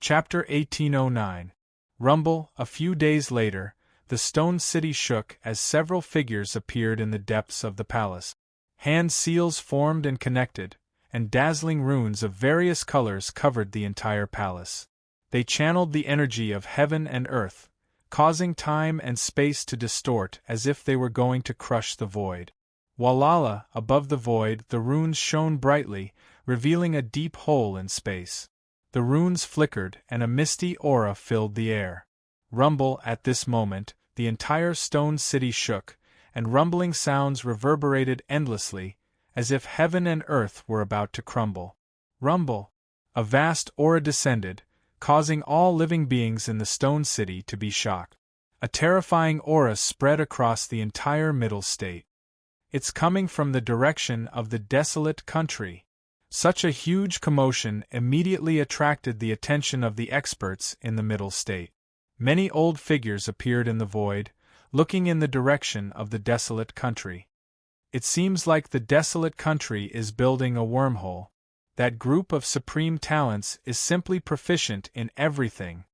Chapter 1809. Rumble. A few days later, the stone city shook as several figures appeared in the depths of the palace. Hand seals formed and connected, and dazzling runes of various colors covered the entire palace. They channeled the energy of heaven and earth, causing time and space to distort as if they were going to crush the void. Walala, above the void, the runes shone brightly, revealing a deep hole in space. The runes flickered and a misty aura filled the air. Rumble. At this moment, the entire stone city shook, and rumbling sounds reverberated endlessly, as if heaven and earth were about to crumble. Rumble. A vast aura descended, causing all living beings in the stone city to be shocked. A terrifying aura spread across the entire middle state. It's coming from the direction of the desolate country. Such a huge commotion immediately attracted the attention of the experts in the middle state. Many old figures appeared in the void, looking in the direction of the desolate country. It seems like the desolate country is building a wormhole. That group of supreme talents is simply proficient in everything.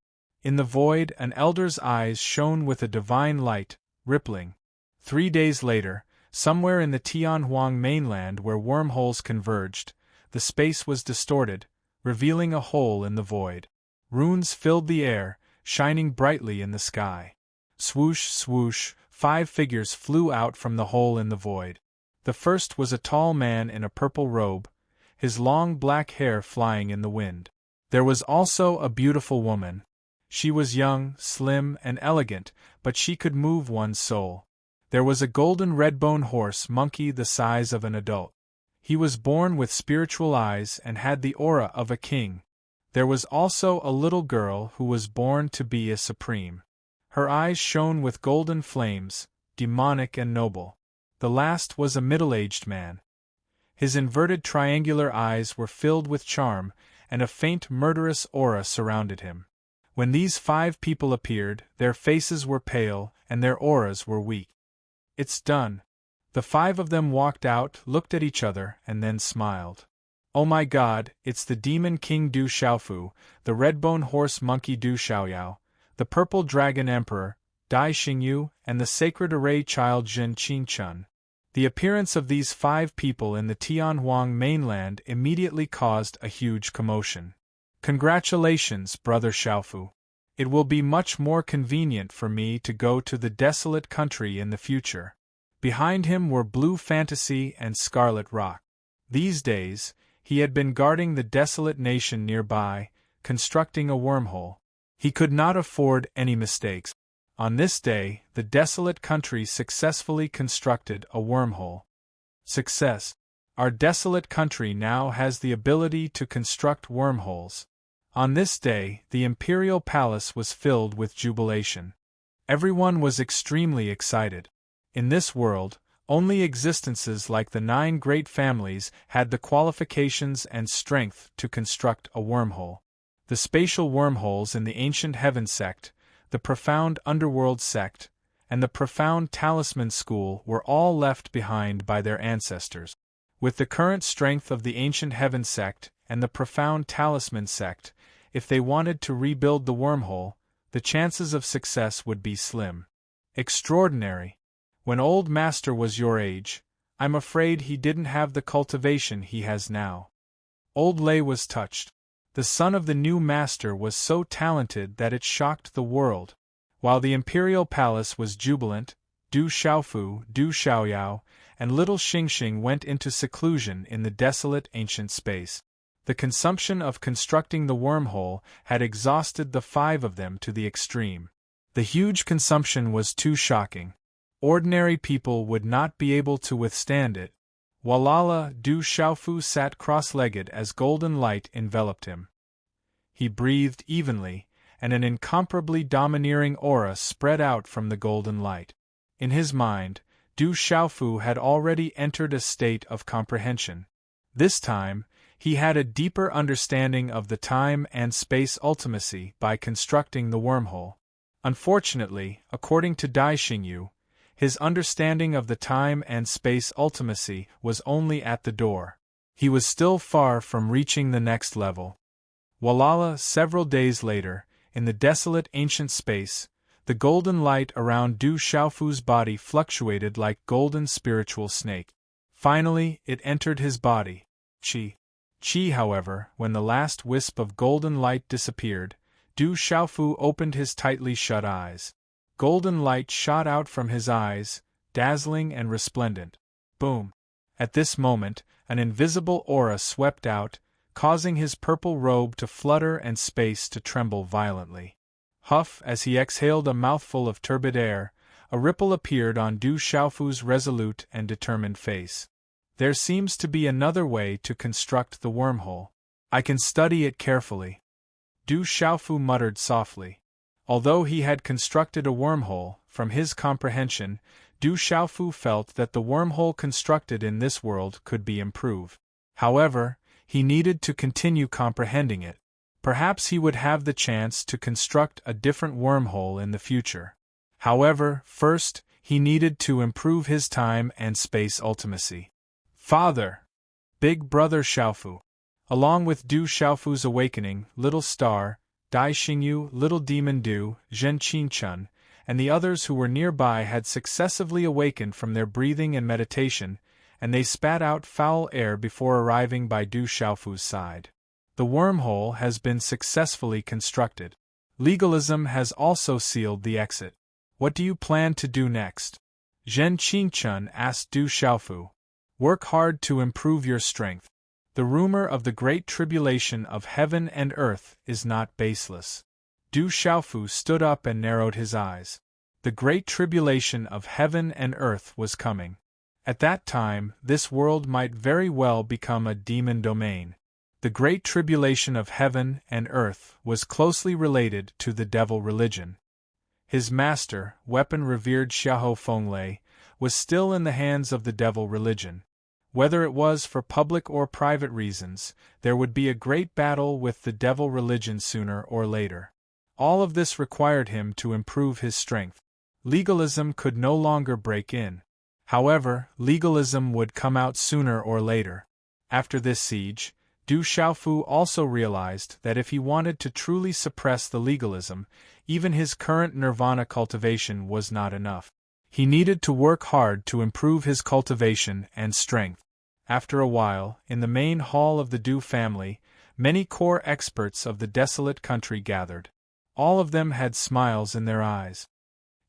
In the void, an elder's eyes shone with a divine light, rippling. 3 days later, somewhere in the Tianhuang mainland where wormholes converged, the space was distorted, revealing a hole in the void. Runes filled the air, shining brightly in the sky. Swoosh, swoosh, 5 figures flew out from the hole in the void. The first was a tall man in a purple robe, his long black hair flying in the wind. There was also a beautiful woman. She was young, slim, and elegant, but she could move one's soul. There was a golden redbone horse monkey the size of an adult. He was born with spiritual eyes and had the aura of a king. There was also a little girl who was born to be a supreme. Her eyes shone with golden flames, demonic and noble. The last was a middle-aged man. His inverted triangular eyes were filled with charm, and a faint murderous aura surrounded him. When these 5 people appeared, their faces were pale, and their auras were weak. It's done. The 5 of them walked out, looked at each other, and then smiled. Oh my God, it's the Demon King Du Xiaofu, the Redbone Horse Monkey Du Xiaoyao, the Purple Dragon Emperor, Dai Xingyu, and the Sacred Array Child Jin Qingchun. The appearance of these 5 people in the Tianhuang mainland immediately caused a huge commotion. Congratulations, Brother Xiaofu. It will be much more convenient for me to go to the desolate country in the future. Behind him were Blue Fantasy and Scarlet Rock. These days, he had been guarding the desolate nation nearby, constructing a wormhole. He could not afford any mistakes. On this day, the desolate country successfully constructed a wormhole. Success. Our desolate country now has the ability to construct wormholes. On this day, the imperial palace was filled with jubilation. Everyone was extremely excited. In this world, only existences like the 9 great families had the qualifications and strength to construct a wormhole. The spatial wormholes in the ancient heaven sect, the profound underworld sect, and the profound talisman school were all left behind by their ancestors. With the current strength of the ancient heaven sect and the profound talisman sect, if they wanted to rebuild the wormhole, the chances of success would be slim. Extraordinary. When Old Master was your age, I'm afraid he didn't have the cultivation he has now. Old Lei was touched. The son of the new master was so talented that it shocked the world. While the imperial palace was jubilant, Du Xiaofu, Du Xiaoyao, and little Xingxing went into seclusion in the desolate ancient space. The consumption of constructing the wormhole had exhausted the 5 of them to the extreme. The huge consumption was too shocking. Ordinary people would not be able to withstand it. Walala. Du Xiaofu sat cross-legged as golden light enveloped him. He breathed evenly, and an incomparably domineering aura spread out from the golden light. In his mind, Du Xiaofu had already entered a state of comprehension. This time, he had a deeper understanding of the time and space ultimacy by constructing the wormhole. Unfortunately, according to Dai Xingyu, his understanding of the time and space ultimacy was only at the door. He was still far from reaching the next level. Walala, several days later, in the desolate ancient space, the golden light around Du Xiaofu's body fluctuated like golden spiritual snake. Finally, it entered his body. Qi, however, when the last wisp of golden light disappeared, Du Xiaofu opened his tightly shut eyes. Golden light shot out from his eyes, dazzling and resplendent. Boom! At this moment, an invisible aura swept out, causing his purple robe to flutter and space to tremble violently. Huff, as he exhaled a mouthful of turbid air, a ripple appeared on Du Xiaofu's resolute and determined face. There seems to be another way to construct the wormhole. I can study it carefully. Du Xiaofu muttered softly. Although he had constructed a wormhole, from his comprehension, Du Xiaofu felt that the wormhole constructed in this world could be improved. However, he needed to continue comprehending it. Perhaps he would have the chance to construct a different wormhole in the future. However, first, he needed to improve his time and space ultimacy. Father! Big Brother Xiaofu! Along with Du Xiaofu's awakening, Little Star, Dai Xingyu, Little Demon Du, Zhen Qingchun, and the others who were nearby had successively awakened from their breathing and meditation, and they spat out foul air before arriving by Du Xiaofu's side. The wormhole has been successfully constructed. Legalism has also sealed the exit. What do you plan to do next? Zhen Qingchun asked Du Xiaofu. Work hard to improve your strength. The rumor of the great tribulation of heaven and earth is not baseless. Du Xiaofu stood up and narrowed his eyes. The great tribulation of heaven and earth was coming. At that time, this world might very well become a demon domain. The great tribulation of heaven and earth was closely related to the devil religion. His master, weapon-revered Xiahou Fenglei, was still in the hands of the devil religion. Whether it was for public or private reasons, there would be a great battle with the devil religion sooner or later. All of this required him to improve his strength. Legalism could no longer break in. However, legalism would come out sooner or later. After this siege, Du Xiaofu also realized that if he wanted to truly suppress the legalism, even his current nirvana cultivation was not enough. He needed to work hard to improve his cultivation and strength. After a while, in the main hall of the Du family, many core experts of the desolate country gathered. All of them had smiles in their eyes.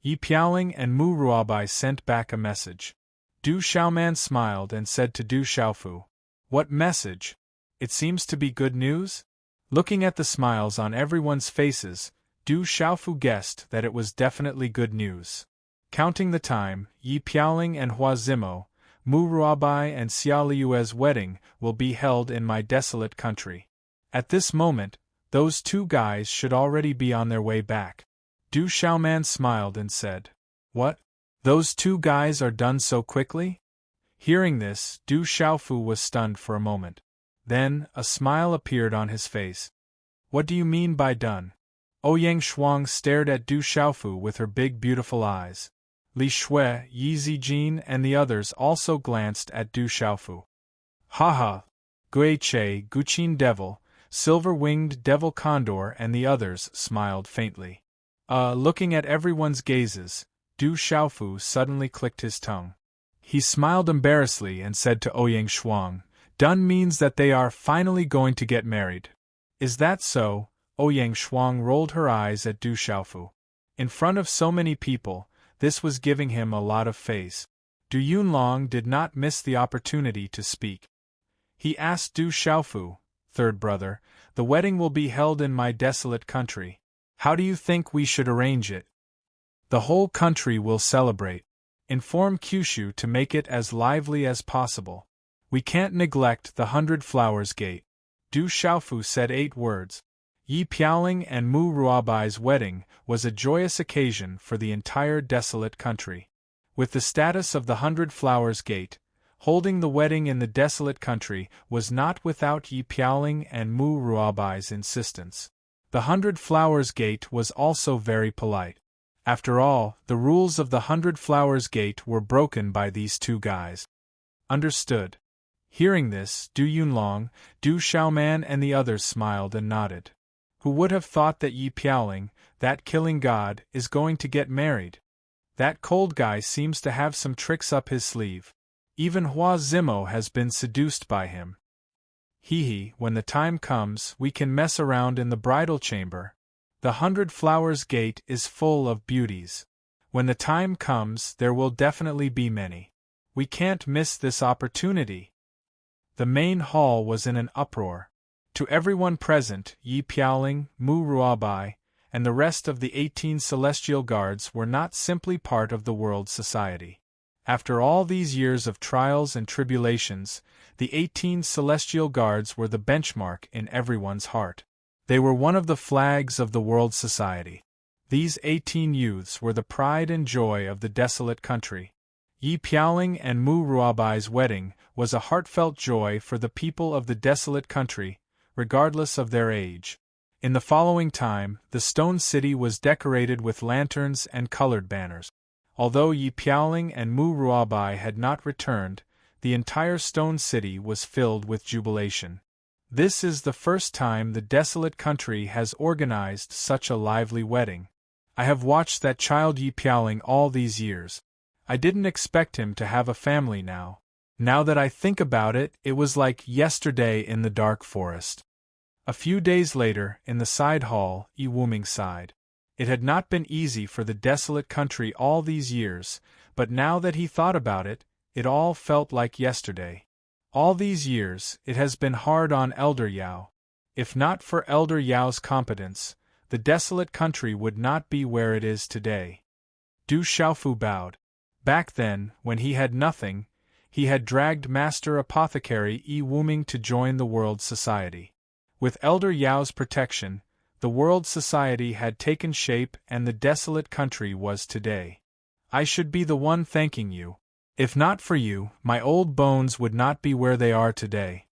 Yi Piaoling and Mu Ruobai sent back a message. Du Xiaoman smiled and said to Du Xiaofu, "What message? It seems to be good news?" Looking at the smiles on everyone's faces, Du Xiaofu guessed that it was definitely good news. Counting the time, Yi Piaoling and Hua Zimo, Mu Ruobai and Xia Liue's wedding will be held in my desolate country. At this moment, those two guys should already be on their way back. Du Xiaoman smiled and said, "What? Those two guys are done so quickly?" Hearing this, Du Xiaofu was stunned for a moment. Then, a smile appeared on his face. "What do you mean by done?" Ouyang Shuang stared at Du Xiaofu with her big beautiful eyes. Li Shui, Yi Zijin and the others also glanced at Du Xiaofu. "Haha! Gui Che, Guqin Devil, Silver-Winged Devil Condor and the others smiled faintly. Looking at everyone's gazes, Du Xiaofu suddenly clicked his tongue. He smiled embarrassedly and said to Ouyang Shuang, "Done means that they are finally going to get married." "Is that so?" Ouyang Shuang rolled her eyes at Du Xiaofu. In front of so many people, this was giving him a lot of face. Du Yunlong did not miss the opportunity to speak. He asked Du Xiaofu, "Third brother, the wedding will be held in my desolate country. How do you think we should arrange it?" "The whole country will celebrate. Inform Kyushu to make it as lively as possible. We can't neglect the 100 Flowers Gate." Du Xiaofu said 8 words. Yi Piaoling and Mu Ruobai's wedding was a joyous occasion for the entire desolate country. With the status of the 100 Flowers Gate, holding the wedding in the desolate country was not without Yi Piaoling and Mu Ruobai's insistence. The 100 Flowers Gate was also very polite. After all, the rules of the 100 Flowers Gate were broken by these two guys. Understood. Hearing this, Du Yunlong, Du Xiaoman and the others smiled and nodded. Who would have thought that Yi Piaoling, that killing god, is going to get married? That cold guy seems to have some tricks up his sleeve. Even Hua Zimo has been seduced by him. Hee, when the time comes, we can mess around in the bridal chamber. The 100 Flowers Gate is full of beauties. When the time comes, there will definitely be many. We can't miss this opportunity. The main hall was in an uproar. To everyone present, Yi Piaoling, Mu Ruabai, and the rest of the 18 celestial guards were not simply part of the world society. After all these years of trials and tribulations, the 18 celestial guards were the benchmark in everyone's heart. They were one of the flags of the world society. These 18 youths were the pride and joy of the desolate country. Yi Piaoling and Mu Ruabai's wedding was a heartfelt joy for the people of the desolate country, regardless of their age. In the following time, the stone city was decorated with lanterns and colored banners. Although Yi Piaoling and Mu Ruabai had not returned, the entire stone city was filled with jubilation. This is the first time the desolate country has organized such a lively wedding. I have watched that child Yi Piaoling all these years. I didn't expect him to have a family now. Now that I think about it, it was like yesterday in the dark forest. A few days later, in the side hall, Yi Wuming sighed. It had not been easy for the desolate country all these years, but now that he thought about it, it all felt like yesterday. All these years, it has been hard on Elder Yao. If not for Elder Yao's competence, the desolate country would not be where it is today. Du Xiaofu bowed. Back then, when he had nothing, he had dragged Master Apothecary Yi Wuming to join the World Society. With Elder Yao's protection, the World Society had taken shape and the desolate country was today. I should be the one thanking you. If not for you, my old bones would not be where they are today.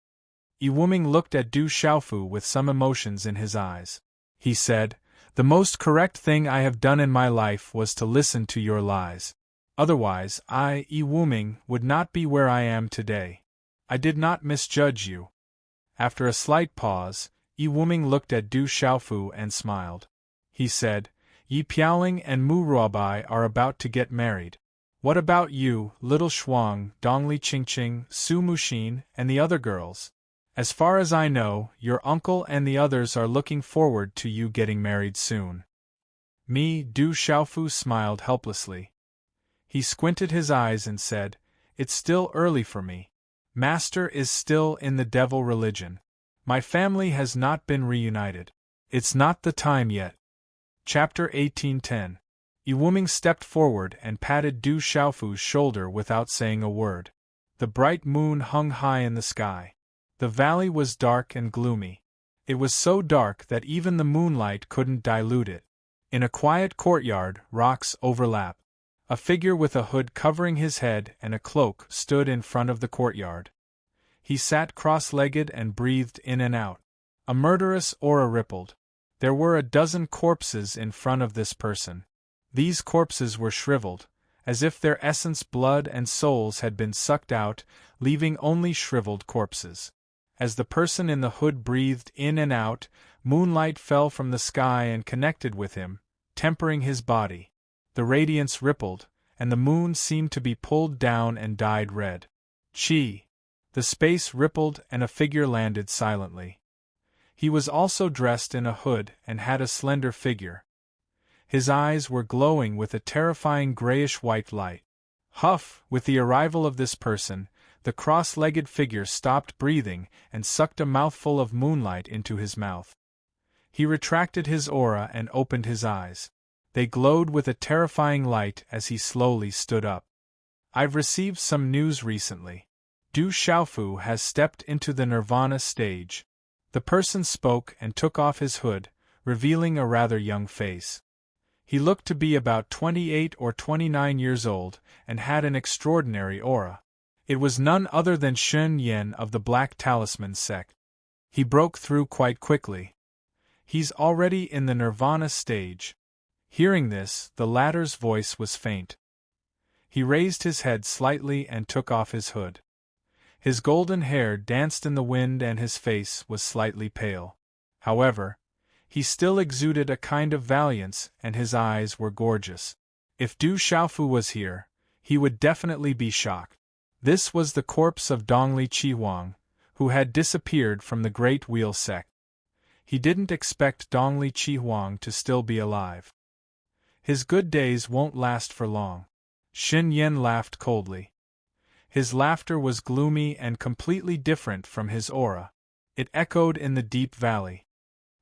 Yi Wuming looked at Du Xiaofu with some emotions in his eyes. He said, "The most correct thing I have done in my life was to listen to your lies. Otherwise, I, Yi Wuming, would not be where I am today. I did not misjudge you." After a slight pause, Yi Wuming looked at Du Xiaofu and smiled. He said, "Yi Piaoling and Mu Ruabai are about to get married. What about you, little Shuang, Dongli Qingqing, Su Muxin, and the other girls? As far as I know, your uncle and the others are looking forward to you getting married soon." Me, Du Xiaofu smiled helplessly. He squinted his eyes and said, "It's still early for me. Master is still in the devil religion. My family has not been reunited. It's not the time yet." Chapter 1810. Yi Wuming stepped forward and patted Du Xiaofu's shoulder without saying a word. The bright moon hung high in the sky. The valley was dark and gloomy. It was so dark that even the moonlight couldn't dilute it. In a quiet courtyard, rocks overlap. A figure with a hood covering his head and a cloak stood in front of the courtyard. He sat cross-legged and breathed in and out. A murderous aura rippled. There were a dozen corpses in front of this person. These corpses were shriveled, as if their essence, blood and souls had been sucked out, leaving only shriveled corpses. As the person in the hood breathed in and out, moonlight fell from the sky and connected with him, tempering his body. The radiance rippled, and the moon seemed to be pulled down and dyed red. Chi! The space rippled and a figure landed silently. He was also dressed in a hood and had a slender figure. His eyes were glowing with a terrifying grayish-white light. Huff! With the arrival of this person, the cross-legged figure stopped breathing and sucked a mouthful of moonlight into his mouth. He retracted his aura and opened his eyes. They glowed with a terrifying light as he slowly stood up. "I've received some news recently. Du Xiaofu has stepped into the nirvana stage." The person spoke and took off his hood, revealing a rather young face. He looked to be about 28 or 29 years old, and had an extraordinary aura. It was none other than Shun Yen of the Black Talisman sect. He broke through quite quickly. He's already in the nirvana stage. Hearing this, the latter's voice was faint. He raised his head slightly and took off his hood. His golden hair danced in the wind and his face was slightly pale. However, he still exuded a kind of valiance and his eyes were gorgeous. If Du Xiaofu was here, he would definitely be shocked. This was the corpse of Dongli Qihuang, who had disappeared from the Great Wheel sect. He didn't expect Dongli Qihuang to still be alive. His good days won't last for long. Xin Yan laughed coldly. His laughter was gloomy and completely different from his aura. It echoed in the deep valley.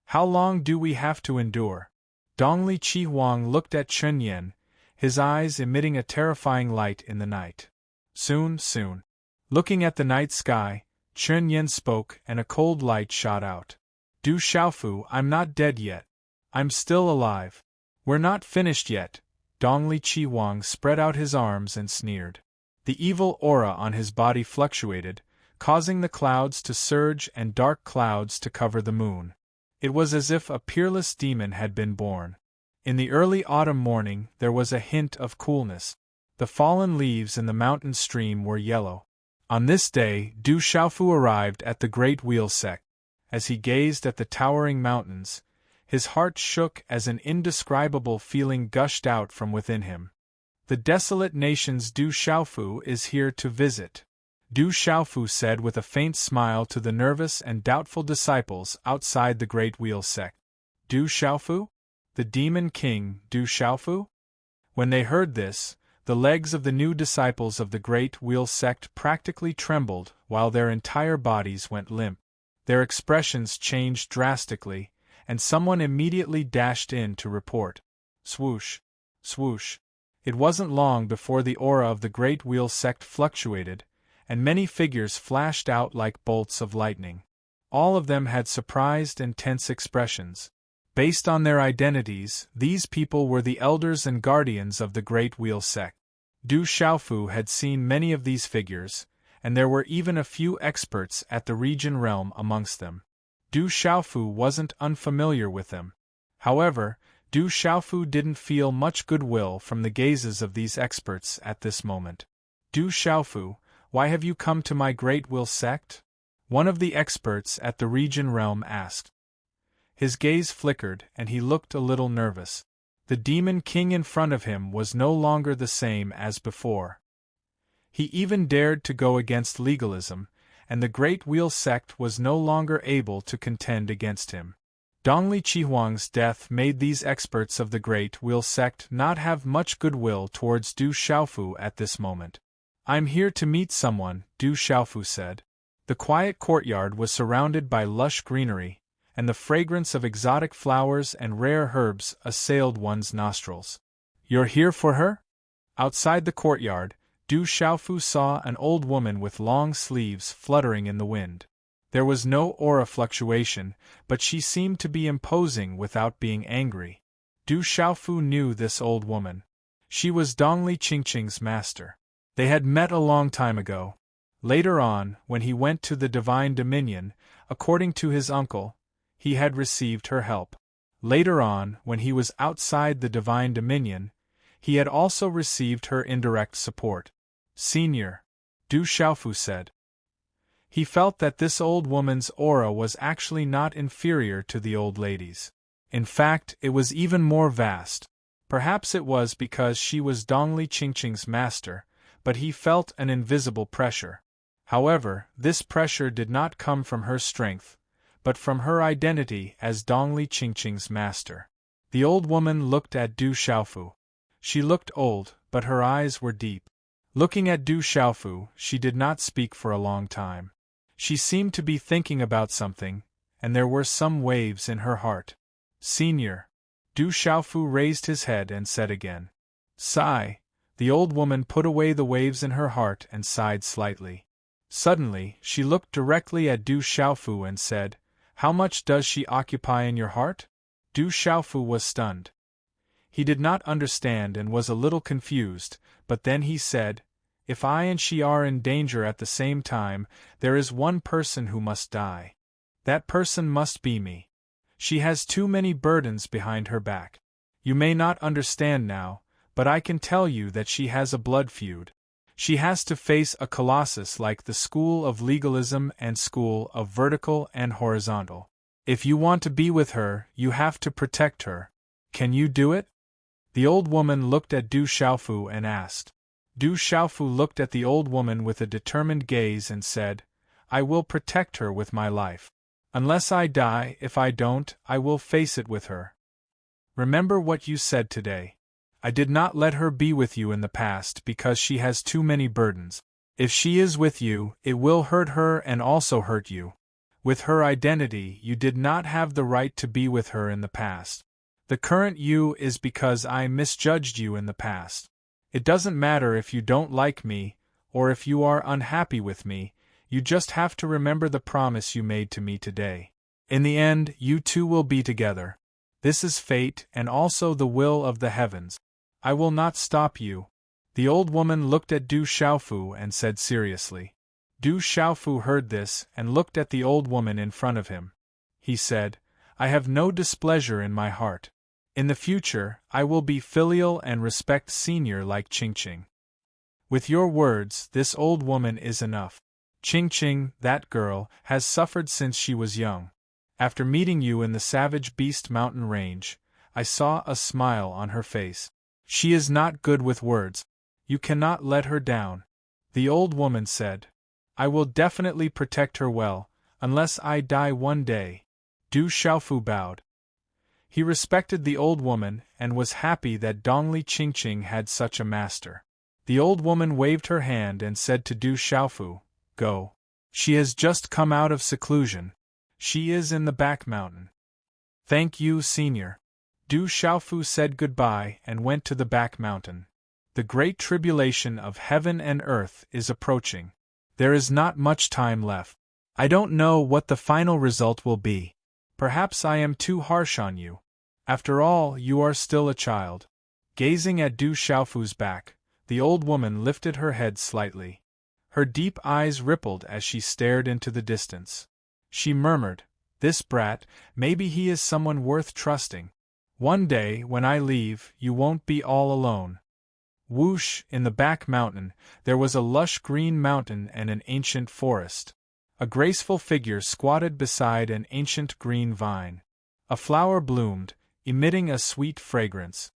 How long do we have to endure? Dongli Qihuang looked at Chen Yan, his eyes emitting a terrifying light in the night. Soon, soon. Looking at the night sky, Chen Yan spoke and a cold light shot out. Du Xiaofu, I'm not dead yet. I'm still alive. We're not finished yet. Dongli Qihuang spread out his arms and sneered. The evil aura on his body fluctuated, causing the clouds to surge and dark clouds to cover the moon. It was as if a peerless demon had been born. In the early autumn morning there was a hint of coolness. The fallen leaves in the mountain stream were yellow. On this day, Du Xiaofu arrived at the Great Wheel sect. As he gazed at the towering mountains, his heart shook as an indescribable feeling gushed out from within him. The desolate nation's Du Xiaofu is here to visit, Du Xiaofu said with a faint smile to the nervous and doubtful disciples outside the Great Wheel sect. Du Xiaofu? The Demon King, Du Xiaofu? When they heard this, the legs of the new disciples of the Great Wheel sect practically trembled while their entire bodies went limp. Their expressions changed drastically, and someone immediately dashed in to report. Swoosh! Swoosh! It wasn't long before the aura of the Great Wheel sect fluctuated, and many figures flashed out like bolts of lightning. All of them had surprised and tense expressions. Based on their identities, these people were the elders and guardians of the Great Wheel sect. Du Xiaofu had seen many of these figures, and there were even a few experts at the region realm amongst them. Du Xiaofu wasn't unfamiliar with them. However, Du Xiaofu didn't feel much goodwill from the gazes of these experts at this moment. Du Xiaofu, why have you come to my Great Wheel sect? One of the experts at the region realm asked. His gaze flickered and he looked a little nervous. The Demon King in front of him was no longer the same as before. He even dared to go against legalism, and the Great Wheel sect was no longer able to contend against him. Dongli Qihuang's death made these experts of the Great Wheel sect not have much goodwill towards Du Xiaofu at this moment. I'm here to meet someone, Du Xiaofu said. The quiet courtyard was surrounded by lush greenery, and the fragrance of exotic flowers and rare herbs assailed one's nostrils. You're here for her? Outside the courtyard, Du Xiaofu saw an old woman with long sleeves fluttering in the wind. There was no aura fluctuation, but she seemed to be imposing without being angry. Du Xiaofu knew this old woman. She was Dongli Qingqing's master. They had met a long time ago. Later on, when he went to the Divine Dominion, according to his uncle, he had received her help. Later on, when he was outside the Divine Dominion, he had also received her indirect support. Senior, Du Xiaofu said. He felt that this old woman's aura was actually not inferior to the old lady's. In fact, it was even more vast. Perhaps it was because she was Dongli Qingqing's master, but he felt an invisible pressure. However, this pressure did not come from her strength, but from her identity as Dongli Qingqing's master. The old woman looked at Du Xiaofu. She looked old, but her eyes were deep. Looking at Du Xiaofu, she did not speak for a long time. She seemed to be thinking about something, and there were some waves in her heart. Senior. Du Xiaofu raised his head and said again. Sigh. The old woman put away the waves in her heart and sighed slightly. Suddenly, she looked directly at Du Xiaofu and said, How much does she occupy in your heart? Du Xiaofu was stunned. He did not understand and was a little confused, but then he said, If I and she are in danger at the same time, there is one person who must die. That person must be me. She has too many burdens behind her back. You may not understand now, but I can tell you that she has a blood feud. She has to face a colossus like the school of legalism and school of vertical and horizontal. If you want to be with her, you have to protect her. Can you do it? The old woman looked at Du Xiaofu and asked. Du Xiaofu looked at the old woman with a determined gaze and said, I will protect her with my life. Unless I die, if I don't, I will face it with her. Remember what you said today. I did not let her be with you in the past because she has too many burdens. If she is with you, it will hurt her and also hurt you. With her identity, you did not have the right to be with her in the past. The current you is because I misjudged you in the past. It doesn't matter if you don't like me, or if you are unhappy with me, you just have to remember the promise you made to me today. In the end, you two will be together. This is fate and also the will of the heavens. I will not stop you. The old woman looked at Du Xiaofu and said seriously. Du Xiaofu heard this and looked at the old woman in front of him. He said, I have no displeasure in my heart. In the future, I will be filial and respect senior like Qingqing. With your words, this old woman is enough. Qingqing, that girl, has suffered since she was young. After meeting you in the Savage Beast Mountain Range, I saw a smile on her face. She is not good with words. You cannot let her down. The old woman said, I will definitely protect her well, unless I die one day. Du Xiaofu bowed. He respected the old woman and was happy that Dongli Qingqing had such a master. The old woman waved her hand and said to Du Xiaofu, Go. She has just come out of seclusion. She is in the back mountain. Thank you, senior. Du Xiaofu said goodbye and went to the back mountain. The great tribulation of heaven and earth is approaching. There is not much time left. I don't know what the final result will be. Perhaps I am too harsh on you. After all, you are still a child. Gazing at Du Xiaofu's back, the old woman lifted her head slightly. Her deep eyes rippled as she stared into the distance. She murmured, This brat, maybe he is someone worth trusting. One day, when I leave, you won't be all alone. Whoosh, in the back mountain, there was a lush green mountain and an ancient forest. A graceful figure squatted beside an ancient green vine. A flower bloomed, emitting a sweet fragrance.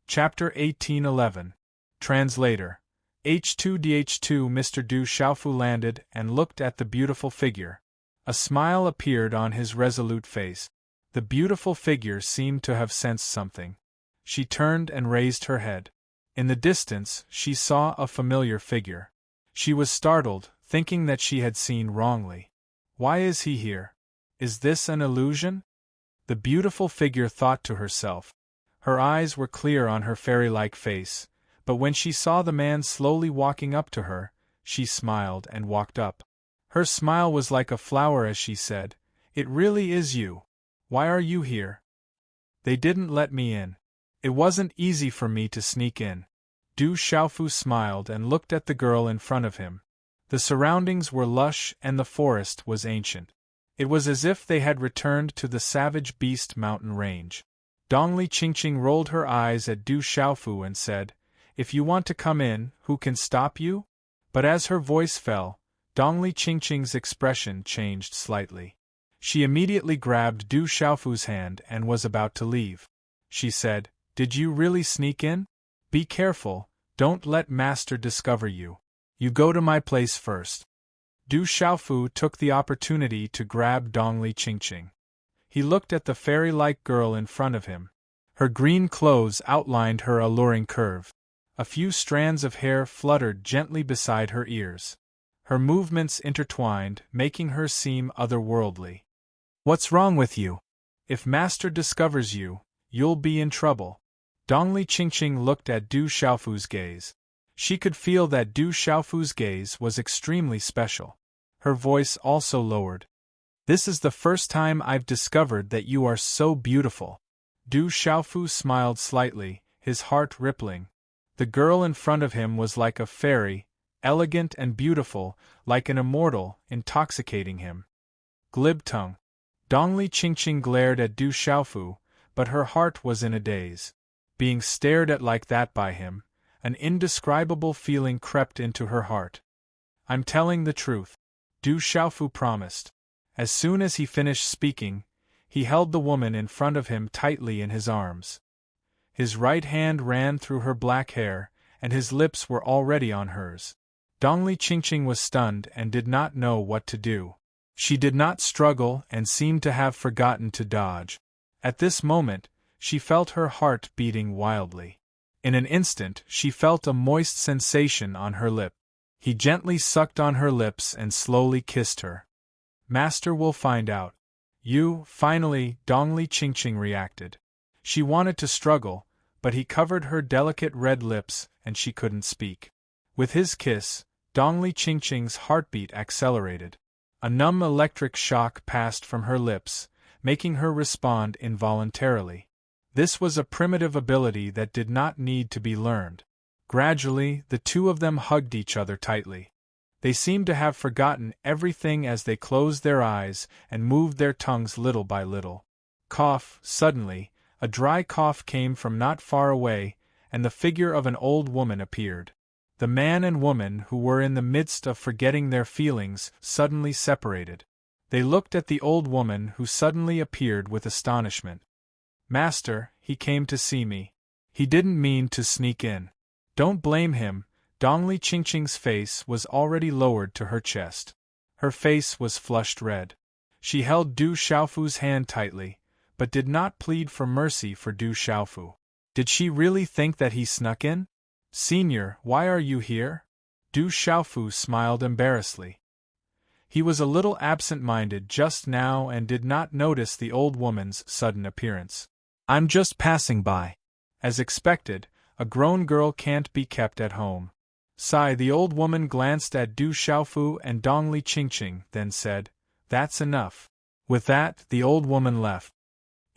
Chapter 1811. Translator. H2DH2 Mr. Du Xiaofu landed and looked at the beautiful figure. A smile appeared on his resolute face. The beautiful figure seemed to have sensed something. She turned and raised her head. In the distance, she saw a familiar figure. She was startled, thinking that she had seen wrongly. Why is he here? Is this an illusion? The beautiful figure thought to herself. Her eyes were clear on her fairy-like face, but when she saw the man slowly walking up to her, she smiled and walked up. Her smile was like a flower as she said, It really is you. Why are you here? They didn't let me in. It wasn't easy for me to sneak in. Du Xiaofu smiled and looked at the girl in front of him. The surroundings were lush and the forest was ancient. It was as if they had returned to the Savage Beast Mountain Range. Dongli Qingqing rolled her eyes at Du Xiaofu and said, If you want to come in, who can stop you? But as her voice fell, Dongli Qingqing's expression changed slightly. She immediately grabbed Du Xiaofu's hand and was about to leave. She said, Did you really sneak in? Be careful, don't let Master discover you. You go to my place first. Du Xiaofu took the opportunity to grab Dongli Qingqing. He looked at the fairy-like girl in front of him. Her green clothes outlined her alluring curve. A few strands of hair fluttered gently beside her ears. Her movements intertwined, making her seem otherworldly. What's wrong with you? If Master discovers you, you'll be in trouble. Dongli Qingqing looked at Du Xiaofu's gaze. She could feel that Du Xiaofu's gaze was extremely special. Her voice also lowered. This is the first time I've discovered that you are so beautiful. Du Xiaofu smiled slightly, his heart rippling. The girl in front of him was like a fairy, elegant and beautiful, like an immortal, intoxicating him. Glib tongue. Dongli Qingqing glared at Du Xiaofu, but her heart was in a daze. Being stared at like that by him, An indescribable feeling crept into her heart. I'm telling the truth, Du Xiaofu promised. As soon as he finished speaking, he held the woman in front of him tightly in his arms. His right hand ran through her black hair, and his lips were already on hers. Dongli Qingqing was stunned and did not know what to do. She did not struggle and seemed to have forgotten to dodge. At this moment, she felt her heart beating wildly. In an instant, she felt a moist sensation on her lip. He gently sucked on her lips and slowly kissed her. Master will find out. Finally, Dongli Qingqing reacted. She wanted to struggle, but he covered her delicate red lips and she couldn't speak. With his kiss, Dongli Qingqing's heartbeat accelerated. A numb electric shock passed from her lips, making her respond involuntarily. This was a primitive ability that did not need to be learned. Gradually, the two of them hugged each other tightly. They seemed to have forgotten everything as they closed their eyes and moved their tongues little by little. Suddenly, a dry cough came from not far away, and the figure of an old woman appeared. The man and woman who were in the midst of forgetting their feelings suddenly separated. They looked at the old woman who suddenly appeared with astonishment. Master, he came to see me. He didn't mean to sneak in. Don't blame him. Dongli Qingqing's face was already lowered to her chest. Her face was flushed red. She held Du Xiaofu's hand tightly, but did not plead for mercy for Du Xiaofu. Did she really think that he snuck in? Senior, why are you here? Du Xiaofu smiled embarrassedly. He was a little absent-minded just now and did not notice the old woman's sudden appearance. I'm just passing by. As expected, a grown girl can't be kept at home. The old woman glanced at Du Xiaofu and Dongli Qingqing, then said, That's enough. With that, the old woman left.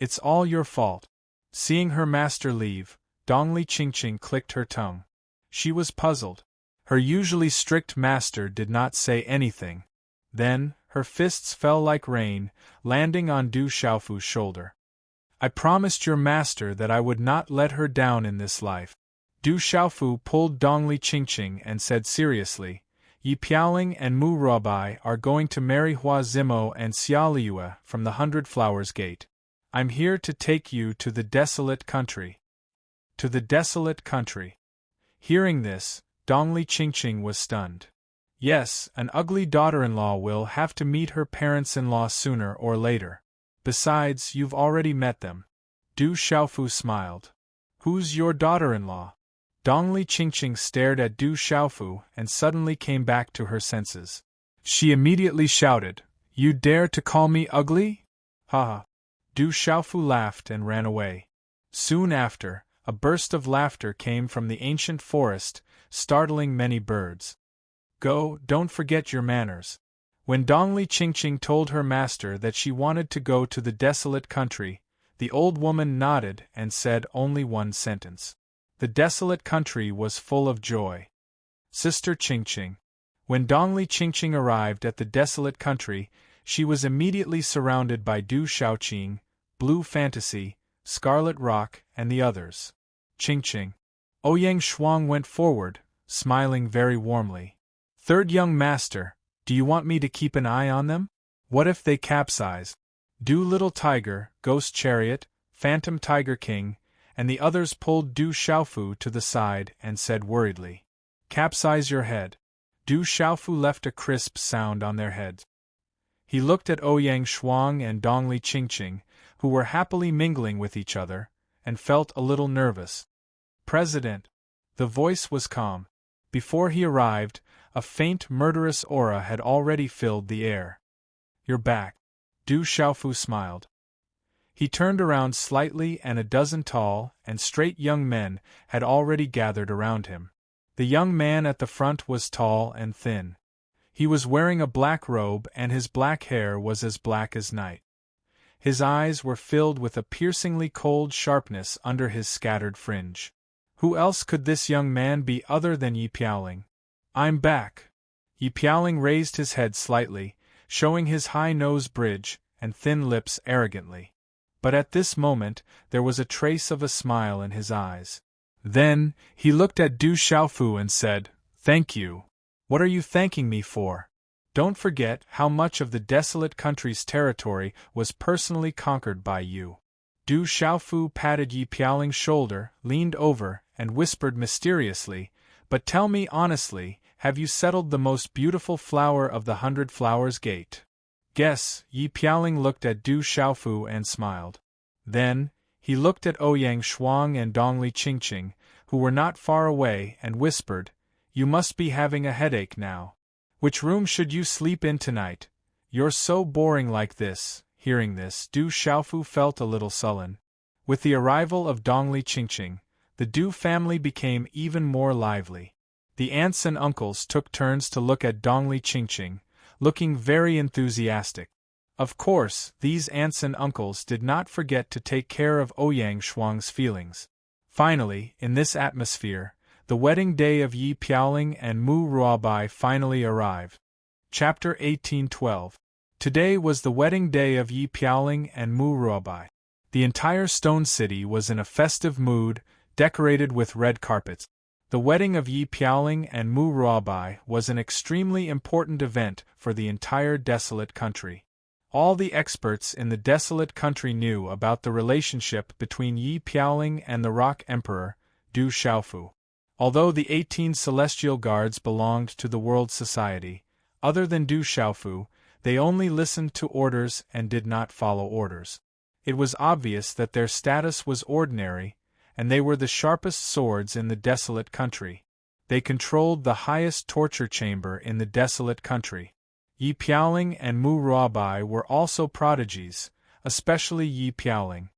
It's all your fault. Seeing her master leave, Dongli Qingqing clicked her tongue. She was puzzled. Her usually strict master did not say anything. Then, her fists fell like rain, landing on Du Xiaofu's shoulder. I promised your master that I would not let her down in this life. Du Xiaofu pulled Dongli Qingqing and said seriously, Yi Piaoling and Mu Ruobai are going to marry Hua Zimo and Xia Liyue from the 100 Flowers Gate. I'm here to take you to the desolate country. To the desolate country. Hearing this, Dongli Qingqing was stunned. Yes, an ugly daughter-in-law will have to meet her parents-in-law sooner or later. Besides, you've already met them. Du Xiaofu smiled. Who's your daughter-in-law? Dongli Qingqing stared at Du Xiaofu and suddenly came back to her senses. She immediately shouted, You dare to call me ugly? Ha ha. Du Xiaofu laughed and ran away. Soon after, a burst of laughter came from the ancient forest, startling many birds. Don't forget your manners. When Dongli Qingqing told her master that she wanted to go to the desolate country, the old woman nodded and said only one sentence. The desolate country was full of joy. Sister Qingqing. When Dongli Qingqing arrived at the desolate country, she was immediately surrounded by Du Xiaoqing, Blue Fantasy, Scarlet Rock, and the others. Qingqing. Ouyang Shuang went forward, smiling very warmly. Third young master, do you want me to keep an eye on them? What if they capsize? Du Little Tiger, Ghost Chariot, Phantom Tiger King, and the others pulled Du Xiaofu to the side and said worriedly, Capsize your head. Du Xiaofu left a crisp sound on their heads. He looked at Ouyang Shuang and Dongli Qingqing, who were happily mingling with each other, and felt a little nervous. President. The voice was calm. Before he arrived, a faint murderous aura had already filled the air. You're back. Du Xiaofu smiled. He turned around slightly and a dozen tall and straight young men had already gathered around him. The young man at the front was tall and thin. He was wearing a black robe and his black hair was as black as night. His eyes were filled with a piercingly cold sharpness under his scattered fringe. Who else could this young man be other than Yi Piaoling? I'm back. Yi Piaoling raised his head slightly, showing his high nose bridge and thin lips arrogantly. But at this moment there was a trace of a smile in his eyes. Then, he looked at Du Xiaofu and said, "Thank you. What are you thanking me for? Don't forget how much of the desolate country's territory was personally conquered by you." Du Xiaofu patted Yi Piaoling's shoulder, leaned over, and whispered mysteriously, "But tell me honestly, have you settled the most beautiful flower of the 100 Flowers Gate?" "Guess." Yi Piaoling looked at Du Xiaofu and smiled. Then, he looked at Ouyang Shuang and Dongli Qingqing, who were not far away, and whispered, "You must be having a headache now. Which room should you sleep in tonight? You're so boring like this." Hearing this, Du Xiaofu felt a little sullen. With the arrival of Dongli Qingqing, the Du family became even more lively. The aunts and uncles took turns to look at Dongli Qingqing, looking very enthusiastic. Of course, these aunts and uncles did not forget to take care of Ouyang Shuang's feelings. Finally, in this atmosphere, the wedding day of Yi Piaoling and Mu Ruobai finally arrived. Chapter 1812. Today was the wedding day of Yi Piaoling and Mu Ruobai. The entire Stone City was in a festive mood, decorated with red carpets. The wedding of Yi Piaoling and Mu Ruobai was an extremely important event for the entire desolate country. All the experts in the desolate country knew about the relationship between Yi Piaoling and the Rock Emperor, Du Xiaofu. Although the 18 celestial guards belonged to the World Society, other than Du Xiaofu, they only listened to orders and did not follow orders. It was obvious that their status was ordinary, and they were the sharpest swords in the desolate country. They controlled the highest torture chamber in the desolate country. Yi Piaoling and Mu Ruobai were also prodigies, especially Yi Piaoling.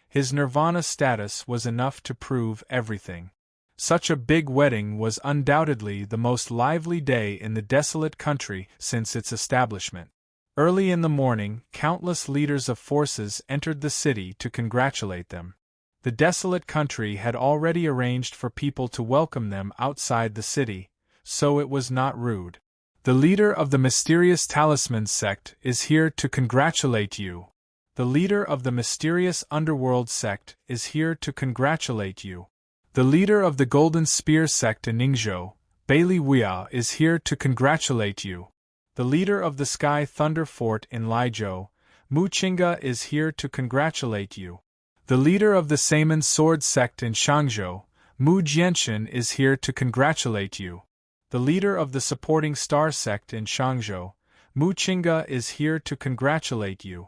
His nirvana status was enough to prove everything. Such a big wedding was undoubtedly the most lively day in the desolate country since its establishment. Early in the morning, countless leaders of forces entered the city to congratulate them. The desolate country had already arranged for people to welcome them outside the city, so it was not rude. "The leader of the mysterious talisman sect is here to congratulate you. The leader of the mysterious underworld sect is here to congratulate you. The leader of the Golden Spear sect in Ningzhou, Bailey Wia, is here to congratulate you. The leader of the Sky Thunder Fort in Laizhou, Mu Qingga, is here to congratulate you. The leader of the Saiman Sword sect in Shangzhou, Mu Jianchen, is here to congratulate you. The leader of the Supporting Star sect in Shangzhou, Mu Qingga, is here to congratulate you."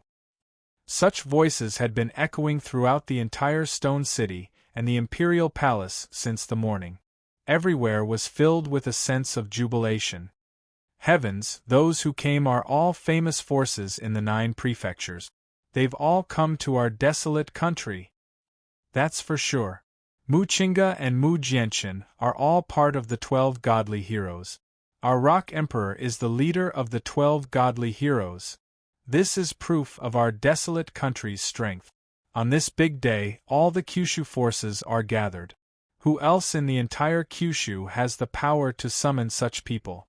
Such voices had been echoing throughout the entire Stone City and the Imperial Palace since the morning. Everywhere was filled with a sense of jubilation. Heavens, those who came are all famous forces in the 9 prefectures. They've all come to our desolate country. That's for sure. Mu Qingga and Mu Jianchen are all part of the 12 godly heroes. Our Rock Emperor is the leader of the 12 godly heroes. This is proof of our desolate country's strength. On this big day, all the Kyushu forces are gathered. Who else in the entire Kyushu has the power to summon such people?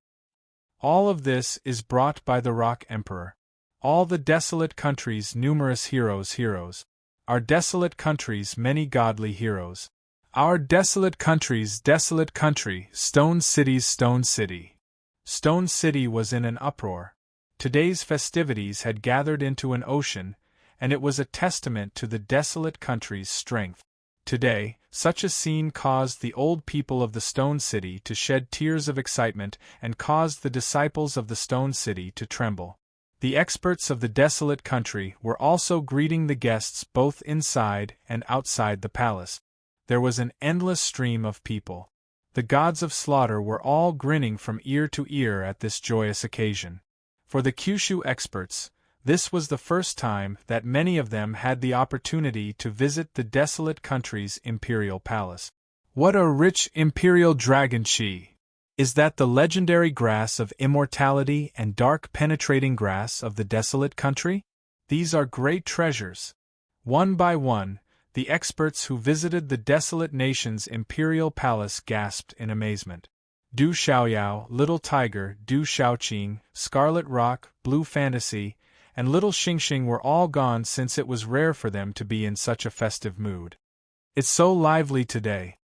All of this is brought by the Rock Emperor. All the desolate country's numerous heroes. Our desolate country's many godly heroes. Our desolate country's desolate country, Stone City's Stone City. Stone City was in an uproar. Today's festivities had gathered into an ocean, and it was a testament to the desolate country's strength. Today, such a scene caused the old people of the Stone City to shed tears of excitement and caused the disciples of the Stone City to tremble. The experts of the desolate country were also greeting the guests both inside and outside the palace. There was an endless stream of people. The gods of slaughter were all grinning from ear to ear at this joyous occasion. For the Kyushu experts, this was the first time that many of them had the opportunity to visit the desolate country's imperial palace. What a rich imperial dragon chi! Is that the legendary grass of immortality and dark penetrating grass of the desolate country? These are great treasures. One by one, the experts who visited the desolate nation's imperial palace gasped in amazement. Du Xiaoyao, Little Tiger, Du Xiaoqing, Scarlet Rock, Blue Fantasy, and Little Xingxing were all gone since it was rare for them to be in such a festive mood. It's so lively today.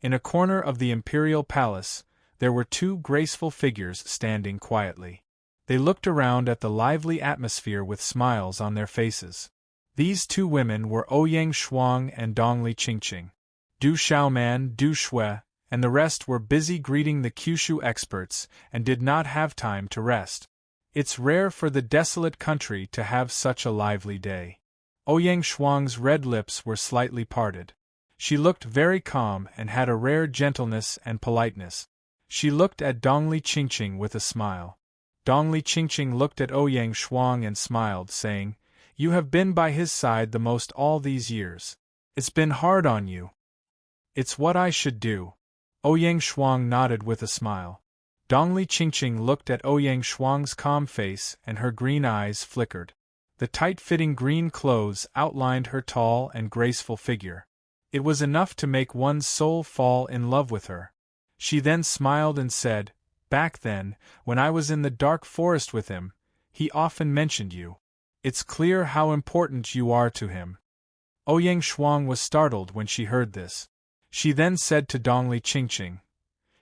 In a corner of the imperial palace, there were two graceful figures standing quietly. They looked around at the lively atmosphere with smiles on their faces. These two women were Ouyang Shuang and Dongli Qingqing. Du Xiaoman, Du Shui, and the rest were busy greeting the Kyushu experts and did not have time to rest. It's rare for the desolate country to have such a lively day. Ouyang Shuang's red lips were slightly parted. She looked very calm and had a rare gentleness and politeness. She looked at Dongli Qingqing with a smile. Dongli Qingqing looked at Ouyang Shuang and smiled, saying, "You have been by his side the most all these years. It's been hard on you." "It's what I should do." Ouyang Shuang nodded with a smile. Dongli Qingqing looked at Ouyang Shuang's calm face and her green eyes flickered. The tight-fitting green clothes outlined her tall and graceful figure. It was enough to make one's soul fall in love with her. She then smiled and said, "Back then, when I was in the dark forest with him, he often mentioned you. It's clear how important you are to him." Ouyang Shuang was startled when she heard this. She then said to Dongli Qingqing,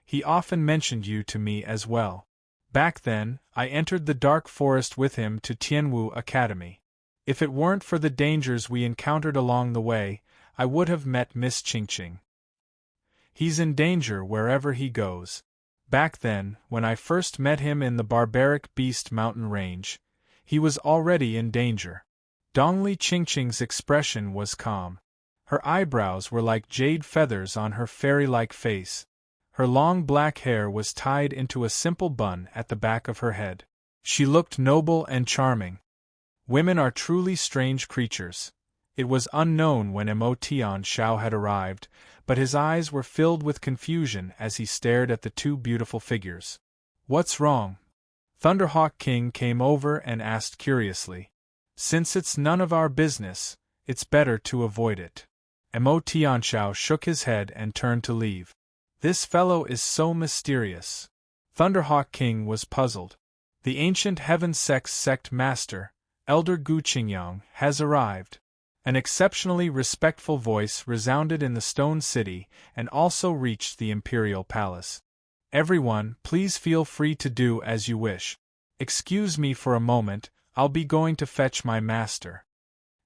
"He often mentioned you to me as well. Back then, I entered the dark forest with him to Tianwu Academy. If it weren't for the dangers we encountered along the way, I would have met Miss Qingqing. He's in danger wherever he goes. Back then, when I first met him in the barbaric beast mountain range, he was already in danger." Dongli Qingqing's expression was calm. Her eyebrows were like jade feathers on her fairy-like face. Her long black hair was tied into a simple bun at the back of her head. She looked noble and charming. Women are truly strange creatures. It was unknown when Mo Tian Shao had arrived, but his eyes were filled with confusion as he stared at the two beautiful figures. "What's wrong?" Thunderhawk King came over and asked curiously. "Since it's none of our business, it's better to avoid it." Mo Tianshao shook his head and turned to leave. "This fellow is so mysterious." Thunderhawk King was puzzled. "The ancient Heaven sect master, Elder Gu Qingyang, has arrived." An exceptionally respectful voice resounded in the Stone City and also reached the Imperial Palace. "Everyone, please feel free to do as you wish. Excuse me for a moment, I'll be going to fetch my master."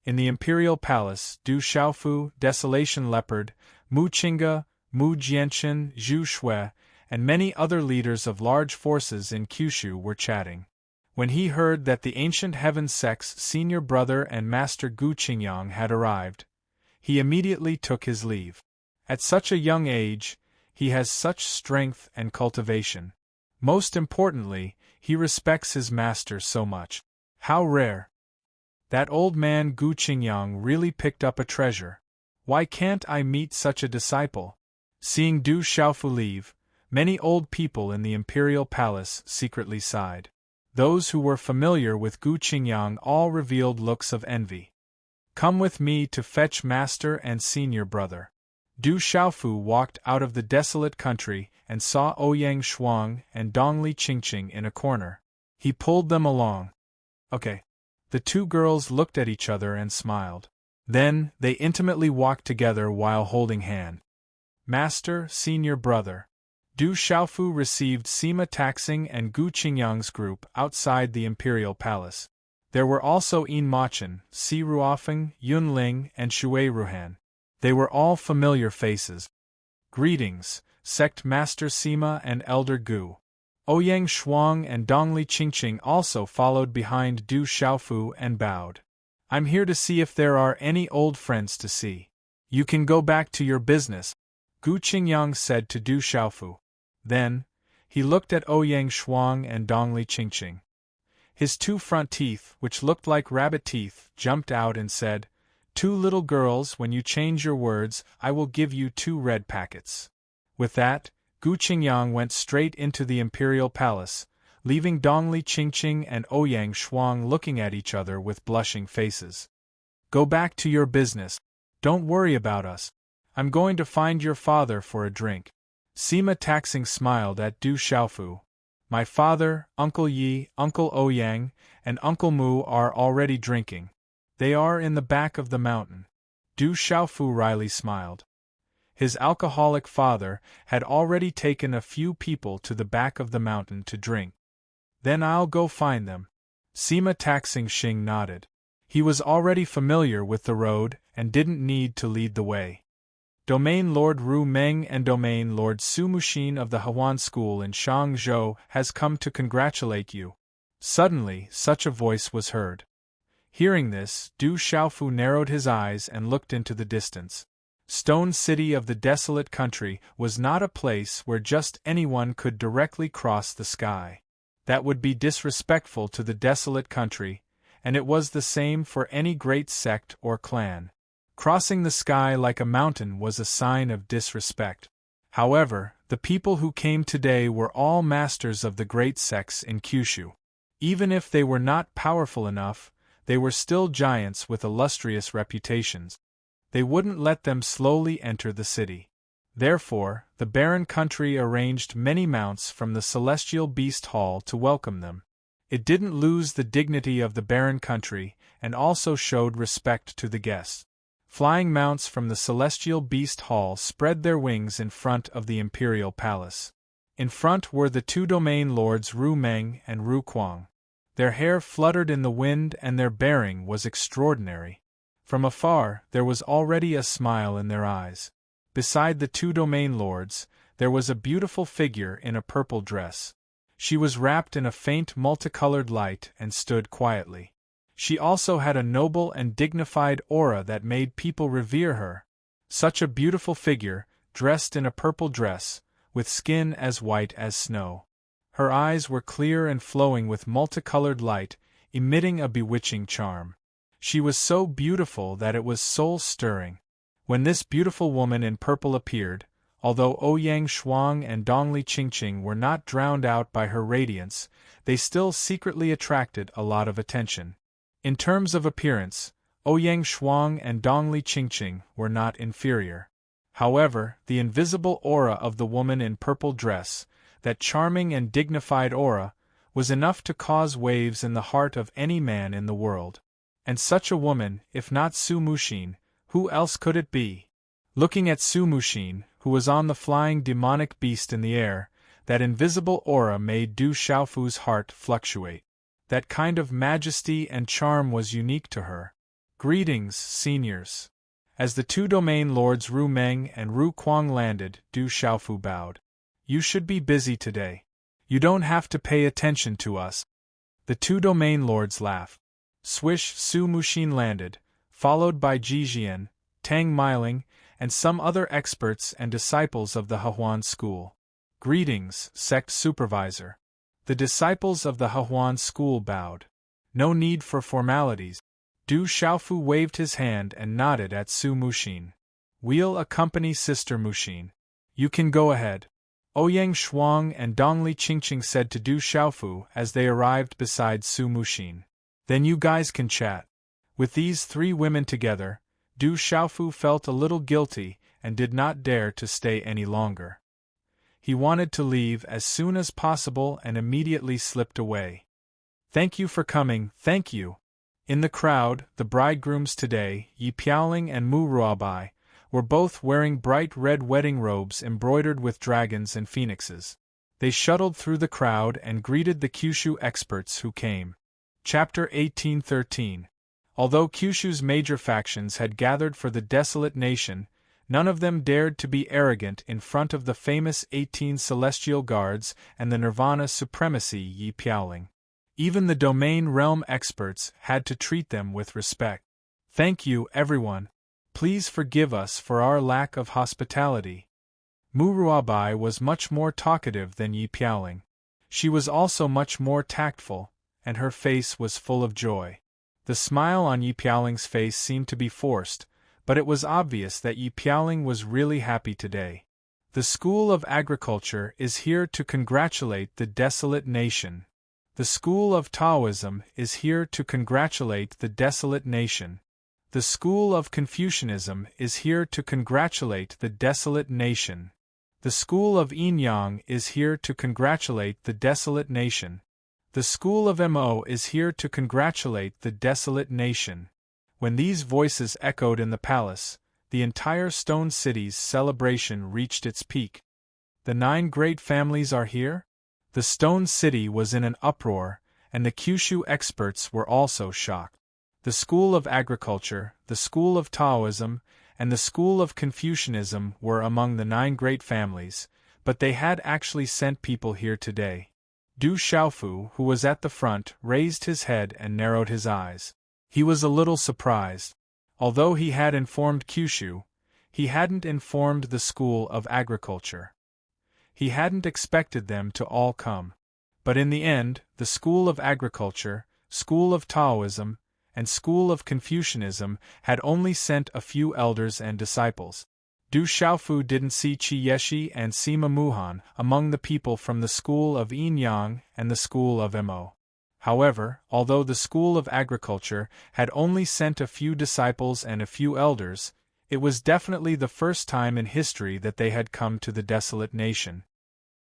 In the Imperial Palace, Du Xiaofu, Desolation Leopard, Mu Qingge, Mu Jianchen, Zhu Shui, and many other leaders of large forces in Kyushu were chatting. When he heard that the ancient Heaven sect's senior brother and master Gu Qingyang had arrived, he immediately took his leave. At such a young age, he has such strength and cultivation. Most importantly, he respects his master so much. How rare! That old man Gu Qingyang really picked up a treasure. Why can't I meet such a disciple? Seeing Du Xiaofu leave, many old people in the Imperial Palace secretly sighed. Those who were familiar with Gu Qingyang all revealed looks of envy. "Come with me to fetch master and senior brother." Du Xiaofu walked out of the desolate country and saw Ouyang Shuang and Dongli Qingqing in a corner. He pulled them along. "Okay." The two girls looked at each other and smiled. Then, they intimately walked together while holding hand. "Master, senior brother." Du Xiaofu received Sima Taxing and Gu Qingyang's group outside the Imperial Palace. There were also Yin Machin, Si Ruofeng, Yun Ling, and Shui Ruhan. They were all familiar faces. "Greetings, Sect Master Sima and Elder Gu." Ouyang Shuang and Dongli Qingqing also followed behind Du Xiaofu and bowed. "I'm here to see if there are any old friends to see." "You can go back to your business," Gu Qingyang said to Du Xiaofu. Then, he looked at Ouyang Shuang and Dongli Qingqing. His two front teeth, which looked like rabbit teeth, jumped out and said, "Two little girls, when you change your words, I will give you 2 red packets." With that, Gu Qingyang went straight into the Imperial Palace, leaving Dongli Qingqing and Ouyang Shuang looking at each other with blushing faces. "Go back to your business. Don't worry about us. I'm going to find your father for a drink." Sima Taxing smiled at Du Xiaofu. "My father, Uncle Yi, Uncle Ouyang, and Uncle Mu are already drinking. They are in the back of the mountain." Du Xiaofu wryly smiled. His alcoholic father had already taken a few people to the back of the mountain to drink. Then I'll go find them. Sima Taxing Xing nodded. He was already familiar with the road and didn't need to lead the way. Domain Lord Ru Meng and Domain Lord Su Muxin of the Huan School in Shangzhou has come to congratulate you. Suddenly, such a voice was heard. Hearing this, Du Xiaofu narrowed his eyes and looked into the distance. Stone City of the desolate country was not a place where just anyone could directly cross the sky. That would be disrespectful to the desolate country, and it was the same for any great sect or clan. Crossing the sky like a mountain was a sign of disrespect. However, the people who came today were all masters of the great sects in Kyushu. Even if they were not powerful enough, they were still giants with illustrious reputations. They wouldn't let them slowly enter the city. Therefore, the barren country arranged many mounts from the Celestial Beast Hall to welcome them. It didn't lose the dignity of the barren country, and also showed respect to the guests. Flying mounts from the Celestial Beast Hall spread their wings in front of the Imperial Palace. In front were the two domain lords Ru Meng and Ru Kuang. Their hair fluttered in the wind and their bearing was extraordinary. From afar, there was already a smile in their eyes. Beside the two domain lords, there was a beautiful figure in a purple dress. She was wrapped in a faint multicolored light and stood quietly. She also had a noble and dignified aura that made people revere her. Such a beautiful figure, dressed in a purple dress, with skin as white as snow. Her eyes were clear and flowing with multicolored light, emitting a bewitching charm. She was so beautiful that it was soul-stirring. When this beautiful woman in purple appeared, although Ouyang Shuang and Dongli Qingqing were not drowned out by her radiance, they still secretly attracted a lot of attention. In terms of appearance, Ouyang Shuang and Dongli Qingqing were not inferior. However, the invisible aura of the woman in purple dress, that charming and dignified aura, was enough to cause waves in the heart of any man in the world. And such a woman, if not Su Muxin, who else could it be? Looking at Su Muxin, who was on the flying demonic beast in the air, that invisible aura made Du Xiaofu's heart fluctuate. That kind of majesty and charm was unique to her. Greetings, seniors. As the two domain lords Ru Meng and Ru Kuang landed, Du Xiaofu bowed. You should be busy today. You don't have to pay attention to us. The two domain lords laughed. Swish, Su Muxin landed, followed by Jijian, Tang Miling, and some other experts and disciples of the Huan School. Greetings, sect supervisor. The disciples of the Huan School bowed. No need for formalities. Du Xiaofu waved his hand and nodded at Su Muxin. We'll accompany Sister Muxin. You can go ahead. Ouyang Shuang and Dongli Qingqing said to Du Xiaofu as they arrived beside Su Muxin. Then you guys can chat. With these three women together, Du Xiaofu felt a little guilty and did not dare to stay any longer. He wanted to leave as soon as possible and immediately slipped away. Thank you for coming, thank you. In the crowd, the bridegrooms today, Yi Piaoling and Mu Ruabai, were both wearing bright red wedding robes embroidered with dragons and phoenixes. They shuttled through the crowd and greeted the Kyushu experts who came. Chapter 1813. Although Kyushu's major factions had gathered for the desolate nation, none of them dared to be arrogant in front of the famous 18 Celestial Guards and the Nirvana Supremacy Yi Piaoling. Even the domain realm experts had to treat them with respect. Thank you, everyone. Please forgive us for our lack of hospitality. Mu Ruabai was much more talkative than Yi Piaoling. She was also much more tactful, and her face was full of joy. The smile on Yi Piaoling's face seemed to be forced, but it was obvious that Yi Piaoling was really happy today. The School of Agriculture is here to congratulate the desolate nation. The School of Taoism is here to congratulate the desolate nation. The School of Confucianism is here to congratulate the desolate nation. The School of Yin-Yang is here to congratulate the desolate nation. The School of Mo is here to congratulate the desolate nation. When these voices echoed in the palace, the entire Stone City's celebration reached its peak. The 9 great families are here? The Stone City was in an uproar, and the Kyushu experts were also shocked. The School of Agriculture, the School of Taoism, and the School of Confucianism were among the 9 great families, but they had actually sent people here today. Du Xiaofu, who was at the front, raised his head and narrowed his eyes. He was a little surprised. Although he had informed Kyushu, he hadn't informed the School of Agriculture. He hadn't expected them to all come. But in the end, the School of Agriculture, School of Taoism, and School of Confucianism had only sent a few elders and disciples. Du Xiaofu didn't see Qi Yeshi and Sima Muhan among the people from the School of Yin Yang and the School of Mo. However, although the School of Agriculture had only sent a few disciples and a few elders, it was definitely the first time in history that they had come to the desolate nation.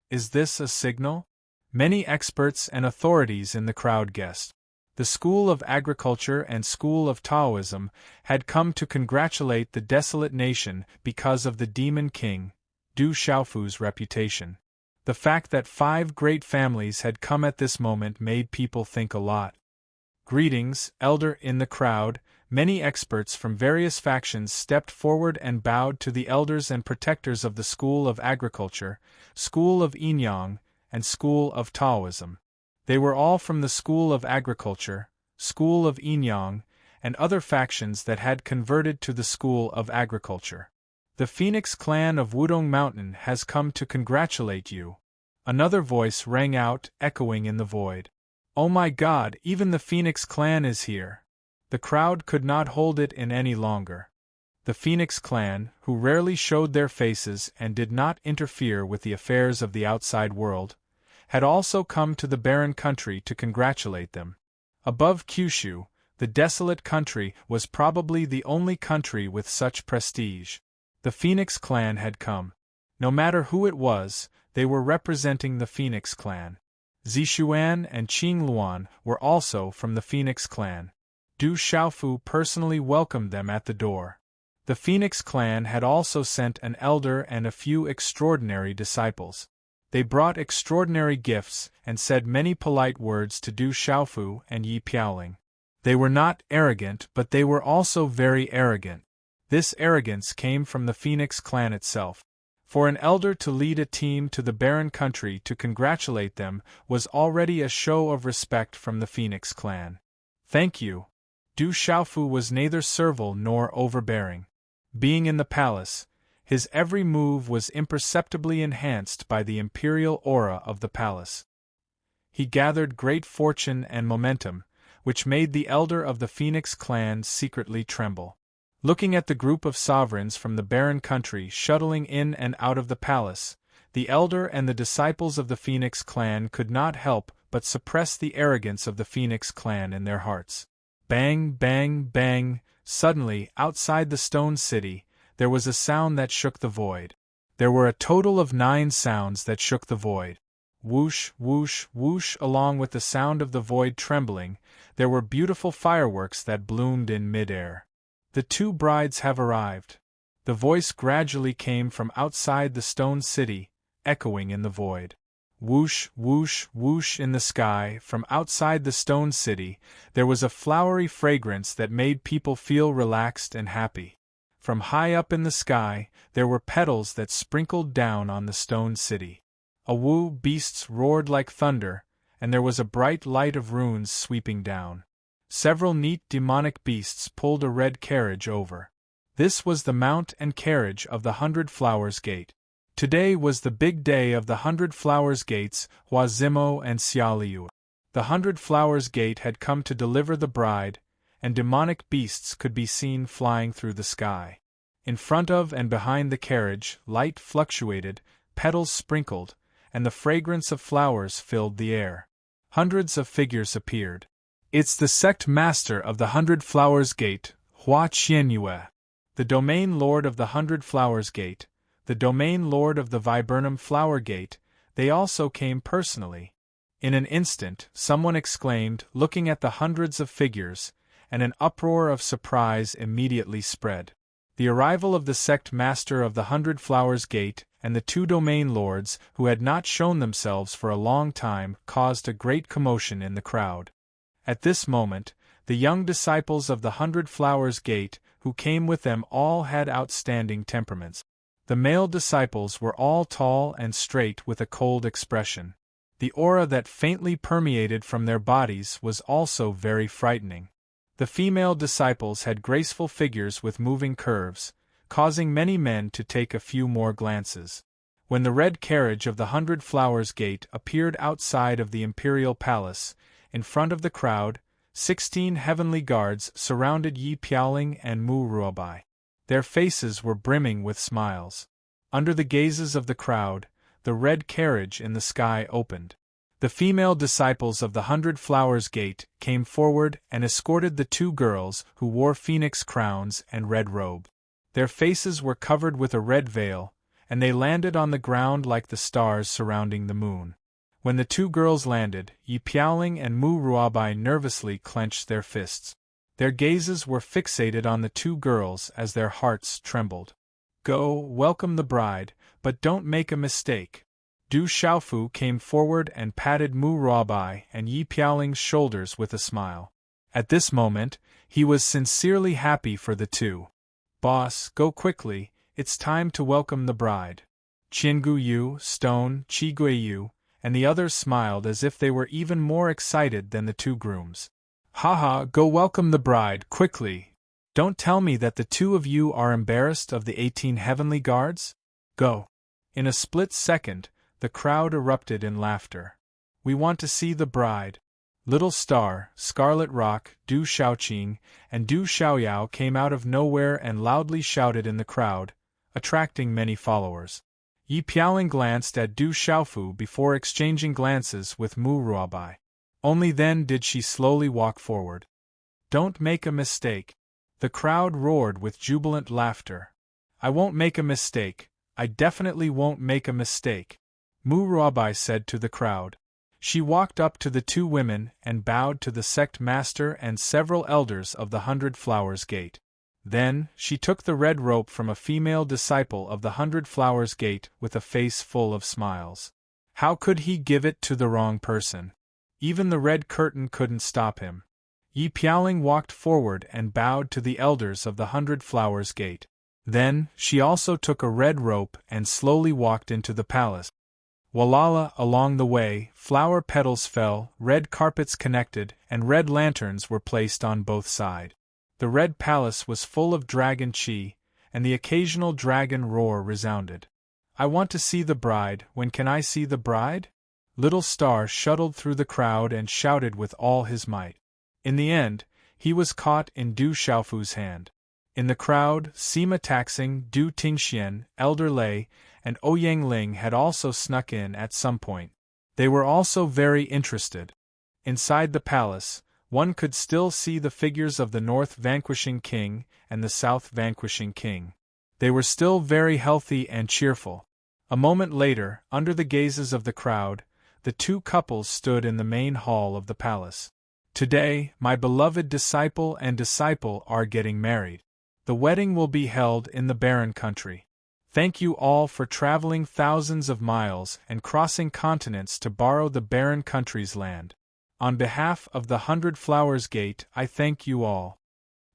Is this a signal? Many experts and authorities in the crowd guessed. The School of Agriculture and School of Taoism had come to congratulate the desolate nation because of the Demon King, Du Xiaofu's reputation. The fact that 5 great families had come at this moment made people think a lot. Greetings, Elder. In the crowd, many experts from various factions stepped forward and bowed to the elders and protectors of the School of Agriculture, School of Yin Yang, and School of Taoism. They were all from the School of Agriculture, School of Yin Yang, and other factions that had converted to the School of Agriculture. The Phoenix clan of Wudong Mountain has come to congratulate you. Another voice rang out, echoing in the void. Oh my God, even the Phoenix clan is here. The crowd could not hold it in any longer. The Phoenix clan, who rarely showed their faces and did not interfere with the affairs of the outside world, had also come to the barren country to congratulate them. Above Kyushu, the desolate country was probably the only country with such prestige. The Phoenix clan had come. No matter who it was, they were representing the Phoenix clan. Zishuan and Qingluan were also from the Phoenix clan. Du Xiaofu personally welcomed them at the door. The Phoenix clan had also sent an elder and a few extraordinary disciples. They brought extraordinary gifts and said many polite words to Du Xiaofu and Yi Piaoling. They were not arrogant, but they were also very arrogant. This arrogance came from the Phoenix clan itself. For an elder to lead a team to the barren country to congratulate them was already a show of respect from the Phoenix clan. Thank you. Du Xiaofu was neither servile nor overbearing. Being in the palace, his every move was imperceptibly enhanced by the imperial aura of the palace. He gathered great fortune and momentum, which made the elder of the Phoenix clan secretly tremble. Looking at the group of sovereigns from the barren country shuttling in and out of the palace, the elder and the disciples of the Phoenix clan could not help but suppress the arrogance of the Phoenix clan in their hearts. Bang, bang, bang! Suddenly, outside the Stone City, there was a sound that shook the void. There were a total of 9 sounds that shook the void. Whoosh, whoosh, whoosh! Along with the sound of the void trembling, there were beautiful fireworks that bloomed in mid-air. The 2 brides have arrived. The voice gradually came from outside the Stone City, echoing in the void. Whoosh, whoosh, whoosh! In the sky, from outside the Stone City, there was a flowery fragrance that made people feel relaxed and happy. From high up in the sky, there were petals that sprinkled down on the Stone City. Wu beasts roared like thunder, and there was a bright light of runes sweeping down. Several neat demonic beasts pulled a red carriage over. This was the mount and carriage of the 100 Flowers Gate. Today was the big day of the 100 Flowers Gates, Huazimo and Xiaoliu. The 100 Flowers Gate had come to deliver the bride, and demonic beasts could be seen flying through the sky. In front of and behind the carriage, light fluctuated, petals sprinkled, and the fragrance of flowers filled the air. Hundreds of figures appeared. It's the sect master of the 100 Flowers Gate, Hua Qianyue. The domain lord of the 100 Flowers Gate, the domain lord of the Viburnum Flower Gate, they also came personally. In an instant, someone exclaimed, looking at the hundreds of figures, and an uproar of surprise immediately spread. The arrival of the sect master of the 100 Flowers Gate and the 2 domain lords who had not shown themselves for a long time caused a great commotion in the crowd. At this moment, the young disciples of the 100 Flowers Gate who came with them all had outstanding temperaments. The male disciples were all tall and straight with a cold expression. The aura that faintly permeated from their bodies was also very frightening. The female disciples had graceful figures with moving curves, causing many men to take a few more glances. When the red carriage of the 100 Flowers Gate appeared outside of the imperial palace, in front of the crowd, 16 heavenly guards surrounded Yi Piaoling and Mu Ruobai. Their faces were brimming with smiles. Under the gazes of the crowd, the red carriage in the sky opened. The female disciples of the 100 Flowers Gate came forward and escorted the 2 girls who wore phoenix crowns and red robe. Their faces were covered with a red veil, and they landed on the ground like the stars surrounding the moon. When the 2 girls landed, Yi Piaoling and Mu Ruobai nervously clenched their fists. Their gazes were fixated on the 2 girls as their hearts trembled. Go, welcome the bride, but don't make a mistake. Du Xiaofu came forward and patted Mu Ruobai and Yi Piaoling's shoulders with a smile. At this moment, he was sincerely happy for the 2. Boss, go quickly, it's time to welcome the bride. Qinggu Yu, Stone, Qi Guiyu, and the others smiled as if they were even more excited than the 2 grooms. Haha, go welcome the bride, quickly. Don't tell me that the 2 of you are embarrassed of the 18 heavenly guards? Go. In a split second, the crowd erupted in laughter. We want to see the bride. Little Star, Scarlet Rock, Du Xiaoqing, and Du Xiaoyao came out of nowhere and loudly shouted in the crowd, attracting many followers. Yi Piaoling glanced at Du Xiaofu before exchanging glances with Mu Ruobai. Only then did she slowly walk forward. Don't make a mistake. The crowd roared with jubilant laughter. I won't make a mistake. I definitely won't make a mistake, Mu Ruobai said to the crowd. She walked up to the 2 women and bowed to the sect master and several elders of the 100 Flowers Gate. Then, she took the red rope from a female disciple of the 100 Flowers Gate with a face full of smiles. How could he give it to the wrong person? Even the red curtain couldn't stop him. Yi Piaoling walked forward and bowed to the elders of the 100 Flowers Gate. Then, she also took a red rope and slowly walked into the palace. Walala, along the way, flower petals fell, red carpets connected, and red lanterns were placed on both sides. The red palace was full of dragon qi, and the occasional dragon roar resounded. I want to see the bride, when can I see the bride? Little Star shuttled through the crowd and shouted with all his might. In the end, he was caught in Du Xiaofu's hand. In the crowd, Sima Taxing, Du Tingxian, Elder Lei, and Ouyang Ling had also snuck in at some point. They were also very interested. Inside the palace, one could still see the figures of the North Vanquishing King and the South Vanquishing King. They were still very healthy and cheerful. A moment later, under the gazes of the crowd, the 2 couples stood in the main hall of the palace. Today, my beloved disciple and disciple are getting married. The wedding will be held in the barren country. Thank you all for traveling thousands of miles and crossing continents to borrow the barren country's land. On behalf of the 100 Flowers Gate, I thank you all.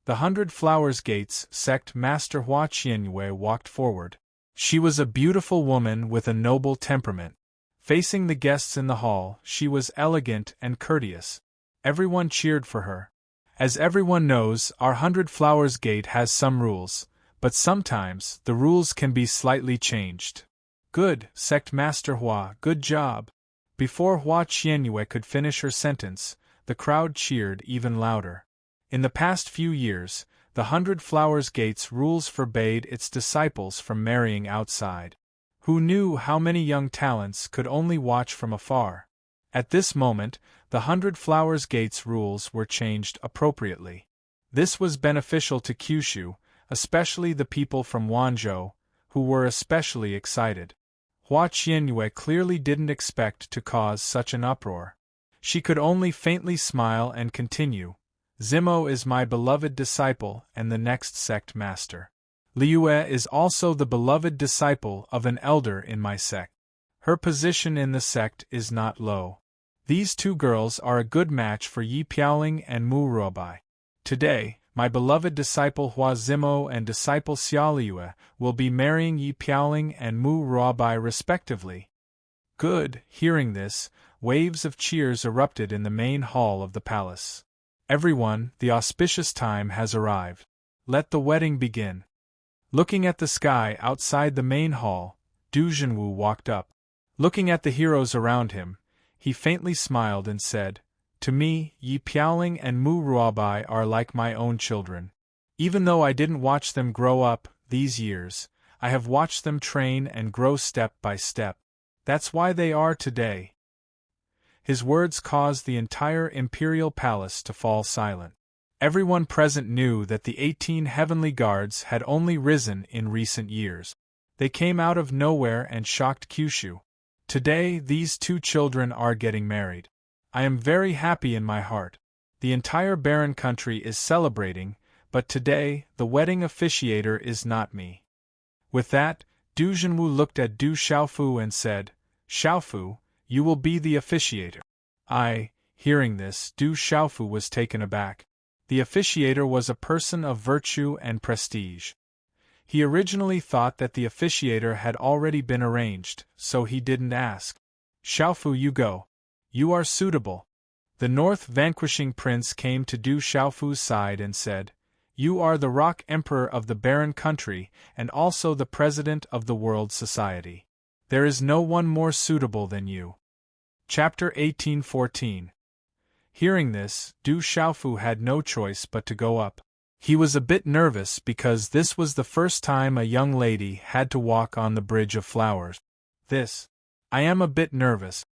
The 100 Flowers Gate's sect master Hua Qianyue walked forward. She was a beautiful woman with a noble temperament. Facing the guests in the hall, she was elegant and courteous. Everyone cheered for her. As everyone knows, our 100 Flowers Gate has some rules, but sometimes the rules can be slightly changed. Good, Sect Master Hua, good job. Before Hua Qianyue could finish her sentence, the crowd cheered even louder. In the past few years, the 100 Flowers Gate's rules forbade its disciples from marrying outside. Who knew how many young talents could only watch from afar? At this moment, the 100 Flowers Gate's rules were changed appropriately. This was beneficial to Kyushu, especially the people from Wanzhou, who were especially excited. Hua Qianyue clearly didn't expect to cause such an uproar. She could only faintly smile and continue. Zimo is my beloved disciple and the next sect master. Liue is also the beloved disciple of an elder in my sect. Her position in the sect is not low. These two girls are a good match for Yi Piaoling and Mu Ruobai. Today, my beloved disciple Hua Zimo and disciple Xia Liue will be marrying Yi Piaoling and Mu Ruobai respectively. Good. Hearing this, waves of cheers erupted in the main hall of the palace. Everyone, the auspicious time has arrived. Let the wedding begin. Looking at the sky outside the main hall, Du Junwu walked up. Looking at the heroes around him, he faintly smiled and said, "To me, Yi Piaoling and Mu Ruobai are like my own children. Even though I didn't watch them grow up these years, I have watched them train and grow step by step. That's why they are today." His words caused the entire imperial palace to fall silent. Everyone present knew that the 18 heavenly guards had only risen in recent years. They came out of nowhere and shocked Kyushu. Today, these two children are getting married. I am very happy in my heart. The entire barren country is celebrating, but today, the wedding officiator is not me. With that, Du Junwu looked at Du Xiaofu and said, "Xiaofu, you will be the officiator." Hearing this, Du Xiaofu was taken aback. The officiator was a person of virtue and prestige. He originally thought that the officiator had already been arranged, so he didn't ask. "Xiaofu, you go. You are suitable." The North vanquishing prince came to Du Xiaofu's side and said, "You are the rock emperor of the barren country and also the president of the World Society. There is no one more suitable than you." Chapter 1814. Hearing this, Du Xiaofu had no choice but to go up. He was a bit nervous because this was the first time a young lady had to walk on the Bridge of Flowers. I am a bit nervous.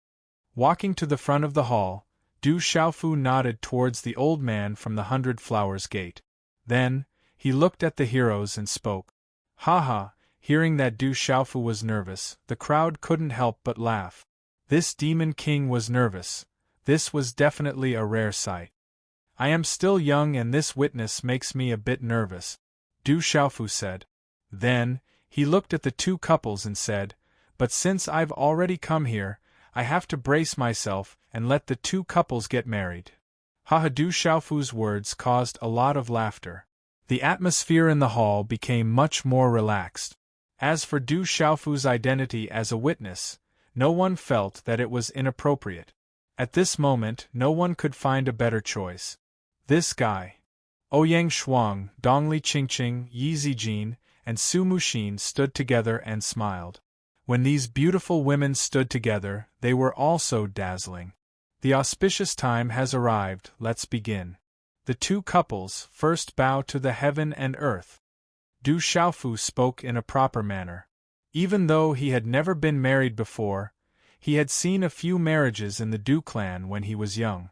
Walking to the front of the hall, Du Xiaofu nodded towards the old man from the 100 Flowers Gate. Then, he looked at the heroes and spoke. "Ha." Hearing that Du Xiaofu was nervous, the crowd couldn't help but laugh. This demon king was nervous. This was definitely a rare sight. "I am still young and this witness makes me a bit nervous," Du Xiaofu said. Then, he looked at the two couples and said, "But since I've already come here, I have to brace myself and let the two couples get married." Du Xiaofu's words caused a lot of laughter. The atmosphere in the hall became much more relaxed. As for Du Xiaofu's identity as a witness, no one felt that it was inappropriate. At this moment, no one could find a better choice. This guy. Ouyang Shuang, Dongli Qingqing, Yi Zijin, and Su Muxin stood together and smiled. When these beautiful women stood together, they were also dazzling. The auspicious time has arrived, let's begin. The two couples first bow to the heaven and earth. Du Xiaofu spoke in a proper manner. Even though he had never been married before, he had seen a few marriages in the Du clan when he was young.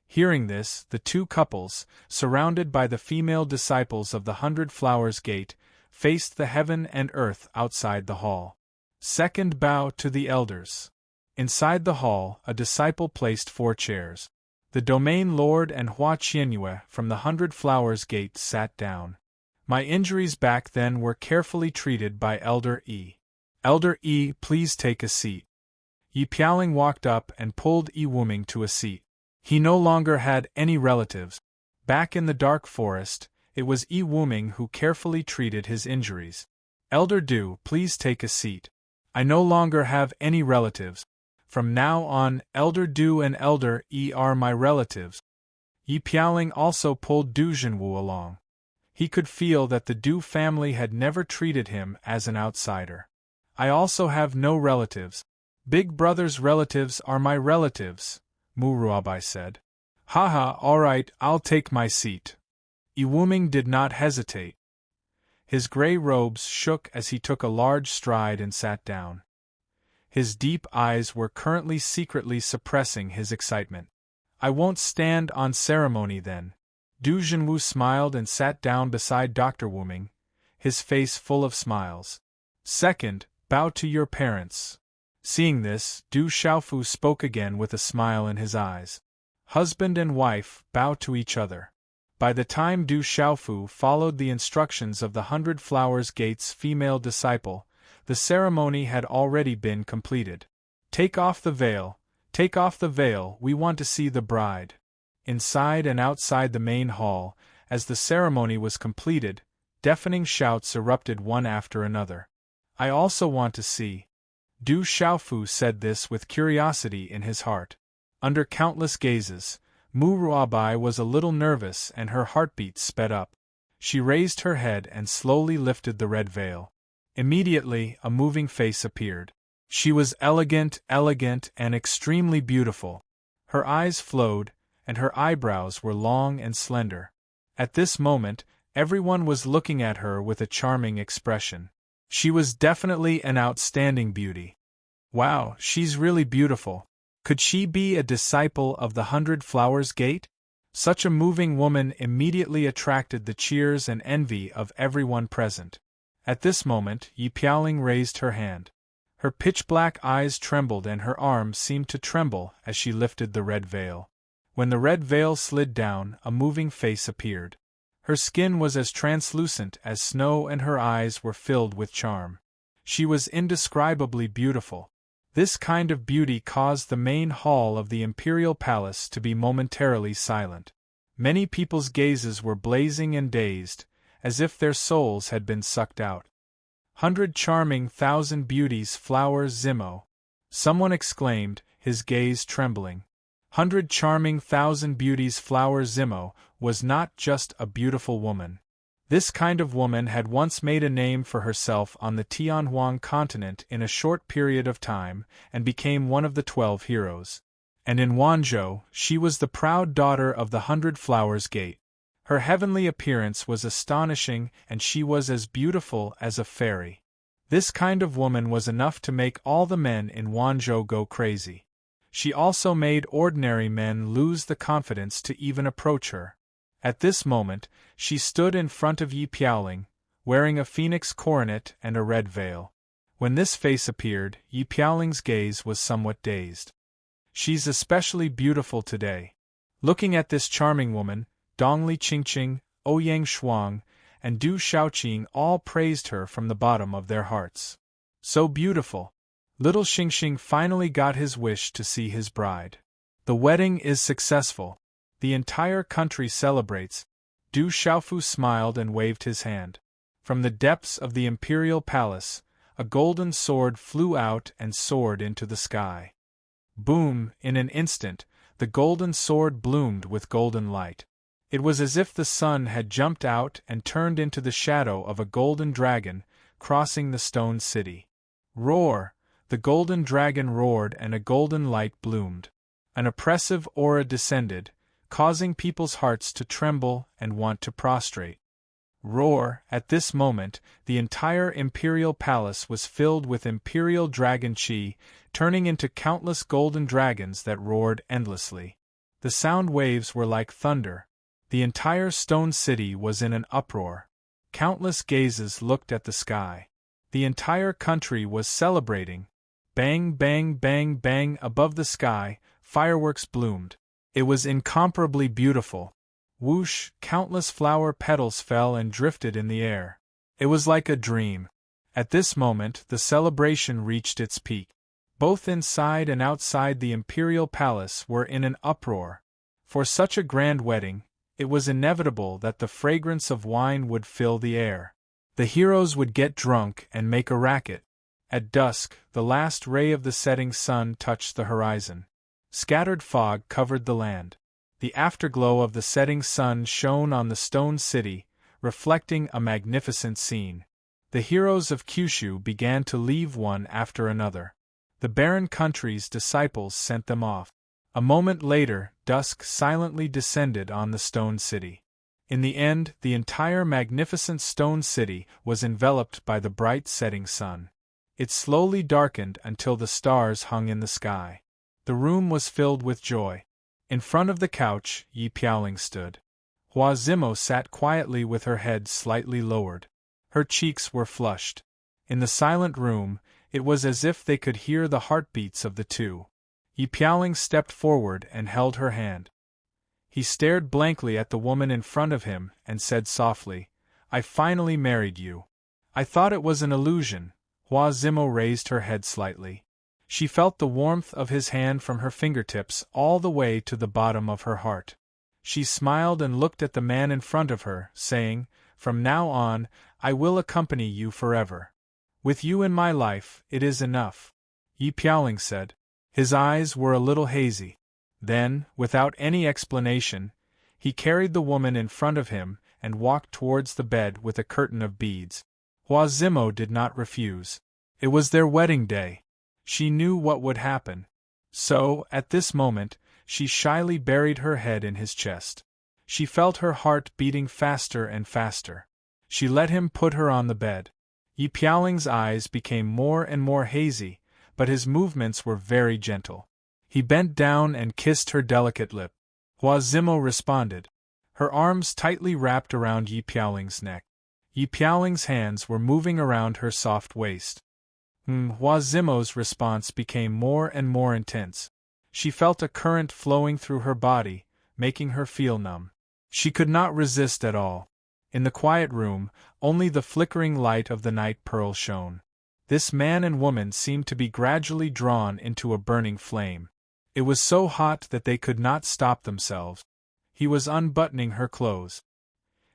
Hearing this, the two couples, surrounded by the female disciples of the 100 Flowers Gate, faced the heaven and earth outside the hall. Second bow to the elders. Inside the hall, a disciple placed 4 chairs. The domain lord and Hua Qianyue from the 100 Flowers Gate sat down. My injuries back then were carefully treated by Elder Yi. Elder Yi, please take a seat. Yi Piaoling walked up and pulled Yi Wuming to a seat. He no longer had any relatives. Back in the dark forest, it was Yi Wuming who carefully treated his injuries. Elder Du, please take a seat. I no longer have any relatives. From now on, Elder Du and Elder Yi are my relatives. Yi Piaoling also pulled Du Junwu along. He could feel that the Du family had never treated him as an outsider. I also have no relatives. Big brother's relatives are my relatives, Mu Ruobai said. Alright, I'll take my seat. Yi Wuming did not hesitate. His gray robes shook as he took a large stride and sat down. His deep eyes were currently secretly suppressing his excitement. I won't stand on ceremony then. Du Junwu smiled and sat down beside Dr. Wuming, his face full of smiles. Second, bow to your parents. Seeing this, Du Xiaofu spoke again with a smile in his eyes. Husband and wife, bow to each other. By the time Du Xiaofu followed the instructions of the 100 Flowers Gate's female disciple, the ceremony had already been completed. Take off the veil, we want to see the bride. Inside and outside the main hall, as the ceremony was completed, deafening shouts erupted one after another. I also want to see. Du Xiaofu said this with curiosity in his heart. Under countless gazes, Mu Ruabai was a little nervous and her heartbeat sped up. She raised her head and slowly lifted the red veil. Immediately, a moving face appeared. She was elegant, and extremely beautiful. Her eyes flowed, and her eyebrows were long and slender. At this moment, everyone was looking at her with a charming expression. She was definitely an outstanding beauty. Wow, she's really beautiful. Could she be a disciple of the 100 Flowers Gate? Such a moving woman immediately attracted the cheers and envy of everyone present. At this moment, Yi Piaoling raised her hand. Her pitch-black eyes trembled and her arms seemed to tremble as she lifted the red veil. When the red veil slid down, a moving face appeared. Her skin was as translucent as snow and her eyes were filled with charm. She was indescribably beautiful. This kind of beauty caused the main hall of the imperial palace to be momentarily silent. Many people's gazes were blazing and dazed, as if their souls had been sucked out. 100 charming thousand beauties flowers Zimo. Someone exclaimed, his gaze trembling. 100 charming thousand beauties flowers Zimo was not just a beautiful woman. This kind of woman had once made a name for herself on the Tianhuang continent in a short period of time and became one of the 12 heroes. And in Wanzhou, she was the proud daughter of the 100 Flowers Gate. Her heavenly appearance was astonishing and she was as beautiful as a fairy. This kind of woman was enough to make all the men in Wanzhou go crazy. She also made ordinary men lose the confidence to even approach her. At this moment, she stood in front of Yi Piaoling, wearing a phoenix coronet and a red veil. When this face appeared, Yi Piaoling's gaze was somewhat dazed. She's especially beautiful today. Looking at this charming woman, Dongli Qingqing, Ouyang Shuang, and Du Xiaoqing all praised her from the bottom of their hearts. So beautiful! Little Xingxing finally got his wish to see his bride. The wedding is successful. The entire country celebrates. Du Xiaofu smiled and waved his hand. From the depths of the imperial palace, a golden sword flew out and soared into the sky. Boom! In an instant, the golden sword bloomed with golden light. It was as if the sun had jumped out and turned into the shadow of a golden dragon, crossing the stone city. Roar! The golden dragon roared and a golden light bloomed. An oppressive aura descended, causing people's hearts to tremble and want to prostrate. Roar! At this moment, the entire imperial palace was filled with imperial dragon chi, turning into countless golden dragons that roared endlessly. The sound waves were like thunder. The entire stone city was in an uproar. Countless gazes looked at the sky. The entire country was celebrating. Bang, bang, bang, bang above the sky, fireworks bloomed. It was incomparably beautiful. Whoosh, countless flower petals fell and drifted in the air. It was like a dream. At this moment, the celebration reached its peak. Both inside and outside the imperial palace were in an uproar. For such a grand wedding, it was inevitable that the fragrance of wine would fill the air. The heroes would get drunk and make a racket. At dusk, the last ray of the setting sun touched the horizon. Scattered fog covered the land. The afterglow of the setting sun shone on the stone city, reflecting a magnificent scene. The heroes of Kyushu began to leave one after another. The barren country's disciples sent them off. A moment later, dusk silently descended on the stone city. In the end, the entire magnificent stone city was enveloped by the bright setting sun. It slowly darkened until the stars hung in the sky. The room was filled with joy. In front of the couch, Yi Piaoling stood. Hua Zimo sat quietly with her head slightly lowered. Her cheeks were flushed. In the silent room, it was as if they could hear the heartbeats of the two. Yi Piaoling stepped forward and held her hand. He stared blankly at the woman in front of him and said softly, "I finally married you." "I thought it was an illusion." Hua Zimo raised her head slightly. She felt the warmth of his hand from her fingertips all the way to the bottom of her heart. She smiled and looked at the man in front of her, saying, "From now on, I will accompany you forever. With you in my life, it is enough," Yi Piaoling said. His eyes were a little hazy. Then, without any explanation, he carried the woman in front of him and walked towards the bed with a curtain of beads. Hua Zimo did not refuse. It was their wedding day. She knew what would happen. So, at this moment, she shyly buried her head in his chest. She felt her heart beating faster and faster. She let him put her on the bed. Yi Piaoling's eyes became more and more hazy, but his movements were very gentle. He bent down and kissed her delicate lip. Hua Zimo responded. Her arms tightly wrapped around Yi Piaoling's neck. Yi Piaoling's hands were moving around her soft waist. Hua Zimo's response became more and more intense. She felt a current flowing through her body, making her feel numb. She could not resist at all. In the quiet room, only the flickering light of the night pearl shone. This man and woman seemed to be gradually drawn into a burning flame. It was so hot that they could not stop themselves. He was unbuttoning her clothes.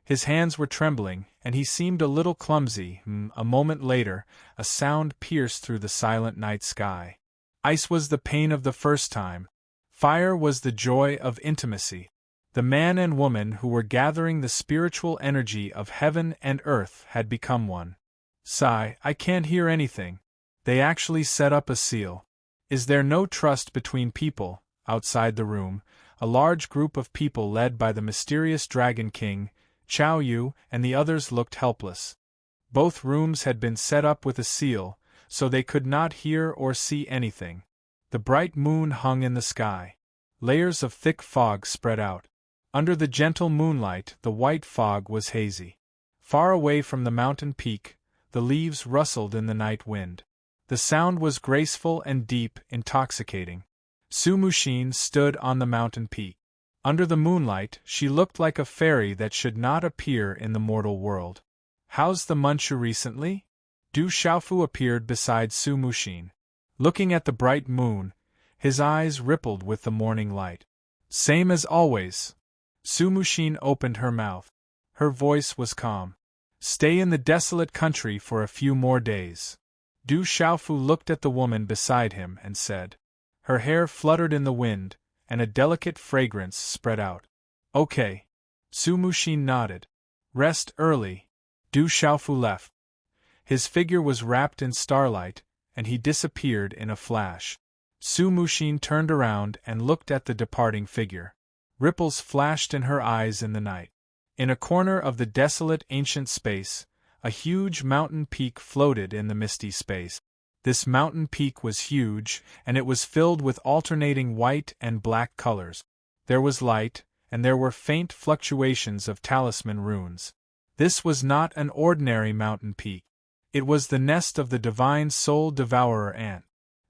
His hands were trembling, and he seemed a little clumsy. A moment later, a sound pierced through the silent night sky. Ice was the pain of the first time. Fire was the joy of intimacy. The man and woman who were gathering the spiritual energy of heaven and earth had become one. Sigh, I can't hear anything. They actually set up a seal. Is there no trust between people? Outside the room, a large group of people led by the mysterious Dragon King, Chao Yu, and the others looked helpless. Both rooms had been set up with a seal, so they could not hear or see anything. The bright moon hung in the sky. Layers of thick fog spread out. Under the gentle moonlight, the white fog was hazy. Far away from the mountain peak, the leaves rustled in the night wind. The sound was graceful and deep, intoxicating. Su Muxin stood on the mountain peak. Under the moonlight, she looked like a fairy that should not appear in the mortal world. How's the Manchu recently? Du Xiaofu appeared beside Su Muxin. Looking at the bright moon, his eyes rippled with the morning light. Same as always. Su Muxin opened her mouth. Her voice was calm. Stay in the desolate country for a few more days. Du Xiaofu looked at the woman beside him and said. Her hair fluttered in the wind, and a delicate fragrance spread out. Okay. Su Muxin nodded. Rest early. Du Xiaofu left. His figure was wrapped in starlight, and he disappeared in a flash. Su Muxin turned around and looked at the departing figure. Ripples flashed in her eyes in the night. In a corner of the desolate ancient space, a huge mountain peak floated in the misty space. This mountain peak was huge, and it was filled with alternating white and black colors. There was light, and there were faint fluctuations of talisman runes. This was not an ordinary mountain peak. It was the nest of the divine soul devourer ant.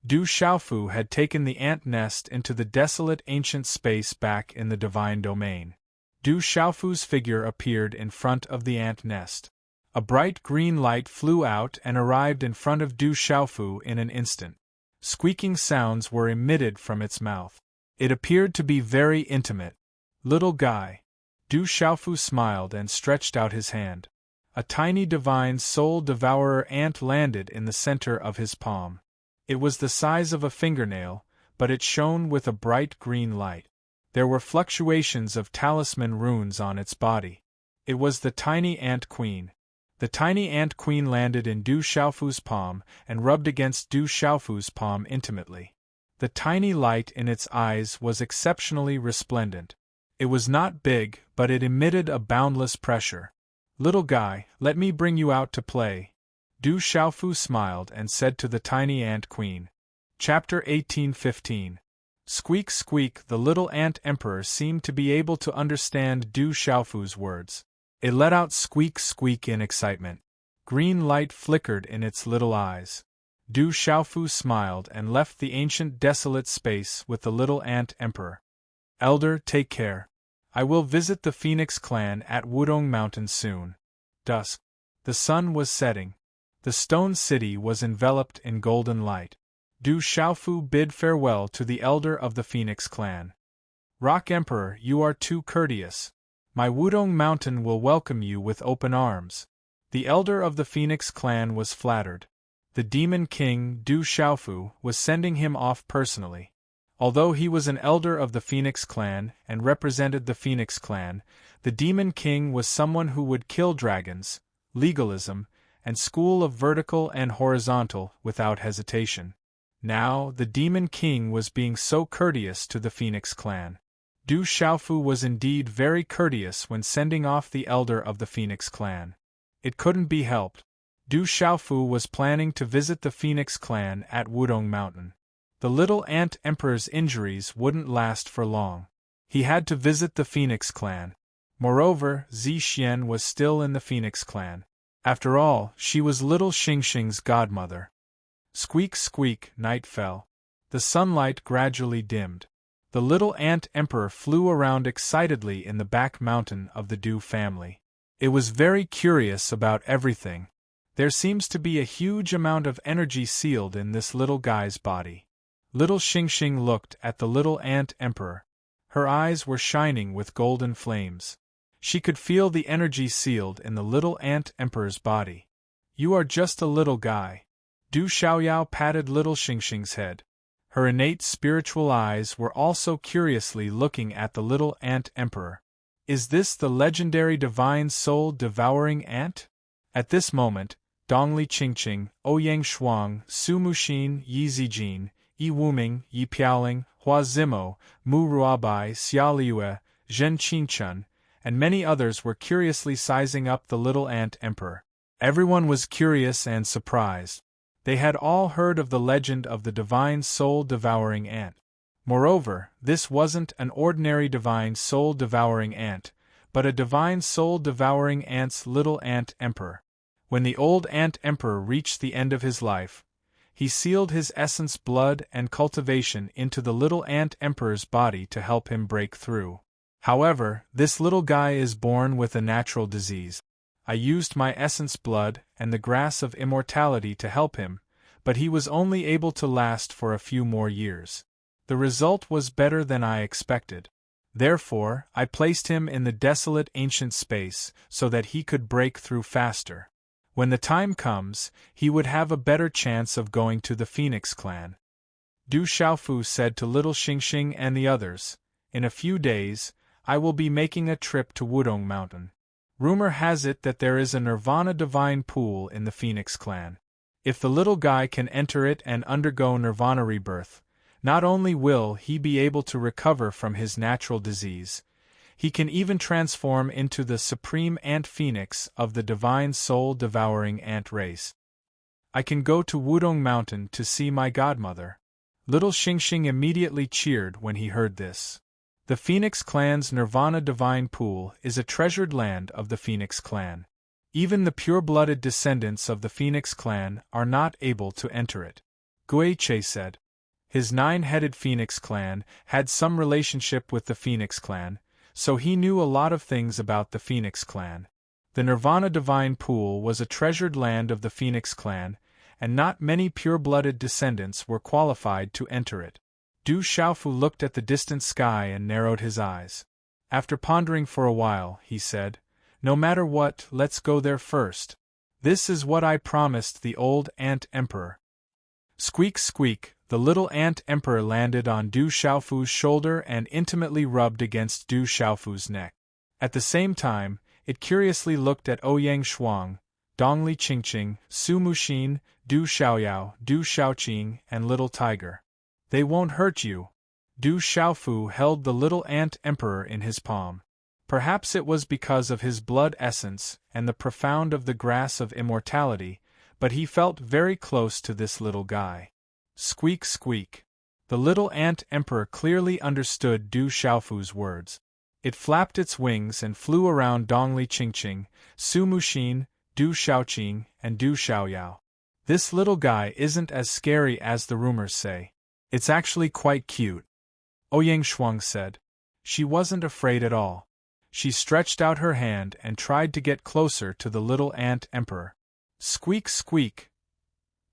Du Xiaofu had taken the ant nest into the desolate ancient space back in the divine domain. Du Xiaofu's figure appeared in front of the ant nest. A bright green light flew out and arrived in front of Du Xiaofu in an instant. Squeaking sounds were emitted from its mouth. It appeared to be very intimate. Little guy. Du Xiaofu smiled and stretched out his hand. A tiny divine soul devourer ant landed in the center of his palm. It was the size of a fingernail, but it shone with a bright green light. There were fluctuations of talisman runes on its body. It was the tiny ant queen. The tiny ant queen landed in Du Xiaofu's palm and rubbed against Du Xiaofu's palm intimately. The tiny light in its eyes was exceptionally resplendent. It was not big, but it emitted a boundless pressure. Little guy, let me bring you out to play. Du Xiaofu smiled and said to the tiny ant queen. Chapter 1815. Squeak squeak. The little ant emperor seemed to be able to understand Du Xiaofu's words. It let out squeak squeak in excitement. Green light flickered in its little eyes. Du Xiaofu smiled and left the ancient desolate space with the little ant emperor. Elder, take care. I will visit the Phoenix clan at Wudong Mountain soon. Dusk. The sun was setting. The stone city was enveloped in golden light. Du Xiaofu bid farewell to the elder of the Phoenix clan. Rock Emperor, you are too courteous. My Wudong Mountain will welcome you with open arms. The elder of the Phoenix clan was flattered. The Demon King, Du Xiaofu, was sending him off personally. Although he was an elder of the Phoenix clan and represented the Phoenix clan, the Demon King was someone who would kill dragons, legalism, and school of vertical and horizontal without hesitation. Now, the Demon King was being so courteous to the Phoenix clan. Du Xiaofu was indeed very courteous when sending off the elder of the Phoenix clan. It couldn't be helped. Du Xiaofu was planning to visit the Phoenix clan at Wudong Mountain. The little ant emperor's injuries wouldn't last for long. He had to visit the Phoenix clan. Moreover, Zi Xian was still in the Phoenix clan. After all, she was little Xingxing's godmother. Squeak squeak, night fell. The sunlight gradually dimmed. The little ant emperor flew around excitedly in the back mountain of the Du family. It was very curious about everything. There seems to be a huge amount of energy sealed in this little guy's body. Little Xingxing looked at the little ant emperor. Her eyes were shining with golden flames. She could feel the energy sealed in the little ant emperor's body. You are just a little guy. Du Xiaoyao patted little Xingxing's head. Her innate spiritual eyes were also curiously looking at the little ant emperor. Is this the legendary divine soul-devouring ant? At this moment, Dongli Qingqing, Ouyang Shuang, Su Muxin, Yi Zijin, Yi Wuming, Yi Piaoling, Hua Zimo, Mu Ruabai, Xia Liue, Zhen Qingchun, and many others were curiously sizing up the little ant emperor. Everyone was curious and surprised. They had all heard of the legend of the divine soul-devouring ant. Moreover, this wasn't an ordinary divine soul-devouring ant, but a divine soul-devouring ant's little ant emperor. When the old ant emperor reached the end of his life, he sealed his essence, blood, and cultivation into the little ant emperor's body to help him break through. However, this little guy is born with a natural disease. I used my essence, blood, and the grass of immortality to help him, but he was only able to last for a few more years. The result was better than I expected. Therefore, I placed him in the desolate ancient space so that he could break through faster. When the time comes, he would have a better chance of going to the Phoenix clan. Du Xiaofu said to little Xingxing and the others, "In a few days, I will be making a trip to Wudong Mountain. Rumor has it that there is a Nirvana divine pool in the Phoenix clan. If the little guy can enter it and undergo Nirvana rebirth, not only will he be able to recover from his natural disease, he can even transform into the supreme ant phoenix of the divine soul-devouring ant race. I can go to Wudong Mountain to see my godmother." Little Xingxing immediately cheered when he heard this. The Phoenix clan's Nirvana divine pool is a treasured land of the Phoenix clan. Even the pure-blooded descendants of the Phoenix clan are not able to enter it. Guiche said. His 9-headed Phoenix clan had some relationship with the Phoenix clan, so he knew a lot of things about the Phoenix clan. The Nirvana divine pool was a treasured land of the Phoenix clan, and not many pure-blooded descendants were qualified to enter it. Du Xiaofu looked at the distant sky and narrowed his eyes. After pondering for a while, he said, "No matter what, let's go there first. This is what I promised the old ant emperor." Squeak squeak, the little ant emperor landed on Du Xiaofu's shoulder and intimately rubbed against Du Xiaofu's neck. At the same time, it curiously looked at Ouyang Shuang, Dongli Qingqing, Su Muxin, Du Xiaoyao, Du Xiaoqing, and Little Tiger. "They won't hurt you." Du Xiaofu held the little ant emperor in his palm. Perhaps it was because of his blood essence and the profound of the grass of immortality, but he felt very close to this little guy. Squeak squeak. The little ant emperor clearly understood Du Xiaofu's words. It flapped its wings and flew around Dongli Qingqing, Su Muxin, Du Xiaoqing, and Du Xiaoyao. "This little guy isn't as scary as the rumors say. It's actually quite cute," Ouyang Shuang said. She wasn't afraid at all. She stretched out her hand and tried to get closer to the little ant emperor. Squeak, squeak!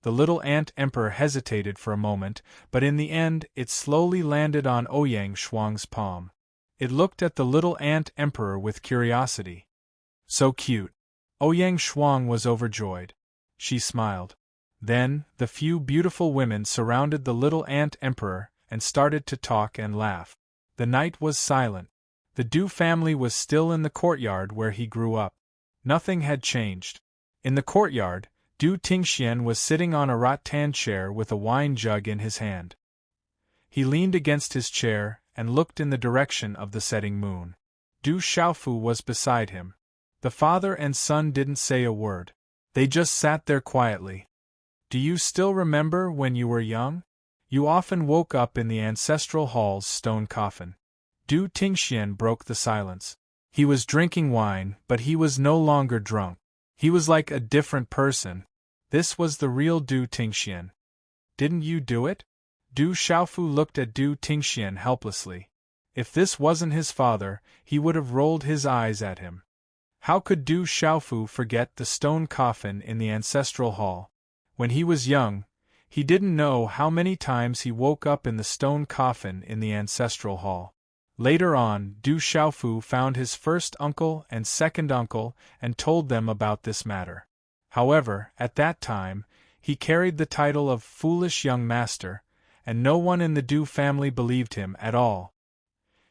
The little ant emperor hesitated for a moment, but in the end it slowly landed on Ouyang Shuang's palm. It looked at the little ant emperor with curiosity. So cute. Ouyang Shuang was overjoyed. She smiled. Then, the few beautiful women surrounded the little ant emperor and started to talk and laugh. The night was silent. The Du family was still in the courtyard where he grew up. Nothing had changed. In the courtyard, Du Tingxian was sitting on a rattan chair with a wine jug in his hand. He leaned against his chair and looked in the direction of the setting moon. Du Xiaofu was beside him. The father and son didn't say a word. They just sat there quietly. Do you still remember when you were young? You often woke up in the ancestral hall's stone coffin. Du Tingxian broke the silence. He was drinking wine, but he was no longer drunk. He was like a different person. This was the real Du Tingxian. Didn't you do it? Du Xiaofu looked at Du Tingxian helplessly. If this wasn't his father, he would have rolled his eyes at him. How could Du Xiaofu forget the stone coffin in the ancestral hall? When he was young, he didn't know how many times he woke up in the stone coffin in the ancestral hall. Later on, Du Xiaofu found his first uncle and second uncle and told them about this matter. However, at that time, he carried the title of foolish young master, and no one in the Du family believed him at all.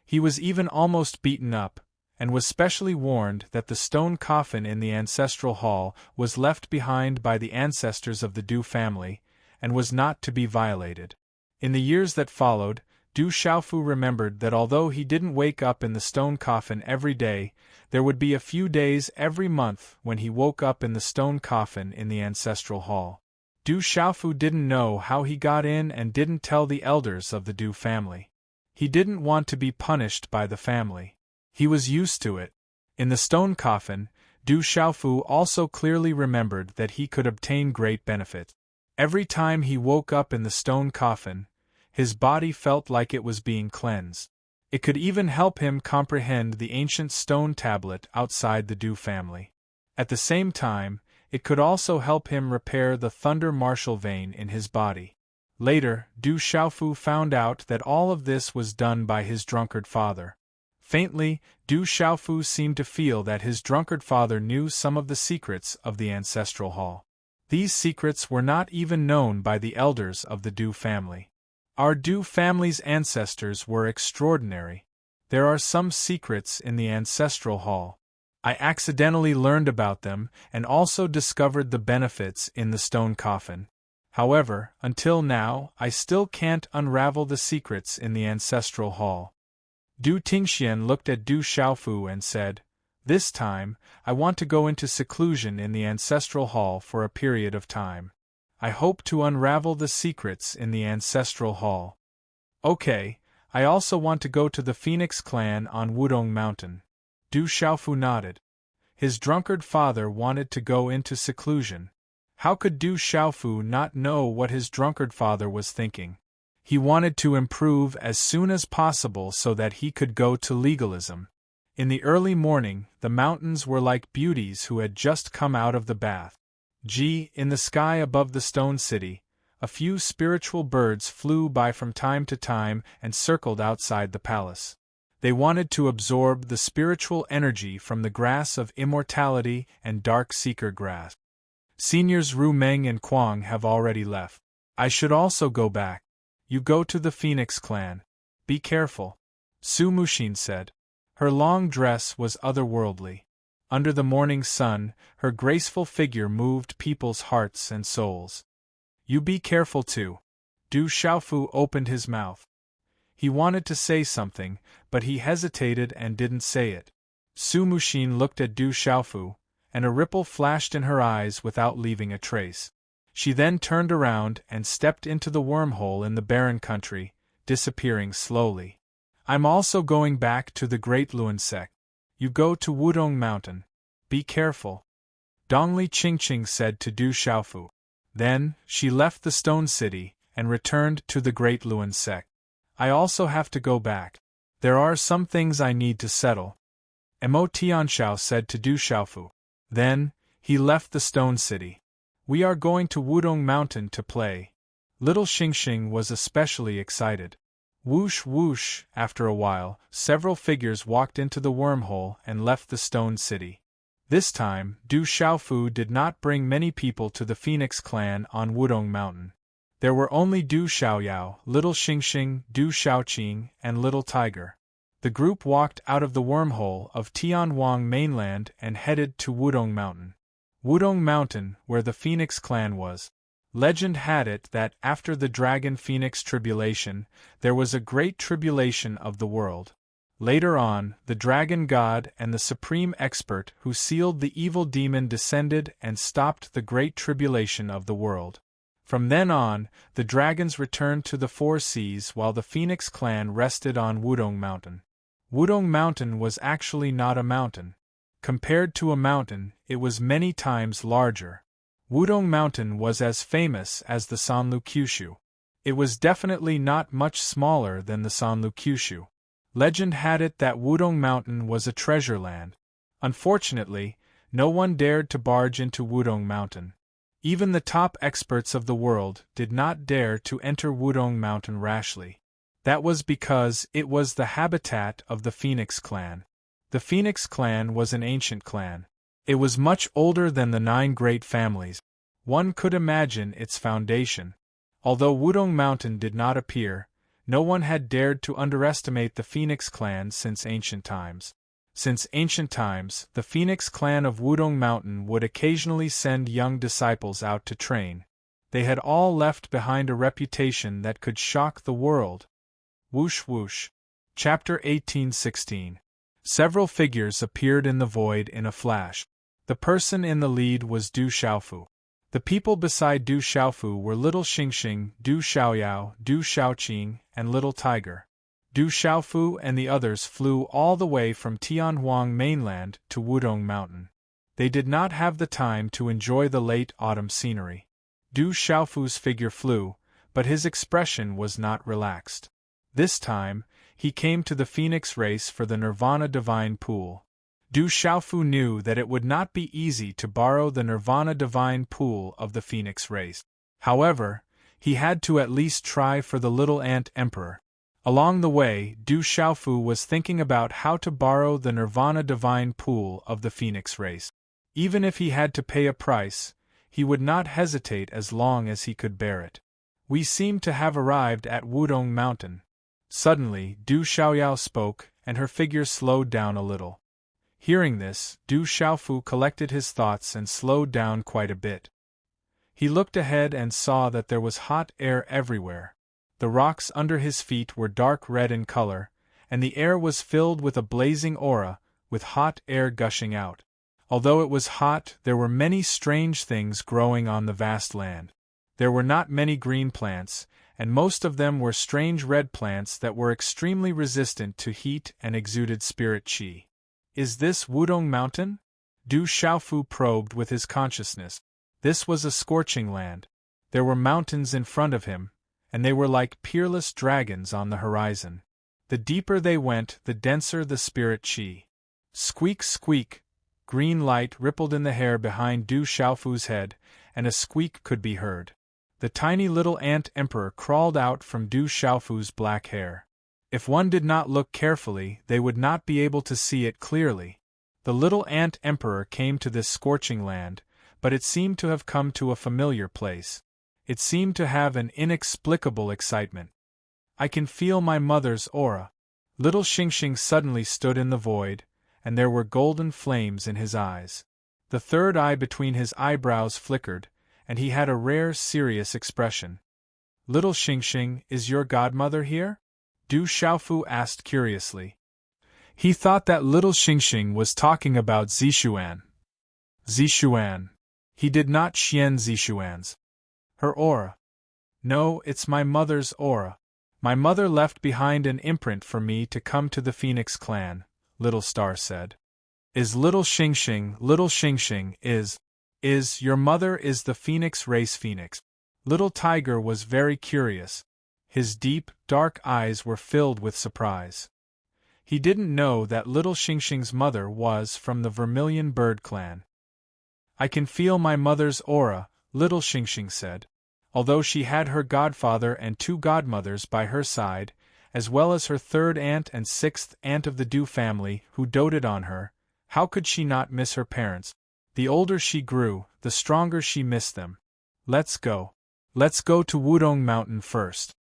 He was even almost beaten up, and was specially warned that the stone coffin in the ancestral hall was left behind by the ancestors of the Du family, and was not to be violated. In the years that followed, Du Xiaofu remembered that although he didn't wake up in the stone coffin every day, there would be a few days every month when he woke up in the stone coffin in the ancestral hall. Du Xiaofu didn't know how he got in and didn't tell the elders of the Du family. He didn't want to be punished by the family. He was used to it. In the stone coffin, Du Xiaofu also clearly remembered that he could obtain great benefit. Every time he woke up in the stone coffin, his body felt like it was being cleansed. It could even help him comprehend the ancient stone tablet outside the Du family. At the same time, it could also help him repair the thunder martial vein in his body. Later, Du Xiaofu found out that all of this was done by his drunkard father. Faintly, Du Xiaofu seemed to feel that his drunkard father knew some of the secrets of the ancestral hall. These secrets were not even known by the elders of the Du family. Our Du family's ancestors were extraordinary. There are some secrets in the ancestral hall. I accidentally learned about them and also discovered the benefits in the stone coffin. However, until now, I still can't unravel the secrets in the ancestral hall. Du Tingxian looked at Du Xiaofu and said, "This time, I want to go into seclusion in the ancestral hall for a period of time. I hope to unravel the secrets in the ancestral hall." Okay, I also want to go to the Phoenix clan on Wudong Mountain. Du Xiaofu nodded. His drunkard father wanted to go into seclusion. How could Du Xiaofu not know what his drunkard father was thinking? He wanted to improve as soon as possible so that he could go to legalism. In the early morning, the mountains were like beauties who had just come out of the bath. In the sky above the stone city, a few spiritual birds flew by from time to time and circled outside the palace. They wanted to absorb the spiritual energy from the grass of immortality and dark seeker grass. Seniors Ru Meng and Quang have already left. I should also go back. You go to the Phoenix clan. Be careful, Su Muxin said. Her long dress was otherworldly. Under the morning sun, her graceful figure moved people's hearts and souls. You be careful too. Du Xiaofu opened his mouth. He wanted to say something, but he hesitated and didn't say it. Su Muxin looked at Du Xiaofu, and a ripple flashed in her eyes without leaving a trace. She then turned around and stepped into the wormhole in the barren country, disappearing slowly. I'm also going back to the Great Luan sect. You go to Wudong Mountain. Be careful, Dongli Qingqing said to Du Xiaofu. Then, she left the stone city and returned to the Great Luan sect. I also have to go back. There are some things I need to settle, Mo Tianxiao said to Du Xiaofu. Then, he left the stone city. We are going to Wudong Mountain to play. Little Xingxing was especially excited. Whoosh whoosh, after a while, several figures walked into the wormhole and left the stone city. This time, Du Xiaofu did not bring many people to the Phoenix clan on Wudong Mountain. There were only Du Xiaoyao, Little Xingxing, Du Xiaoqing, and Little Tiger. The group walked out of the wormhole of Tianhuang mainland and headed to Wudong Mountain. Wudong Mountain, where the Phoenix clan was. Legend had it that after the Dragon Phoenix tribulation, there was a great tribulation of the world. Later on, the Dragon God and the Supreme Expert who sealed the evil demon descended and stopped the great tribulation of the world. From then on, the dragons returned to the four seas while the Phoenix clan rested on Wudong Mountain. Wudong Mountain was actually not a mountain. Compared to a mountain, it was many times larger. Wudong Mountain was as famous as the Sanlu Kyushu. It was definitely not much smaller than the Sanlu Kyushu. Legend had it that Wudong Mountain was a treasure land. Unfortunately, no one dared to barge into Wudong Mountain. Even the top experts of the world did not dare to enter Wudong Mountain rashly. That was because it was the habitat of the Phoenix clan. The Phoenix clan was an ancient clan. It was much older than the 9 great families. One could imagine its foundation. Although Wudong Mountain did not appear, no one had dared to underestimate the Phoenix clan since ancient times. Since ancient times, the Phoenix clan of Wudong Mountain would occasionally send young disciples out to train. They had all left behind a reputation that could shock the world. Whoosh whoosh. Chapter 1816. Several figures appeared in the void in a flash. The person in the lead was Du Xiaofu. The people beside Du Xiaofu were Little Xingxing, Du Xiaoyao, Du Xiaoqing, and Little Tiger. Du Xiaofu and the others flew all the way from Tianhuang mainland to Wudong Mountain. They did not have the time to enjoy the late autumn scenery. Du Xiaofu's figure flew, but his expression was not relaxed. This time, he came to the Phoenix race for the Nirvana Divine Pool. Du Xiaofu knew that it would not be easy to borrow the Nirvana Divine Pool of the Phoenix race. However, he had to at least try for the Little Ant Emperor. Along the way, Du Xiaofu was thinking about how to borrow the Nirvana Divine Pool of the Phoenix race. Even if he had to pay a price, he would not hesitate as long as he could bear it. We seem to have arrived at Wudong Mountain. Suddenly, Du Xiaoyao spoke, and her figure slowed down a little. Hearing this, Du Xiaofu collected his thoughts and slowed down quite a bit. He looked ahead and saw that there was hot air everywhere. The rocks under his feet were dark red in color, and the air was filled with a blazing aura, with hot air gushing out. Although it was hot, there were many strange things growing on the vast land. There were not many green plants, and most of them were strange red plants that were extremely resistant to heat and exuded spirit qi. Is this Wudong Mountain? Du Xiaofu probed with his consciousness. This was a scorching land. There were mountains in front of him, and they were like peerless dragons on the horizon. The deeper they went, the denser the spirit qi. Squeak squeak! Green light rippled in the hair behind Du Xiaofu's head, and a squeak could be heard. The tiny little ant emperor crawled out from Du Xiaofu's black hair. If one did not look carefully, they would not be able to see it clearly. The little ant emperor came to this scorching land, but it seemed to have come to a familiar place. It seemed to have an inexplicable excitement. I can feel my mother's aura. Little Xingxing suddenly stood in the void, and there were golden flames in his eyes. The third eye between his eyebrows flickered, and he had a rare, serious expression. Little Xingxing, is your godmother here? Du Xiaofu asked curiously. He thought that Little Xingxing was talking about Zixuan. Zixuan. He did not Xian Zixuan's. Her aura. No, it's my mother's aura. My mother left behind an imprint for me to come to the Phoenix clan, Little Star said. Little Xingxing, is your mother is the Phoenix race Phoenix? Little Tiger was very curious. His deep, dark eyes were filled with surprise. He didn't know that little Xingxing's mother was from the Vermilion Bird clan. I can feel my mother's aura, little Xingxing said. Although she had her godfather and 2 godmothers by her side, as well as her 3rd aunt and 6th aunt of the Du family who doted on her, how could she not miss her parents? The older she grew, the stronger she missed them. Let's go. Let's go to Wudong Mountain first.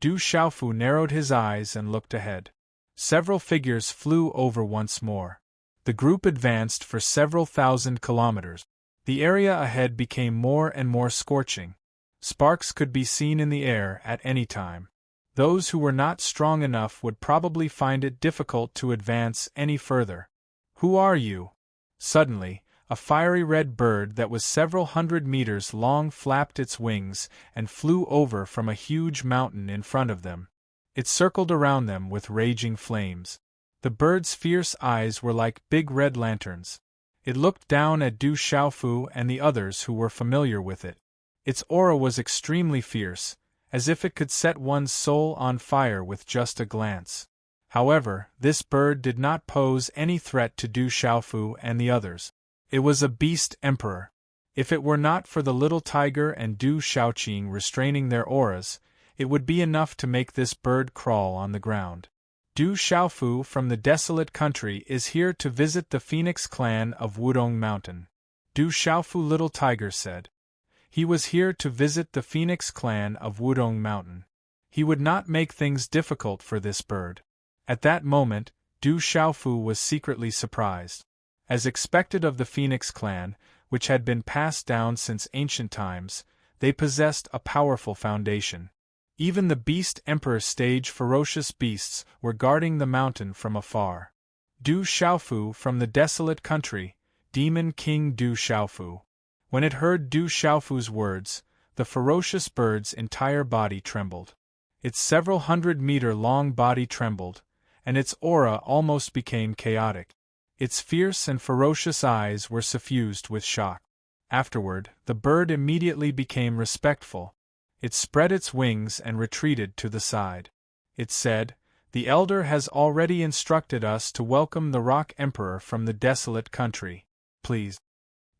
Du Xiaofu narrowed his eyes and looked ahead. Several figures flew over once more. The group advanced for several thousand kilometers. The area ahead became more and more scorching. Sparks could be seen in the air at any time. Those who were not strong enough would probably find it difficult to advance any further. Who are you? Suddenly, a fiery red bird that was several hundred meters long flapped its wings and flew over from a huge mountain in front of them. It circled around them with raging flames. The bird's fierce eyes were like big red lanterns. It looked down at Du Xiaofu and the others who were familiar with it. Its aura was extremely fierce, as if it could set one's soul on fire with just a glance. However, this bird did not pose any threat to Du Xiaofu and the others. It was a beast emperor. If it were not for the little tiger and Du Xiaoqing restraining their auras, it would be enough to make this bird crawl on the ground. Du Xiaofu from the desolate country is here to visit the Phoenix clan of Wudong Mountain. Du Xiaofu little tiger said. He was here to visit the Phoenix clan of Wudong Mountain. He would not make things difficult for this bird. At that moment, Du Xiaofu was secretly surprised. As expected of the Phoenix clan, which had been passed down since ancient times, they possessed a powerful foundation. Even the Beast Emperor stage ferocious beasts were guarding the mountain from afar. Du Xiaofu from the desolate country, Demon King Du Xiaofu. When it heard Du Xiaofu's words, the ferocious bird's entire body trembled. Its several 100-meter-long body trembled, and its aura almost became chaotic. Its fierce and ferocious eyes were suffused with shock. Afterward, the bird immediately became respectful. It spread its wings and retreated to the side. It said, "The Elder has already instructed us to welcome the Rock Emperor from the desolate country. Please."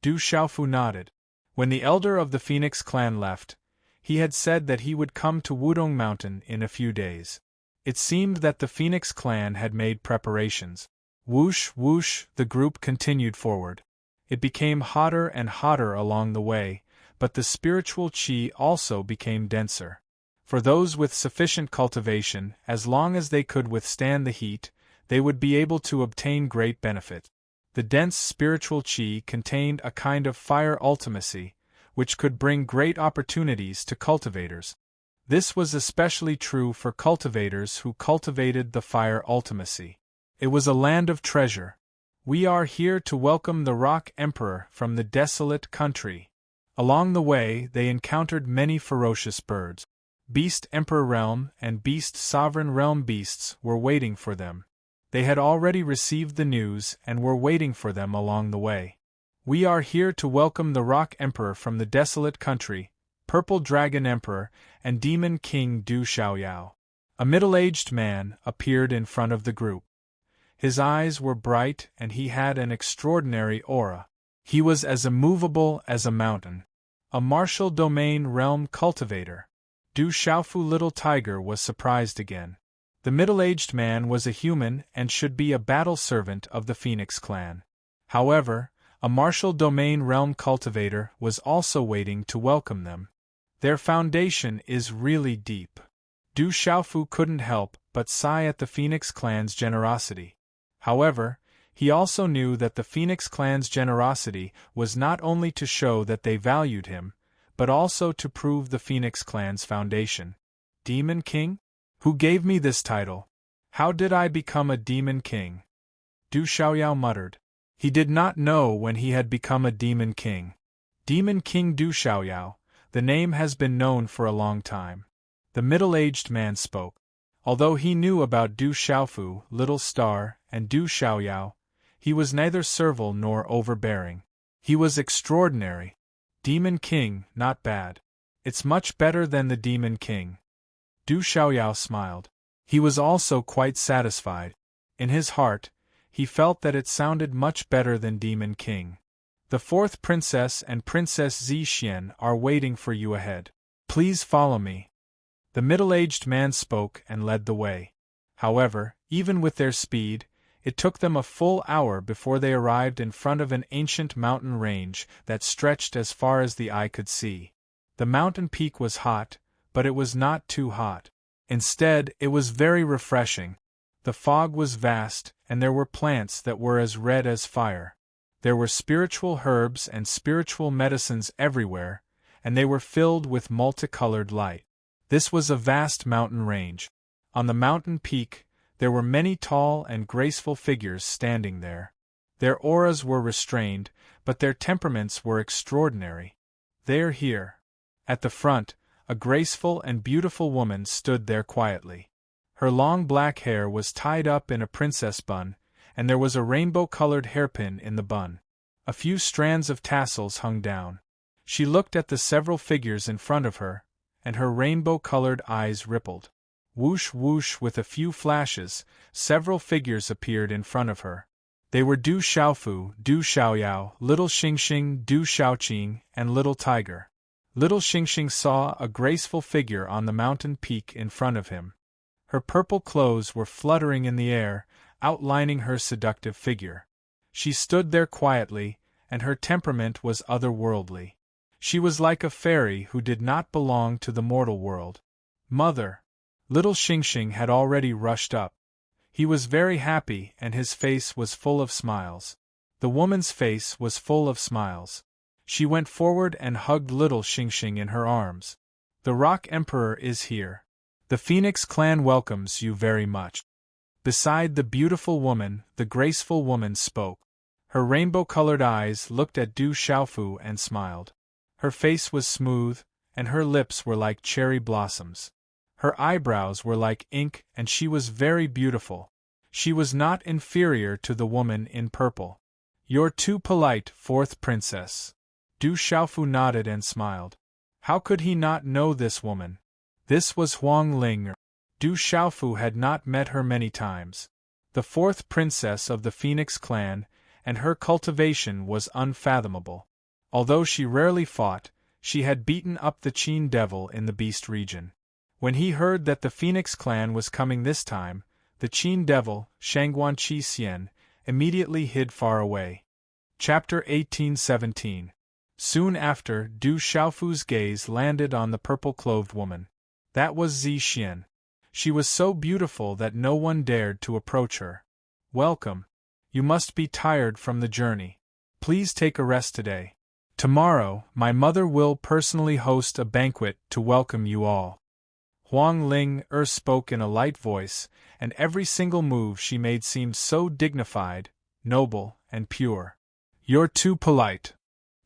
Du Xiaofu nodded. When the Elder of the Phoenix clan left, he had said that he would come to Wudong Mountain in a few days. It seemed that the Phoenix clan had made preparations. Whoosh, whoosh, the group continued forward. It became hotter and hotter along the way, but the spiritual qi also became denser. For those with sufficient cultivation, as long as they could withstand the heat, they would be able to obtain great benefit. The dense spiritual qi contained a kind of fire ultimacy, which could bring great opportunities to cultivators. This was especially true for cultivators who cultivated the fire ultimacy. It was a land of treasure. We are here to welcome the Rock Emperor from the desolate country. Along the way, they encountered many ferocious birds. Beast Emperor Realm and Beast Sovereign Realm beasts were waiting for them. They had already received the news and were waiting for them along the way. We are here to welcome the Rock Emperor from the desolate country, Purple Dragon Emperor, and Demon King Du Xiaoyao. A middle-aged man appeared in front of the group. His eyes were bright and he had an extraordinary aura. He was as immovable as a mountain. A martial domain realm cultivator. Du Xiaofu little tiger was surprised again. The middle-aged man was a human and should be a battle servant of the Phoenix clan. However, a martial domain realm cultivator was also waiting to welcome them. Their foundation is really deep. Du Xiaofu couldn't help but sigh at the Phoenix clan's generosity. However, he also knew that the Phoenix clan's generosity was not only to show that they valued him, but also to prove the Phoenix clan's foundation. Demon King? Who gave me this title? How did I become a Demon King? Du Xiaoyao muttered. He did not know when he had become a Demon King. Demon King Du Xiaoyao, the name has been known for a long time. The middle-aged man spoke. Although he knew about Du Xiaofu, Little Star, and Du Xiaoyao, he was neither servile nor overbearing. He was extraordinary. Demon King, not bad. It's much better than the Demon King. Du Xiaoyao smiled. He was also quite satisfied. In his heart, he felt that it sounded much better than Demon King. The fourth princess and Princess Zixien are waiting for you ahead. Please follow me. The middle-aged man spoke and led the way. However, even with their speed, it took them a full hour before they arrived in front of an ancient mountain range that stretched as far as the eye could see. The mountain peak was hot, but it was not too hot. Instead, it was very refreshing. The fog was vast, and there were plants that were as red as fire. There were spiritual herbs and spiritual medicines everywhere, and they were filled with multicolored light. This was a vast mountain range. On the mountain peak, there were many tall and graceful figures standing there. Their auras were restrained, but their temperaments were extraordinary. They're here. At the front, a graceful and beautiful woman stood there quietly. Her long black hair was tied up in a princess bun, and there was a rainbow-colored hairpin in the bun. A few strands of tassels hung down. She looked at the several figures in front of her, and her rainbow-colored eyes rippled. Whoosh whoosh, with a few flashes, several figures appeared in front of her. They were Du Xiaofu, Du Xiaoyao, Little Xingxing, Du Xiaoqing, and Little Tiger. Little Xingxing saw a graceful figure on the mountain peak in front of him. Her purple clothes were fluttering in the air, outlining her seductive figure. She stood there quietly, and her temperament was otherworldly. She was like a fairy who did not belong to the mortal world. Mother! Little Xingxing had already rushed up. He was very happy and his face was full of smiles. The woman's face was full of smiles. She went forward and hugged Little Xingxing in her arms. The Rock Emperor is here. The Phoenix clan welcomes you very much. Beside the beautiful woman, the graceful woman spoke. Her rainbow-colored eyes looked at Du Xiaofu and smiled. Her face was smooth, and her lips were like cherry blossoms. Her eyebrows were like ink, and she was very beautiful. She was not inferior to the woman in purple. You're too polite, fourth princess. Du Xiaofu nodded and smiled. How could he not know this woman? This was Huang Ling. Du Xiaofu had not met her many times. The fourth princess of the Phoenix clan, and her cultivation was unfathomable. Although she rarely fought, she had beaten up the Qin devil in the Beast region. When he heard that the Phoenix clan was coming this time, the Qin devil, Shangguan Qi Xian, immediately hid far away. Chapter 1817. Soon after, Du Xiaofu's gaze landed on the purple-clothed woman. That was Zixien. She was so beautiful that no one dared to approach her. Welcome. You must be tired from the journey. Please take a rest today. Tomorrow, my mother will personally host a banquet to welcome you all. Huang Ling spoke in a light voice, and every single move she made seemed so dignified, noble, and pure. You're too polite.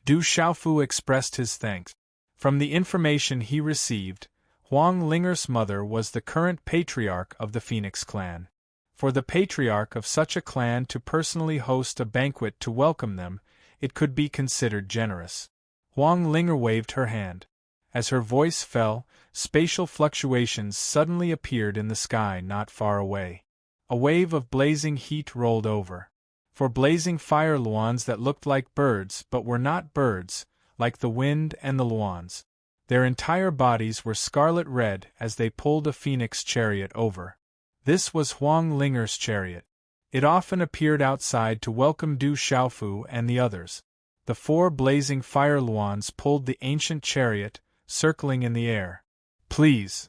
Du Xiaofu expressed his thanks. From the information he received, Huang Linger's mother was the current patriarch of the Phoenix clan. For the patriarch of such a clan to personally host a banquet to welcome them, it could be considered generous. Huang Linger waved her hand. As her voice fell, spatial fluctuations suddenly appeared in the sky not far away. A wave of blazing heat rolled over. For blazing fire luans that looked like birds but were not birds, like the wind and the luans. Their entire bodies were scarlet red as they pulled a phoenix chariot over. This was Huang Linger's chariot. It often appeared outside to welcome Du Xiaofu and the others. The four blazing fire luans pulled the ancient chariot, circling in the air. Please.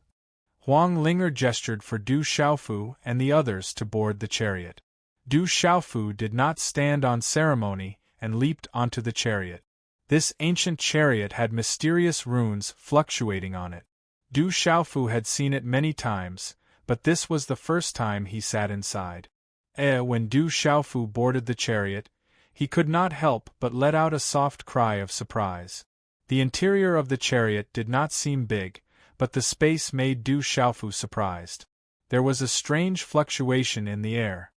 Huang Linger gestured for Du Xiaofu and the others to board the chariot. Du Xiaofu did not stand on ceremony and leaped onto the chariot. This ancient chariot had mysterious runes fluctuating on it. Du Xiaofu had seen it many times, but this was the first time he sat inside. When Du Xiaofu boarded the chariot, he could not help but let out a soft cry of surprise. The interior of the chariot did not seem big, but the space made Du Xiaofu surprised. There was a strange fluctuation in the air.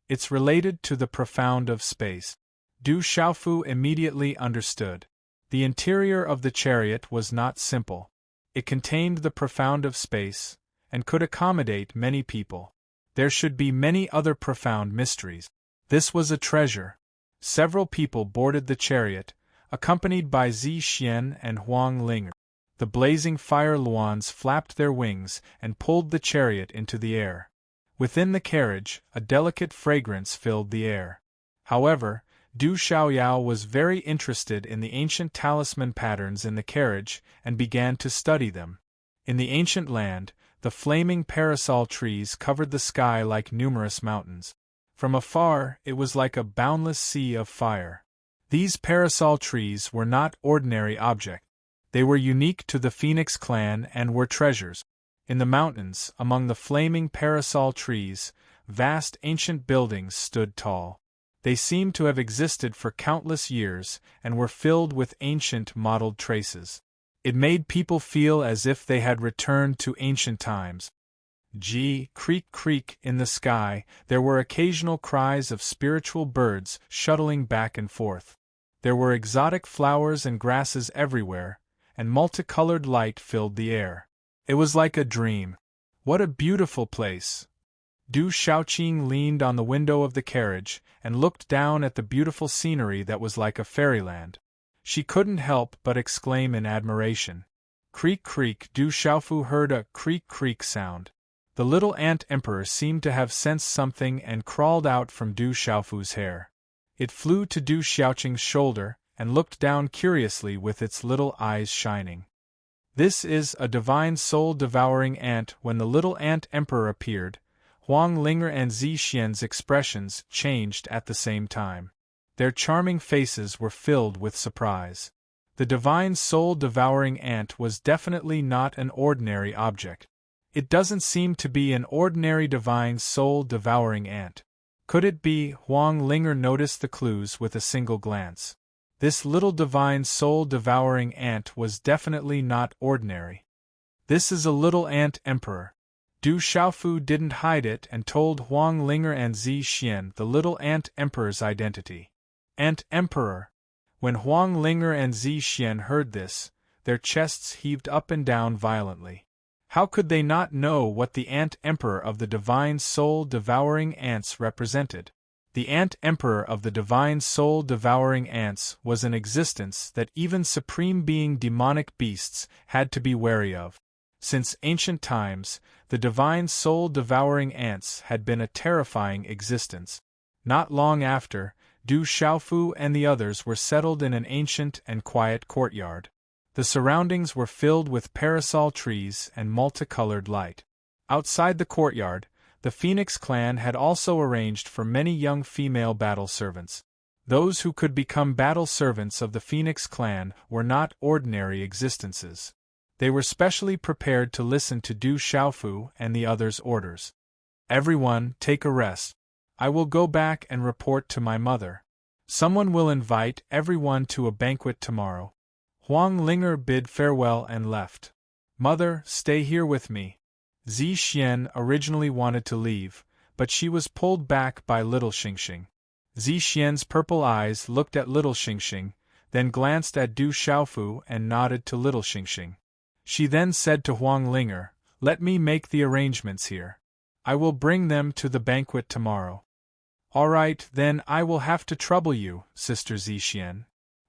It's related to the profound of space. Du Xiaofu immediately understood. The interior of the chariot was not simple. It contained the profound of space, and could accommodate many people. There should be many other profound mysteries. This was a treasure. Several people boarded the chariot, accompanied by Zi Xian and Huang Ling. The blazing fire luans flapped their wings and pulled the chariot into the air. Within the carriage, a delicate fragrance filled the air. However, Du Xiaoyao was very interested in the ancient talisman patterns in the carriage and began to study them. In the ancient land, the flaming parasol trees covered the sky like numerous mountains. From afar, it was like a boundless sea of fire. These parasol trees were not ordinary objects. They were unique to the Phoenix clan and were treasures. In the mountains, among the flaming parasol trees, vast ancient buildings stood tall. They seemed to have existed for countless years and were filled with ancient mottled traces. It made people feel as if they had returned to ancient times. Creak creak in the sky, there were occasional cries of spiritual birds shuttling back and forth. There were exotic flowers and grasses everywhere, and multicolored light filled the air. It was like a dream. What a beautiful place! Du Xiaoqing leaned on the window of the carriage and looked down at the beautiful scenery that was like a fairyland. She couldn't help but exclaim in admiration. Creak creak, Du Xiaofu heard a creak creak sound. The little ant emperor seemed to have sensed something and crawled out from Du Xiaofu's hair. It flew to Du Xiaoqing's shoulder and looked down curiously with its little eyes shining. This is a divine soul-devouring ant. When the little ant emperor appeared, Huang Linger and Zi Xian's expressions changed at the same time. Their charming faces were filled with surprise. The divine soul-devouring ant was definitely not an ordinary object. It doesn't seem to be an ordinary divine soul-devouring ant. Could it be? Huang Linger noticed the clues with a single glance. This little divine soul-devouring ant was definitely not ordinary. This is a little ant emperor. Du Xiaofu didn't hide it and told Huang Linger and Zi Xian the little ant emperor's identity. Ant emperor. When Huang Linger and Zi Xian heard this, their chests heaved up and down violently. How could they not know what the ant emperor of the divine soul-devouring ants represented? The ant emperor of the divine soul-devouring ants was an existence that even supreme being demonic beasts had to be wary of. Since ancient times, the divine soul-devouring ants had been a terrifying existence. Not long after, Du Xiaofu and the others were settled in an ancient and quiet courtyard. The surroundings were filled with parasol trees and multicolored light. Outside the courtyard, the Phoenix clan had also arranged for many young female battle servants. Those who could become battle servants of the Phoenix clan were not ordinary existences. They were specially prepared to listen to Du Xiaofu and the others' orders. Everyone, take a rest. I will go back and report to my mother. Someone will invite everyone to a banquet tomorrow. Huang Linger bid farewell and left. Mother, stay here with me. Zi Xian originally wanted to leave, but she was pulled back by little Xingxing. Zi Xian's purple eyes looked at little Xingxing, then glanced at Du Xiaofu and nodded to little Xingxing. She then said to Huang Linger, "Let me make the arrangements here. I will bring them to the banquet tomorrow." "All right, then I will have to trouble you, Sister Zi Xian."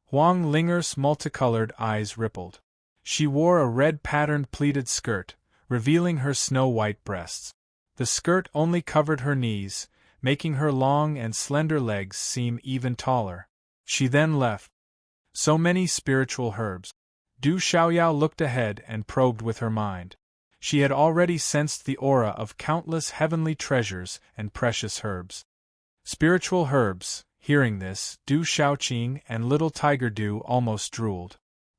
Huang Linger's multicolored eyes rippled. She wore a red-patterned pleated skirt, revealing her snow-white breasts. The skirt only covered her knees, making her long and slender legs seem even taller. She then left. So many spiritual herbs. Du Xiaoyao looked ahead and probed with her mind. She had already sensed the aura of countless heavenly treasures and precious herbs. Spiritual herbs. Hearing this, Du Xiaoqing and little Tiger Du almost drooled.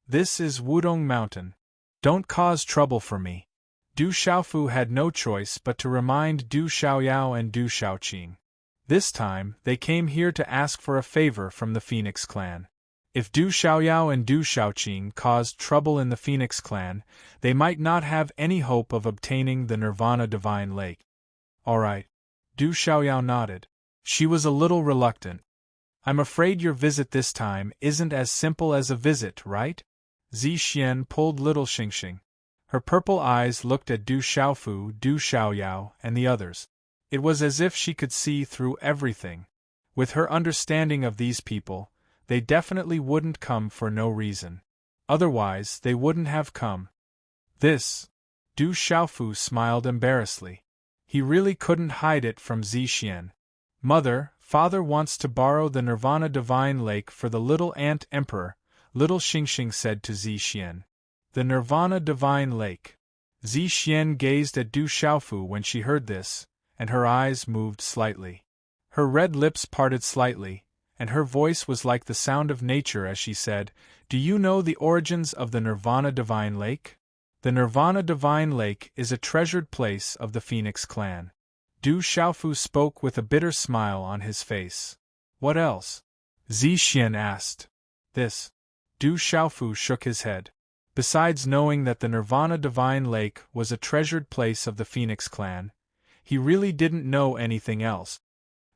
This is Wudong Mountain. Don't cause trouble for me. Du Xiaofu had no choice but to remind Du Xiaoyao and Du Xiaoqing. This time, they came here to ask for a favor from the Phoenix clan. If Du Xiaoyao and Du Xiaoqing caused trouble in the Phoenix clan, they might not have any hope of obtaining the Nirvana Divine Lake. All right. Du Xiaoyao nodded. She was a little reluctant. I'm afraid your visit this time isn't as simple as a visit, right? Zi Xian pulled little Xingxing. Her purple eyes looked at Du Xiaofu, Du Xiaoyao, and the others. It was as if she could see through everything. With her understanding of these people, they definitely wouldn't come for no reason. Otherwise, they wouldn't have come. This. Du Xiaofu smiled embarrassedly. He really couldn't hide it from Zixian. Mother, father wants to borrow the Nirvana Divine Lake for the little ant emperor, little Xingxing said to Zixian. The Nirvana Divine Lake. Zixian gazed at Du Xiaofu when she heard this, and her eyes moved slightly. Her red lips parted slightly, and her voice was like the sound of nature as she said, "Do you know the origins of the Nirvana Divine Lake? The Nirvana Divine Lake is a treasured place of the Phoenix clan." Du Xiaofu spoke with a bitter smile on his face. What else? Zixian asked. This. Du Xiaofu shook his head. Besides knowing that the Nirvana Divine Lake was a treasured place of the Phoenix clan, he really didn't know anything else.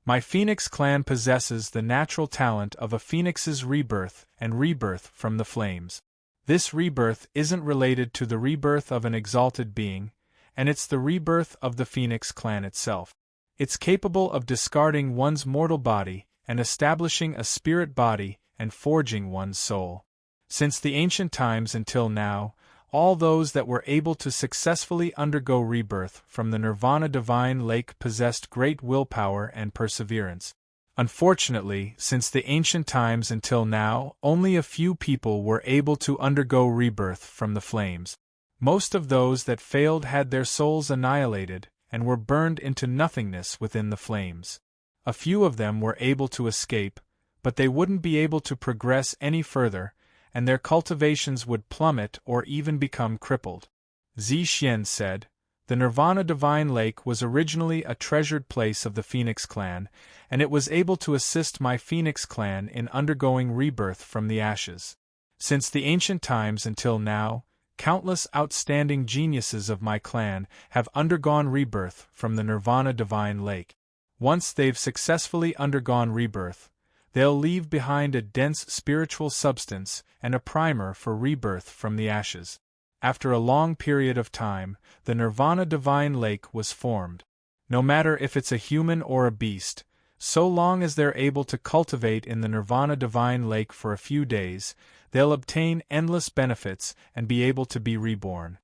My Phoenix clan possesses the natural talent of a phoenix's rebirth and rebirth from the flames. This rebirth isn't related to the rebirth of an exalted being, and it's the rebirth of the Phoenix clan itself. It's capable of discarding one's mortal body and establishing a spirit body and forging one's soul. Since the ancient times until now, all those that were able to successfully undergo rebirth from the Nirvana Divine Lake possessed great willpower and perseverance. Unfortunately, since the ancient times until now, only a few people were able to undergo rebirth from the flames. Most of those that failed had their souls annihilated and were burned into nothingness within the flames. A few of them were able to escape, but they wouldn't be able to progress any further, and their cultivations would plummet or even become crippled. Zixian said, "The Nirvana Divine Lake was originally a treasured place of the Phoenix clan, and it was able to assist my Phoenix clan in undergoing rebirth from the ashes. Since the ancient times until now, countless outstanding geniuses of my clan have undergone rebirth from the Nirvana Divine Lake. Once they've successfully undergone rebirth, they'll leave behind a dense spiritual substance and a primer for rebirth from the ashes. After a long period of time, the Nirvana Divine Lake was formed. No matter if it's a human or a beast, so long as they're able to cultivate in the Nirvana Divine Lake for a few days, they'll obtain endless benefits and be able to be reborn.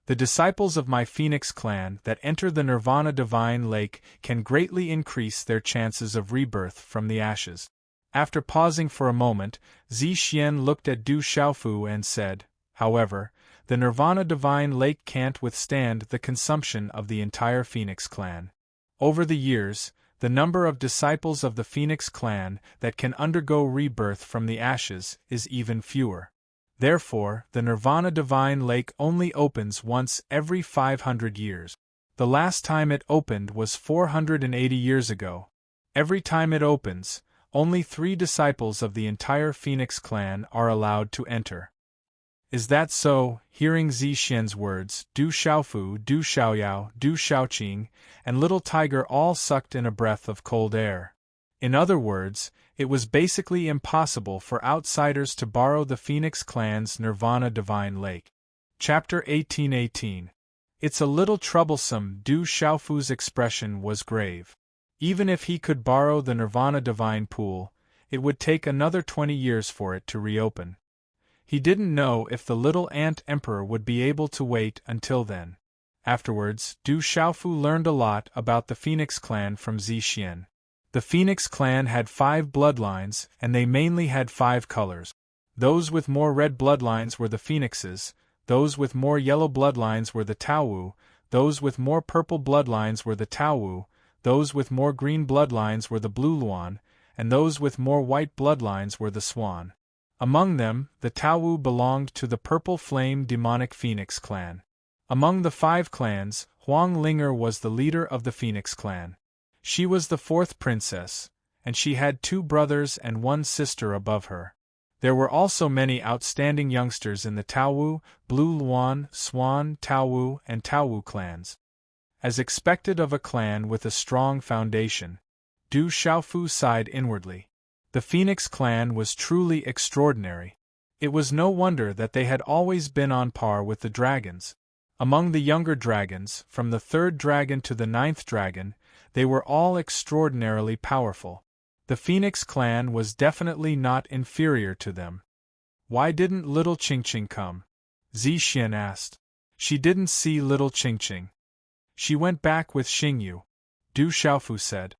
The disciples of my Phoenix clan that enter the Nirvana Divine Lake can greatly increase their chances of rebirth from the ashes." After pausing for a moment, Zixian looked at Du Xiaofu and said, "However, the Nirvana Divine Lake can't withstand the consumption of the entire Phoenix clan. Over the years, the number of disciples of the Phoenix clan that can undergo rebirth from the ashes is even fewer. Therefore, the Nirvana Divine Lake only opens once every 500 years. The last time it opened was 480 years ago. Every time it opens, only 3 disciples of the entire Phoenix clan are allowed to enter." "Is that so?" Hearing Zixian's words, Du Xiaofu, Du Xiaoyao, Du Xiaoqing, and Little Tiger all sucked in a breath of cold air. In other words, it was basically impossible for outsiders to borrow the Phoenix clan's Nirvana Divine Lake. Chapter 1818. It's a little troublesome. Du Xiaofu's expression was grave. Even if he could borrow the Nirvana Divine Pool, it would take another 20 years for it to reopen. He didn't know if the little ant emperor would be able to wait until then. Afterwards, Du Xiaofu learned a lot about the Phoenix clan from Zixian. The Phoenix clan had 5 bloodlines, and they mainly had 5 colors. Those with more red bloodlines were the Phoenixes, those with more yellow bloodlines were the Taowu, those with more purple bloodlines were the Taowu, those with more green bloodlines were the Blue Luan, and those with more white bloodlines were the Swan. Among them, the Taowu belonged to the Purple Flame Demonic Phoenix clan. Among the 5 clans, Huang Linger was the leader of the Phoenix clan. She was the 4th princess, and she had 2 brothers and 1 sister above her. There were also many outstanding youngsters in the Taowu, Blue Luan, Swan, Taowu, and Taowu clans. As expected of a clan with a strong foundation, Du Xiaofu sighed inwardly. The Phoenix clan was truly extraordinary. It was no wonder that they had always been on par with the dragons. Among the younger dragons, from the 3rd dragon to the 9th dragon, they were all extraordinarily powerful. The Phoenix clan was definitely not inferior to them. Why didn't little Qingqing come? Zixian asked. She didn't see little Qingqing. She went back with Xingyu, Du Xiaofu said.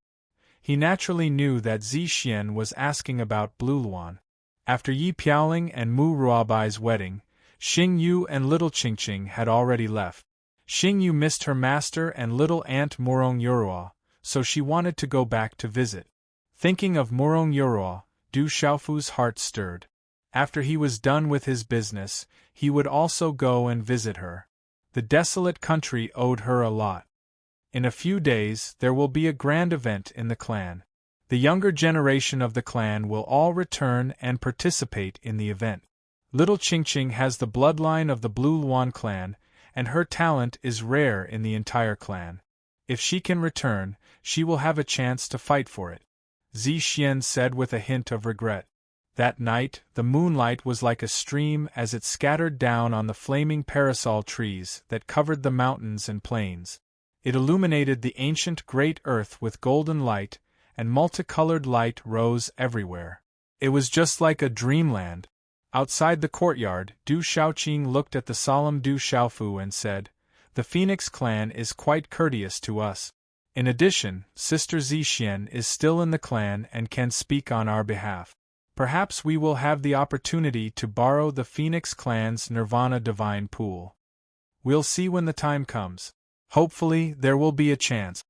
He naturally knew that Zixian was asking about Blue Luan. After Yi Piaoling and Mu Ruobai's wedding, Xingyu and little Qingqing had already left. Xingyu missed her master and little aunt Murong Yurua, so she wanted to go back to visit. Thinking of Murong Yurua, Du Xiaofu's heart stirred. After he was done with his business, he would also go and visit her. The desolate country owed her a lot. In a few days, there will be a grand event in the clan. The younger generation of the clan will all return and participate in the event. Little Qingqing has the bloodline of the Blue Luan clan, and her talent is rare in the entire clan. If she can return, she will have a chance to fight for it, Zixian said with a hint of regret. That night, the moonlight was like a stream as it scattered down on the flaming parasol trees that covered the mountains and plains. It illuminated the ancient great earth with golden light, and multicolored light rose everywhere. It was just like a dreamland. Outside the courtyard, Du Xiaoqing looked at the solemn Du Xiaofu and said, "The Phoenix clan is quite courteous to us. In addition, Sister Zixian is still in the clan and can speak on our behalf. Perhaps we will have the opportunity to borrow the Phoenix clan's Nirvana Divine Pool. We'll see when the time comes. Hopefully, there will be a chance."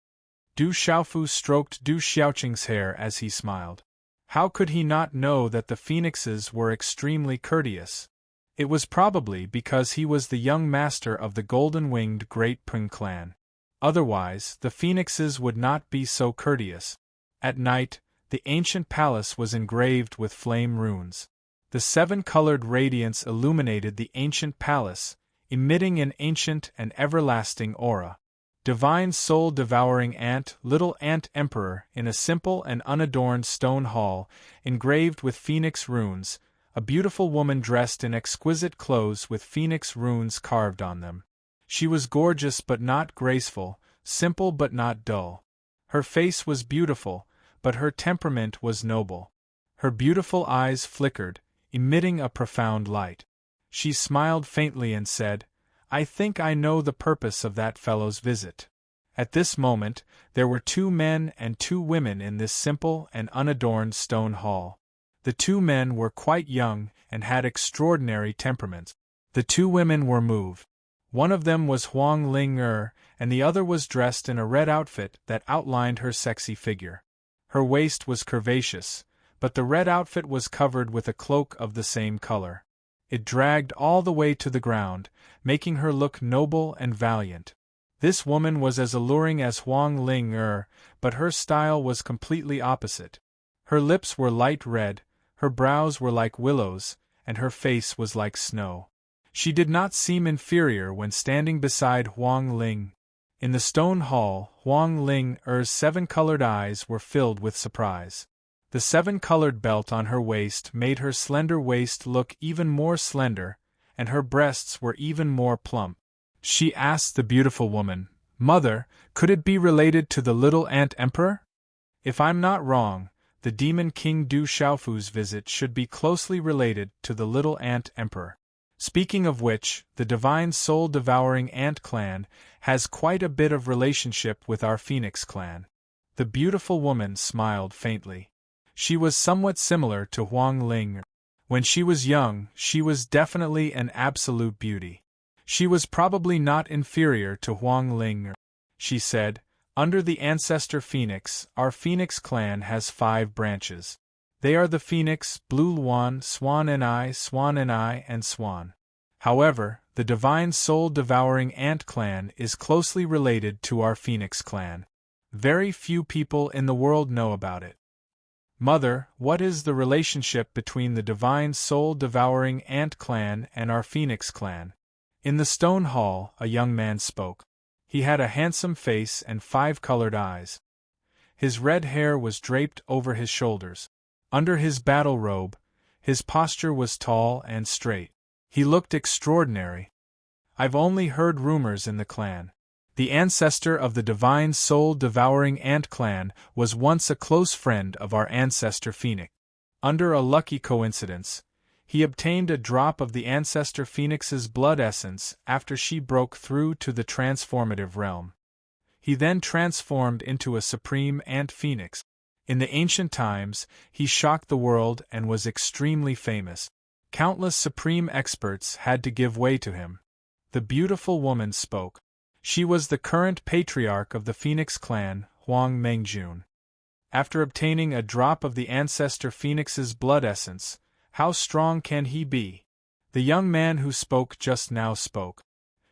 Du Xiaofu stroked Du Xiaoqing's hair as he smiled. How could he not know that the Phoenixes were extremely courteous? It was probably because he was the young master of the golden-winged Great Peng clan. Otherwise, the Phoenixes would not be so courteous. At night, the ancient palace was engraved with flame runes. The seven-colored radiance illuminated the ancient palace, emitting an ancient and everlasting aura. Divine soul-devouring ant, little ant emperor, in a simple and unadorned stone hall, engraved with phoenix runes, a beautiful woman dressed in exquisite clothes with phoenix runes carved on them. She was gorgeous but not graceful, simple but not dull. Her face was beautiful, but her temperament was noble. Her beautiful eyes flickered, emitting a profound light. She smiled faintly and said, "I think I know the purpose of that fellow's visit." At this moment, there were 2 men and 2 women in this simple and unadorned stone hall. The 2 men were quite young and had extraordinary temperaments. The 2 women were moved. One of them was Huang Ling-er, and the other was dressed in a red outfit that outlined her sexy figure. Her waist was curvaceous, but the red outfit was covered with a cloak of the same color. It dragged all the way to the ground, making her look noble and valiant. This woman was as alluring as Huang Ling-er, but her style was completely opposite. Her lips were light red, her brows were like willows, and her face was like snow. She did not seem inferior when standing beside Huang Ling. In the stone hall, Huang Ling-er's 7-colored eyes were filled with surprise. The 7-colored belt on her waist made her slender waist look even more slender, and her breasts were even more plump. She asked the beautiful woman, "Mother, could it be related to the little ant emperor? If I'm not wrong, the demon king Du Xiaofu's visit should be closely related to the little ant emperor. Speaking of which, the divine soul-devouring ant clan has quite a bit of relationship with our Phoenix clan." The beautiful woman smiled faintly. She was somewhat similar to Huang Ling. When she was young, she was definitely an absolute beauty. She was probably not inferior to Huang Ling. She said, "Under the ancestor Phoenix, our Phoenix clan has 5 branches. They are the Phoenix, Blue Luan, Swan and I, and Swan. However, the divine soul-devouring ant clan is closely related to our Phoenix clan. Very few people in the world know about it." "Mother, what is the relationship between the divine soul-devouring ant clan and our Phoenix clan?" In the stone hall, a young man spoke. He had a handsome face and 5-colored eyes. His red hair was draped over his shoulders. Under his battle robe, his posture was tall and straight. He looked extraordinary. "I've only heard rumors in the clan. The ancestor of the divine soul-devouring ant clan was once a close friend of our ancestor Phoenix. Under a lucky coincidence, he obtained a drop of the ancestor Phoenix's blood essence after she broke through to the transformative realm. He then transformed into a supreme ant phoenix. In the ancient times, he shocked the world and was extremely famous. Countless supreme experts had to give way to him. The beautiful woman spoke. She was the current patriarch of the Phoenix clan, Huang Mengjun. After obtaining a drop of the ancestor Phoenix's blood essence, how strong can he be? The young man who spoke just now spoke.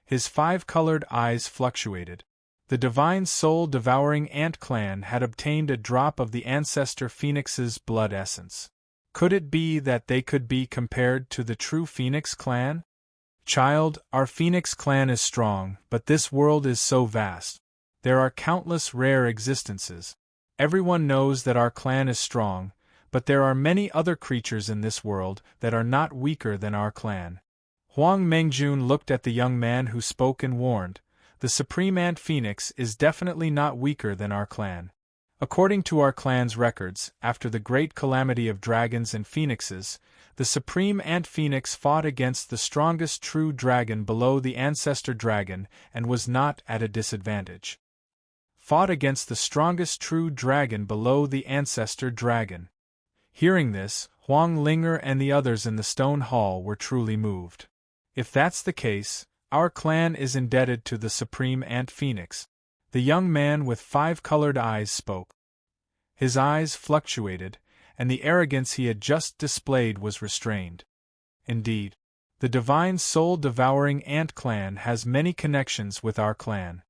His five-colored eyes fluctuated. The divine soul-devouring ant clan had obtained a drop of the ancestor Phoenix's blood essence. Could it be that they could be compared to the true Phoenix clan? Child, our Phoenix clan is strong, but this world is so vast. There are countless rare existences. Everyone knows that our clan is strong, but there are many other creatures in this world that are not weaker than our clan. Huang Mengjun looked at the young man who spoke and warned, "The Supreme Ant Phoenix is definitely not weaker than our clan. According to our clan's records, after the great calamity of dragons and phoenixes, the Supreme Ant Phoenix fought against the strongest true dragon below the ancestor dragon and was not at a disadvantage. Fought against the strongest true dragon below the ancestor dragon." Hearing this, Huang Linger and the others in the stone hall were truly moved. If that's the case, our clan is indebted to the Supreme Ant Phoenix. The young man with five-colored eyes spoke. His eyes fluctuated, and the arrogance he had just displayed was restrained. Indeed, the divine soul-devouring ant clan has many connections with our clan.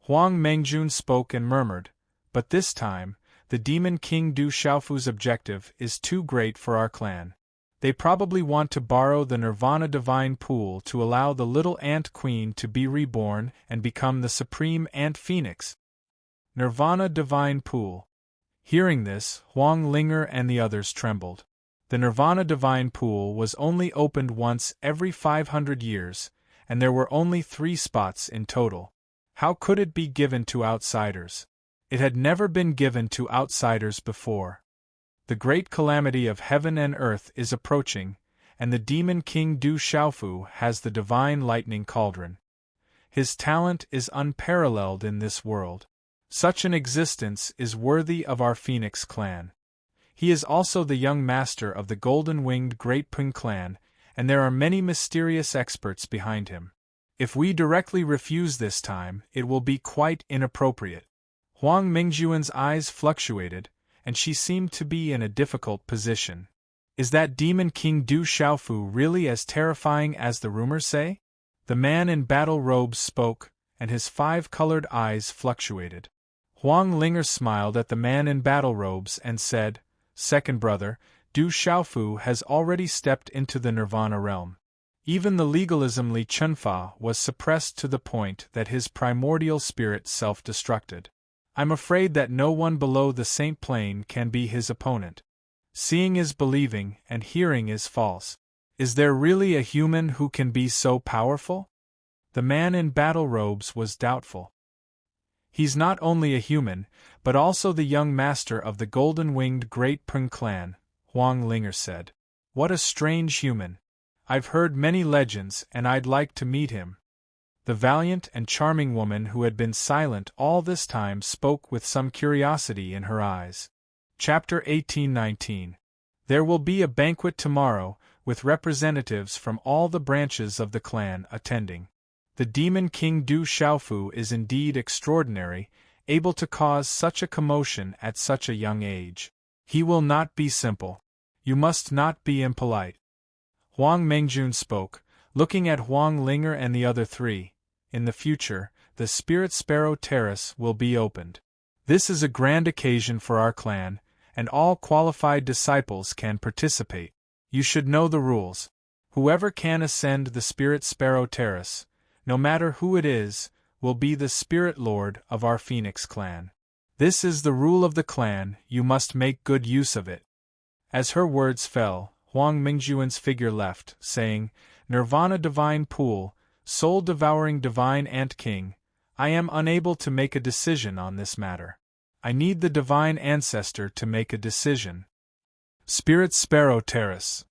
Huang Mengjun spoke and murmured, "But this time, the demon king Du Xiaofu's objective is too great for our clan. They probably want to borrow the Nirvana Divine Pool to allow the little ant queen to be reborn and become the supreme ant phoenix." Nirvana Divine Pool. Hearing this, Huang Linger and the others trembled. The Nirvana Divine Pool was only opened once every 500 years, and there were only 3 spots in total. How could it be given to outsiders? It had never been given to outsiders before. The great calamity of heaven and earth is approaching, and the demon king Du Xiaofu has the divine lightning cauldron. His talent is unparalleled in this world. Such an existence is worthy of our Phoenix clan. He is also the young master of the golden-winged Great Pung clan, and there are many mysterious experts behind him. If we directly refuse this time, it will be quite inappropriate. Huang Mingjuan's eyes fluctuated, and she seemed to be in a difficult position. Is that demon king Du Xiaofu really as terrifying as the rumors say? The man in battle robes spoke, and his 5-colored eyes fluctuated. Huang Linger smiled at the man in battle robes and said, "Second brother, Du Xiaofu has already stepped into the Nirvana realm. Even the legalism Li Chunfa was suppressed to the point that his primordial spirit self-destructed. I'm afraid that no one below the Saint Plane can be his opponent. Seeing is believing, and hearing is false. Is there really a human who can be so powerful?" The man in battle robes was doubtful. "He's not only a human, but also the young master of the golden-winged Great Pung clan," Huang Linger said. "What a strange human. I've heard many legends and I'd like to meet him." The valiant and charming woman who had been silent all this time spoke with some curiosity in her eyes. Chapter 18-19. There will be a banquet tomorrow, with representatives from all the branches of the clan attending. The demon king Du Xiaofu is indeed extraordinary, able to cause such a commotion at such a young age. He will not be simple. You must not be impolite. Huang Mengjun spoke, looking at Huang Linger and the other 3. In the future, the Spirit Sparrow Terrace will be opened. This is a grand occasion for our clan, and all qualified disciples can participate. You should know the rules. Whoever can ascend the Spirit Sparrow Terrace, no matter who it is, will be the Spirit Lord of our Phoenix clan. This is the rule of the clan, you must make good use of it." As her words fell, Huang Mingjuan's figure left, saying, "Nirvana Divine Pool, Soul-Devouring Divine Ant King, I am unable to make a decision on this matter. I need the divine ancestor to make a decision. Spirit Sparrow Terrace.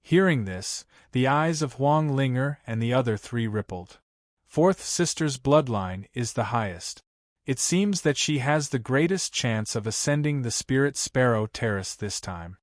Hearing this, the eyes of Huang Linger and the other three rippled. Fourth sister's bloodline is the highest. It seems that she has the greatest chance of ascending the Spirit Sparrow Terrace this time.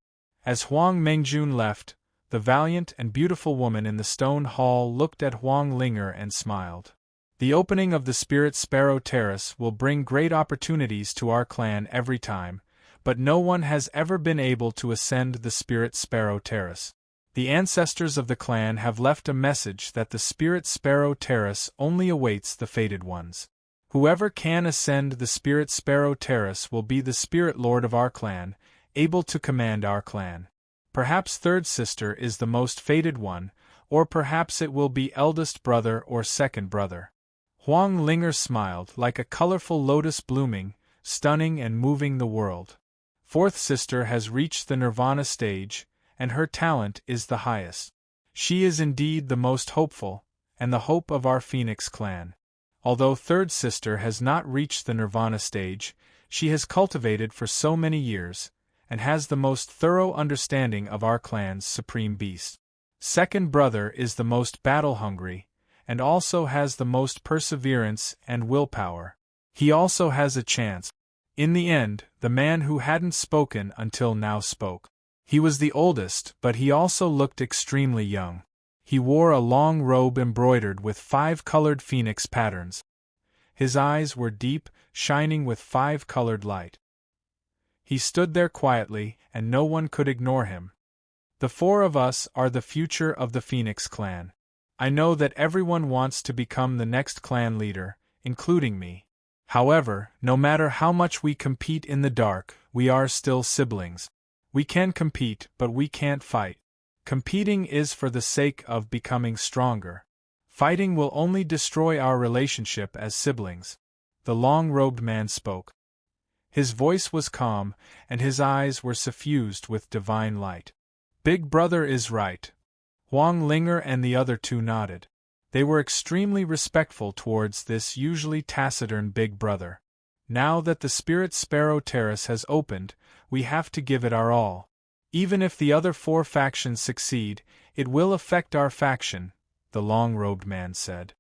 As Huang Mengjun left, the valiant and beautiful woman in the stone hall looked at Huang Linger and smiled. The opening of the Spirit Sparrow Terrace will bring great opportunities to our clan every time, but no one has ever been able to ascend the Spirit Sparrow Terrace. The ancestors of the clan have left a message that the Spirit Sparrow Terrace only awaits the fated ones. Whoever can ascend the Spirit Sparrow Terrace will be the Spirit Lord of our clan, able to command our clan. Perhaps third sister is the most fated one, or perhaps it will be eldest brother or second brother. Huang Linger smiled like a colorful lotus blooming, stunning and moving the world. Fourth sister has reached the Nirvana stage, and her talent is the highest. She is indeed the most hopeful, and the hope of our Phoenix clan. Although third sister has not reached the Nirvana stage, she has cultivated for so many years, and has the most thorough understanding of our clan's supreme beast. Second brother is the most battle-hungry, and also has the most perseverance and willpower. He also has a chance. In the end, the man who hadn't spoken until now spoke. He was the oldest, but he also looked extremely young. He wore a long robe embroidered with 5 colored phoenix patterns. His eyes were deep, shining with 5-colored light. He stood there quietly, and no one could ignore him. The 4 of us are the future of the Phoenix clan. I know that everyone wants to become the next clan leader, including me. However, no matter how much we compete in the dark, we are still siblings. We can compete, but we can't fight. Competing is for the sake of becoming stronger. Fighting will only destroy our relationship as siblings. The long-robed man spoke. His voice was calm, and his eyes were suffused with divine light. Big brother is right. Huang Linger and the other 2 nodded. They were extremely respectful towards this usually taciturn big brother. Now that the Spirit Sparrow Terrace has opened, we have to give it our all. Even if the other 4 factions succeed, it will affect our faction, the long-robed man said.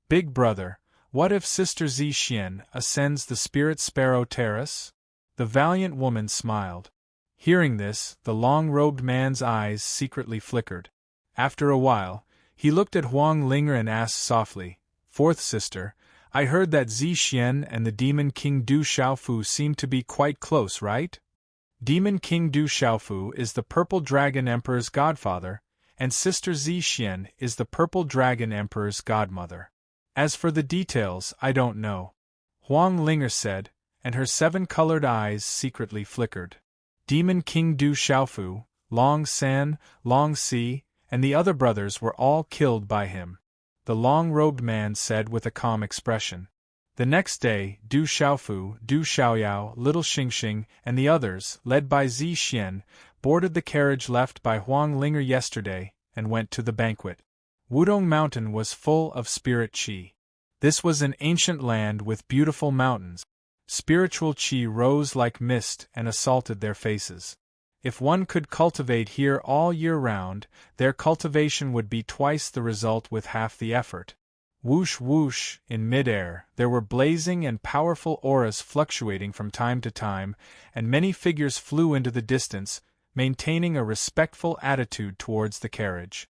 Big brother, what if Sister Zixien ascends the Spirit Sparrow Terrace? The valiant woman smiled. Hearing this, the long-robed man's eyes secretly flickered. After a while, he looked at Huang Linger and asked softly, Fourth sister, I heard that Zixien and the Demon King Du Xiaofu seem to be quite close, right? Demon King Du Xiaofu is the Purple Dragon Emperor's godfather, and Sister Zixien is the Purple Dragon Emperor's godmother. As for the details, I don't know. Huang Linger said, and her 7-colored eyes secretly flickered. Demon King Du Xiaofu, Long San, Long Si, and the other brothers were all killed by him, the long-robed man said with a calm expression. The next day, Du Xiaofu, Du Xiaoyao, Little Xingxing, and the others, led by Zixien, boarded the carriage left by Huang Linger yesterday, and went to the banquet. Wudong Mountain was full of spirit qi. This was an ancient land with beautiful mountains. Spiritual qi rose like mist and assaulted their faces. If one could cultivate here all year round, their cultivation would be twice the result with half the effort. Whoosh whoosh, in mid-air, there were blazing and powerful auras fluctuating from time to time, and many figures flew into the distance, maintaining a respectful attitude towards the carriage.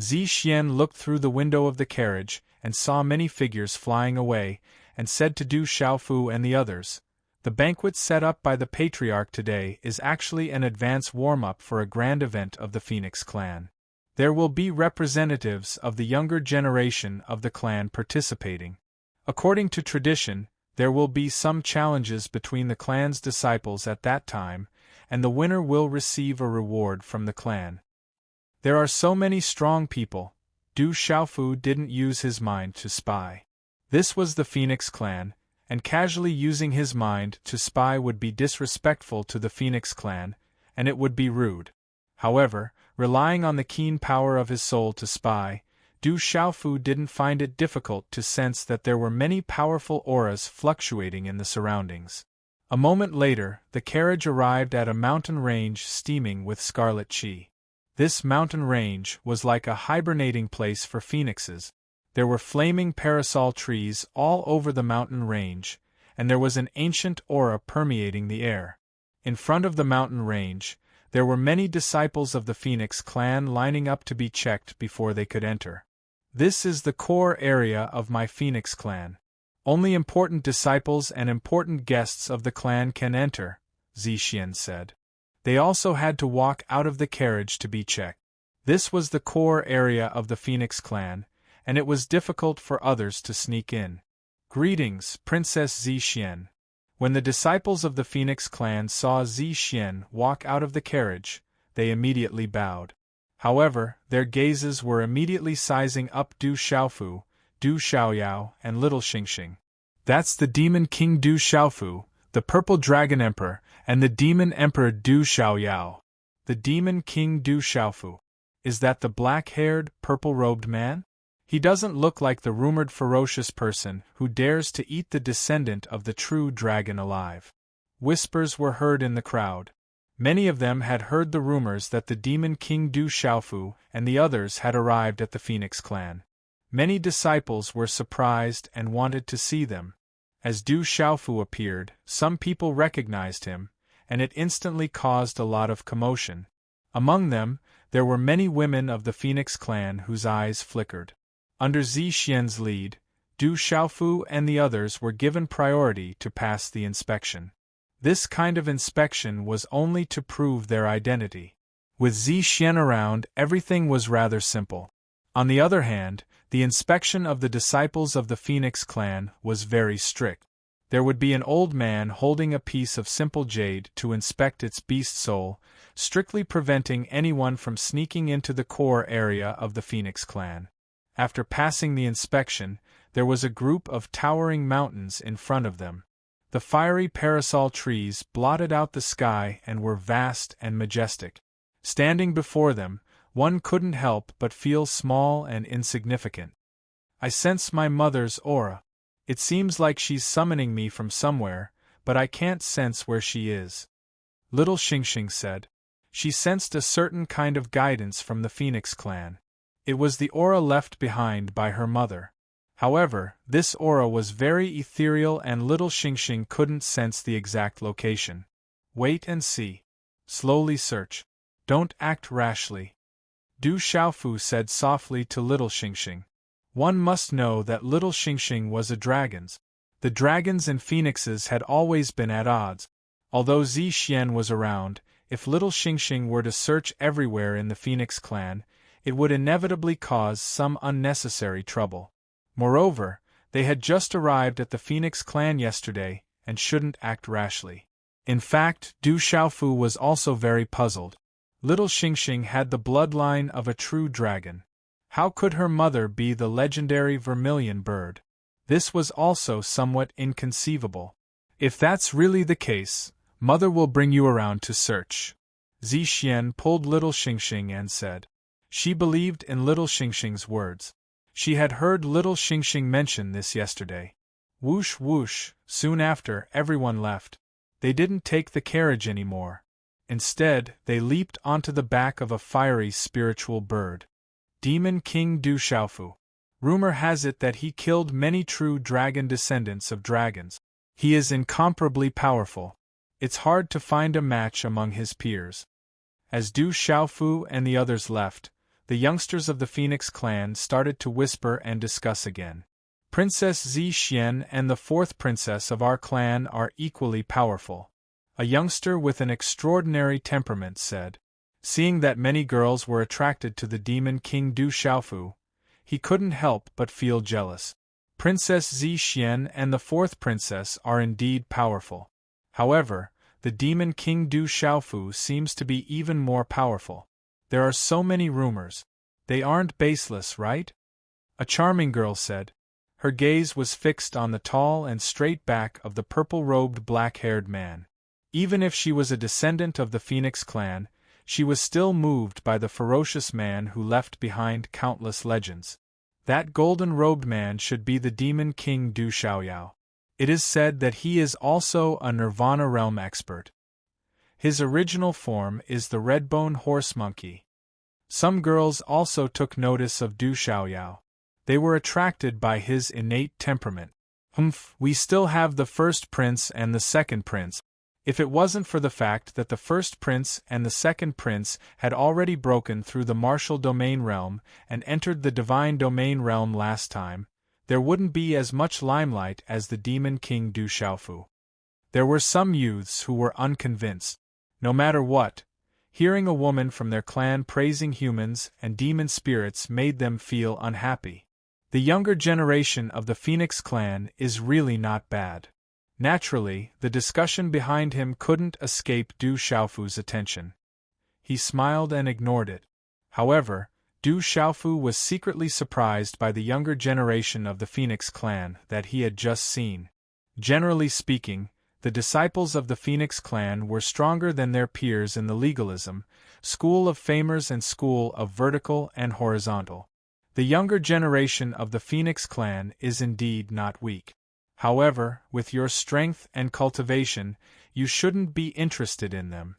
Zixien looked through the window of the carriage, and saw many figures flying away, and said to Du Xiaofu and the others, The banquet set up by the patriarch today is actually an advance warm-up for a grand event of the Phoenix clan. There will be representatives of the younger generation of the clan participating. According to tradition, there will be some challenges between the clan's disciples at that time, and the winner will receive a reward from the clan. There are so many strong people. Du Xiaofu didn't use his mind to spy. This was the Phoenix clan, and casually using his mind to spy would be disrespectful to the Phoenix clan, and it would be rude. However, relying on the keen power of his soul to spy, Du Xiaofu didn't find it difficult to sense that there were many powerful auras fluctuating in the surroundings. A moment later, the carriage arrived at a mountain range steaming with scarlet qi. This mountain range was like a hibernating place for phoenixes. There were flaming parasol trees all over the mountain range, and there was an ancient aura permeating the air. In front of the mountain range, there were many disciples of the Phoenix clan lining up to be checked before they could enter. This is the core area of my Phoenix clan. Only important disciples and important guests of the clan can enter, Zixian said. They also had to walk out of the carriage to be checked. This was the core area of the Phoenix clan, and it was difficult for others to sneak in. Greetings, Princess Zixian. When the disciples of the Phoenix clan saw Zixian walk out of the carriage, they immediately bowed. However, their gazes were immediately sizing up Du Xiaofu, Du Xiaoyao, and Little Xingxing. That's the Demon King Du Xiaofu, the Purple Dragon Emperor, and the Demon Emperor Du Xiaoyao. The Demon King Du Xiaofu. Is that the black-haired, purple-robed man? He doesn't look like the rumored ferocious person who dares to eat the descendant of the true dragon alive. Whispers were heard in the crowd. Many of them had heard the rumors that the Demon King Du Xiaofu and the others had arrived at the Phoenix clan. Many disciples were surprised and wanted to see them. As Du Xiaofu appeared, some people recognized him, and it instantly caused a lot of commotion. Among them, there were many women of the Phoenix clan whose eyes flickered. Under Zixian's lead, Du Xiaofu and the others were given priority to pass the inspection. This kind of inspection was only to prove their identity. With Zixian around, everything was rather simple. On the other hand, the inspection of the disciples of the Phoenix clan was very strict. There would be an old man holding a piece of simple jade to inspect its beast soul, strictly preventing anyone from sneaking into the core area of the Phoenix clan. After passing the inspection, there was a group of towering mountains in front of them. The fiery parasol trees blotted out the sky and were vast and majestic. Standing before them, one couldn't help but feel small and insignificant. I sense my mother's aura. It seems like she's summoning me from somewhere, but I can't sense where she is. Little Xingxing said. She sensed a certain kind of guidance from the Phoenix clan. It was the aura left behind by her mother. However, this aura was very ethereal and Little Xingxing couldn't sense the exact location. Wait and see. Slowly search. Don't act rashly. Du Xiaofu said softly to Little Xingxing. One must know that Little Xingxing was a dragon. The dragons and phoenixes had always been at odds. Although Zixian was around, if Little Xingxing were to search everywhere in the Phoenix clan, it would inevitably cause some unnecessary trouble. Moreover, they had just arrived at the Phoenix clan yesterday and shouldn't act rashly. In fact, Du Xiaofu was also very puzzled. Little Xingxing had the bloodline of a true dragon. How could her mother be the legendary vermilion bird? This was also somewhat inconceivable. If that's really the case, Mother will bring you around to search. Zixian pulled Little Xingxing and said. She believed in Little Xingxing's words. She had heard Little Xingxing mention this yesterday. Whoosh whoosh, soon after, everyone left. They didn't take the carriage anymore. Instead, they leaped onto the back of a fiery spiritual bird. Demon King Du Xiaofu. Rumor has it that he killed many true dragon descendants of dragons. He is incomparably powerful. It's hard to find a match among his peers. As Du Xiaofu and the others left, the youngsters of the Phoenix clan started to whisper and discuss again. Princess Zixian and the fourth princess of our clan are equally powerful. A youngster with an extraordinary temperament said. Seeing that many girls were attracted to the Demon King Du Xiaofu, he couldn't help but feel jealous. Princess Zixian and the fourth princess are indeed powerful. However, the Demon King Du Xiaofu seems to be even more powerful. There are so many rumors. They aren't baseless, right? A charming girl said. Her gaze was fixed on the tall and straight back of the purple-robed black-haired man. Even if she was a descendant of the Phoenix clan, she was still moved by the ferocious man who left behind countless legends. That golden-robed man should be the demon king Du Xiaoyao. It is said that he is also a Nirvana realm expert. His original form is the red-bone horse monkey. Some girls also took notice of Du Xiaoyao. They were attracted by his innate temperament. We still have the first prince and the second prince. If it wasn't for the fact that the first prince and the second prince had already broken through the martial domain realm and entered the divine domain realm last time, there wouldn't be as much limelight as the demon king Du Xiaofu. There were some youths who were unconvinced. No matter what, hearing a woman from their clan praising humans and demon spirits made them feel unhappy. The younger generation of the Phoenix clan is really not bad. Naturally, the discussion behind him couldn't escape Du Xiaofu's attention. He smiled and ignored it. However, Du Xiaofu was secretly surprised by the younger generation of the Phoenix clan that he had just seen. Generally speaking, the disciples of the Phoenix clan were stronger than their peers in the legalism, school of famers and school of vertical and horizontal. The younger generation of the Phoenix clan is indeed not weak. However, with your strength and cultivation, you shouldn't be interested in them.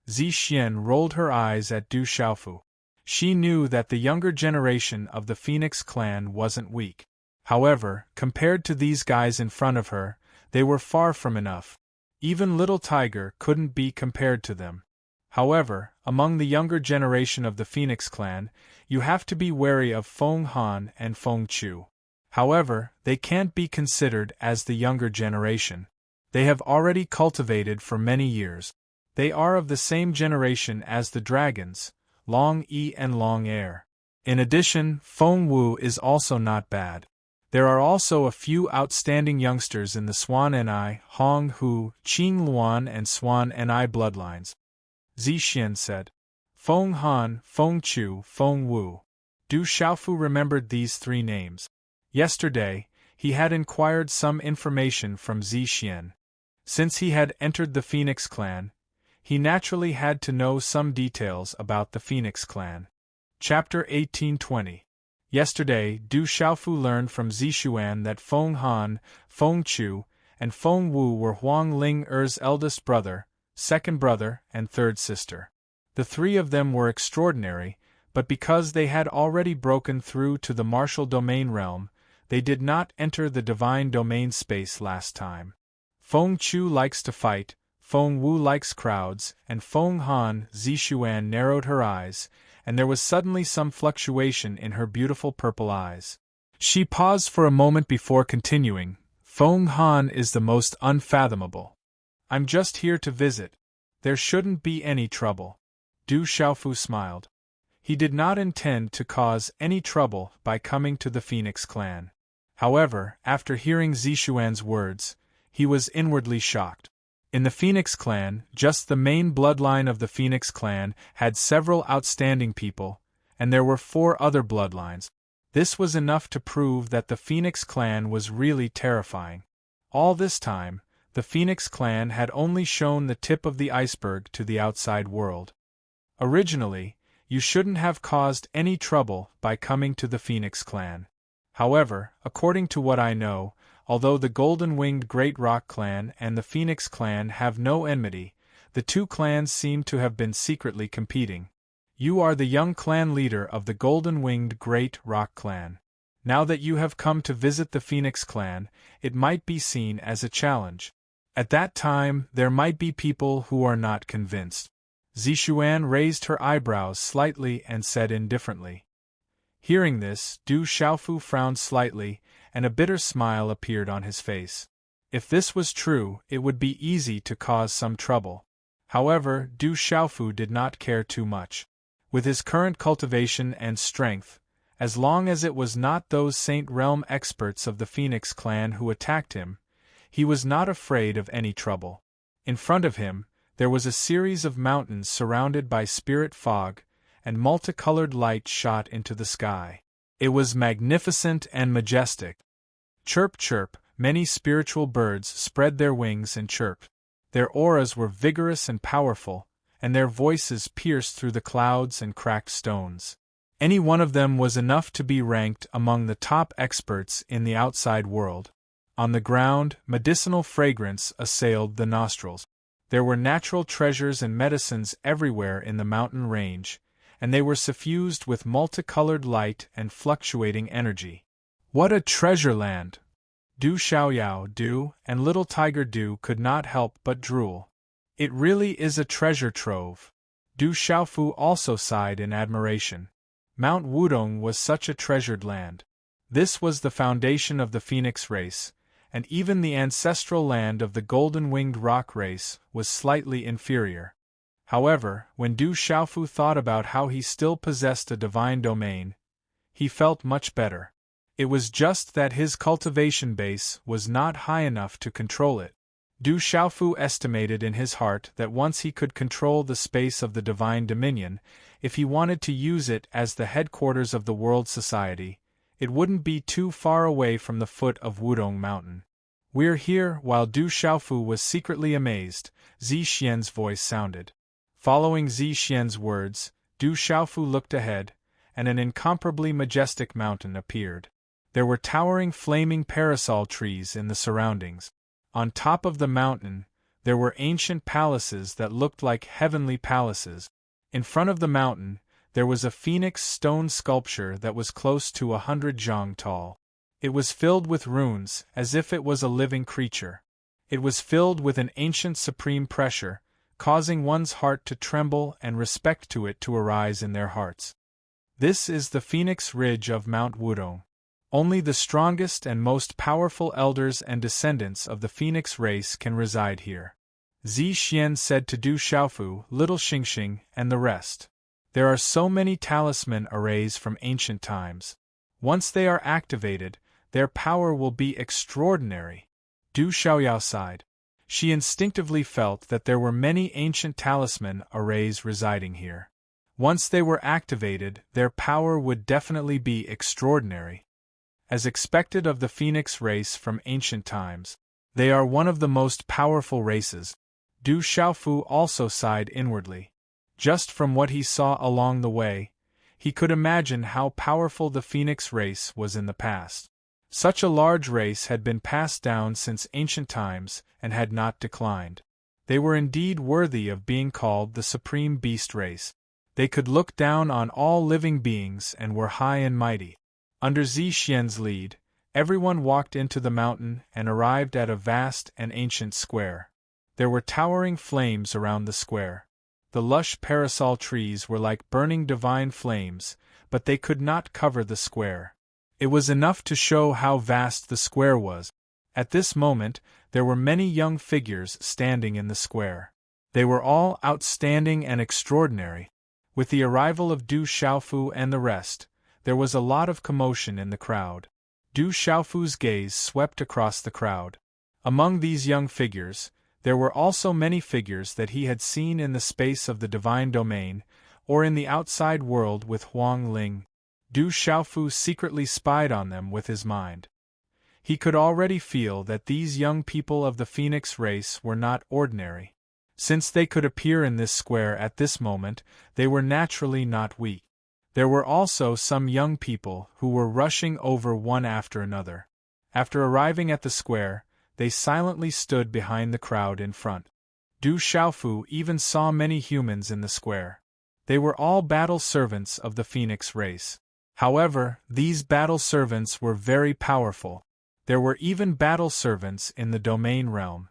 Zixuan rolled her eyes at Du Xiaofu. She knew that the younger generation of the Phoenix clan wasn't weak. However, compared to these guys in front of her, they were far from enough. Even Little Tiger couldn't be compared to them. However, among the younger generation of the Phoenix clan, you have to be wary of Feng Han and Feng Chu. However, they can't be considered as the younger generation. They have already cultivated for many years. They are of the same generation as the dragons, Long E and Long Air. In addition, Feng Wu is also not bad. There are also a few outstanding youngsters in the Swan Ni, Hong Hu, Qing Luan and Swan Ni bloodlines. Zixuan said. Feng Han, Feng Chu, Feng Wu. Du Xiaofu remembered these three names. Yesterday, he had inquired some information from Zixuan. Since he had entered the Phoenix clan, he naturally had to know some details about the Phoenix clan. Chapter 1820. Yesterday, Du Xiaofu learned from Zixuan that Feng Han, Feng Chu, and Feng Wu were Huang Ling-er's eldest brother, second brother, and third sister. The three of them were extraordinary, but because they had already broken through to the martial domain realm, they did not enter the divine domain space last time. Feng Chu likes to fight, Feng Wu likes crowds, and Feng Han. Zixuan narrowed her eyes, and there was suddenly some fluctuation in her beautiful purple eyes. She paused for a moment before continuing. Feng Han is the most unfathomable. I'm just here to visit. There shouldn't be any trouble. Du Xiaofu smiled. He did not intend to cause any trouble by coming to the Phoenix clan. However, after hearing Zixuan's words, he was inwardly shocked. In the Phoenix clan, just the main bloodline of the Phoenix clan had several outstanding people, and there were 4 other bloodlines. This was enough to prove that the Phoenix clan was really terrifying. All this time, the Phoenix clan had only shown the tip of the iceberg to the outside world. Originally, you shouldn't have caused any trouble by coming to the Phoenix clan. However, according to what I know, although the Golden-Winged Great Rock clan and the Phoenix clan have no enmity, the two clans seem to have been secretly competing. You are the young clan leader of the Golden-Winged Great Rock clan. Now that you have come to visit the Phoenix clan, it might be seen as a challenge. At that time, there might be people who are not convinced. Zixuan raised her eyebrows slightly and said indifferently. Hearing this, Du Xiaofu frowned slightly, and a bitter smile appeared on his face. If this was true, it would be easy to cause some trouble. However, Du Xiaofu did not care too much. With his current cultivation and strength, as long as it was not those Saint Realm experts of the Phoenix clan who attacked him, he was not afraid of any trouble. In front of him, there was a series of mountains surrounded by spirit fog, and multicolored light shot into the sky. It was magnificent and majestic. Chirp chirp, many spiritual birds spread their wings and chirped. Their auras were vigorous and powerful, and their voices pierced through the clouds and cracked stones. Any one of them was enough to be ranked among the top experts in the outside world. On the ground, medicinal fragrance assailed the nostrils. There were natural treasures and medicines everywhere in the mountain range, and they were suffused with multicolored light and fluctuating energy. What a treasure land! Du Xiaoyao Du and Little Tiger Du could not help but drool. It really is a treasure trove. Du Xiaofu also sighed in admiration. Mount Wudong was such a treasured land. This was the foundation of the Phoenix race, and even the ancestral land of the golden-winged rock race was slightly inferior. However, when Du Xiaofu thought about how he still possessed a divine domain, he felt much better. It was just that his cultivation base was not high enough to control it. Du Xiaofu estimated in his heart that once he could control the space of the divine dominion, if he wanted to use it as the headquarters of the world society, it wouldn't be too far away from the foot of Wudong Mountain. "We're here." While Du Xiaofu was secretly amazed, Zi Xian's voice sounded. Following Zi Xian's words, Du Xiaofu looked ahead, and an incomparably majestic mountain appeared. There were towering flaming parasol trees in the surroundings. On top of the mountain, there were ancient palaces that looked like heavenly palaces. In front of the mountain, there was a phoenix stone sculpture that was close to 100 zhang tall. It was filled with runes, as if it was a living creature. It was filled with an ancient supreme pressure, causing one's heart to tremble and respect to it to arise in their hearts. This is the Phoenix Ridge of Mount Wudong. Only the strongest and most powerful elders and descendants of the Phoenix race can reside here. Zi Xian said to Du Xiaofu, Little Xingxing, and the rest. There are so many talisman arrays from ancient times. Once they are activated, their power will be extraordinary. Du Xiaoyao sighed. She instinctively felt that there were many ancient talisman arrays residing here. Once they were activated, their power would definitely be extraordinary. As expected of the Phoenix race from ancient times, they are one of the most powerful races. Du Xiaofu also sighed inwardly. Just from what he saw along the way, he could imagine how powerful the Phoenix race was in the past. Such a large race had been passed down since ancient times and had not declined. They were indeed worthy of being called the Supreme Beast race. They could look down on all living beings and were high and mighty. Under Zi Xian's lead, everyone walked into the mountain and arrived at a vast and ancient square. There were towering flames around the square. The lush parasol trees were like burning divine flames, but they could not cover the square. It was enough to show how vast the square was. At this moment, there were many young figures standing in the square. They were all outstanding and extraordinary. With the arrival of Du Xiaofu and the rest, there was a lot of commotion in the crowd. Du Xiaofu's gaze swept across the crowd. Among these young figures, there were also many figures that he had seen in the space of the divine domain, or in the outside world with Huang Ling. Du Xiaofu secretly spied on them with his mind. He could already feel that these young people of the Phoenix race were not ordinary. Since they could appear in this square at this moment, they were naturally not weak. There were also some young people who were rushing over one after another. After arriving at the square, they silently stood behind the crowd in front. Du Xiaofu even saw many humans in the square. They were all battle servants of the Phoenix race. However, these battle servants were very powerful. There were even battle servants in the domain realm.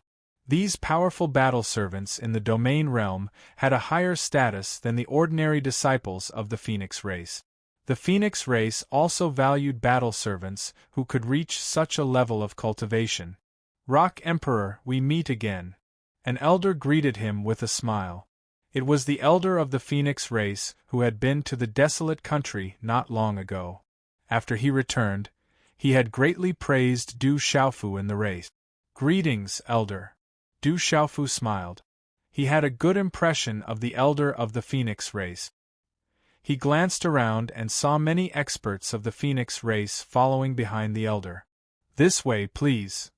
These powerful battle servants in the domain realm had a higher status than the ordinary disciples of the Phoenix race. The Phoenix race also valued battle servants who could reach such a level of cultivation. Rock Emperor, we meet again. An elder greeted him with a smile. It was the elder of the Phoenix race who had been to the desolate country not long ago. After he returned, he had greatly praised Du Xiaofu in the race. Greetings, elder. Du Xiaofu smiled. He had a good impression of the elder of the Phoenix race. He glanced around and saw many experts of the Phoenix race following behind the elder. This way, please.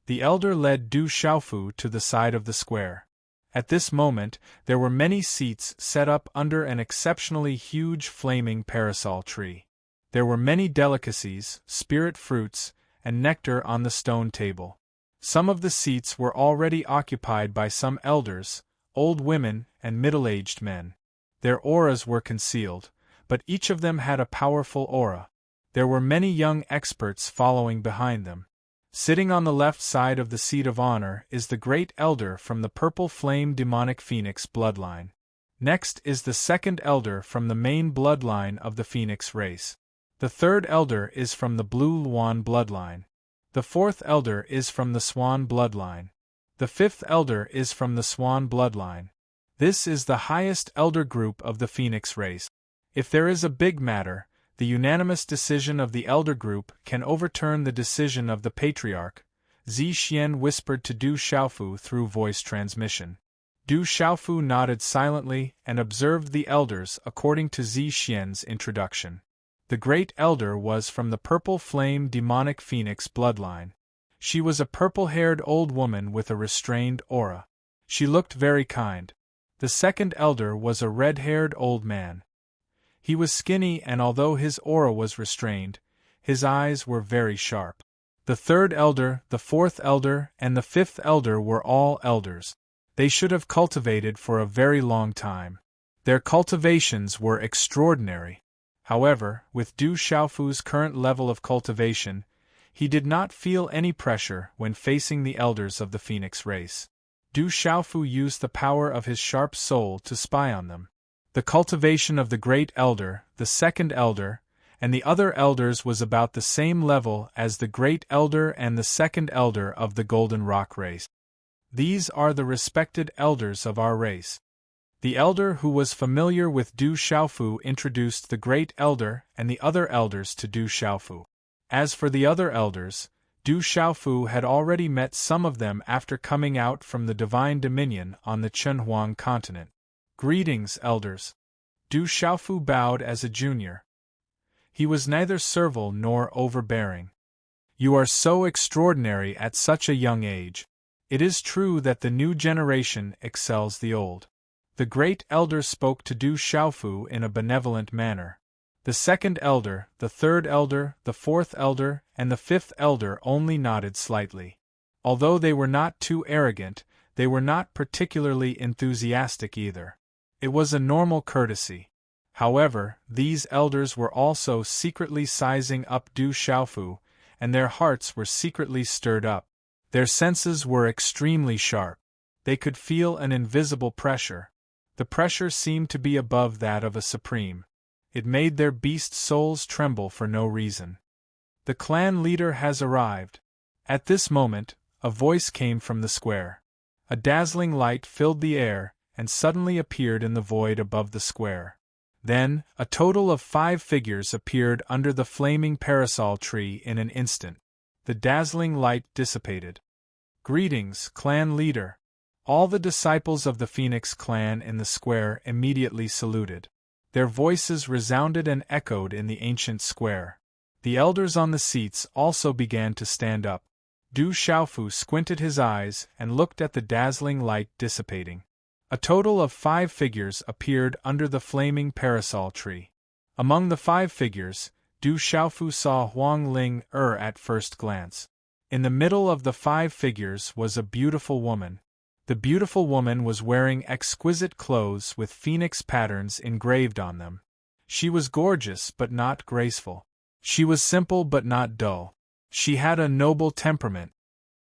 The elder led Du Xiaofu to the side of the square. At this moment, there were many seats set up under an exceptionally huge flaming parasol tree. There were many delicacies, spirit fruits, and nectar on the stone table. Some of the seats were already occupied by some elders, old women, and middle-aged men. Their auras were concealed, but each of them had a powerful aura. There were many young experts following behind them. Sitting on the left side of the seat of honor is the great elder from the purple flame demonic phoenix bloodline. Next is the second elder from the main bloodline of the phoenix race. The third elder is from the blue Luan bloodline. The fourth elder is from the swan bloodline. The fifth elder is from the swan bloodline. This is the highest elder group of the phoenix race. If there is a big matter, the unanimous decision of the elder group can overturn the decision of the patriarch, Zi Xian whispered to Du Xiaofu through voice transmission. Du Xiaofu nodded silently and observed the elders according to Zi Xian's introduction. The great elder was from the purple flame demonic phoenix bloodline. She was a purple-haired old woman with a restrained aura. She looked very kind. The second elder was a red-haired old man. He was skinny, and although his aura was restrained, his eyes were very sharp. The third elder, the fourth elder, and the fifth elder were all elders. They should have cultivated for a very long time. Their cultivations were extraordinary. However, with Du Xiaofu's current level of cultivation, he did not feel any pressure when facing the elders of the phoenix race. Du Xiaofu used the power of his sharp soul to spy on them. The cultivation of the great elder, the second elder, and the other elders was about the same level as the great elder and the second elder of the Golden Rock race. These are the respected elders of our race. The elder who was familiar with Du Xiaofu introduced the great elder and the other elders to Du Xiaofu. As for the other elders, Du Xiaofu had already met some of them after coming out from the Divine Dominion on the Chenhuang continent. Greetings, elders. Du Xiaofu bowed as a junior. He was neither servile nor overbearing. You are so extraordinary at such a young age. It is true that the new generation excels the old. The great elder spoke to Du Xiaofu in a benevolent manner. The second elder, the third elder, the fourth elder, and the fifth elder only nodded slightly. Although they were not too arrogant, they were not particularly enthusiastic either. It was a normal courtesy. However, these elders were also secretly sizing up Du Xiaofu, and their hearts were secretly stirred up. Their senses were extremely sharp. They could feel an invisible pressure. The pressure seemed to be above that of a supreme. It made their beast souls tremble for no reason. The clan leader has arrived. At this moment, a voice came from the square. A dazzling light filled the air, and suddenly appeared in the void above the square. Then, a total of 5 figures appeared under the flaming parasol tree in an instant. The dazzling light dissipated. Greetings, clan leader. All the disciples of the Phoenix clan in the square immediately saluted. Their voices resounded and echoed in the ancient square. The elders on the seats also began to stand up. Du Xiaofu squinted his eyes and looked at the dazzling light dissipating. A total of 5 figures appeared under the flaming parasol tree. Among the 5 figures, Du Xiaofu saw Huang Ling at first glance. In the middle of the 5 figures was a beautiful woman. The beautiful woman was wearing exquisite clothes with phoenix patterns engraved on them. She was gorgeous but not graceful. She was simple but not dull. She had a noble temperament.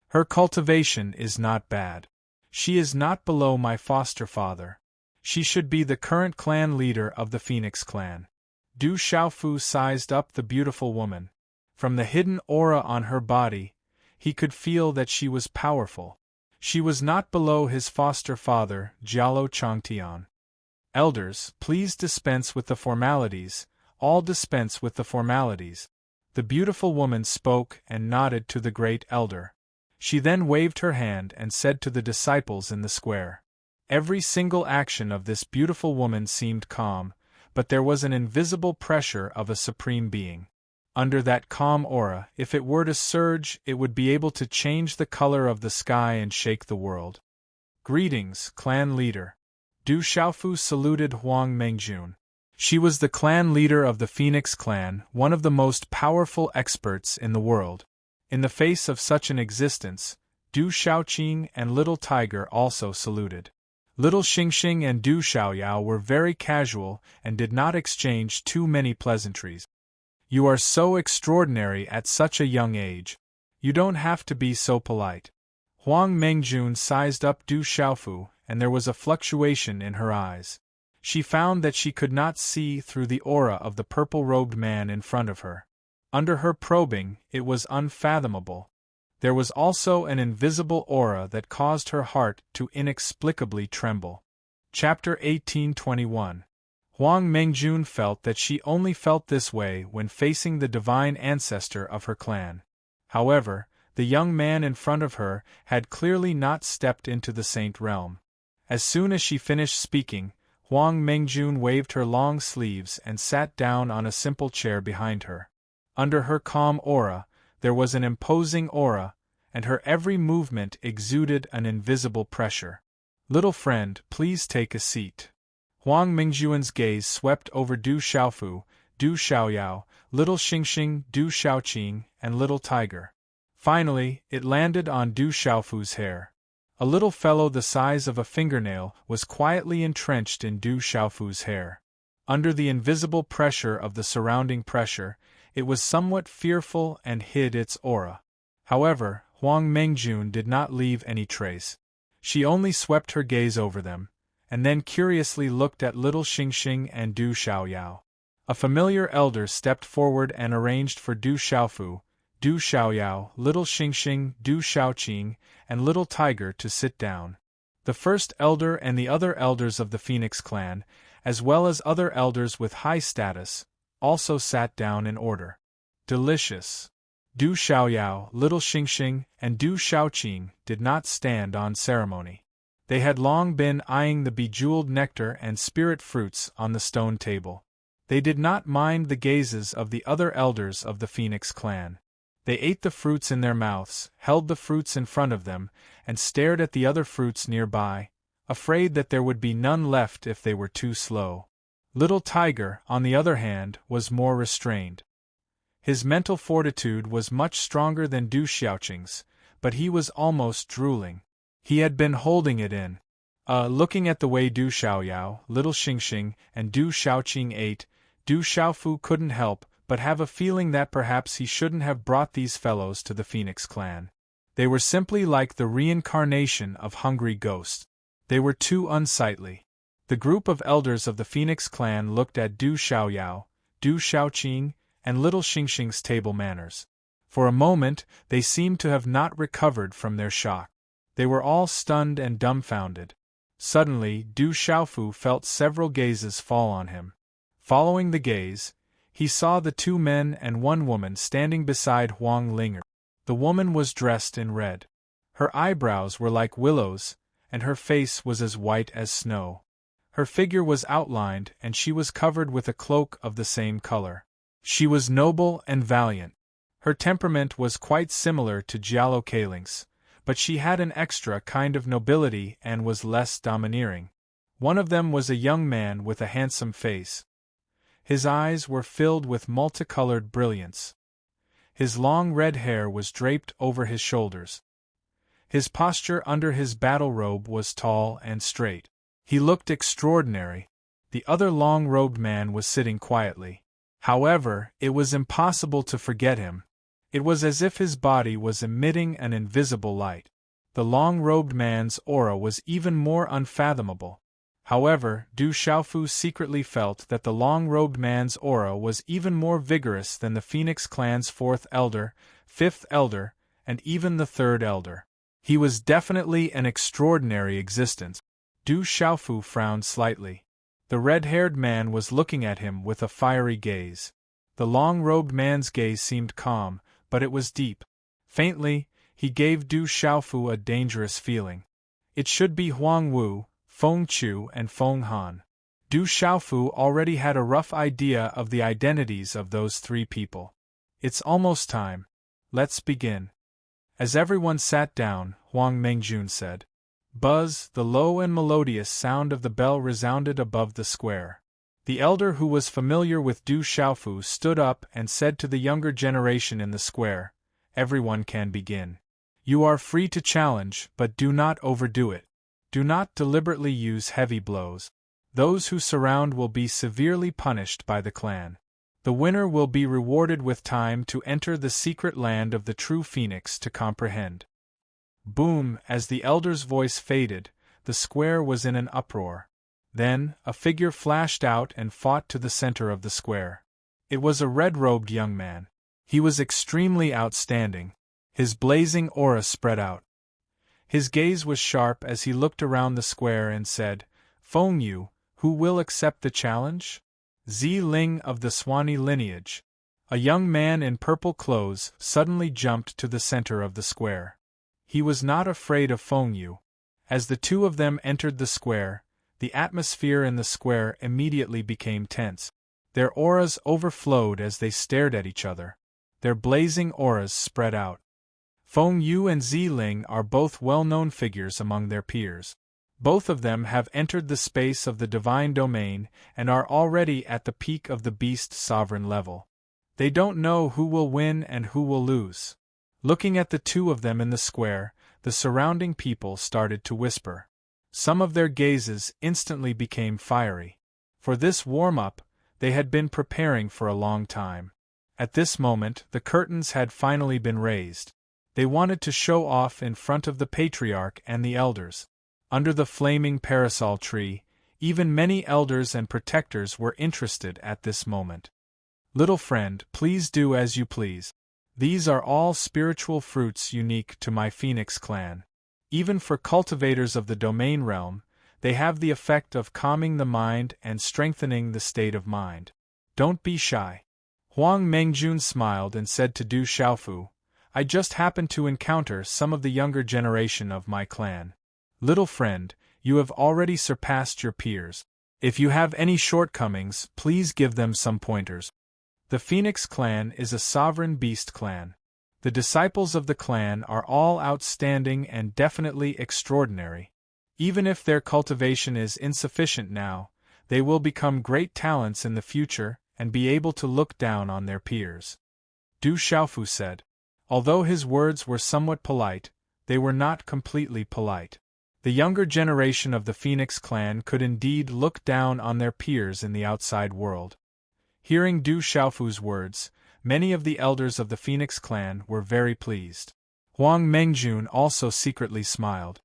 Her cultivation is not bad. She is not below my foster father. She should be the current clan leader of the Phoenix clan. Du Xiaofu sized up the beautiful woman. From the hidden aura on her body, he could feel that she was powerful. She was not below his foster father, Jialo Changtian. Elders, please dispense with the formalities. All dispense with the formalities. The beautiful woman spoke and nodded to the great elder. She then waved her hand and said to the disciples in the square. Every single action of this beautiful woman seemed calm, but there was an invisible pressure of a supreme being. Under that calm aura, if it were to surge, it would be able to change the color of the sky and shake the world. Greetings, clan leader. Du Xiaofu saluted Huang Mengjun. She was the clan leader of the Phoenix clan, one of the most powerful experts in the world. In the face of such an existence, Du Xiaoqing and Little Tiger also saluted. Little Xingxing and Du Xiaoyao were very casual and did not exchange too many pleasantries. You are so extraordinary at such a young age. You don't have to be so polite. Huang Mengjun sized up Du Xiaofu, and there was a fluctuation in her eyes. She found that she could not see through the aura of the purple-robed man in front of her. Under her probing, it was unfathomable. There was also an invisible aura that caused her heart to inexplicably tremble. Chapter 1821. Huang Mengjun felt that she only felt this way when facing the divine ancestor of her clan. However, the young man in front of her had clearly not stepped into the saint realm. As soon as she finished speaking, Huang Mengjun waved her long sleeves and sat down on a simple chair behind her. Under her calm aura, there was an imposing aura, and her every movement exuded an invisible pressure. Little friend, please take a seat. Huang Mengjun's gaze swept over Du Xiaofu, Du Xiaoyao, Little Xingxing, Du Xiaoqing, and Little Tiger. Finally, it landed on Du Xiaofu's hair. A little fellow the size of a fingernail was quietly entrenched in Du Xiaofu's hair. Under the invisible pressure of the surrounding pressure, it was somewhat fearful and hid its aura. However, Huang Mengjun did not leave any trace. She only swept her gaze over them, and then curiously looked at Little Xingxing and Du Xiaoyao. A familiar elder stepped forward and arranged for Du Xiaofu, Du Xiaoyao, Little Xingxing, Du Xiaoqing, and Little Tiger to sit down. The first elder and the other elders of the Phoenix clan, as well as other elders with high status, also sat down in order. Delicious. Du Xiaoyao, Little Xingxing, and Du Xiaoqing did not stand on ceremony. They had long been eyeing the bejeweled nectar and spirit fruits on the stone table. They did not mind the gazes of the other elders of the Phoenix clan. They ate the fruits in their mouths, held the fruits in front of them, and stared at the other fruits nearby, afraid that there would be none left if they were too slow. Little Tiger, on the other hand, was more restrained. His mental fortitude was much stronger than Du Xiaoqing's, but he was almost drooling. He had been holding it in. Looking at the way Du Xiaoyao, Little Xingxing, and Du Xiaoqing ate, Du Xiaofu couldn't help but have a feeling that perhaps he shouldn't have brought these fellows to the Phoenix clan. They were simply like the reincarnation of hungry ghosts. They were too unsightly. The group of elders of the Phoenix clan looked at Du Xiaoyao, Du Xiaoqing, and Little Xingxing's table manners. For a moment, they seemed to have not recovered from their shock. They were all stunned and dumbfounded. Suddenly, Du Xiaofu felt several gazes fall on him. Following the gaze, he saw the two men and one woman standing beside Huang Linger. The woman was dressed in red. Her eyebrows were like willows, and her face was as white as snow. Her figure was outlined, and she was covered with a cloak of the same color. She was noble and valiant. Her temperament was quite similar to Jialo Kaling's, but she had an extra kind of nobility and was less domineering. One of them was a young man with a handsome face. His eyes were filled with multicolored brilliance. His long red hair was draped over his shoulders. His posture under his battle robe was tall and straight. He looked extraordinary. The other long-robed man was sitting quietly. However, it was impossible to forget him. It was as if his body was emitting an invisible light. The long-robed man's aura was even more unfathomable. However, Du Xiaofu secretly felt that the long-robed man's aura was even more vigorous than the Phoenix clan's fourth elder, fifth elder, and even the third elder. He was definitely an extraordinary existence. Du Xiaofu frowned slightly. The red-haired man was looking at him with a fiery gaze. The long-robed man's gaze seemed calm, but it was deep. Faintly, he gave Du Xiaofu a dangerous feeling. It should be Huang Wu, Feng Chu, and Feng Han. Du Xiaofu already had a rough idea of the identities of those three people. It's almost time. Let's begin. As everyone sat down, Huang Mengjun said. Buzz, the low and melodious sound of the bell resounded above the square. The elder who was familiar with Du Xiaofu stood up and said to the younger generation in the square, "Everyone can begin. You are free to challenge, but do not overdo it. Do not deliberately use heavy blows. Those who surround will be severely punished by the clan. The winner will be rewarded with time to enter the secret land of the true phoenix to comprehend." Boom! As the elder's voice faded, the square was in an uproar. Then, a figure flashed out and fought to the center of the square. It was a red-robed young man. He was extremely outstanding. His blazing aura spread out. His gaze was sharp as he looked around the square and said, "Feng Yu, who will accept the challenge?" Zi Ling of the Swanee lineage. A young man in purple clothes suddenly jumped to the center of the square. He was not afraid of Feng Yu. As the two of them entered the square, the atmosphere in the square immediately became tense. Their auras overflowed as they stared at each other. Their blazing auras spread out. Feng Yu and Zi Ling are both well-known figures among their peers. Both of them have entered the space of the divine domain and are already at the peak of the beast sovereign level. They don't know who will win and who will lose. Looking at the two of them in the square, the surrounding people started to whisper. Some of their gazes instantly became fiery. For this warm-up, they had been preparing for a long time. At this moment, the curtains had finally been raised. They wanted to show off in front of the patriarch and the elders. Under the flaming parasol tree, even many elders and protectors were interested at this moment. "Little friend, please do as you please. These are all spiritual fruits unique to my Phoenix clan. Even for cultivators of the domain realm, they have the effect of calming the mind and strengthening the state of mind. Don't be shy." Huang Mengjun smiled and said to Du Xiaofu, "I just happened to encounter some of the younger generation of my clan. Little friend, you have already surpassed your peers. If you have any shortcomings, please give them some pointers." The Phoenix clan is a sovereign beast clan. The disciples of the clan are all outstanding and definitely extraordinary. Even if their cultivation is insufficient now, they will become great talents in the future and be able to look down on their peers. Du Xiaofu said. Although his words were somewhat polite, they were not completely polite. The younger generation of the Phoenix clan could indeed look down on their peers in the outside world. Hearing Du Xiaofu's words, many of the elders of the Phoenix clan were very pleased. Huang Mengjun also secretly smiled.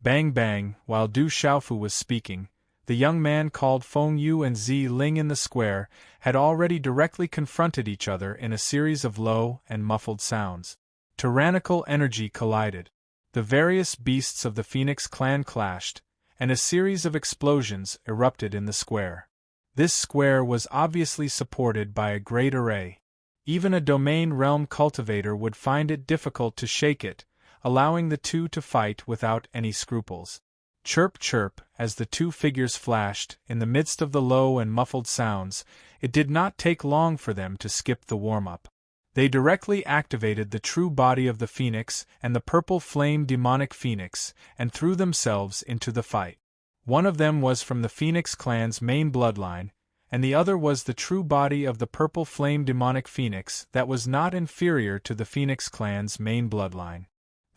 Bang bang, while Du Xiaofu was speaking, the young man called Feng Yu and Zi Ling in the square had already directly confronted each other in a series of low and muffled sounds. Tyrannical energy collided. The various beasts of the Phoenix clan clashed, and a series of explosions erupted in the square. This square was obviously supported by a great array. Even a domain realm cultivator would find it difficult to shake it, allowing the two to fight without any scruples. Chirp chirp, as the two figures flashed, in the midst of the low and muffled sounds, it did not take long for them to skip the warm-up. They directly activated the true body of the Phoenix and the purple flame demonic Phoenix, and threw themselves into the fight. One of them was from the Phoenix clan's main bloodline, and the other was the true body of the purple flame demonic Phoenix that was not inferior to the Phoenix clan's main bloodline.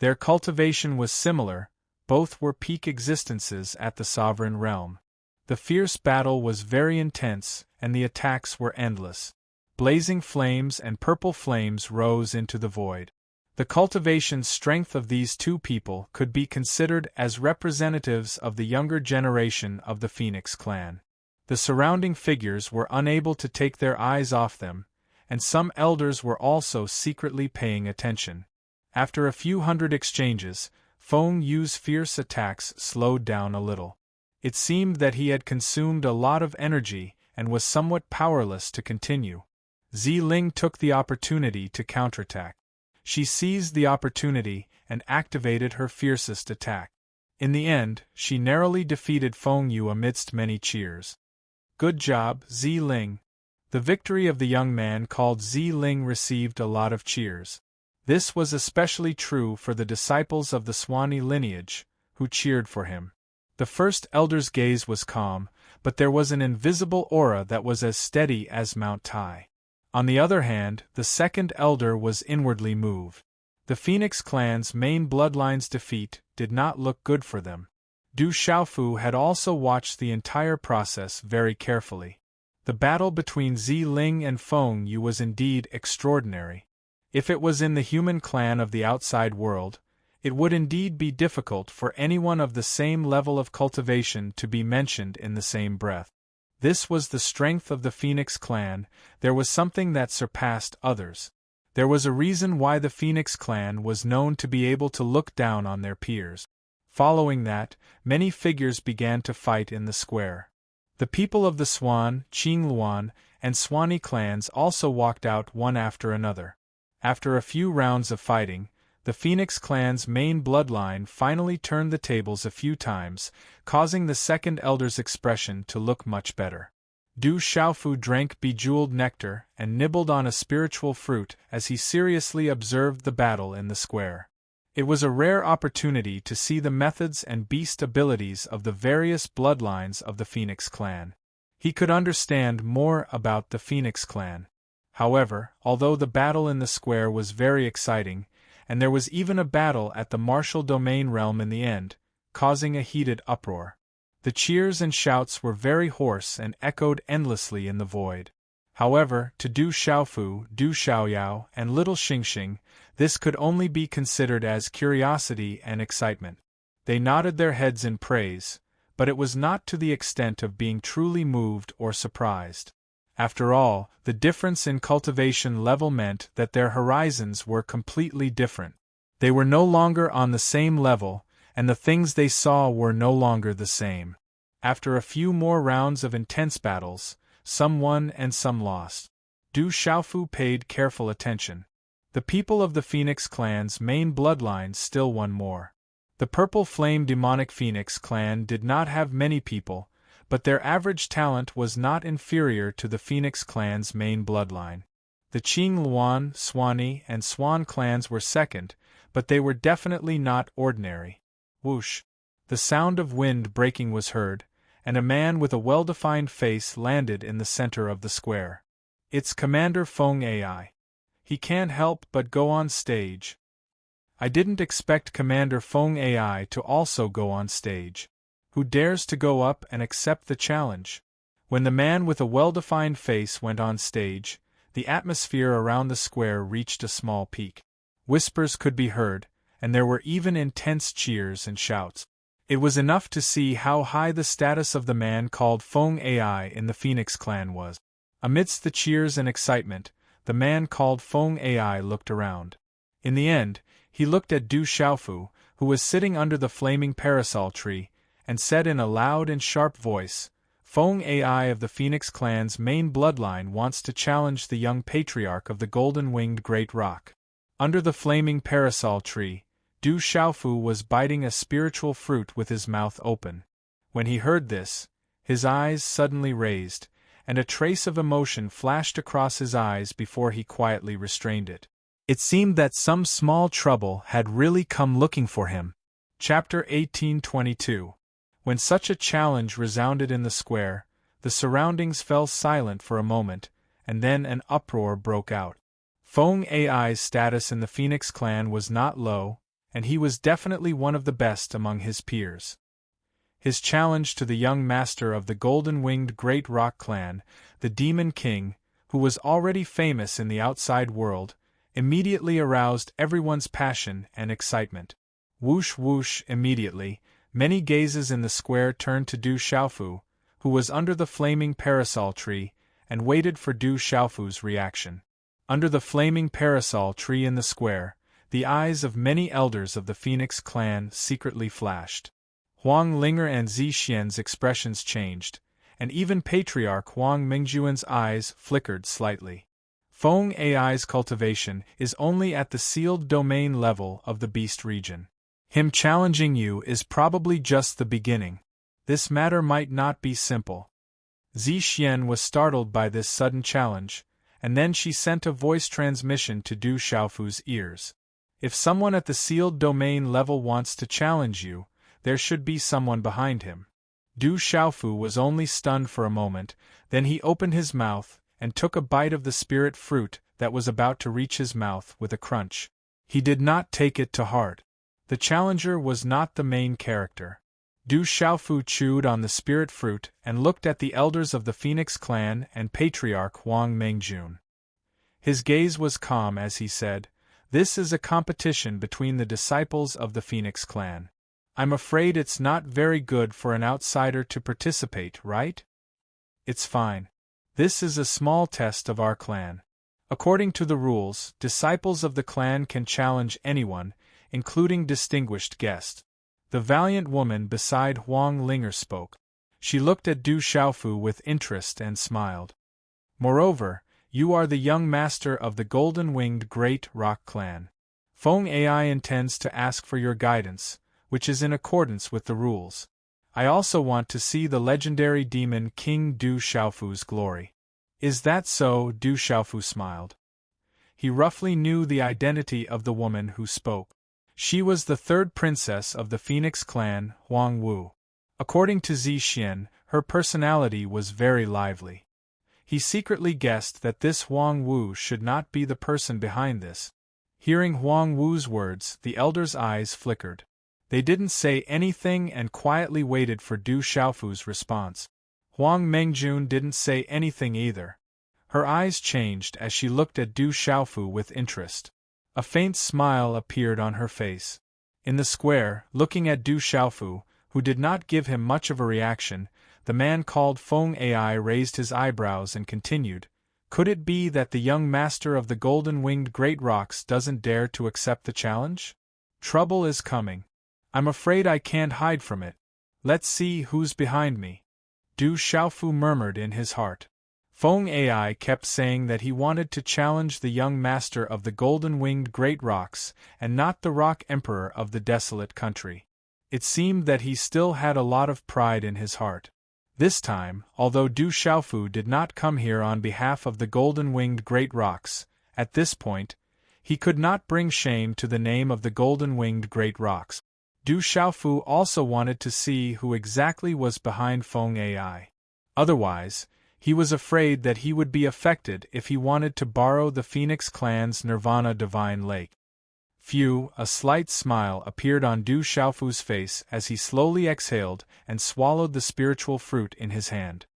Their cultivation was similar, both were peak existences at the sovereign realm. The fierce battle was very intense, and the attacks were endless. Blazing flames and purple flames rose into the void. The cultivation strength of these two people could be considered as representatives of the younger generation of the Phoenix clan. The surrounding figures were unable to take their eyes off them, and some elders were also secretly paying attention. After a few hundred exchanges, Feng Yu's fierce attacks slowed down a little. It seemed that he had consumed a lot of energy and was somewhat powerless to continue. Zi Ling took the opportunity to counterattack. She seized the opportunity and activated her fiercest attack. In the end, she narrowly defeated Feng Yu amidst many cheers. Good job, Zi Ling. The victory of the young man called Zi Ling received a lot of cheers. This was especially true for the disciples of the Swanee lineage, who cheered for him. The first elder's gaze was calm, but there was an invisible aura that was as steady as Mount Tai. On the other hand, the second elder was inwardly moved. The Phoenix clan's main bloodline's defeat did not look good for them. Du Xiaofu had also watched the entire process very carefully. The battle between Zi Ling and Feng Yu was indeed extraordinary. If it was in the human clan of the outside world, it would indeed be difficult for anyone of the same level of cultivation to be mentioned in the same breath. This was the strength of the Phoenix clan. There was something that surpassed others. There was a reason why the Phoenix clan was known to be able to look down on their peers. Following that, many figures began to fight in the square. The people of the Swan, Qingluan, and Swanee clans also walked out one after another. After a few rounds of fighting, the Phoenix clan's main bloodline finally turned the tables a few times, causing the second elder's expression to look much better. Du Xiaofu drank bejeweled nectar and nibbled on a spiritual fruit as he seriously observed the battle in the square. It was a rare opportunity to see the methods and beast abilities of the various bloodlines of the Phoenix clan. He could understand more about the Phoenix clan. However, although the battle in the square was very exciting, and there was even a battle at the martial domain realm in the end, causing a heated uproar. The cheers and shouts were very hoarse and echoed endlessly in the void. However, to Du Xiaofu, Du Xiaoyao, and little Xingxing, this could only be considered as curiosity and excitement. They nodded their heads in praise, but it was not to the extent of being truly moved or surprised. After all, the difference in cultivation level meant that their horizons were completely different. They were no longer on the same level, and the things they saw were no longer the same. After a few more rounds of intense battles, some won and some lost. Du Xiaofu paid careful attention. The people of the Phoenix clan's main bloodline still won more. The Purple Flame Demonic Phoenix clan did not have many people, but their average talent was not inferior to the Phoenix clan's main bloodline. The Qingluan, Swanee, and Swan clans were second, but they were definitely not ordinary. Whoosh! The sound of wind breaking was heard, and a man with a well-defined face landed in the center of the square. It's Commander Feng Ai. He can't help but go on stage. I didn't expect Commander Feng Ai to also go on stage. Who dares to go up and accept the challenge? When the man with a well-defined face went on stage, the atmosphere around the square reached a small peak. Whispers could be heard, and there were even intense cheers and shouts. It was enough to see how high the status of the man called Feng Ai in the Phoenix clan was. Amidst the cheers and excitement, the man called Feng Ai looked around. In the end, he looked at Du Xiaofu, who was sitting under the flaming parasol tree, and said in a loud and sharp voice, "Feng Ai of the Phoenix clan's main bloodline wants to challenge the young patriarch of the golden-winged Great Rock." Under the flaming parasol tree, Du Xiaofu was biting a spiritual fruit with his mouth open. When he heard this, his eyes suddenly raised, and a trace of emotion flashed across his eyes before he quietly restrained it. It seemed that some small trouble had really come looking for him. Chapter 1822. When such a challenge resounded in the square, the surroundings fell silent for a moment, and then an uproar broke out. Feng Ai's status in the Phoenix clan was not low, and he was definitely one of the best among his peers. His challenge to the young master of the golden-winged Great Rock clan, the Demon King, who was already famous in the outside world, immediately aroused everyone's passion and excitement. Whoosh whoosh! Immediately, many gazes in the square turned to Du Xiaofu, who was under the flaming parasol tree, and waited for Du Xiaofu's reaction. Under the flaming parasol tree in the square, the eyes of many elders of the Phoenix clan secretly flashed. Huang Linger and Zi Xian's expressions changed, and even Patriarch Huang Mingjuan's eyes flickered slightly. Feng Ai's cultivation is only at the sealed domain level of the beast region. Him challenging you is probably just the beginning. This matter might not be simple. Zi Xian was startled by this sudden challenge, and then she sent a voice transmission to Du Xiaofu's ears. If someone at the sealed domain level wants to challenge you, there should be someone behind him. Du Xiaofu was only stunned for a moment, then he opened his mouth and took a bite of the spirit fruit that was about to reach his mouth with a crunch. He did not take it to heart. The challenger was not the main character. Du Xiaofu chewed on the spirit fruit and looked at the elders of the Phoenix clan and patriarch Huang Mengjun. His gaze was calm as he said, "This is a competition between the disciples of the Phoenix clan. I'm afraid it's not very good for an outsider to participate, right? It's fine. This is a small test of our clan. According to the rules, disciples of the clan can challenge anyone, including distinguished guests." The valiant woman beside Huang Linger spoke. She looked at Du Xiaofu with interest and smiled. "Moreover, you are the young master of the golden-winged Great Rock clan. Feng Ai intends to ask for your guidance, which is in accordance with the rules. I also want to see the legendary demon King Du Xiaofu's glory." "Is that so?" Du Xiaofu smiled. He roughly knew the identity of the woman who spoke. She was the third princess of the Phoenix clan, Huang Wu. According to Zi Xian, her personality was very lively. He secretly guessed that this Huang Wu should not be the person behind this. Hearing Huang Wu's words, the elders' eyes flickered. They didn't say anything and quietly waited for Du Xiaofu's response. Huang Mengjun didn't say anything either. Her eyes changed as she looked at Du Xiaofu with interest. A faint smile appeared on her face. In the square, looking at Du Xiaofu, who did not give him much of a reaction, the man called Feng Ai raised his eyebrows and continued, "Could it be that the young master of the golden-winged great rocks doesn't dare to accept the challenge? Trouble is coming. I'm afraid I can't hide from it. Let's see who's behind me." Du Xiaofu murmured in his heart. Feng Ai kept saying that he wanted to challenge the young master of the golden-winged great rocks, and not the rock emperor of the desolate country. It seemed that he still had a lot of pride in his heart. This time, although Du Xiaofu did not come here on behalf of the golden-winged great rocks, at this point, he could not bring shame to the name of the golden-winged great rocks. Du Xiaofu also wanted to see who exactly was behind Feng Ai. Otherwise, he was afraid that he would be affected if he wanted to borrow the Phoenix clan's Nirvana Divine Lake. Phew, a slight smile appeared on Du Xiaofu's face as he slowly exhaled and swallowed the spiritual fruit in his hand.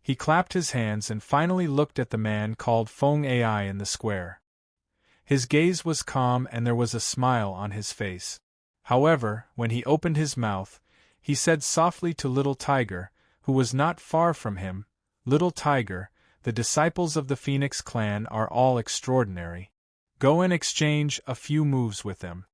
He clapped his hands and finally looked at the man called Feng Ai in the square. His gaze was calm and there was a smile on his face. However, when he opened his mouth, he said softly to Little Tiger, who was not far from him, "Little Tiger, the disciples of the Phoenix clan are all extraordinary. Go and exchange a few moves with them."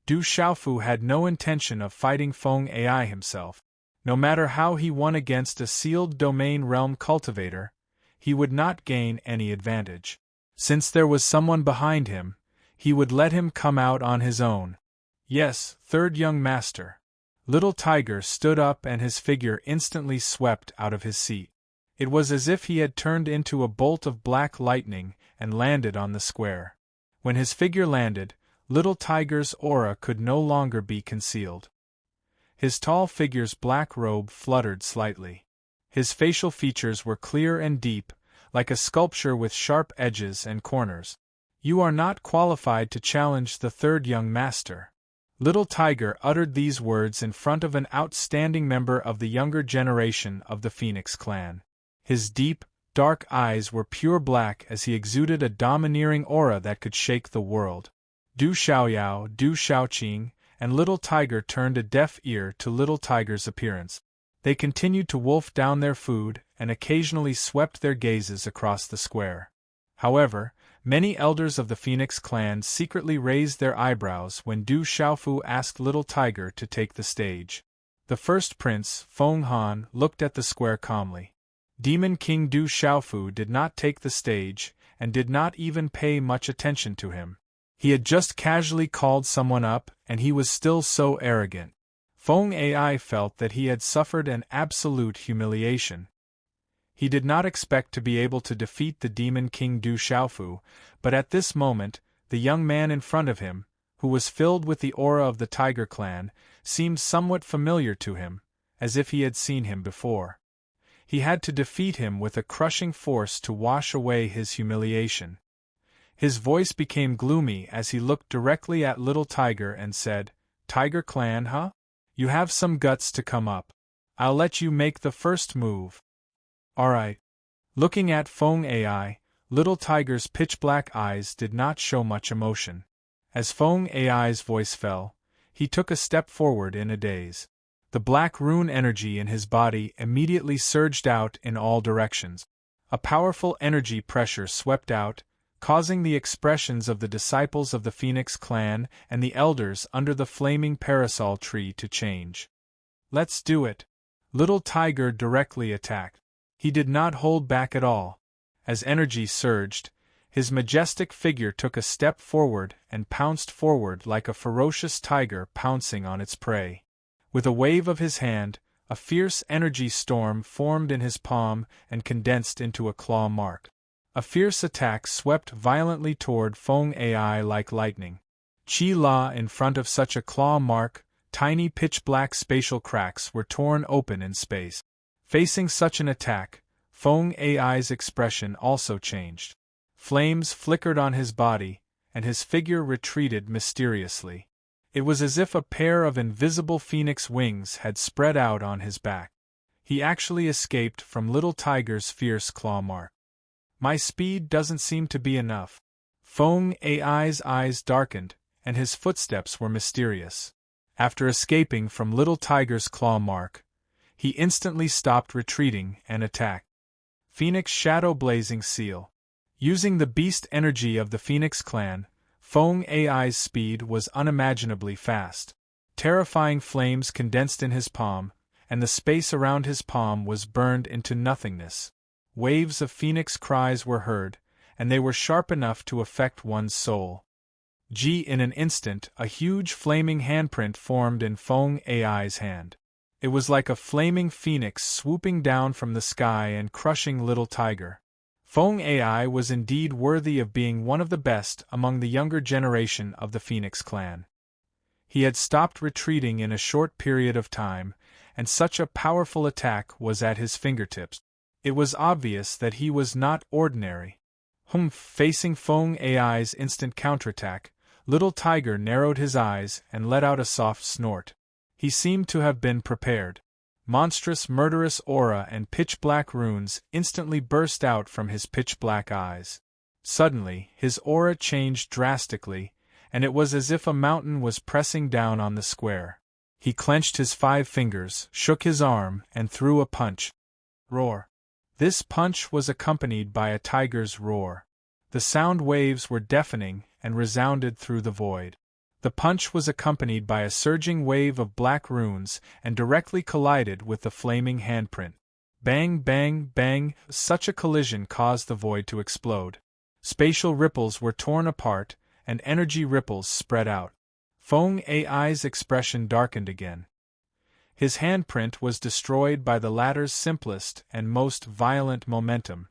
Du Xiaofu had no intention of fighting Feng Ai himself. No matter how he won against a sealed domain realm cultivator, he would not gain any advantage. Since there was someone behind him, he would let him come out on his own. "Yes, third young master." Little Tiger stood up and his figure instantly swept out of his seat. It was as if he had turned into a bolt of black lightning and landed on the square. When his figure landed, Little Tiger's aura could no longer be concealed. His tall figure's black robe fluttered slightly. His facial features were clear and deep, like a sculpture with sharp edges and corners. "You are not qualified to challenge the third young master." Little Tiger uttered these words in front of an outstanding member of the younger generation of the Phoenix clan. His deep, dark eyes were pure black as he exuded a domineering aura that could shake the world. Du Xiaoyao, Du Xiaoqing, and Little Tiger turned a deaf ear to Little Tiger's appearance. They continued to wolf down their food and occasionally swept their gazes across the square. However, many elders of the Phoenix clan secretly raised their eyebrows when Du Xiaofu asked Little Tiger to take the stage. The first prince, Feng Han, looked at the square calmly. Demon King Du Xiaofu did not take the stage, and did not even pay much attention to him. He had just casually called someone up, and he was still so arrogant. Feng Ai felt that he had suffered an absolute humiliation. He did not expect to be able to defeat the Demon King Du Xiaofu, but at this moment, the young man in front of him, who was filled with the aura of the Tiger Clan, seemed somewhat familiar to him, as if he had seen him before. He had to defeat him with a crushing force to wash away his humiliation. His voice became gloomy as he looked directly at Little Tiger and said, "Tiger Clan, huh? You have some guts to come up. I'll let you make the first move." "Alright." Looking at Feng Ai, Little Tiger's pitch-black eyes did not show much emotion. As Feng Ai's voice fell, he took a step forward in a daze. The black rune energy in his body immediately surged out in all directions. A powerful energy pressure swept out, causing the expressions of the disciples of the Phoenix Clan and the elders under the flaming parasol tree to change. "Let's do it." Little Tiger directly attacked. He did not hold back at all. As energy surged, his majestic figure took a step forward and pounced forward like a ferocious tiger pouncing on its prey. With a wave of his hand, a fierce energy storm formed in his palm and condensed into a claw mark. A fierce attack swept violently toward Feng Ai like lightning. Chi La, in front of such a claw mark, tiny pitch-black spatial cracks were torn open in space. Facing such an attack, Feng Ai's expression also changed. Flames flickered on his body, and his figure retreated mysteriously. It was as if a pair of invisible phoenix wings had spread out on his back. He actually escaped from Little Tiger's fierce claw mark. "My speed doesn't seem to be enough." Feng Ai's eyes darkened, and his footsteps were mysterious. After escaping from Little Tiger's claw mark, he instantly stopped retreating and attacked. Phoenix Shadow Blazing Seal. Using the beast energy of the Phoenix Clan, Feng Ai's speed was unimaginably fast. Terrifying flames condensed in his palm, and the space around his palm was burned into nothingness. Waves of phoenix cries were heard, and they were sharp enough to affect one's soul. In an instant, a huge flaming handprint formed in Feng Ai's hand. It was like a flaming phoenix swooping down from the sky and crushing Little Tiger. Feng Ai was indeed worthy of being one of the best among the younger generation of the Phoenix Clan. He had stopped retreating in a short period of time, and such a powerful attack was at his fingertips. It was obvious that he was not ordinary. Facing Feng Ai's instant counterattack, Little Tiger narrowed his eyes and let out a soft snort. He seemed to have been prepared. Monstrous murderous aura and pitch-black runes instantly burst out from his pitch-black eyes. Suddenly, his aura changed drastically, and it was as if a mountain was pressing down on the square. He clenched his 5 fingers, shook his arm, and threw a punch. Roar. This punch was accompanied by a tiger's roar. The sound waves were deafening and resounded through the void. The punch was accompanied by a surging wave of black runes and directly collided with the flaming handprint. Bang, bang, bang, such a collision caused the void to explode. Spatial ripples were torn apart, and energy ripples spread out. Feng Ai's expression darkened again. His handprint was destroyed by the latter's simplest and most violent momentum.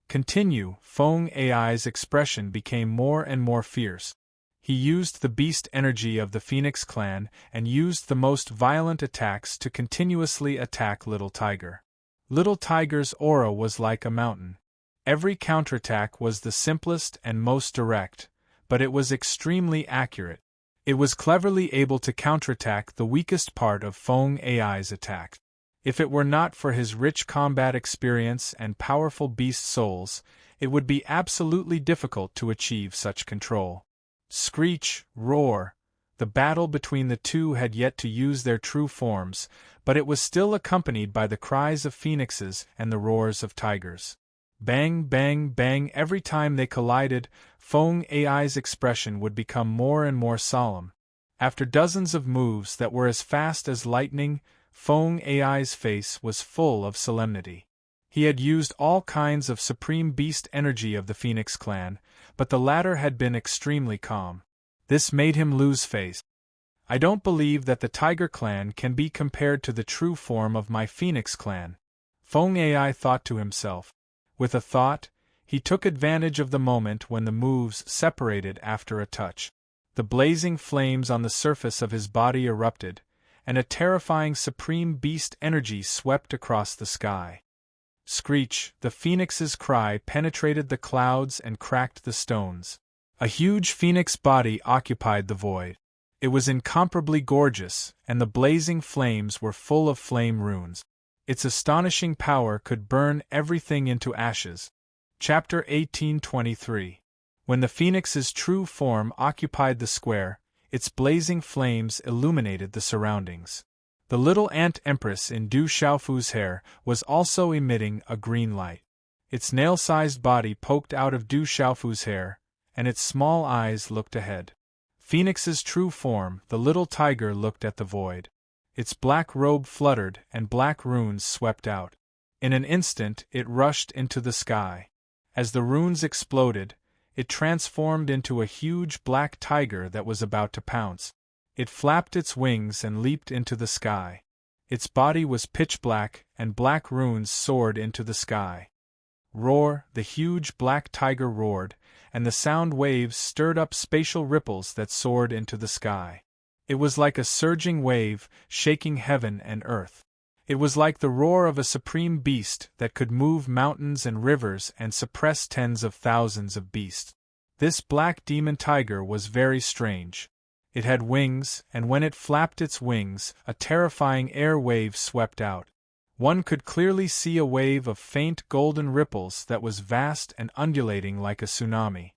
Feng Ai's expression became more and more fierce. He used the beast energy of the Phoenix Clan and used the most violent attacks to continuously attack Little Tiger. Little Tiger's aura was like a mountain. Every counterattack was the simplest and most direct, but it was extremely accurate. It was cleverly able to counterattack the weakest part of Feng Ai's attack. If it were not for his rich combat experience and powerful beast souls, it would be absolutely difficult to achieve such control. Screech, roar. The battle between the two had yet to use their true forms, but it was still accompanied by the cries of phoenixes and the roars of tigers. Bang, bang, bang. Every time they collided, Feng Ai's expression would become more and more solemn. After dozens of moves that were as fast as lightning, Feng Ai's face was full of solemnity. He had used all kinds of supreme beast energy of the Phoenix Clan, but the latter had been extremely calm. This made him lose face. "I don't believe that the Tiger Clan can be compared to the true form of my Phoenix Clan," Feng Ai thought to himself. With a thought, he took advantage of the moment when the moves separated after a touch. The blazing flames on the surface of his body erupted, and a terrifying supreme beast energy swept across the sky. Screech, the phoenix's cry penetrated the clouds and cracked the stones. A huge phoenix body occupied the void. It was incomparably gorgeous, and the blazing flames were full of flame runes. Its astonishing power could burn everything into ashes. Chapter 1823. When the phoenix's true form occupied the square, its blazing flames illuminated the surroundings. The little ant empress in Du Xiaofu's hair was also emitting a green light. Its nail-sized body poked out of Du Xiaofu's hair, and its small eyes looked ahead. Phoenix's true form, the little tiger, looked at the void. Its black robe fluttered and black runes swept out. In an instant it rushed into the sky. As the runes exploded, it transformed into a huge black tiger that was about to pounce. It flapped its wings and leaped into the sky. Its body was pitch black, and black runes soared into the sky. Roar, the huge black tiger roared, and the sound waves stirred up spatial ripples that soared into the sky. It was like a surging wave, shaking heaven and earth. It was like the roar of a supreme beast that could move mountains and rivers and suppress tens of thousands of beasts. This black demon tiger was very strange. It had wings, and when it flapped its wings, a terrifying air wave swept out. One could clearly see a wave of faint golden ripples that was vast and undulating like a tsunami.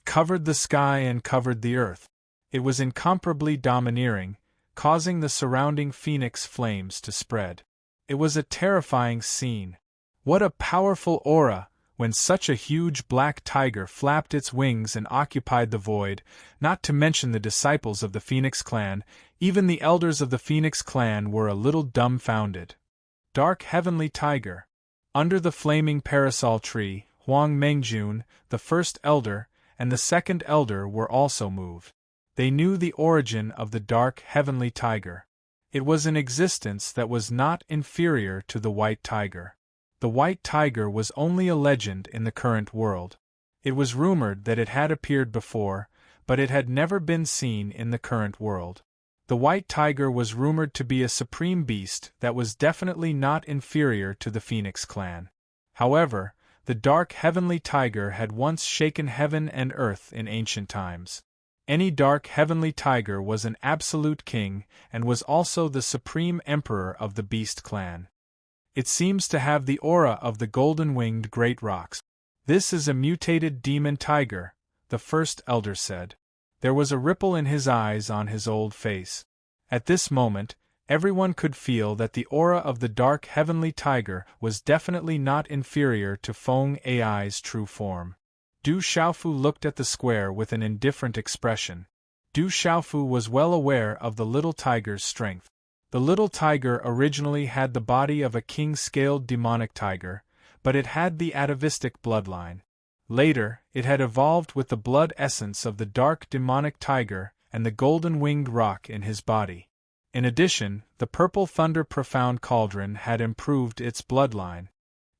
Covered the sky and covered the earth. It was incomparably domineering, causing the surrounding phoenix flames to spread. It was a terrifying scene. What a powerful aura, when such a huge black tiger flapped its wings and occupied the void, not to mention the disciples of the Phoenix clan. Even the elders of the Phoenix clan were a little dumbfounded. Dark heavenly tiger. Under the flaming parasol tree, Huang Mengjun, the first elder, and the second elder were also moved. They knew the origin of the dark heavenly tiger. It was an existence that was not inferior to the white tiger. The white tiger was only a legend in the current world. It was rumored that it had appeared before, but it had never been seen in the current world. The white tiger was rumored to be a supreme beast that was definitely not inferior to the Phoenix clan. However, the dark heavenly tiger had once shaken heaven and earth in ancient times. Any dark heavenly tiger was an absolute king and was also the supreme emperor of the beast clan. It seems to have the aura of the golden-winged great rocks. This is a mutated demon tiger, the first elder said. There was a ripple in his eyes on his old face. At this moment, everyone could feel that the aura of the dark heavenly tiger was definitely not inferior to Feng Ai's true form. Du Xiaofu looked at the square with an indifferent expression. Du Xiaofu was well aware of the little tiger's strength. The little tiger originally had the body of a king-scaled demonic tiger, but it had the atavistic bloodline. Later, it had evolved with the blood essence of the dark demonic tiger and the golden-winged rock in his body. In addition, the purple thunder profound cauldron had improved its bloodline.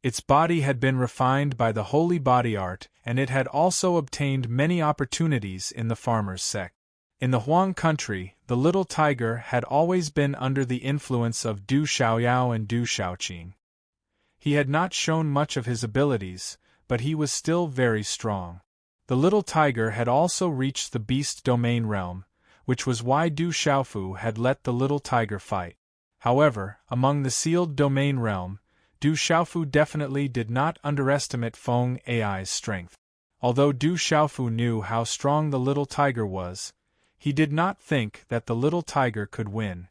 Its body had been refined by the holy body art, and it had also obtained many opportunities in the farmer's sect. In the Huang country, the little tiger had always been under the influence of Du Xiaoyao and Du Xiaoqing. He had not shown much of his abilities, but he was still very strong. The little tiger had also reached the beast domain realm, which was why Du Xiaofu had let the little tiger fight. However, among the sealed domain realm, Du Xiaofu definitely did not underestimate Feng Ai's strength. Although Du Xiaofu knew how strong the little tiger was, he did not think that the little tiger could win.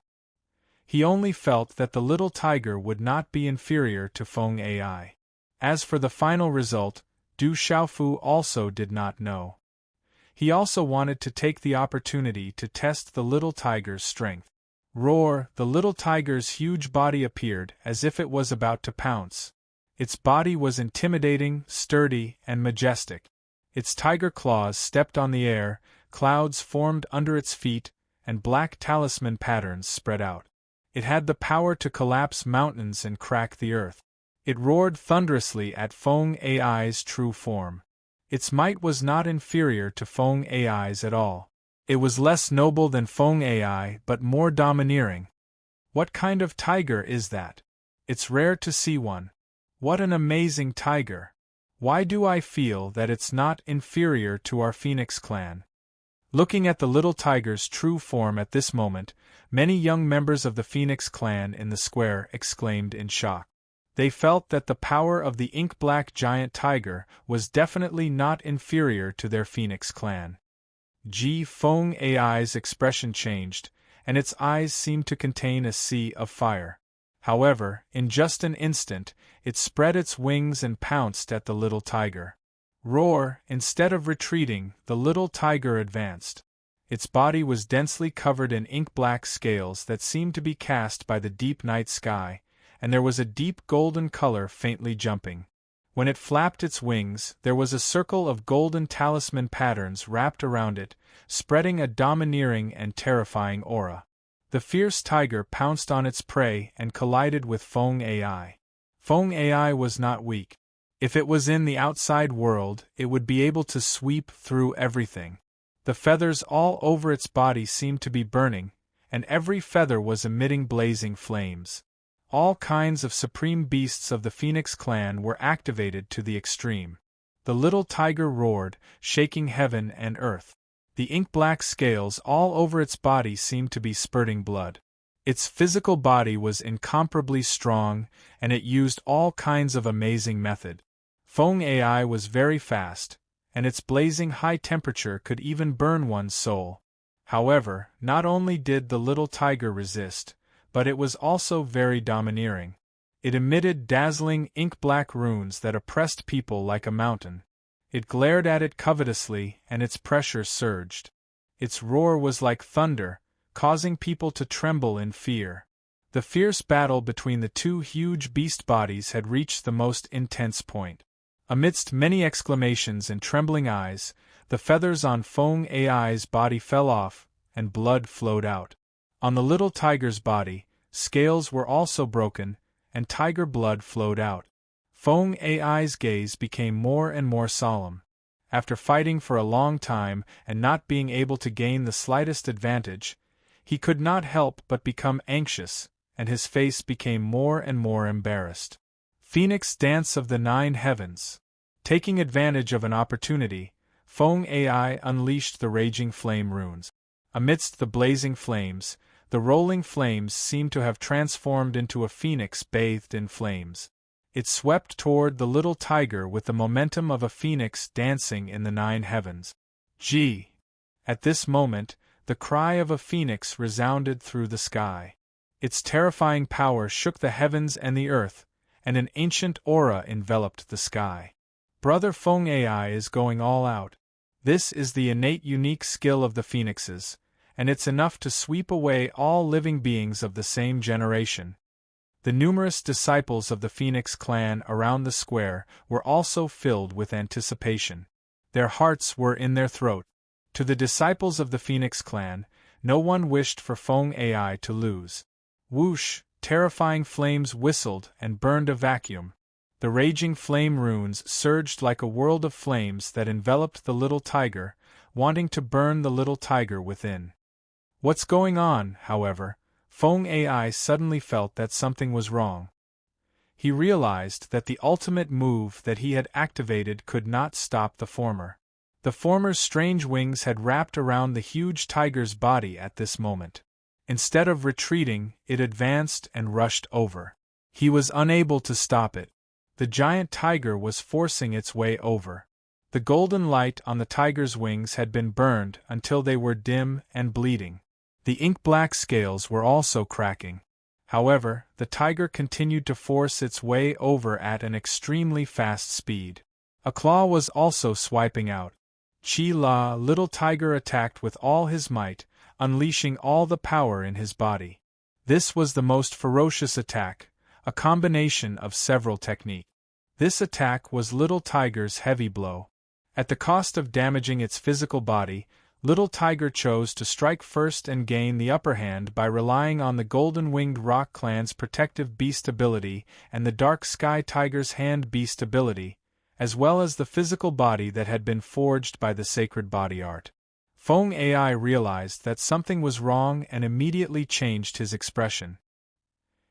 He only felt that the little tiger would not be inferior to Feng Ai. As for the final result, Du Xiaofu also did not know. He also wanted to take the opportunity to test the little tiger's strength. Roar, the little tiger's huge body appeared as if it was about to pounce. Its body was intimidating, sturdy, and majestic. Its tiger claws stepped on the air, clouds formed under its feet, and black talisman patterns spread out. It had the power to collapse mountains and crack the earth. It roared thunderously at Feng Ai's true form. Its might was not inferior to Feng Ai's at all. It was less noble than Feng Ai but more domineering. What kind of tiger is that? It's rare to see one. What an amazing tiger! Why do I feel that it's not inferior to our Phoenix clan? Looking at the little tiger's true form at this moment, many young members of the Phoenix clan in the square exclaimed in shock. They felt that the power of the ink-black giant tiger was definitely not inferior to their Phoenix clan. Feng Ai's expression changed, and its eyes seemed to contain a sea of fire. However, in just an instant, it spread its wings and pounced at the little tiger. Roar! Instead of retreating, the little tiger advanced. Its body was densely covered in ink-black scales that seemed to be cast by the deep night sky, and there was a deep golden color faintly jumping. When it flapped its wings, there was a circle of golden talisman patterns wrapped around it, spreading a domineering and terrifying aura. The fierce tiger pounced on its prey and collided with Feng Ai. Feng Ai was not weak. If it was in the outside world, it would be able to sweep through everything. The feathers all over its body seemed to be burning, and every feather was emitting blazing flames. All kinds of supreme beasts of the Phoenix clan were activated to the extreme. The little tiger roared, shaking heaven and earth. The ink-black scales all over its body seemed to be spurting blood. Its physical body was incomparably strong, and it used all kinds of amazing method. Feng Ai was very fast, and its blazing high temperature could even burn one's soul. However, not only did the little tiger resist, but it was also very domineering. It emitted dazzling ink-black runes that oppressed people like a mountain. It glared at it covetously, and its pressure surged. Its roar was like thunder, causing people to tremble in fear. The fierce battle between the two huge beast bodies had reached the most intense point. Amidst many exclamations and trembling eyes, the feathers on Feng Ai's body fell off, and blood flowed out. On the little tiger's body, scales were also broken, and tiger blood flowed out. Feng Ai's gaze became more and more solemn. After fighting for a long time and not being able to gain the slightest advantage, he could not help but become anxious, and his face became more and more embarrassed. Phoenix Dance of the Nine Heavens. Taking advantage of an opportunity, Feng Ai unleashed the raging flame runes. Amidst the blazing flames, the rolling flames seemed to have transformed into a phoenix bathed in flames. It swept toward the little tiger with the momentum of a phoenix dancing in the nine heavens. Gee! At this moment, the cry of a phoenix resounded through the sky. Its terrifying power shook the heavens and the earth, and an ancient aura enveloped the sky. Brother Feng Ai is going all out. This is the innate unique skill of the phoenixes, and it's enough to sweep away all living beings of the same generation. The numerous disciples of the Phoenix clan around the square were also filled with anticipation. Their hearts were in their throat. To the disciples of the Phoenix clan, no one wished for Feng Ai to lose. Whoosh! Terrifying flames whistled and burned a vacuum. The raging flame runes surged like a world of flames that enveloped the little tiger, wanting to burn the little tiger within. What's going on, however? Feng Ai suddenly felt that something was wrong. He realized that the ultimate move that he had activated could not stop the former. The former's strange wings had wrapped around the huge tiger's body at this moment. Instead of retreating, it advanced and rushed over. He was unable to stop it. The giant tiger was forcing its way over. The golden light on the tiger's wings had been burned until they were dim and bleeding. The ink-black scales were also cracking. However, the tiger continued to force its way over at an extremely fast speed. A claw was also swiping out. Chi-La, little tiger attacked with all his might, unleashing all the power in his body. This was the most ferocious attack, a combination of several techniques. This attack was Little Tiger's heavy blow. At the cost of damaging its physical body, Little Tiger chose to strike first and gain the upper hand by relying on the Golden-Winged Rock Clan's protective beast ability and the Dark Sky Tiger's hand beast ability, as well as the physical body that had been forged by the sacred body art. Feng AI realized that something was wrong and immediately changed his expression.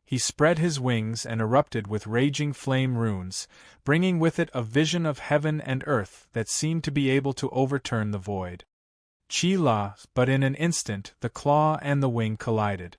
He spread his wings and erupted with raging flame runes, bringing with it a vision of heaven and earth that seemed to be able to overturn the void. Chi-la, but in an instant the claw and the wing collided.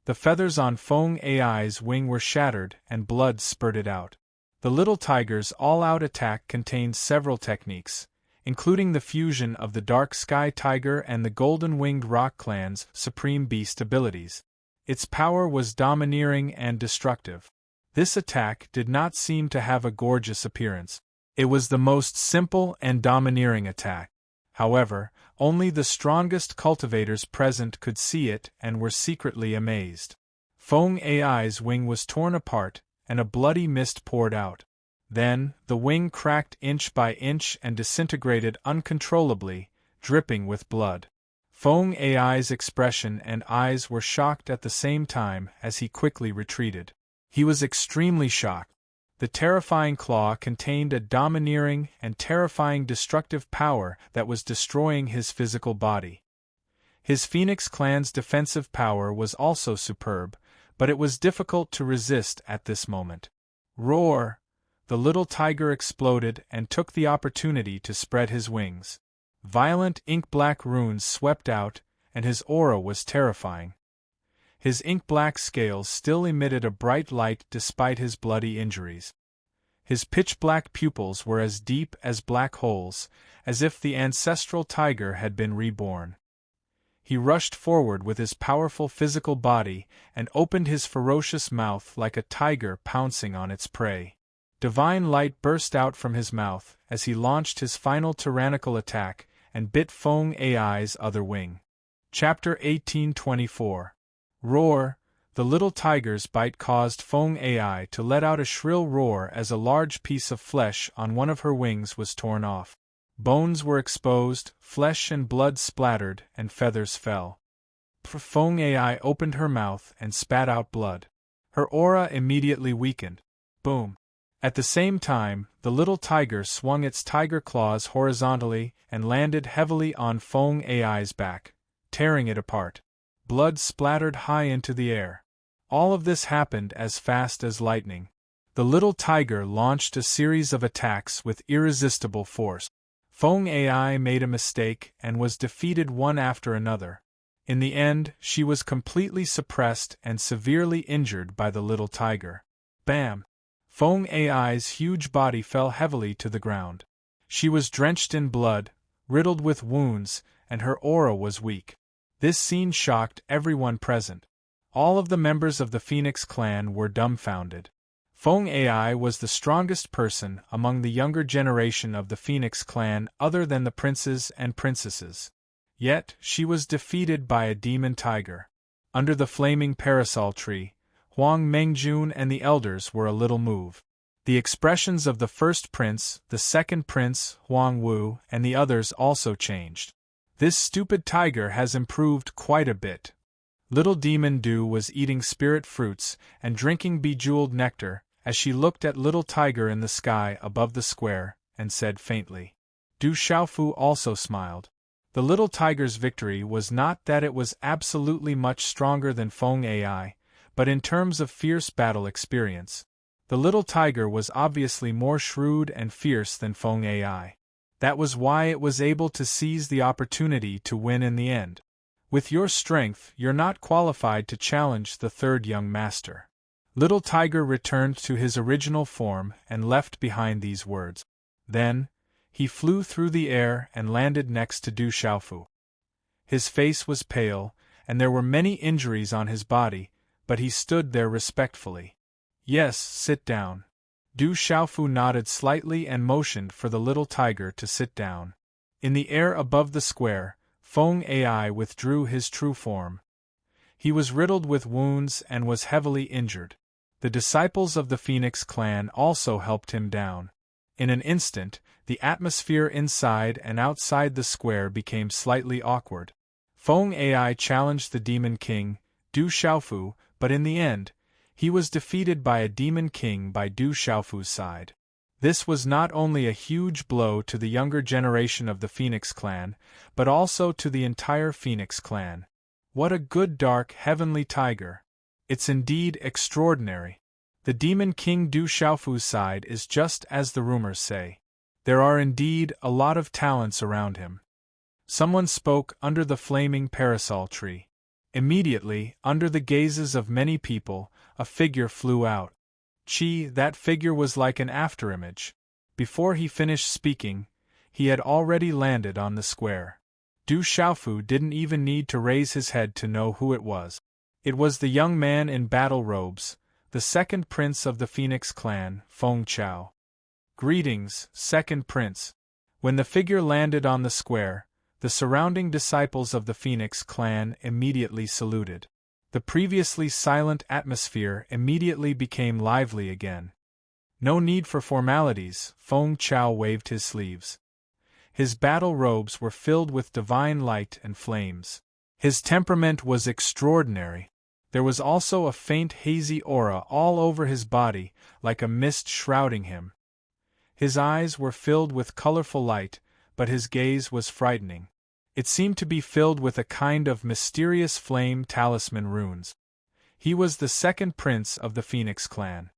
The feathers on Feng AI's wing were shattered and blood spurted out. The little tiger's all-out attack contained several techniques, including the fusion of the Dark Sky Tiger and the Golden-Winged Rock Clan's Supreme Beast abilities. Its power was domineering and destructive. This attack did not seem to have a gorgeous appearance. It was the most simple and domineering attack. However, only the strongest cultivators present could see it and were secretly amazed. Feng AI's wing was torn apart, and a bloody mist poured out. Then, the wing cracked inch by inch and disintegrated uncontrollably, dripping with blood. Feng AI's expression and eyes were shocked at the same time as he quickly retreated. He was extremely shocked. The terrifying claw contained a domineering and terrifying destructive power that was destroying his physical body. His Phoenix clan's defensive power was also superb, but it was difficult to resist at this moment. Roar! The little tiger exploded and took the opportunity to spread his wings. Violent ink-black runes swept out, and his aura was terrifying. His ink-black scales still emitted a bright light despite his bloody injuries. His pitch-black pupils were as deep as black holes, as if the ancestral tiger had been reborn. He rushed forward with his powerful physical body and opened his ferocious mouth like a tiger pouncing on its prey. Divine light burst out from his mouth as he launched his final tyrannical attack and bit Feng AI's other wing. Chapter 1824. Roar! The little tiger's bite caused Feng AI to let out a shrill roar as a large piece of flesh on one of her wings was torn off. Bones were exposed, flesh and blood splattered, and feathers fell. Feng AI opened her mouth and spat out blood. Her aura immediately weakened. Boom! At the same time, the little tiger swung its tiger claws horizontally and landed heavily on Feng AI's back, tearing it apart. Blood splattered high into the air. All of this happened as fast as lightning. The little tiger launched a series of attacks with irresistible force. Feng AI made a mistake and was defeated one after another. In the end, she was completely suppressed and severely injured by the little tiger. Bam! Feng AI's huge body fell heavily to the ground. She was drenched in blood, riddled with wounds, and her aura was weak. This scene shocked everyone present. All of the members of the Phoenix clan were dumbfounded. Feng AI was the strongest person among the younger generation of the Phoenix clan other than the princes and princesses. Yet, she was defeated by a demon tiger. Under the flaming parasol tree, Huang Mengjun and the elders were a little moved. The expressions of the first prince, the second prince, Huang Wu, and the others also changed. This stupid tiger has improved quite a bit. Little Demon Du was eating spirit fruits and drinking bejeweled nectar as she looked at Little Tiger in the sky above the square and said faintly. Du Xiaofu also smiled. The little tiger's victory was not that it was absolutely much stronger than Feng AI, but in terms of fierce battle experience. The little tiger was obviously more shrewd and fierce than Feng AI. That was why it was able to seize the opportunity to win in the end. With your strength, you're not qualified to challenge the third young master. Little Tiger returned to his original form and left behind these words. Then, he flew through the air and landed next to Du Xiaofu. His face was pale, and there were many injuries on his body, but he stood there respectfully. Yes, sit down. Du Xiaofu nodded slightly and motioned for the little tiger to sit down. In the air above the square, Feng AI withdrew his true form. He was riddled with wounds and was heavily injured. The disciples of the Phoenix clan also helped him down. In an instant, the atmosphere inside and outside the square became slightly awkward. Feng AI challenged the Demon King, Du Xiaofu, but in the end, he was defeated by a Demon King by Du Xiaofu's side. This was not only a huge blow to the younger generation of the Phoenix clan, but also to the entire Phoenix clan. What a good dark heavenly tiger! It's indeed extraordinary. The Demon King Du Xiaofu's side is just as the rumors say. There are indeed a lot of talents around him. Someone spoke under the flaming parasol tree. Immediately, under the gazes of many people, a figure flew out. That figure was like an afterimage. Before he finished speaking, he had already landed on the square. Du Xiaofu didn't even need to raise his head to know who it was. It was the young man in battle robes, the second prince of the Phoenix clan, Feng Chao. Greetings, second prince. When the figure landed on the square, the surrounding disciples of the Phoenix clan immediately saluted. The previously silent atmosphere immediately became lively again. No need for formalities, Feng Chao waved his sleeves. His battle robes were filled with divine light and flames. His temperament was extraordinary. There was also a faint hazy aura all over his body, like a mist shrouding him. His eyes were filled with colorful light, but his gaze was frightening. It seemed to be filled with a kind of mysterious flame talisman runes. He was the second prince of the Phoenix clan.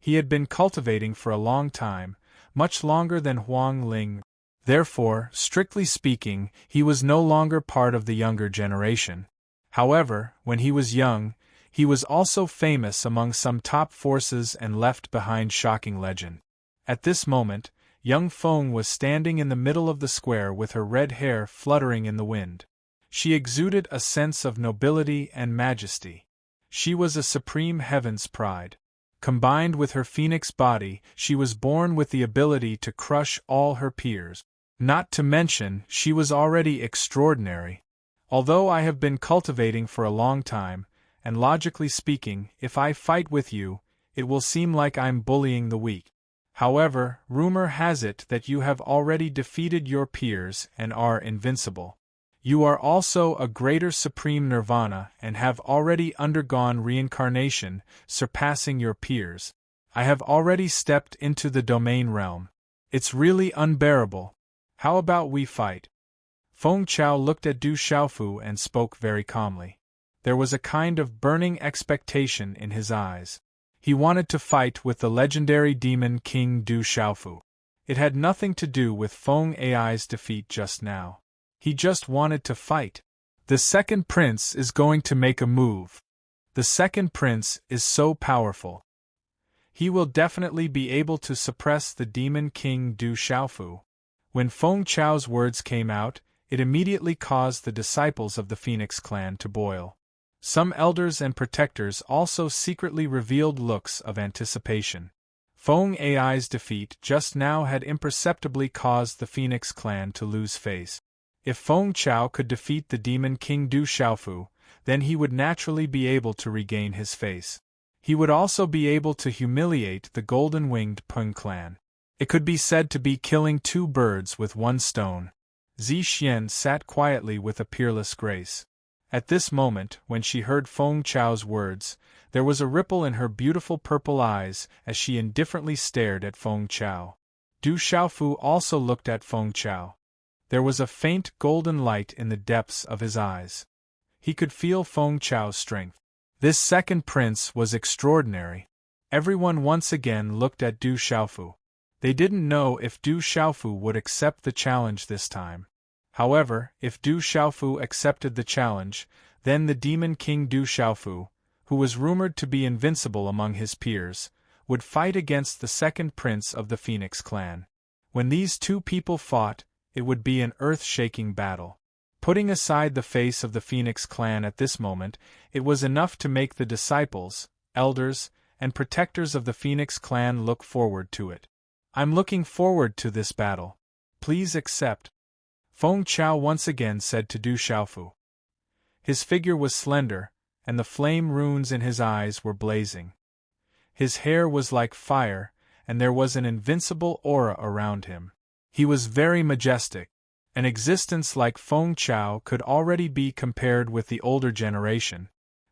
He had been cultivating for a long time, much longer than Huang Ling. Therefore, strictly speaking, he was no longer part of the younger generation. However, when he was young, he was also famous among some top forces and left behind shocking legend. At this moment, young Feng was standing in the middle of the square with her red hair fluttering in the wind. She exuded a sense of nobility and majesty. She was a supreme heaven's pride. Combined with her phoenix body, she was born with the ability to crush all her peers. Not to mention, she was already extraordinary. Although I have been cultivating for a long time, and logically speaking, if I fight with you, it will seem like I'm bullying the weak. However, rumor has it that you have already defeated your peers and are invincible. You are also a greater supreme nirvana and have already undergone reincarnation, surpassing your peers. I have already stepped into the domain realm. It's really unbearable. How about we fight? Feng Chao looked at Du Xiaofu and spoke very calmly. There was a kind of burning expectation in his eyes. He wanted to fight with the legendary demon king Du Xiaofu. It had nothing to do with Feng Ai's defeat just now. He just wanted to fight. The second prince is going to make a move. The second prince is so powerful. He will definitely be able to suppress the demon king Du Xiaofu. When Feng Chao's words came out, it immediately caused the disciples of the Phoenix clan to boil. Some elders and protectors also secretly revealed looks of anticipation. Feng Ai's defeat just now had imperceptibly caused the Phoenix clan to lose face. If Feng Chao could defeat the demon king Du Xiaofu, then he would naturally be able to regain his face. He would also be able to humiliate the golden-winged Peng clan. It could be said to be killing two birds with one stone. Zixian sat quietly with a peerless grace. At this moment, when she heard Feng Chao's words, there was a ripple in her beautiful purple eyes as she indifferently stared at Feng Chao. Du Xiaofu also looked at Feng Chao. There was a faint golden light in the depths of his eyes. He could feel Feng Chao's strength. This second prince was extraordinary. Everyone once again looked at Du Xiaofu. They didn't know if Du Xiaofu would accept the challenge this time. However, if Du Xiaofu accepted the challenge, then the demon king Du Xiaofu, who was rumored to be invincible among his peers, would fight against the second prince of the Phoenix clan. When these two people fought, it would be an earth-shaking battle. Putting aside the face of the Phoenix clan at this moment, it was enough to make the disciples, elders, and protectors of the Phoenix clan look forward to it. I'm looking forward to this battle. Please accept. Feng Chao once again said to Du Xiaofu. His figure was slender, and the flame runes in his eyes were blazing. His hair was like fire, and there was an invincible aura around him. He was very majestic. An existence like Feng Chao could already be compared with the older generation.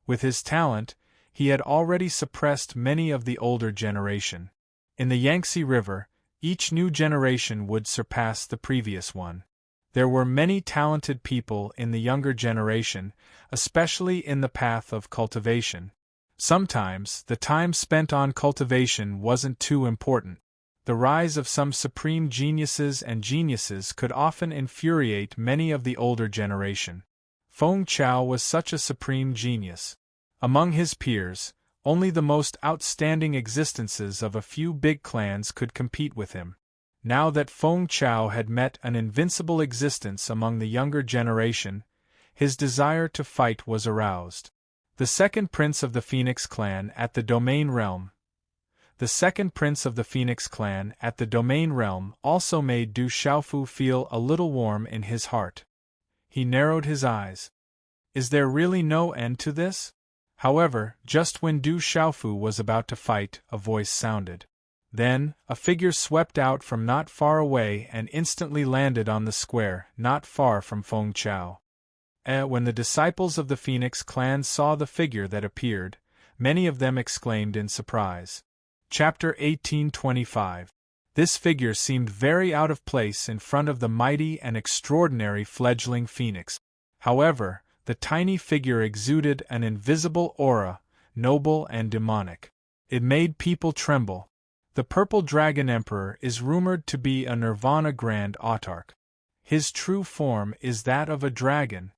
With his talent, he had already suppressed many of the older generation. In the Yangtze River, Each new generation would surpass the previous one. There were many talented people in the younger generation, especially in the path of cultivation. Sometimes, the time spent on cultivation wasn't too important. The rise of some supreme geniuses and geniuses could often infuriate many of the older generation. Feng Chao was such a supreme genius. Among his peers, only the most outstanding existences of a few big clans could compete with him. Now that Feng Chao had met an invincible existence among the younger generation, his desire to fight was aroused. The second prince of the Phoenix clan at the Domain Realm. The second prince of the Phoenix clan at the Domain Realm also made Du Xiaofu feel a little warm in his heart. He narrowed his eyes. Is there really no end to this? However, just when Du Xiaofu was about to fight, a voice sounded. Then, a figure swept out from not far away and instantly landed on the square, not far from Feng Chao. When the disciples of the Phoenix clan saw the figure that appeared, many of them exclaimed in surprise. Chapter 1825. This figure seemed very out of place in front of the mighty and extraordinary fledgling phoenix. However, the tiny figure exuded an invisible aura, noble and demonic. It made people tremble. The Purple Dragon Emperor is rumored to be a Nirvana Grand Autarch. His true form is that of a dragon.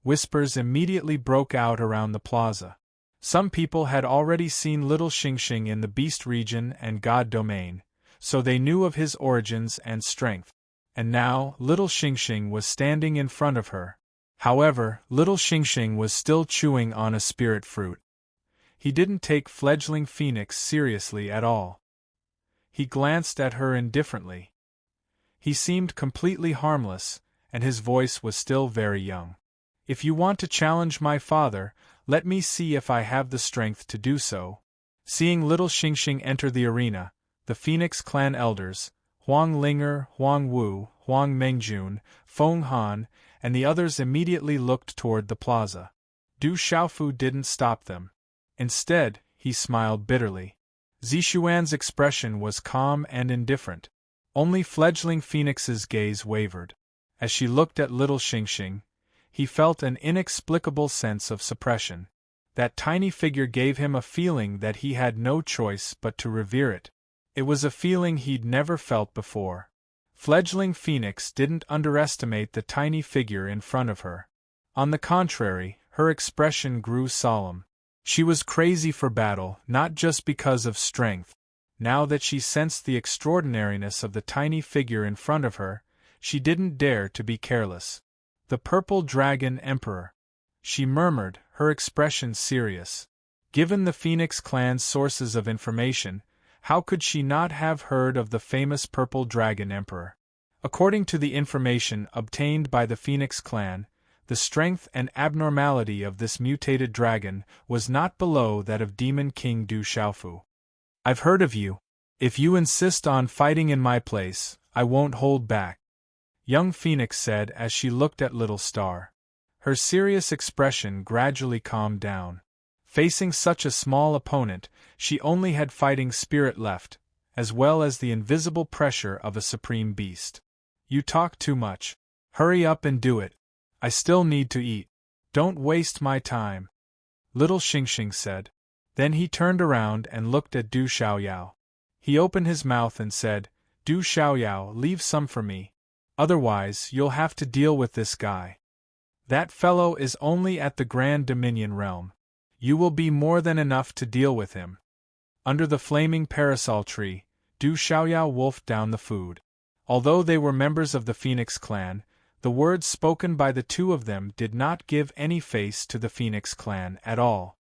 Whispers immediately broke out around the plaza. Some people had already seen Little Xingxing in the Beast region and God domain, so they knew of his origins and strength. And now, Little Xingxing was standing in front of her. However, Little Xingxing was still chewing on a spirit fruit. He didn't take fledgling Phoenix seriously at all. He glanced at her indifferently. He seemed completely harmless, and his voice was still very young. If you want to challenge my father, let me see if I have the strength to do so. Seeing Little Xingxing enter the arena, the Phoenix clan elders, Huang Linger, Huang Wu, Huang Mengjun, Feng Han, and the others immediately looked toward the plaza. Du Xiaofu didn't stop them. Instead, he smiled bitterly. Zixuan's expression was calm and indifferent. Only fledgling Phoenix's gaze wavered. As she looked at Little Xingxing, he felt an inexplicable sense of suppression. That tiny figure gave him a feeling that he had no choice but to revere it. It was a feeling he'd never felt before. Fledgling Phoenix didn't underestimate the tiny figure in front of her. On the contrary, her expression grew solemn. She was crazy for battle, not just because of strength. Now that she sensed the extraordinariness of the tiny figure in front of her, she didn't dare to be careless. The Purple Dragon Emperor, she murmured, her expression serious. Given the Phoenix clan's sources of information, how could she not have heard of the famous Purple Dragon Emperor? According to the information obtained by the Phoenix clan, the strength and abnormality of this mutated dragon was not below that of Demon King Du Xiaofu. I've heard of you. If you insist on fighting in my place, I won't hold back, young Phoenix said as she looked at Little Star. Her serious expression gradually calmed down. Facing such a small opponent, she only had fighting spirit left, as well as the invisible pressure of a supreme beast. You talk too much. Hurry up and do it. I still need to eat. Don't waste my time, Little Xingxing said. Then he turned around and looked at Du Xiaoyao. He opened his mouth and said, Du Xiaoyao, leave some for me. Otherwise, you'll have to deal with this guy. That fellow is only at the Grand Dominion realm. You will be more than enough to deal with him. Under the flaming parasol tree, Du Xiaoyao wolfed down the food. Although they were members of the Phoenix clan, the words spoken by the two of them did not give any face to the Phoenix clan at all.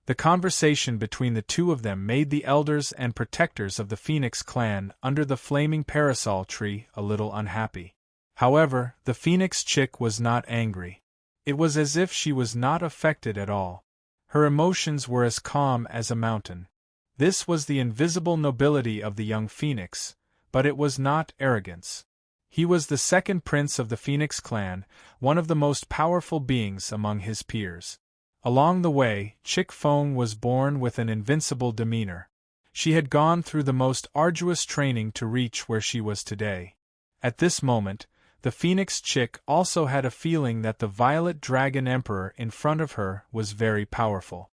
The conversation between the two of them made the elders and protectors of the Phoenix clan under the flaming parasol tree a little unhappy. However, the Phoenix chick was not angry. It was as if she was not affected at all. Her emotions were as calm as a mountain. This was the invisible nobility of the young Phoenix, but it was not arrogance. He was the second prince of the Phoenix clan, one of the most powerful beings among his peers. Along the way, Chick Feng was born with an invincible demeanor. She had gone through the most arduous training to reach where she was today. At this moment, the Phoenix Chick also had a feeling that the Violet Dragon Emperor in front of her was very powerful.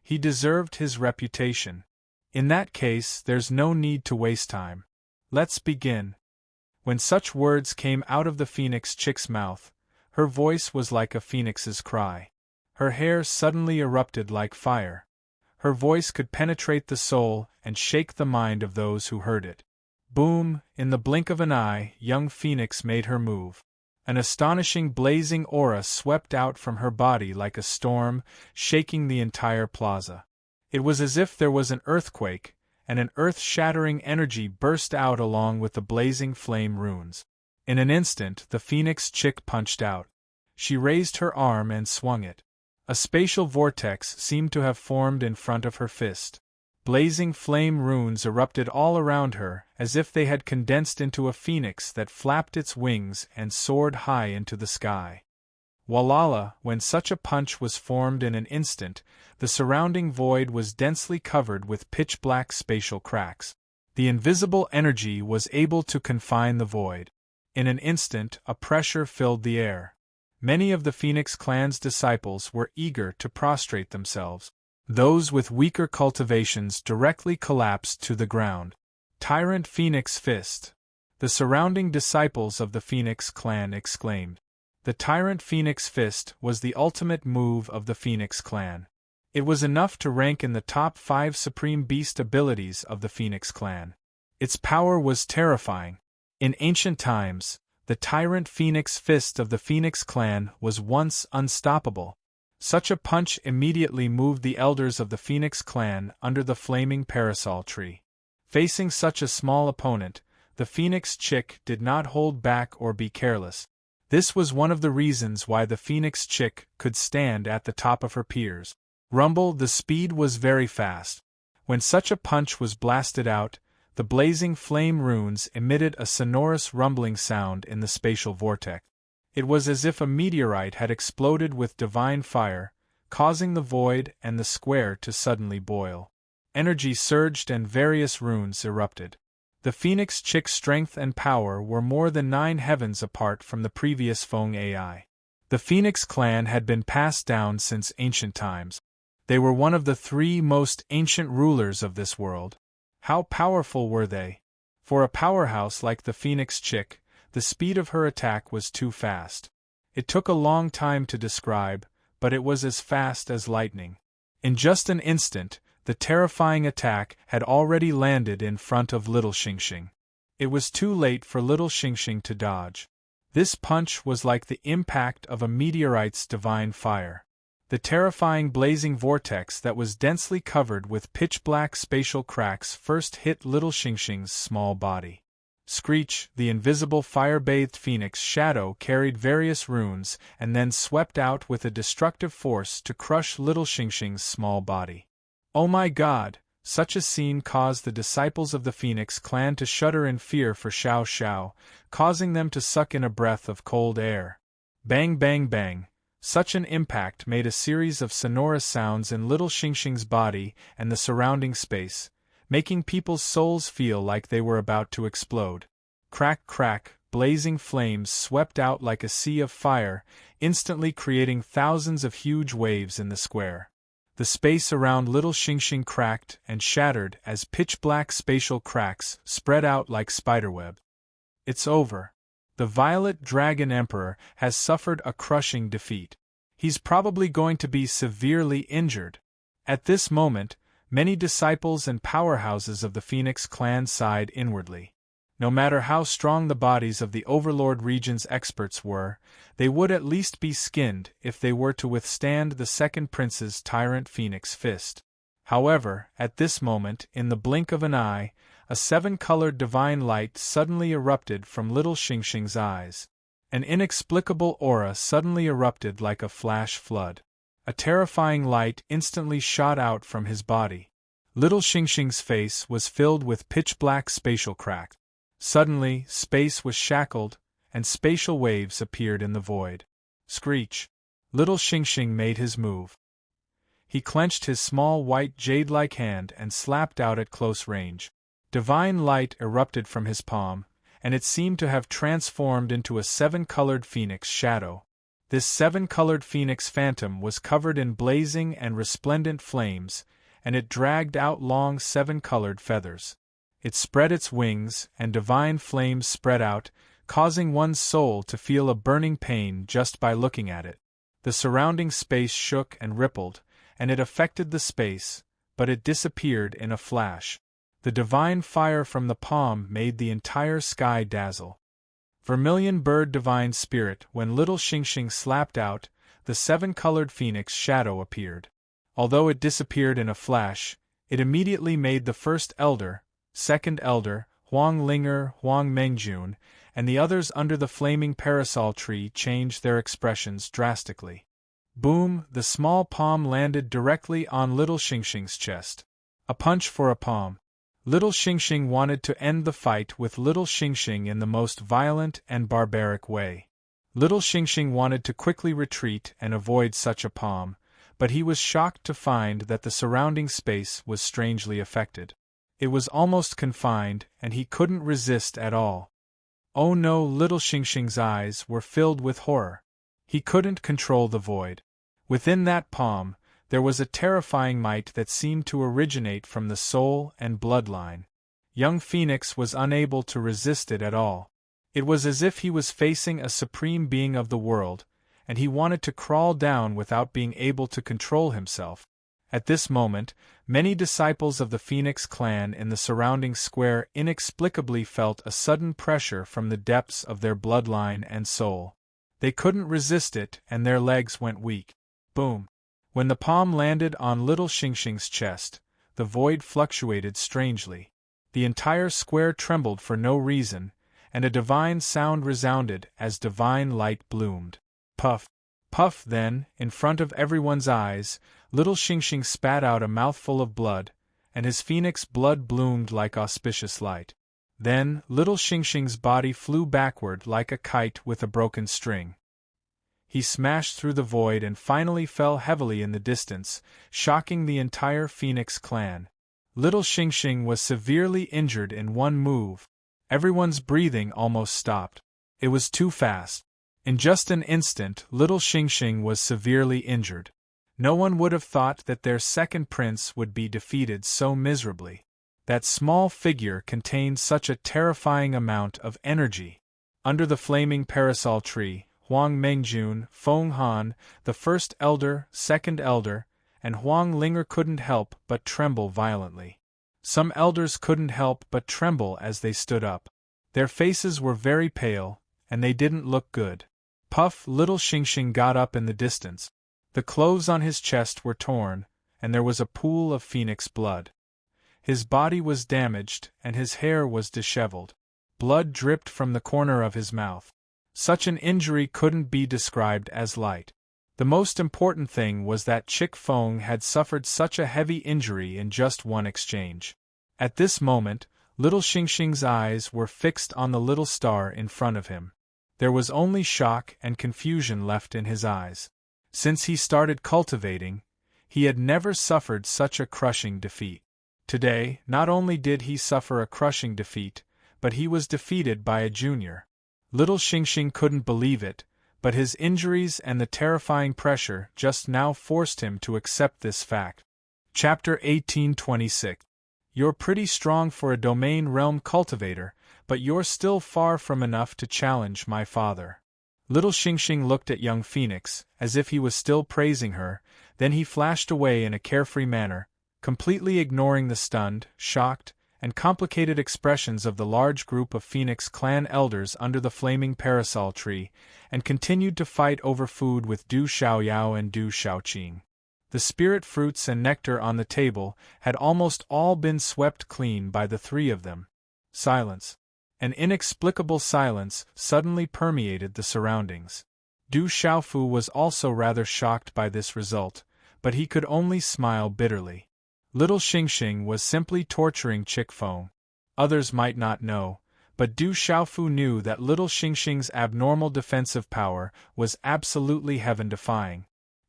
He deserved his reputation. In that case, there's no need to waste time. Let's begin. When such words came out of the Phoenix Chick's mouth, her voice was like a phoenix's cry. Her hair suddenly erupted like fire. Her voice could penetrate the soul and shake the mind of those who heard it. Boom! In the blink of an eye, young Phoenix made her move. An astonishing blazing aura swept out from her body like a storm, shaking the entire plaza. It was as if there was an earthquake, and an earth-shattering energy burst out along with the blazing flame runes. In an instant, the Phoenix Chick punched out. She raised her arm and swung it. A spatial vortex seemed to have formed in front of her fist. Blazing flame runes erupted all around her, as if they had condensed into a phoenix that flapped its wings and soared high into the sky. Walala, when such a punch was formed in an instant, the surrounding void was densely covered with pitch-black spatial cracks. The invisible energy was able to confine the void. In an instant, a pressure filled the air. Many of the Phoenix Clan's disciples were eager to prostrate themselves. Those with weaker cultivations directly collapsed to the ground. Tyrant Phoenix Fist! The surrounding disciples of the Phoenix Clan exclaimed. The Tyrant Phoenix Fist was the ultimate move of the Phoenix Clan. It was enough to rank in the top 5 Supreme Beast abilities of the Phoenix Clan. Its power was terrifying. In ancient times, the Tyrant Phoenix Fist of the Phoenix Clan was once unstoppable. Such a punch immediately moved the elders of the Phoenix Clan under the flaming parasol tree. Facing such a small opponent, the Phoenix Chick did not hold back or be careless. This was one of the reasons why the Phoenix Chick could stand at the top of her peers. Rumble, the speed was very fast. When such a punch was blasted out, the blazing flame runes emitted a sonorous rumbling sound in the spatial vortex. It was as if a meteorite had exploded with divine fire, causing the void and the square to suddenly boil. Energy surged and various runes erupted. The Phoenix Chick's strength and power were more than 9 heavens apart from the previous Feng AI. The Phoenix Clan had been passed down since ancient times. They were one of the 3 most ancient rulers of this world. How powerful were they? For a powerhouse like the Phoenix Chick, the speed of her attack was too fast. It took a long time to describe, but it was as fast as lightning. In just an instant, the terrifying attack had already landed in front of Little Xingxing. It was too late for Little Xingxing to dodge. This punch was like the impact of a meteorite's divine fire. The terrifying blazing vortex that was densely covered with pitch-black spatial cracks first hit Little Xingxing's small body. Screech, the invisible fire-bathed phoenix shadow, carried various runes and then swept out with a destructive force to crush Little Xingxing's small body. Oh my God! Such a scene caused the disciples of the Phoenix Clan to shudder in fear for Xiao Xiao, causing them to suck in a breath of cold air. Bang bang bang! Such an impact made a series of sonorous sounds in Little Xingxing's body and the surrounding space, making people's souls feel like they were about to explode. Crack crack, blazing flames swept out like a sea of fire, instantly creating thousands of huge waves in the square. The space around Little Xingxing cracked and shattered as pitch-black spatial cracks spread out like spiderweb. It's over. The Violet Dragon Emperor has suffered a crushing defeat. He's probably going to be severely injured. At this moment, many disciples and powerhouses of the Phoenix Clan sighed inwardly. No matter how strong the bodies of the Overlord region's experts were, they would at least be skinned if they were to withstand the second prince's Tyrant Phoenix Fist. However, at this moment, in the blink of an eye, a 7-colored divine light suddenly erupted from Little Xingxing's eyes. An inexplicable aura suddenly erupted like a flash flood. A terrifying light instantly shot out from his body. Little Xingxing's face was filled with pitch-black spatial cracks. Suddenly, space was shackled, and spatial waves appeared in the void. Screech! Little Xingxing made his move. He clenched his small white jade-like hand and slapped out at close range. Divine light erupted from his palm, and it seemed to have transformed into a seven-colored phoenix shadow. This seven-colored phoenix phantom was covered in blazing and resplendent flames, and it dragged out long seven-colored feathers. It spread its wings, and divine flames spread out, causing one's soul to feel a burning pain just by looking at it. The surrounding space shook and rippled, and it affected the space, but it disappeared in a flash. The divine fire from the palm made the entire sky dazzle. Vermilion bird divine spirit. When little Xingxing slapped out, the seven-colored phoenix shadow appeared. Although it disappeared in a flash, it immediately made the first elder, second elder, Huang Linger, Huang Mengjun, and the others under the flaming parasol tree change their expressions drastically. Boom! The small palm landed directly on little Xingxing's chest. A punch for a palm. Little Xingxing wanted to end the fight with little Xingxing in the most violent and barbaric way. Little Xingxing wanted to quickly retreat and avoid such a palm, but he was shocked to find that the surrounding space was strangely affected. It was almost confined, and he couldn't resist at all. Oh no! Little Xingxing's eyes were filled with horror. He couldn't control the void. Within that palm, there was a terrifying might that seemed to originate from the soul and bloodline. Young Phoenix was unable to resist it at all. It was as if he was facing a supreme being of the world, and he wanted to crawl down without being able to control himself. At this moment, many disciples of the Phoenix clan in the surrounding square inexplicably felt a sudden pressure from the depths of their bloodline and soul. They couldn't resist it, and their legs went weak. Boom! When the palm landed on little Xingxing's chest, the void fluctuated strangely. The entire square trembled for no reason, and a divine sound resounded as divine light bloomed. Puff! Puff! Then, in front of everyone's eyes, little Xingxing spat out a mouthful of blood, and his phoenix blood bloomed like auspicious light. Then, little Xingxing's body flew backward like a kite with a broken string. He smashed through the void and finally fell heavily in the distance, shocking the entire Phoenix clan. Little Xingxing was severely injured in one move. Everyone's breathing almost stopped. It was too fast. In just an instant, little Xingxing was severely injured. No one would have thought that their second prince would be defeated so miserably. That small figure contained such a terrifying amount of energy. Under the flaming parasol tree, Huang Mengjun, Feng Han, the first elder, second elder, and Huang Linger couldn't help but tremble violently. Some elders couldn't help but tremble as they stood up. Their faces were very pale, and they didn't look good. Puff! Little Xingxing got up in the distance. The clothes on his chest were torn, and there was a pool of phoenix blood. His body was damaged, and his hair was disheveled. Blood dripped from the corner of his mouth. Such an injury couldn't be described as light. The most important thing was that Chick Fong had suffered such a heavy injury in just one exchange. At this moment, little Xingxing's eyes were fixed on the little star in front of him. There was only shock and confusion left in his eyes. Since he started cultivating, he had never suffered such a crushing defeat. Today, not only did he suffer a crushing defeat, but he was defeated by a junior. Little Xingxing couldn't believe it, but his injuries and the terrifying pressure just now forced him to accept this fact. Chapter 1826. You're pretty strong for a domain realm cultivator, but you're still far from enough to challenge my father. Little Xingxing looked at young Phoenix, as if he was still praising her, then he flashed away in a carefree manner, completely ignoring the stunned, shocked, and complicated expressions of the large group of Phoenix clan elders under the flaming parasol tree, and continued to fight over food with Du Xiaoyao and Du Xiaoqing. The spirit fruits and nectar on the table had almost all been swept clean by the three of them. Silence. An inexplicable silence suddenly permeated the surroundings. Du Xiaofu was also rather shocked by this result, but he could only smile bitterly. Little Xingxing was simply torturing Chick Fong. Others might not know, but Du Xiaofu knew that little Xingxing's abnormal defensive power was absolutely heaven-defying.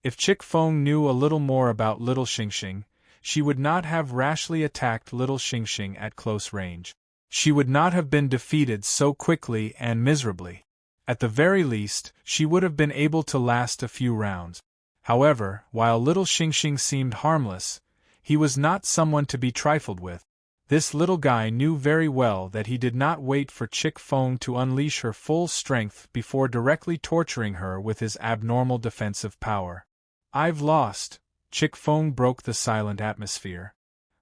If Chick Fong knew a little more about little Xingxing, she would not have rashly attacked little Xingxing at close range. She would not have been defeated so quickly and miserably. At the very least, she would have been able to last a few rounds. However, while little Xingxing seemed harmless, he was not someone to be trifled with. This little guy knew very well that he did not wait for Chick Fong to unleash her full strength before directly torturing her with his abnormal defensive power. "I've lost." Chick Fong broke the silent atmosphere.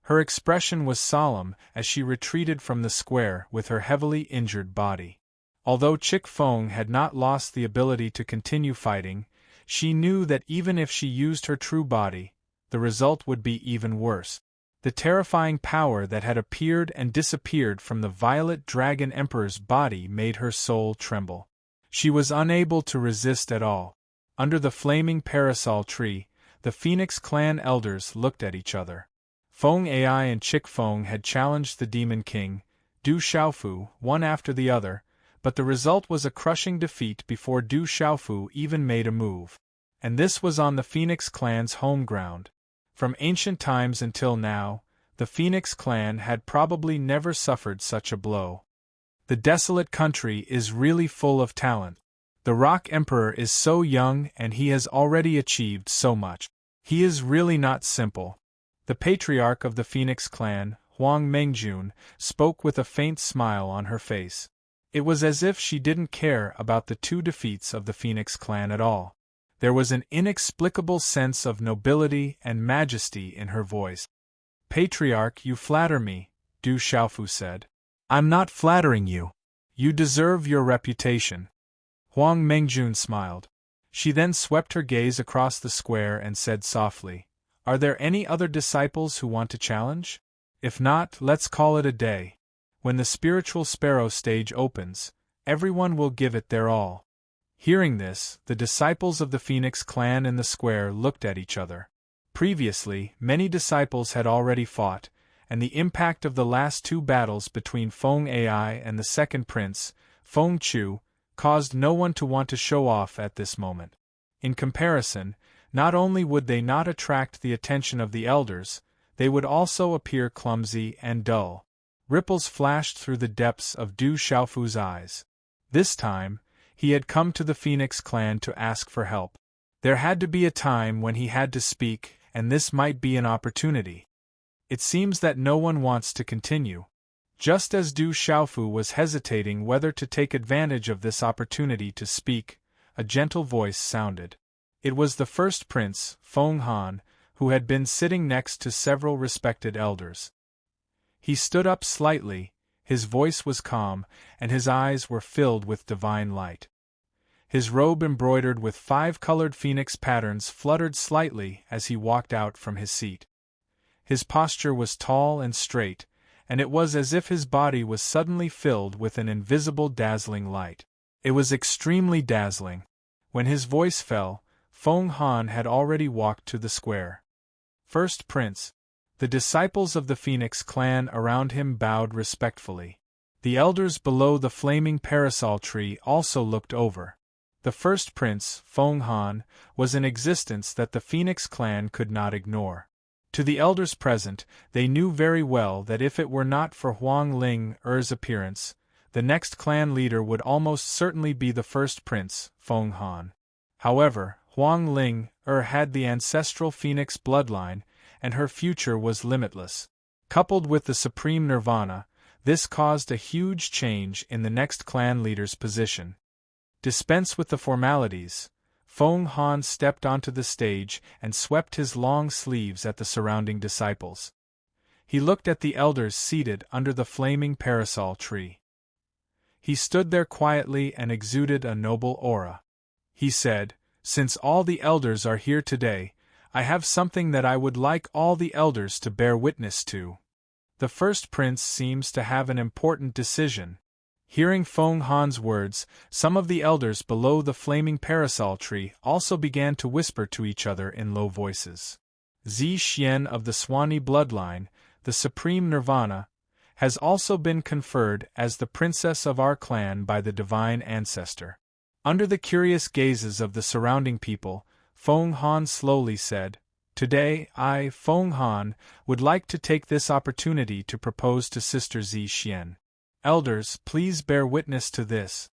Her expression was solemn as she retreated from the square with her heavily injured body. Although Chick Fong had not lost the ability to continue fighting, she knew that even if she used her true body, the result would be even worse. The terrifying power that had appeared and disappeared from the Violet Dragon Emperor's body made her soul tremble. She was unable to resist at all. Under the flaming parasol tree, the Phoenix Clan elders looked at each other. Feng Ai and Chick Fong had challenged the Demon King, Du Xiaofu, one after the other, but the result was a crushing defeat before Du Xiaofu even made a move. And this was on the Phoenix Clan's home ground. From ancient times until now, the Phoenix Clan had probably never suffered such a blow. The desolate country is really full of talent. The Rock Emperor is so young and he has already achieved so much. He is really not simple. The patriarch of the Phoenix Clan, Huang Mengjun, spoke with a faint smile on her face. It was as if she didn't care about the two defeats of the Phoenix Clan at all. There was an inexplicable sense of nobility and majesty in her voice. "Patriarch, you flatter me," Du Xiaofu said. "I'm not flattering you. You deserve your reputation." Huang Mengjun smiled. She then swept her gaze across the square and said softly, "Are there any other disciples who want to challenge? If not, let's call it a day. When the spiritual sparrow stage opens, everyone will give it their all." Hearing this, the disciples of the Phoenix Clan in the square looked at each other. Previously, many disciples had already fought, and the impact of the last two battles between Feng Ai and the second prince, Feng Chu, caused no one to want to show off at this moment. In comparison, not only would they not attract the attention of the elders, they would also appear clumsy and dull. Ripples flashed through the depths of Du Xiaofu's eyes. This time, he had come to the Phoenix Clan to ask for help. There had to be a time when he had to speak, and this might be an opportunity. It seems that no one wants to continue. Just as Du Xiaofu was hesitating whether to take advantage of this opportunity to speak, a gentle voice sounded. It was the first prince, Feng Han, who had been sitting next to several respected elders. He stood up slightly, his voice was calm, and his eyes were filled with divine light. His robe embroidered with 5-colored phoenix patterns fluttered slightly as he walked out from his seat. His posture was tall and straight, and it was as if his body was suddenly filled with an invisible dazzling light. It was extremely dazzling. When his voice fell, Feng Han had already walked to the square. "First Prince." The disciples of the Phoenix Clan around him bowed respectfully. The elders below the flaming parasol tree also looked over. The first prince, Feng Han, was an existence that the Phoenix Clan could not ignore. To the elders present, they knew very well that if it were not for Huang Ling-er's appearance, the next clan leader would almost certainly be the first prince, Feng Han. However, Huang Ling-er had the ancestral Phoenix bloodline, and her future was limitless. Coupled with the supreme nirvana, this caused a huge change in the next clan leader's position. Dispense with the formalities. Feng Han stepped onto the stage and swept his long sleeves at the surrounding disciples. He looked at the elders seated under the flaming parasol tree. He stood there quietly and exuded a noble aura. He said, "Since all the elders are here today, I have something that I would like all the elders to bear witness to." The first prince seems to have an important decision. Hearing Feng Han's words, some of the elders below the flaming parasol tree also began to whisper to each other in low voices. Zi Xian of the Swanee bloodline, the supreme nirvana, has also been conferred as the princess of our clan by the divine ancestor. Under the curious gazes of the surrounding people, Feng Han slowly said, "Today, I, Feng Han, would like to take this opportunity to propose to Sister Zixian. Elders, please bear witness to this."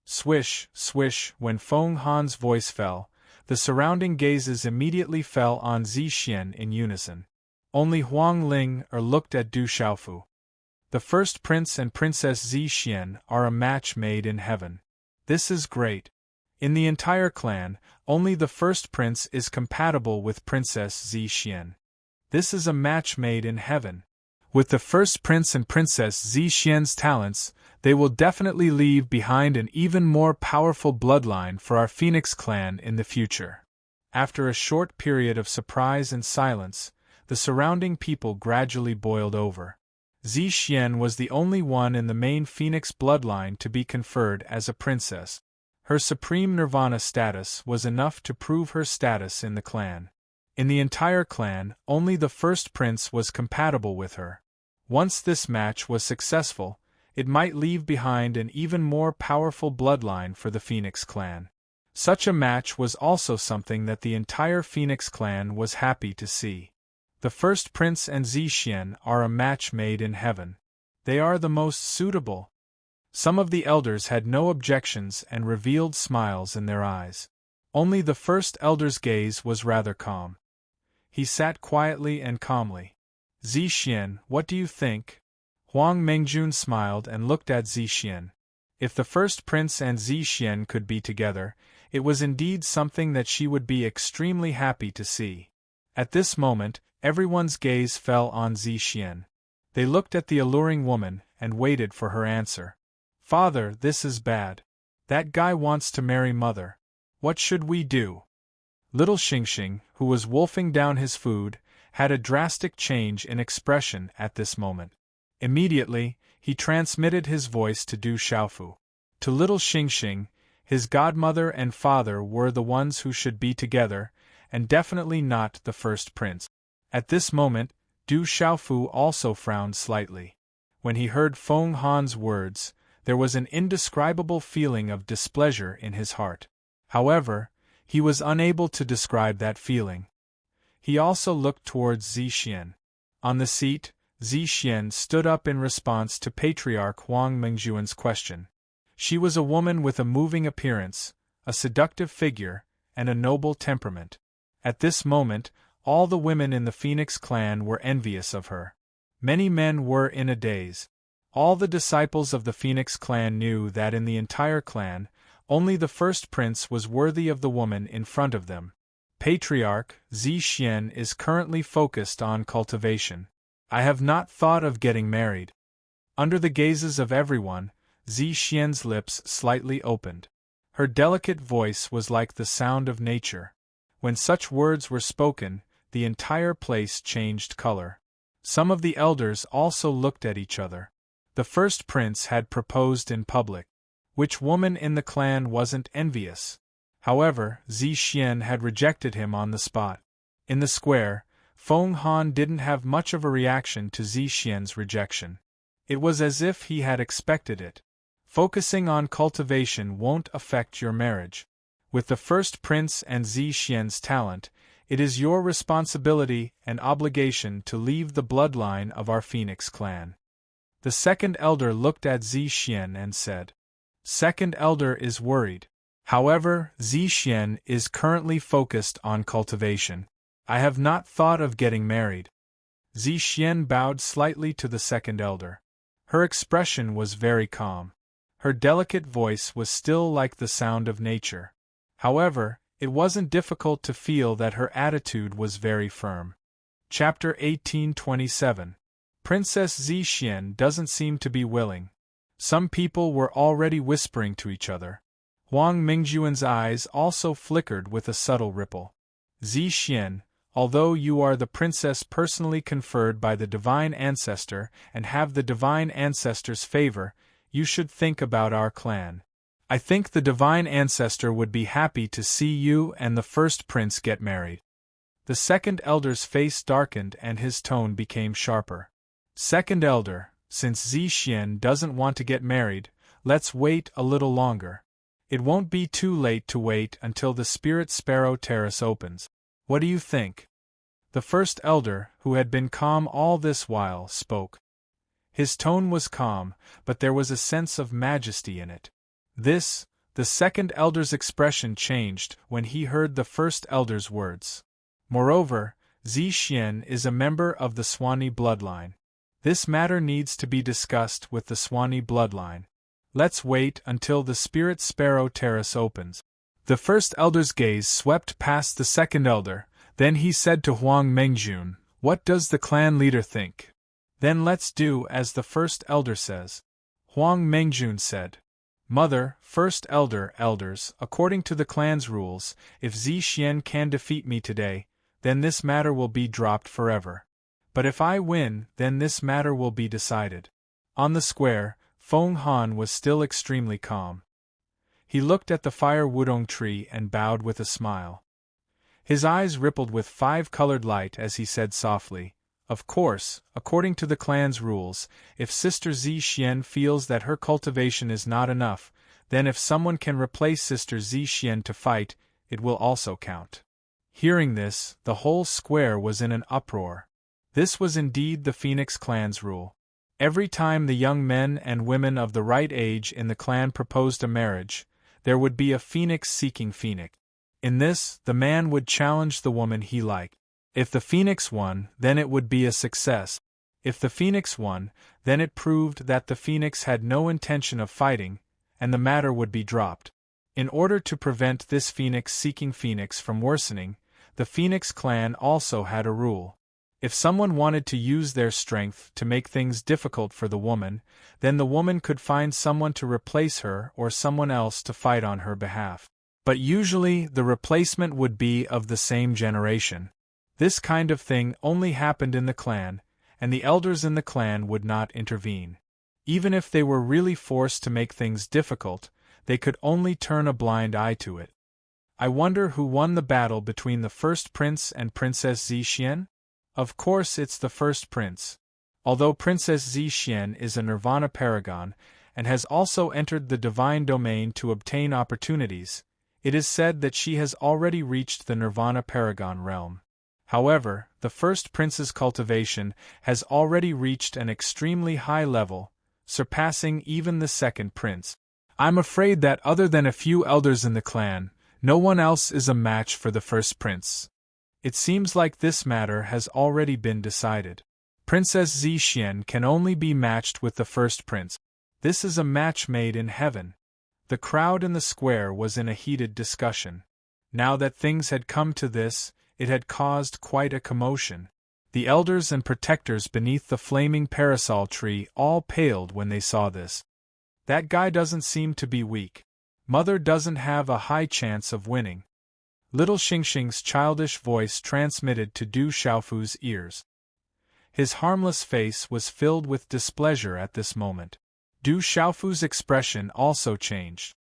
Swish, swish, when Feng Han's voice fell, the surrounding gazes immediately fell on Zixian in unison. Only Huang Ling looked at Du Xiaofu. The first prince and princess Zixian are a match made in heaven. This is great. In the entire clan, only the first prince is compatible with Princess Zixian. This is a match made in heaven. With the first prince and princess Zixian's talents, they will definitely leave behind an even more powerful bloodline for our Phoenix clan in the future. After a short period of surprise and silence, the surrounding people gradually boiled over. Zixian was the only one in the main Phoenix bloodline to be conferred as a princess. Her supreme nirvana status was enough to prove her status in the clan. In the entire clan, only the first prince was compatible with her. Once this match was successful, it might leave behind an even more powerful bloodline for the Phoenix clan. Such a match was also something that the entire Phoenix clan was happy to see. The first prince and Zixian are a match made in heaven. They are the most suitable. Some of the elders had no objections and revealed smiles in their eyes. Only the first elder's gaze was rather calm. He sat quietly and calmly. "Zixian, what do you think?" Huang Mengjun smiled and looked at Zixian. If the first prince and Zixian could be together, it was indeed something that she would be extremely happy to see. At this moment, everyone's gaze fell on Zixian. They looked at the alluring woman and waited for her answer. "Father, this is bad. That guy wants to marry Mother. What should we do?" Little Xingxing, who was wolfing down his food, had a drastic change in expression at this moment. Immediately, he transmitted his voice to Du Xiaofu. To little Xingxing, his godmother and father were the ones who should be together, and definitely not the first prince. At this moment, Du Xiaofu also frowned slightly. When he heard Feng Han's words, there was an indescribable feeling of displeasure in his heart. However, he was unable to describe that feeling. He also looked towards Zixian. On the seat, Zixian stood up in response to Patriarch Huang Mengjuan's question. She was a woman with a moving appearance, a seductive figure, and a noble temperament. At this moment, all the women in the Phoenix clan were envious of her. Many men were in a daze. All the disciples of the Phoenix clan knew that in the entire clan, only the first prince was worthy of the woman in front of them. Patriarch Zixian is currently focused on cultivation. I have not thought of getting married. Under the gazes of everyone, Zixian's lips slightly opened. Her delicate voice was like the sound of nature. When such words were spoken, the entire place changed color. Some of the elders also looked at each other. The first prince had proposed in public. Which woman in the clan wasn't envious? However, Zixian had rejected him on the spot. In the square, Feng Han didn't have much of a reaction to Zixian's rejection. It was as if he had expected it. Focusing on cultivation won't affect your marriage. With the first prince and Zixian's talent, it is your responsibility and obligation to leave the bloodline of our Phoenix clan. The second elder looked at Zixian and said. Second elder is worried. However, Zixian is currently focused on cultivation. I have not thought of getting married. Zixian bowed slightly to the second elder. Her expression was very calm. Her delicate voice was still like the sound of nature. However, it wasn't difficult to feel that her attitude was very firm. Chapter 1827. Princess Zixian doesn't seem to be willing. Some people were already whispering to each other. Huang Mingjuan's eyes also flickered with a subtle ripple. Zixian, although you are the princess personally conferred by the divine ancestor and have the divine ancestor's favor, you should think about our clan. I think the divine ancestor would be happy to see you and the first prince get married. The second elder's face darkened and his tone became sharper. Second elder, since Zixian doesn't want to get married, let's wait a little longer. It won't be too late to wait until the Spirit Sparrow Terrace opens. What do you think? The first elder, who had been calm all this while, spoke. His tone was calm, but there was a sense of majesty in it. The second elder's expression changed when he heard the first elder's words. Moreover, Zixian is a member of the Swanee bloodline. This matter needs to be discussed with the Swanee bloodline. Let's wait until the Spirit Sparrow Terrace opens. The first elder's gaze swept past the second elder, then he said to Huang Mengjun, "What does the clan leader think?" "Then let's do as the first elder says," Huang Mengjun said. "Mother, first elder, elders, according to the clan's rules, if Zixian can defeat me today, then this matter will be dropped forever. But if I win, then this matter will be decided." On the square, Feng Han was still extremely calm. He looked at the fire wudong tree and bowed with a smile. His eyes rippled with five-colored light as he said softly, "Of course, according to the clan's rules, if Sister Zixian feels that her cultivation is not enough, then if someone can replace Sister Zixian to fight, it will also count." Hearing this, the whole square was in an uproar. This was indeed the Phoenix clan's rule. Every time the young men and women of the right age in the clan proposed a marriage, there would be a phoenix seeking phoenix. In this, the man would challenge the woman he liked. If the phoenix won, then it would be a success. If the phoenix won, then it proved that the phoenix had no intention of fighting, and the matter would be dropped. In order to prevent this phoenix seeking phoenix from worsening, the Phoenix clan also had a rule. If someone wanted to use their strength to make things difficult for the woman, then the woman could find someone to replace her or someone else to fight on her behalf. But usually the replacement would be of the same generation. This kind of thing only happened in the clan, and the elders in the clan would not intervene. Even if they were really forced to make things difficult, they could only turn a blind eye to it. I wonder who won the battle between the first prince and Princess Zixian? Of course it's the first prince. Although Princess Zixian is a Nirvana paragon, and has also entered the divine domain to obtain opportunities, it is said that she has already reached the Nirvana paragon realm. However, the first prince's cultivation has already reached an extremely high level, surpassing even the second prince. I'm afraid that other than a few elders in the clan, no one else is a match for the first prince. It seems like this matter has already been decided. Princess Zixian can only be matched with the first prince. This is a match made in heaven. The crowd in the square was in a heated discussion. Now that things had come to this, it had caused quite a commotion. The elders and protectors beneath the flaming parasol tree all paled when they saw this. That guy doesn't seem to be weak. Mother doesn't have a high chance of winning. Little Xingxing's childish voice transmitted to Du Xiaofu's ears. His harmless face was filled with displeasure at this moment. Du Xiaofu's expression also changed.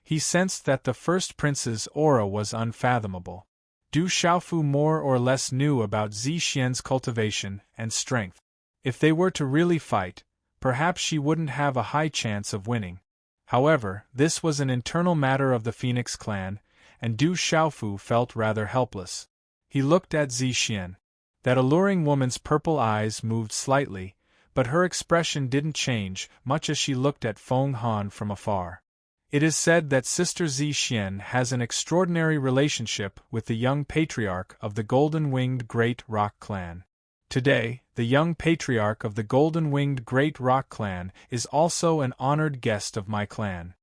He sensed that the first prince's aura was unfathomable. Du Xiaofu more or less knew about Zixian's cultivation and strength. If they were to really fight, perhaps she wouldn't have a high chance of winning. However, this was an internal matter of the Phoenix clan, and Du Xiaofu felt rather helpless. He looked at Zixian. That alluring woman's purple eyes moved slightly, but her expression didn't change much as she looked at Feng Han from afar. It is said that Sister Zixian has an extraordinary relationship with the young patriarch of the golden-winged Great Rock Clan. Today, the young patriarch of the golden-winged Great Rock Clan is also an honored guest of my clan.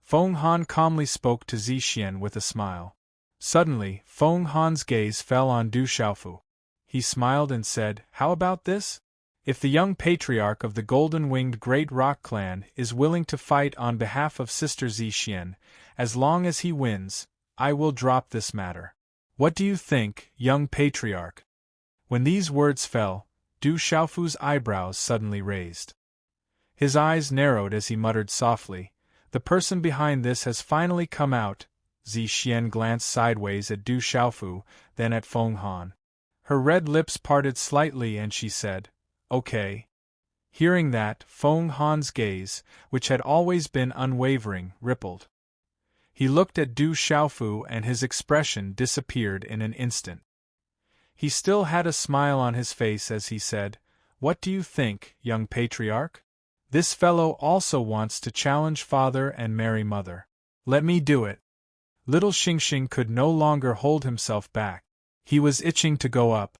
Feng Han calmly spoke to Zixian with a smile. Suddenly, Feng Han's gaze fell on Du Xiaofu. He smiled and said, "How about this? If the young patriarch of the golden-winged Great Rock Clan is willing to fight on behalf of Sister Zixian, as long as he wins, I will drop this matter. What do you think, young patriarch?" When these words fell, Du Xiaofu's eyebrows suddenly raised. His eyes narrowed as he muttered softly, "The person behind this has finally come out." Zixian glanced sideways at Du Xiaofu, then at Feng Han. Her red lips parted slightly and she said, "Okay." Hearing that, Feng Han's gaze, which had always been unwavering, rippled. He looked at Du Xiaofu and his expression disappeared in an instant. He still had a smile on his face as he said, "What do you think, young patriarch? This fellow also wants to challenge father and marry mother. Let me do it." Little Xingxing could no longer hold himself back. He was itching to go up.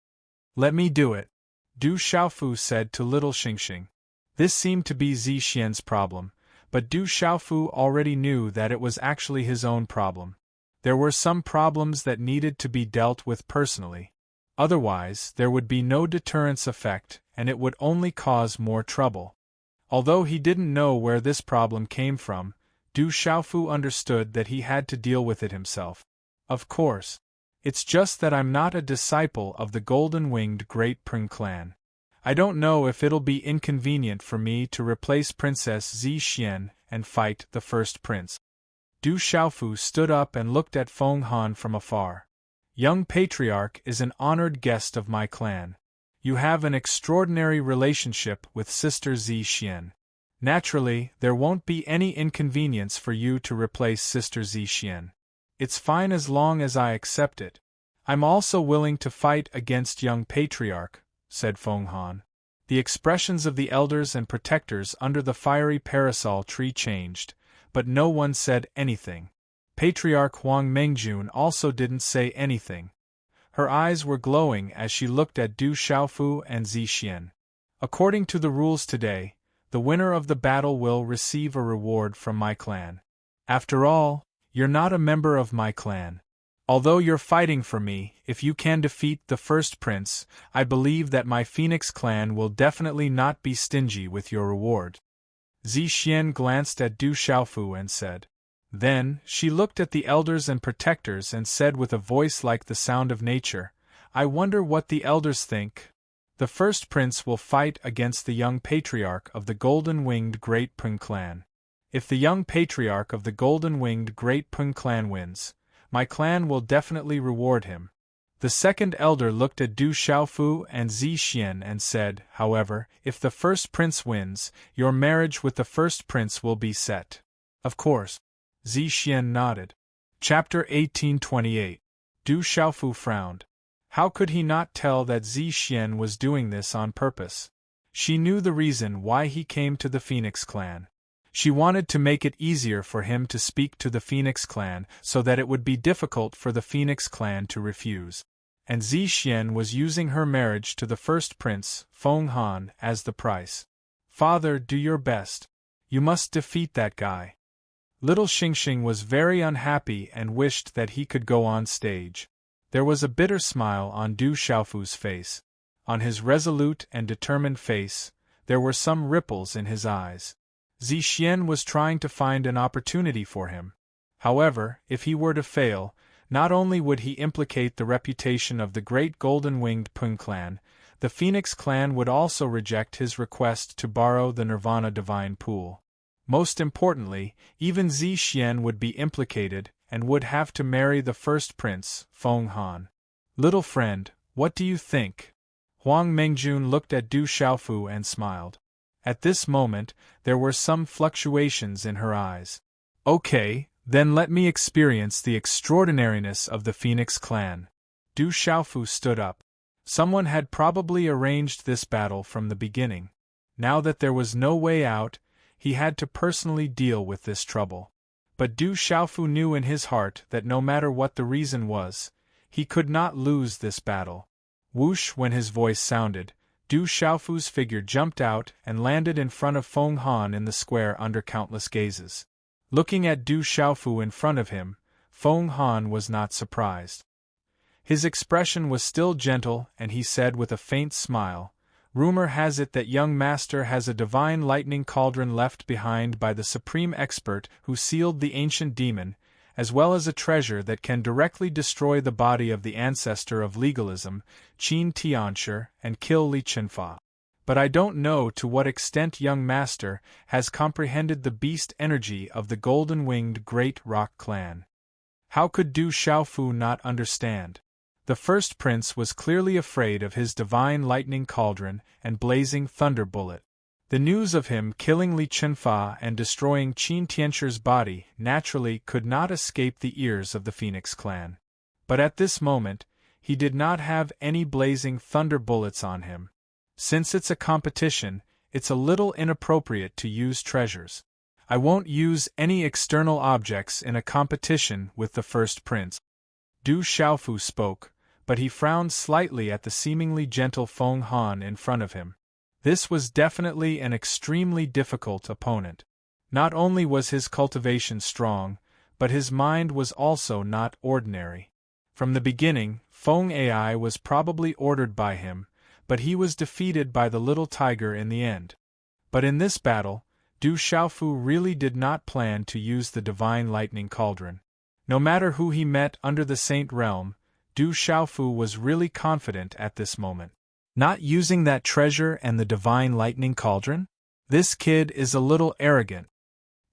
"Let me do it," Du Xiaofu said to Little Xingxing. This seemed to be Zi Xian's problem, but Du Xiaofu already knew that it was actually his own problem. There were some problems that needed to be dealt with personally. Otherwise, there would be no deterrence effect, and it would only cause more trouble. Although he didn't know where this problem came from, Du Xiaofu understood that he had to deal with it himself. "Of course. It's just that I'm not a disciple of the golden-winged Great Pring clan. I don't know if it'll be inconvenient for me to replace Princess Zi Xian and fight the first prince." Du Xiaofu stood up and looked at Feng Han from afar. "Young patriarch is an honored guest of my clan. You have an extraordinary relationship with Sister Zi Xian. Naturally, there won't be any inconvenience for you to replace Sister Zi Xian. It's fine as long as I accept it. I'm also willing to fight against young patriarch," said Feng Han. The expressions of the elders and protectors under the fiery parasol tree changed, but no one said anything. Patriarch Huang Mengjun also didn't say anything. Her eyes were glowing as she looked at Du Xiaofu and Zi Xian. "According to the rules today, the winner of the battle will receive a reward from my clan. After all, you're not a member of my clan. Although you're fighting for me, if you can defeat the first prince, I believe that my Phoenix clan will definitely not be stingy with your reward." Zi Xian glanced at Du Xiaofu and said. Then, she looked at the elders and protectors and said with a voice like the sound of nature, "I wonder what the elders think. The first prince will fight against the young patriarch of the golden-winged Great Pring clan. If the young patriarch of the golden-winged Great Pring clan wins, my clan will definitely reward him." The second elder looked at Du Xiaofu and Zi Xian and said, "However, if the first prince wins, your marriage with the first prince will be set." "Of course." Zi Xian nodded. Chapter 1828. Du Xiaofu frowned. How could he not tell that Zi Xian was doing this on purpose? She knew the reason why he came to the Phoenix clan. She wanted to make it easier for him to speak to the Phoenix clan so that it would be difficult for the Phoenix clan to refuse. And Zi Xian was using her marriage to the first prince, Feng Han, as the price. "Father, do your best. You must defeat that guy." Little Xingxing was very unhappy and wished that he could go on stage. There was a bitter smile on Du Xiaofu's face. On his resolute and determined face, there were some ripples in his eyes. Zi Xian was trying to find an opportunity for him. However, if he were to fail, not only would he implicate the reputation of the great golden-winged Pung clan, the Phoenix clan would also reject his request to borrow the Nirvana Divine Pool. Most importantly, even Zi Xian would be implicated and would have to marry the first prince, Feng Han. "Little friend, what do you think?" Huang Mengjun looked at Du Xiaofu and smiled. At this moment, there were some fluctuations in her eyes. "Okay, then let me experience the extraordinariness of the Phoenix clan." Du Xiaofu stood up. Someone had probably arranged this battle from the beginning. Now that there was no way out, he had to personally deal with this trouble. But Du Xiaofu knew in his heart that no matter what the reason was, he could not lose this battle. Whoosh! When his voice sounded, Du Xiaofu's figure jumped out and landed in front of Feng Han in the square under countless gazes. Looking at Du Xiaofu in front of him, Feng Han was not surprised. His expression was still gentle and he said with a faint smile, "Rumor has it that young master has a divine lightning cauldron left behind by the supreme expert who sealed the ancient demon, as well as a treasure that can directly destroy the body of the ancestor of legalism, Qin Tianshi, and kill Li Chenfa. But I don't know to what extent young master has comprehended the beast energy of the golden-winged Great Rock clan." How could Du Xiaofu not understand? The first prince was clearly afraid of his divine lightning cauldron and blazing thunder bullet. The news of him killing Li Chunfa and destroying Qin Tianxi's body naturally could not escape the ears of the Phoenix clan. But at this moment, he did not have any blazing thunder bullets on him. Since it's a competition, it's a little inappropriate to use treasures. I won't use any external objects in a competition with the first prince. Du Xiaofu spoke, but he frowned slightly at the seemingly gentle Feng Han in front of him. This was definitely an extremely difficult opponent. Not only was his cultivation strong, but his mind was also not ordinary. From the beginning, Feng Ai was probably ordered by him, but he was defeated by the little tiger in the end. But in this battle, Du Xiaofu really did not plan to use the divine lightning cauldron. No matter who he met under the Saint Realm, Du Xiaofu was really confident at this moment. Not using that treasure and the divine lightning cauldron? This kid is a little arrogant.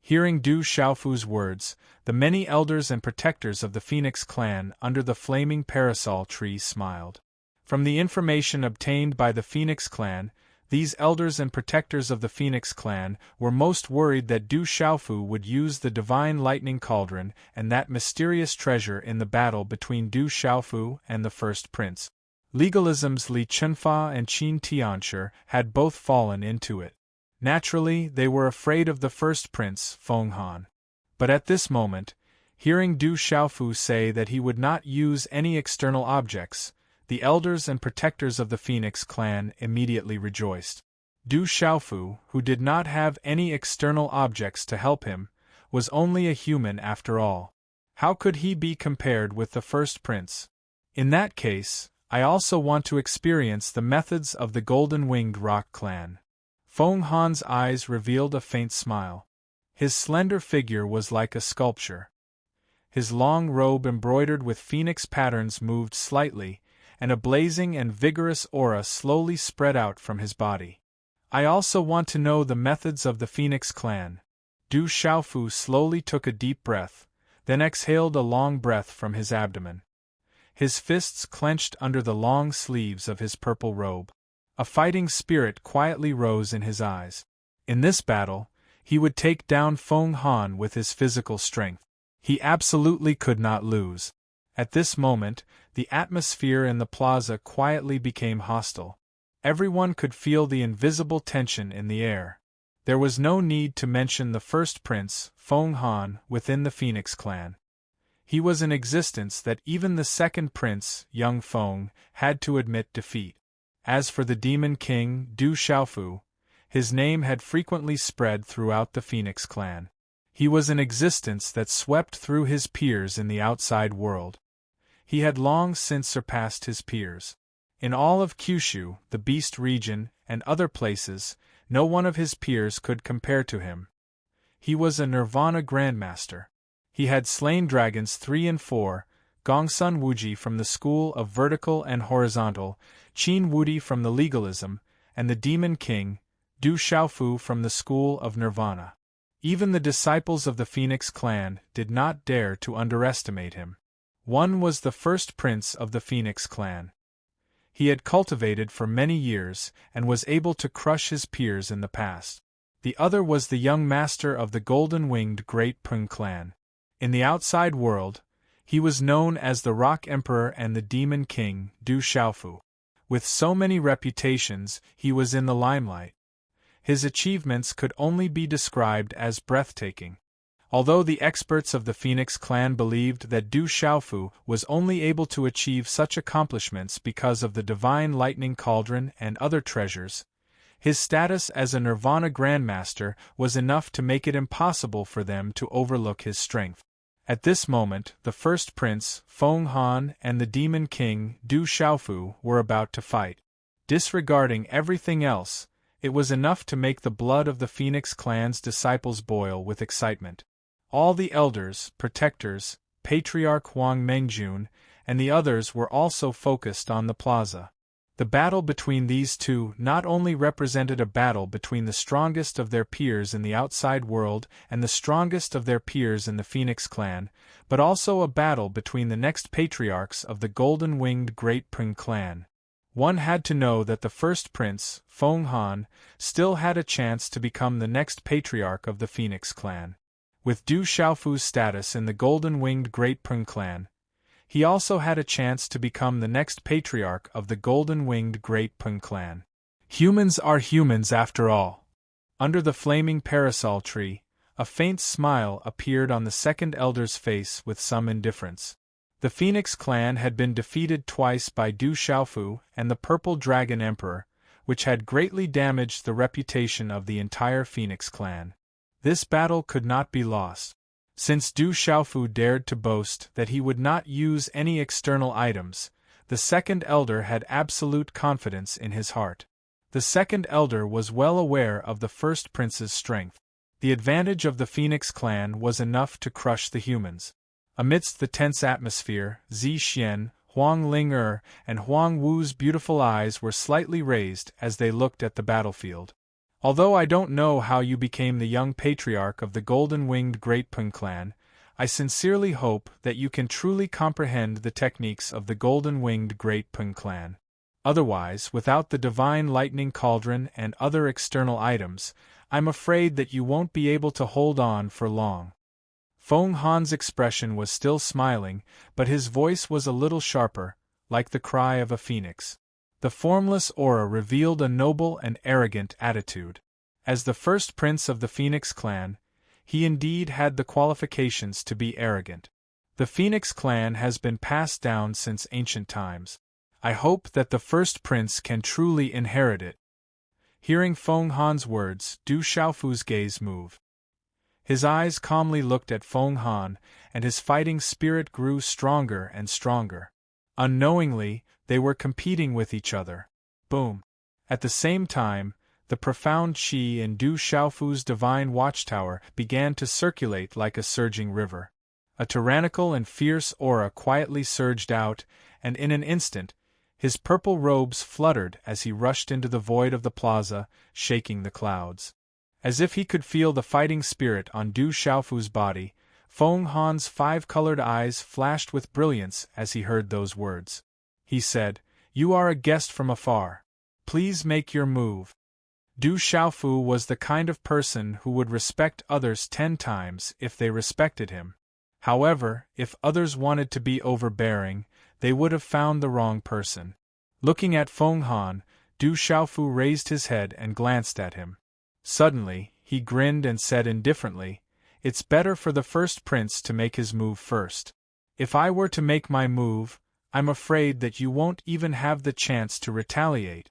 Hearing Du Xiaofu's words, the many elders and protectors of the Phoenix clan under the flaming parasol tree smiled. From the information obtained by the Phoenix clan, these elders and protectors of the Phoenix clan were most worried that Du Xiaofu would use the divine lightning cauldron and that mysterious treasure in the battle between Du Xiaofu and the first prince. Legalism's Li Chunfa and Qin Tianxi had both fallen into it. Naturally, they were afraid of the first prince, Feng Han. But at this moment, hearing Du Xiaofu say that he would not use any external objects, the elders and protectors of the Phoenix clan immediately rejoiced. Du Xiaofu, who did not have any external objects to help him, was only a human after all. How could he be compared with the first prince? In that case, I also want to experience the methods of the golden-winged rock clan. Feng Han's eyes revealed a faint smile. His slender figure was like a sculpture. His long robe embroidered with phoenix patterns moved slightly, and a blazing and vigorous aura slowly spread out from his body. I also want to know the methods of the Phoenix clan. Du Xiaofu slowly took a deep breath, then exhaled a long breath from his abdomen. His fists clenched under the long sleeves of his purple robe. A fighting spirit quietly rose in his eyes. In this battle, he would take down Feng Han with his physical strength. He absolutely could not lose. At this moment, the atmosphere in the plaza quietly became hostile. Everyone could feel the invisible tension in the air. There was no need to mention the first prince, Feng Han, within the Phoenix clan. He was an existence that even the second prince, young Feng, had to admit defeat. As for the demon king, Du Xiaofu, his name had frequently spread throughout the Phoenix clan. He was an existence that swept through his peers in the outside world. He had long since surpassed his peers. In all of Kyushu, the Beast region, and other places, no one of his peers could compare to him. He was a Nirvana Grandmaster. He had slain dragons 3 and 4, Gongsun Wuji from the school of vertical and horizontal, Qin Wudi from the legalism, and the Demon King, Du Xiaofu from the school of Nirvana. Even the disciples of the Phoenix clan did not dare to underestimate him. One was the first prince of the Phoenix clan. He had cultivated for many years and was able to crush his peers in the past. The other was the young master of the golden-winged Great Peng clan. In the outside world, he was known as the Rock Emperor and the Demon King, Du Xiaofu. With so many reputations, he was in the limelight. His achievements could only be described as breathtaking. Although the experts of the Phoenix clan believed that Du Xiaofu was only able to achieve such accomplishments because of the divine lightning cauldron and other treasures, his status as a Nirvana Grandmaster was enough to make it impossible for them to overlook his strength. At this moment, the first prince, Feng Han, and the Demon King, Du Xiaofu, were about to fight. Disregarding everything else, it was enough to make the blood of the Phoenix clan's disciples boil with excitement. All the elders, protectors, Patriarch Huang Mengjun, and the others were also focused on the plaza. The battle between these two not only represented a battle between the strongest of their peers in the outside world and the strongest of their peers in the Phoenix clan, but also a battle between the next patriarchs of the golden-winged Great Peng clan. One had to know that the first prince, Feng Han, still had a chance to become the next patriarch of the Phoenix clan. With Du Xiaofu's status in the golden-winged Great Peng clan, he also had a chance to become the next patriarch of the golden-winged Great Peng clan. Humans are humans after all. Under the flaming parasol tree, a faint smile appeared on the second elder's face with some indifference. The Phoenix clan had been defeated twice by Du Xiaofu and the Purple Dragon Emperor, which had greatly damaged the reputation of the entire Phoenix clan. This battle could not be lost. Since Du Xiaofu dared to boast that he would not use any external items, the second elder had absolute confidence in his heart. The second elder was well aware of the first prince's strength. The advantage of the Phoenix clan was enough to crush the humans. Amidst the tense atmosphere, Zi Xian, Huang Ling and Huang Wu's beautiful eyes were slightly raised as they looked at the battlefield. Although I don't know how you became the young patriarch of the golden-winged Great Peng clan, I sincerely hope that you can truly comprehend the techniques of the golden-winged Great Peng clan. Otherwise, without the divine lightning cauldron and other external items, I'm afraid that you won't be able to hold on for long. Feng Han's expression was still smiling, but his voice was a little sharper, like the cry of a phoenix. The formless aura revealed a noble and arrogant attitude. As the first prince of the Phoenix clan, he indeed had the qualifications to be arrogant. The Phoenix clan has been passed down since ancient times. I hope that the first prince can truly inherit it. Hearing Feng Han's words, Du Xiaofu's gaze moved. His eyes calmly looked at Feng Han, and his fighting spirit grew stronger and stronger. Unknowingly, they were competing with each other. Boom! At the same time, the profound qi in Du Xiaofu's divine watchtower began to circulate like a surging river. A tyrannical and fierce aura quietly surged out, and in an instant, his purple robes fluttered as he rushed into the void of the plaza, shaking the clouds. As if he could feel the fighting spirit on Du Xiaofu's body, Feng Han's five-colored eyes flashed with brilliance as he heard those words. He said, "You are a guest from afar. Please make your move." Du Xiaofu was the kind of person who would respect others 10 times if they respected him. However, if others wanted to be overbearing, they would have found the wrong person. Looking at Feng Han, Du Xiaofu raised his head and glanced at him. Suddenly, he grinned and said indifferently, "It's better for the first prince to make his move first. If I were to make my move, I'm afraid that you won't even have the chance to retaliate."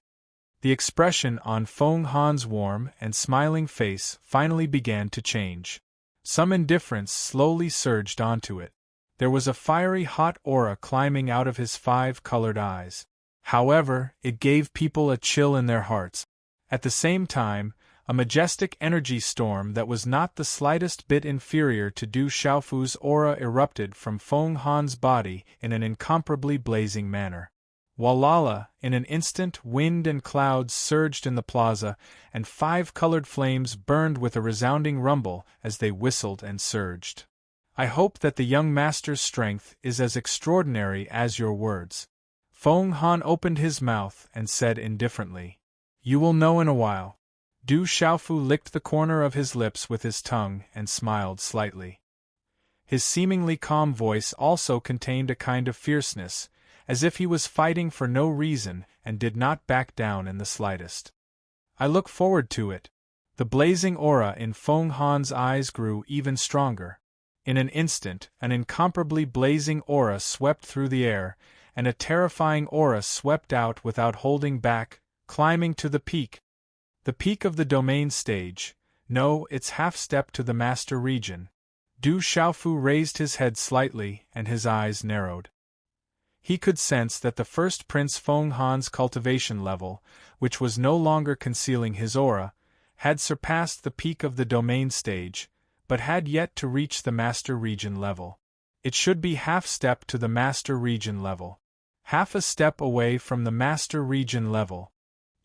The expression on Feng Han's warm and smiling face finally began to change. Some indifference slowly surged onto it. There was a fiery hot aura climbing out of his five-colored eyes. However, it gave people a chill in their hearts. At the same time, a majestic energy storm that was not the slightest bit inferior to Du Xiaofu's aura erupted from Feng Han's body in an incomparably blazing manner. Walala, in an instant wind and clouds surged in the plaza, and five-colored flames burned with a resounding rumble as they whistled and surged. I hope that the young master's strength is as extraordinary as your words. Feng Han opened his mouth and said indifferently, "You will know in a while." Du Xiaofu licked the corner of his lips with his tongue and smiled slightly. His seemingly calm voice also contained a kind of fierceness, as if he was fighting for no reason and did not back down in the slightest. "I look forward to it." The blazing aura in Feng Han's eyes grew even stronger. In an instant, an incomparably blazing aura swept through the air, and a terrifying aura swept out without holding back, climbing to the peak. The peak of the domain stage, no, its half-step to the master region. Du Xiaofu raised his head slightly and his eyes narrowed. He could sense that the first Prince Feng Han's cultivation level, which was no longer concealing his aura, had surpassed the peak of the domain stage, but had yet to reach the master region level. It should be half-step to the master region level. Half a step away from the master region level.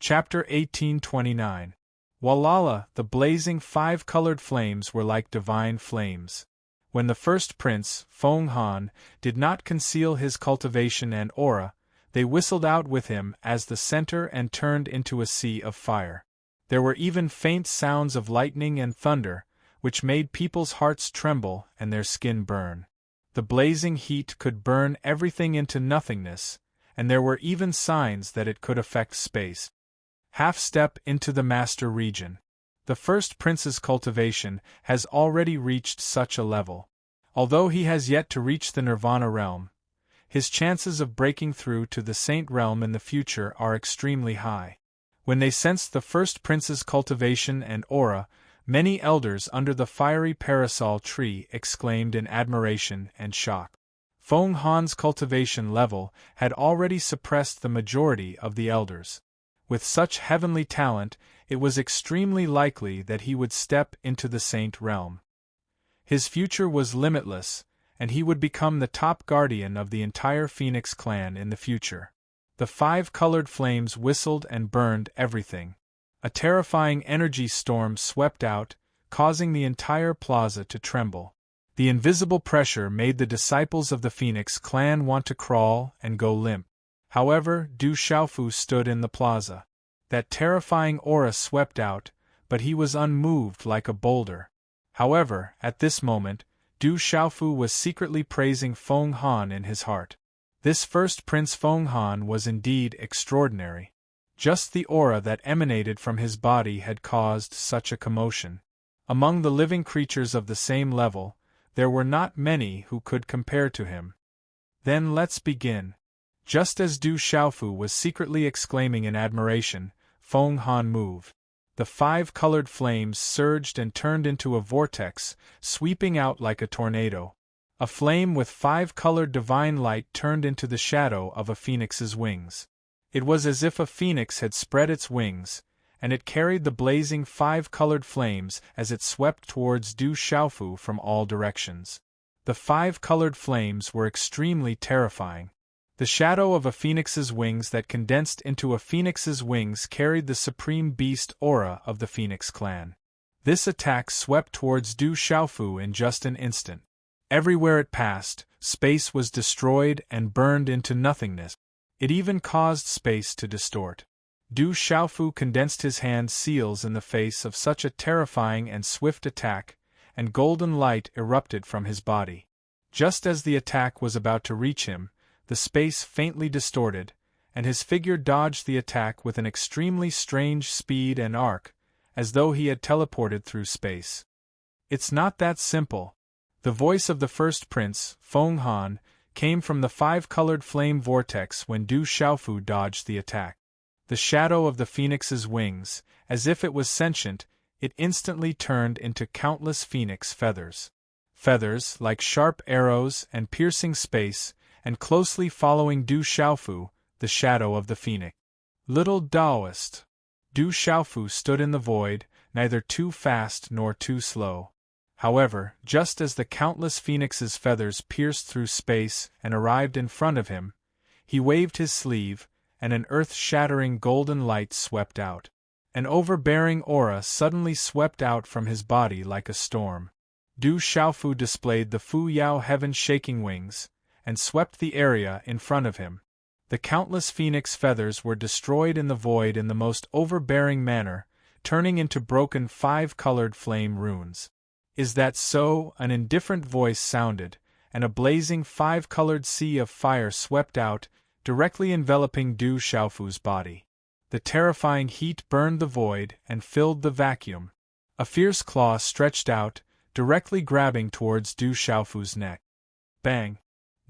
Chapter 1829. Walala, the blazing five-colored flames were like divine flames. When the first prince, Feng Han, did not conceal his cultivation and aura, They whistled out with him as the center and turned into a sea of fire. There were even faint sounds of lightning and thunder, which made people's hearts tremble and their skin burn. The blazing heat could burn everything into nothingness, and there were even signs that it could affect space. Half step into the master region. The first prince's cultivation has already reached such a level. Although he has yet to reach the nirvana realm, his chances of breaking through to the saint realm in the future are extremely high. When they sensed the first prince's cultivation and aura, many elders under the fiery parasol tree exclaimed in admiration and shock. Feng Han's cultivation level had already suppressed the majority of the elders. With such heavenly talent, it was extremely likely that he would step into the saint realm. His future was limitless, and he would become the top guardian of the entire Phoenix clan in the future. The 5 colored flames whistled and burned everything. A terrifying energy storm swept out, causing the entire plaza to tremble. The invisible pressure made the disciples of the Phoenix clan want to crawl and go limp. However, Du Xiaofu stood in the plaza. That terrifying aura swept out, but he was unmoved like a boulder. However, at this moment, Du Xiaofu was secretly praising Feng Han in his heart. This first Prince Feng Han was indeed extraordinary. Just the aura that emanated from his body had caused such a commotion. Among the living creatures of the same level, there were not many who could compare to him. Then let's begin. Just as Du Xiaofu was secretly exclaiming in admiration, Feng Han moved. The 5 colored flames surged and turned into a vortex, sweeping out like a tornado. A flame with 5 colored divine light turned into the shadow of a phoenix's wings. It was as if a phoenix had spread its wings, and it carried the blazing 5 colored flames as it swept towards Du Xiaofu from all directions. The 5 colored flames were extremely terrifying. The shadow of a phoenix's wings that condensed into a phoenix's wings carried the supreme beast aura of the Phoenix clan. This attack swept towards Du Xiaofu in just an instant. Everywhere it passed, space was destroyed and burned into nothingness. It even caused space to distort. Du Xiaofu condensed his hand seals in the face of such a terrifying and swift attack, and golden light erupted from his body. Just as the attack was about to reach him, the space faintly distorted, and his figure dodged the attack with an extremely strange speed and arc, as though he had teleported through space. It's not that simple. The voice of the first prince, Feng Han, came from the 5 colored flame vortex when Du Xiaofu dodged the attack. The shadow of the phoenix's wings, as if it was sentient, it instantly turned into countless phoenix feathers. Feathers, like sharp arrows and piercing space, and closely following Du Xiaofu, the shadow of the phoenix. Little Taoist. Du Xiaofu stood in the void, neither too fast nor too slow. However, just as the countless phoenix's feathers pierced through space and arrived in front of him, he waved his sleeve, and an earth-shattering golden light swept out. An overbearing aura suddenly swept out from his body like a storm. Du Xiaofu displayed the Fu Yao heaven-shaking wings, and swept the area in front of him. The countless phoenix feathers were destroyed in the void in the most overbearing manner, turning into broken 5-colored flame runes. "Is that so?" an indifferent voice sounded, and a blazing 5-colored sea of fire swept out, directly enveloping Du Xiaofu's body. The terrifying heat burned the void and filled the vacuum. A fierce claw stretched out, directly grabbing towards Du Xiaofu's neck. Bang!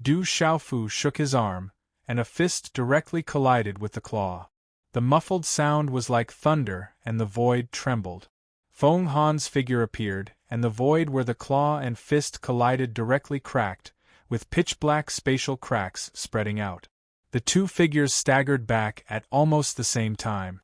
Du Xiaofu shook his arm, and a fist directly collided with the claw. The muffled sound was like thunder, and the void trembled. Feng Han's figure appeared, and the void where the claw and fist collided directly cracked, with pitch-black spatial cracks spreading out. The two figures staggered back at almost the same time.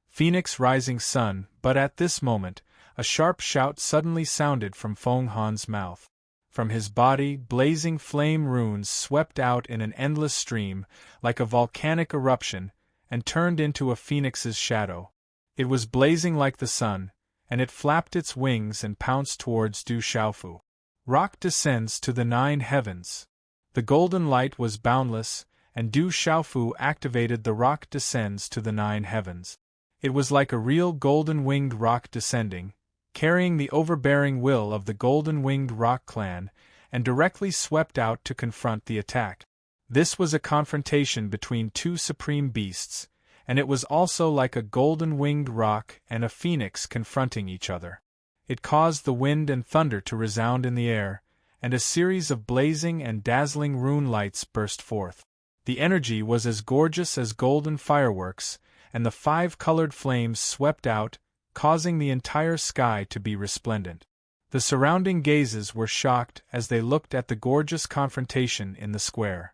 Phoenix Rising Sun, but at this moment, a sharp shout suddenly sounded from Feng Han's mouth. From his body, blazing flame runes swept out in an endless stream, like a volcanic eruption, and turned into a phoenix's shadow. It was blazing like the sun, and it flapped its wings and pounced towards Du Xiaofu. Rock descends to the 9 heavens. The golden light was boundless, and Du Xiaofu activated the rock descends to the 9 heavens. It was like a real golden-winged rock descending, carrying the overbearing will of the golden-winged rock clan, and directly swept out to confront the attack. This was a confrontation between 2 supreme beasts, and it was also like a golden-winged rock and a phoenix confronting each other. It caused the wind and thunder to resound in the air, and a series of blazing and dazzling rune lights burst forth. The energy was as gorgeous as golden fireworks, and the 5 colored flames swept out, causing the entire sky to be resplendent. The surrounding gazes were shocked as they looked at the gorgeous confrontation in the square.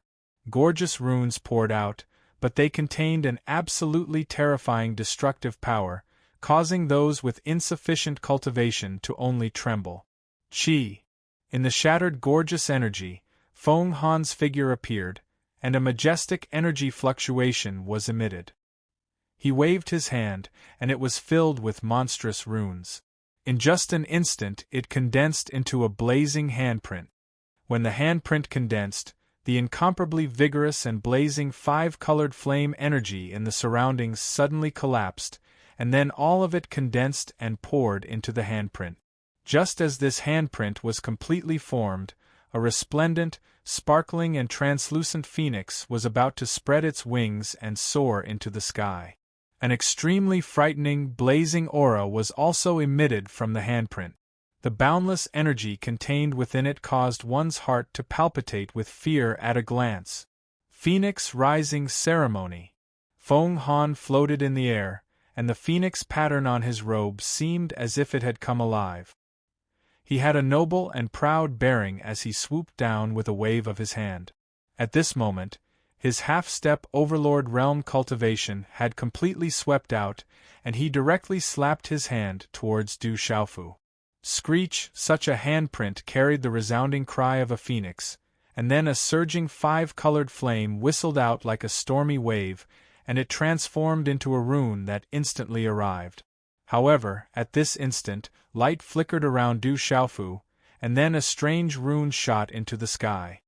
Gorgeous runes poured out, but they contained an absolutely terrifying destructive power, causing those with insufficient cultivation to only tremble. Qi. In the shattered gorgeous energy, Feng Han's figure appeared, and a majestic energy fluctuation was emitted. He waved his hand, and it was filled with monstrous runes. In just an instant it condensed into a blazing handprint. When the handprint condensed, the incomparably vigorous and blazing 5-colored flame energy in the surroundings suddenly collapsed, and then all of it condensed and poured into the handprint. Just as this handprint was completely formed, a resplendent, sparkling and translucent phoenix was about to spread its wings and soar into the sky. An extremely frightening, blazing aura was also emitted from the handprint. The boundless energy contained within it caused one's heart to palpitate with fear at a glance. Phoenix Rising Ceremony. Feng Han floated in the air, and the phoenix pattern on his robe seemed as if it had come alive. He had a noble and proud bearing as he swooped down with a wave of his hand. At this moment, his half-step overlord realm cultivation had completely swept out, and he directly slapped his hand towards Du Xiaofu. Screech! Such a handprint carried the resounding cry of a phoenix, and then a surging 5-colored flame whistled out like a stormy wave, and it transformed into a rune that instantly arrived. However, at this instant, light flickered around Du Xiaofu, and then a strange rune shot into the sky.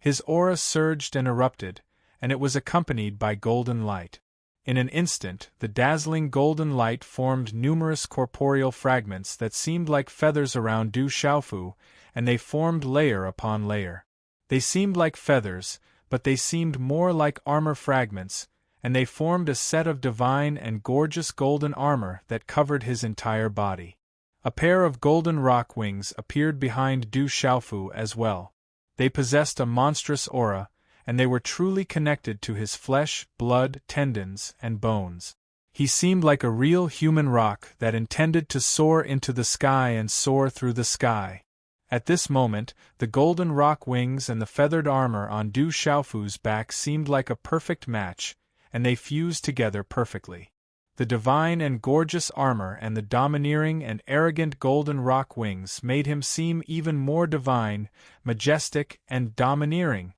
His aura surged and erupted, and it was accompanied by golden light. In an instant, the dazzling golden light formed numerous corporeal fragments that seemed like feathers around Du Xiaofu, and they formed layer upon layer. They seemed like feathers, but they seemed more like armor fragments, and they formed a set of divine and gorgeous golden armor that covered his entire body. A pair of golden rock wings appeared behind Du Xiaofu as well. They possessed a monstrous aura, and they were truly connected to his flesh, blood, tendons, and bones. He seemed like a real human rock that intended to soar into the sky and soar through the sky. At this moment, the golden rock wings and the feathered armor on Du Xiaofu's back seemed like a perfect match, and they fused together perfectly. The divine and gorgeous armor and the domineering and arrogant golden rock wings made him seem even more divine, majestic, and domineering.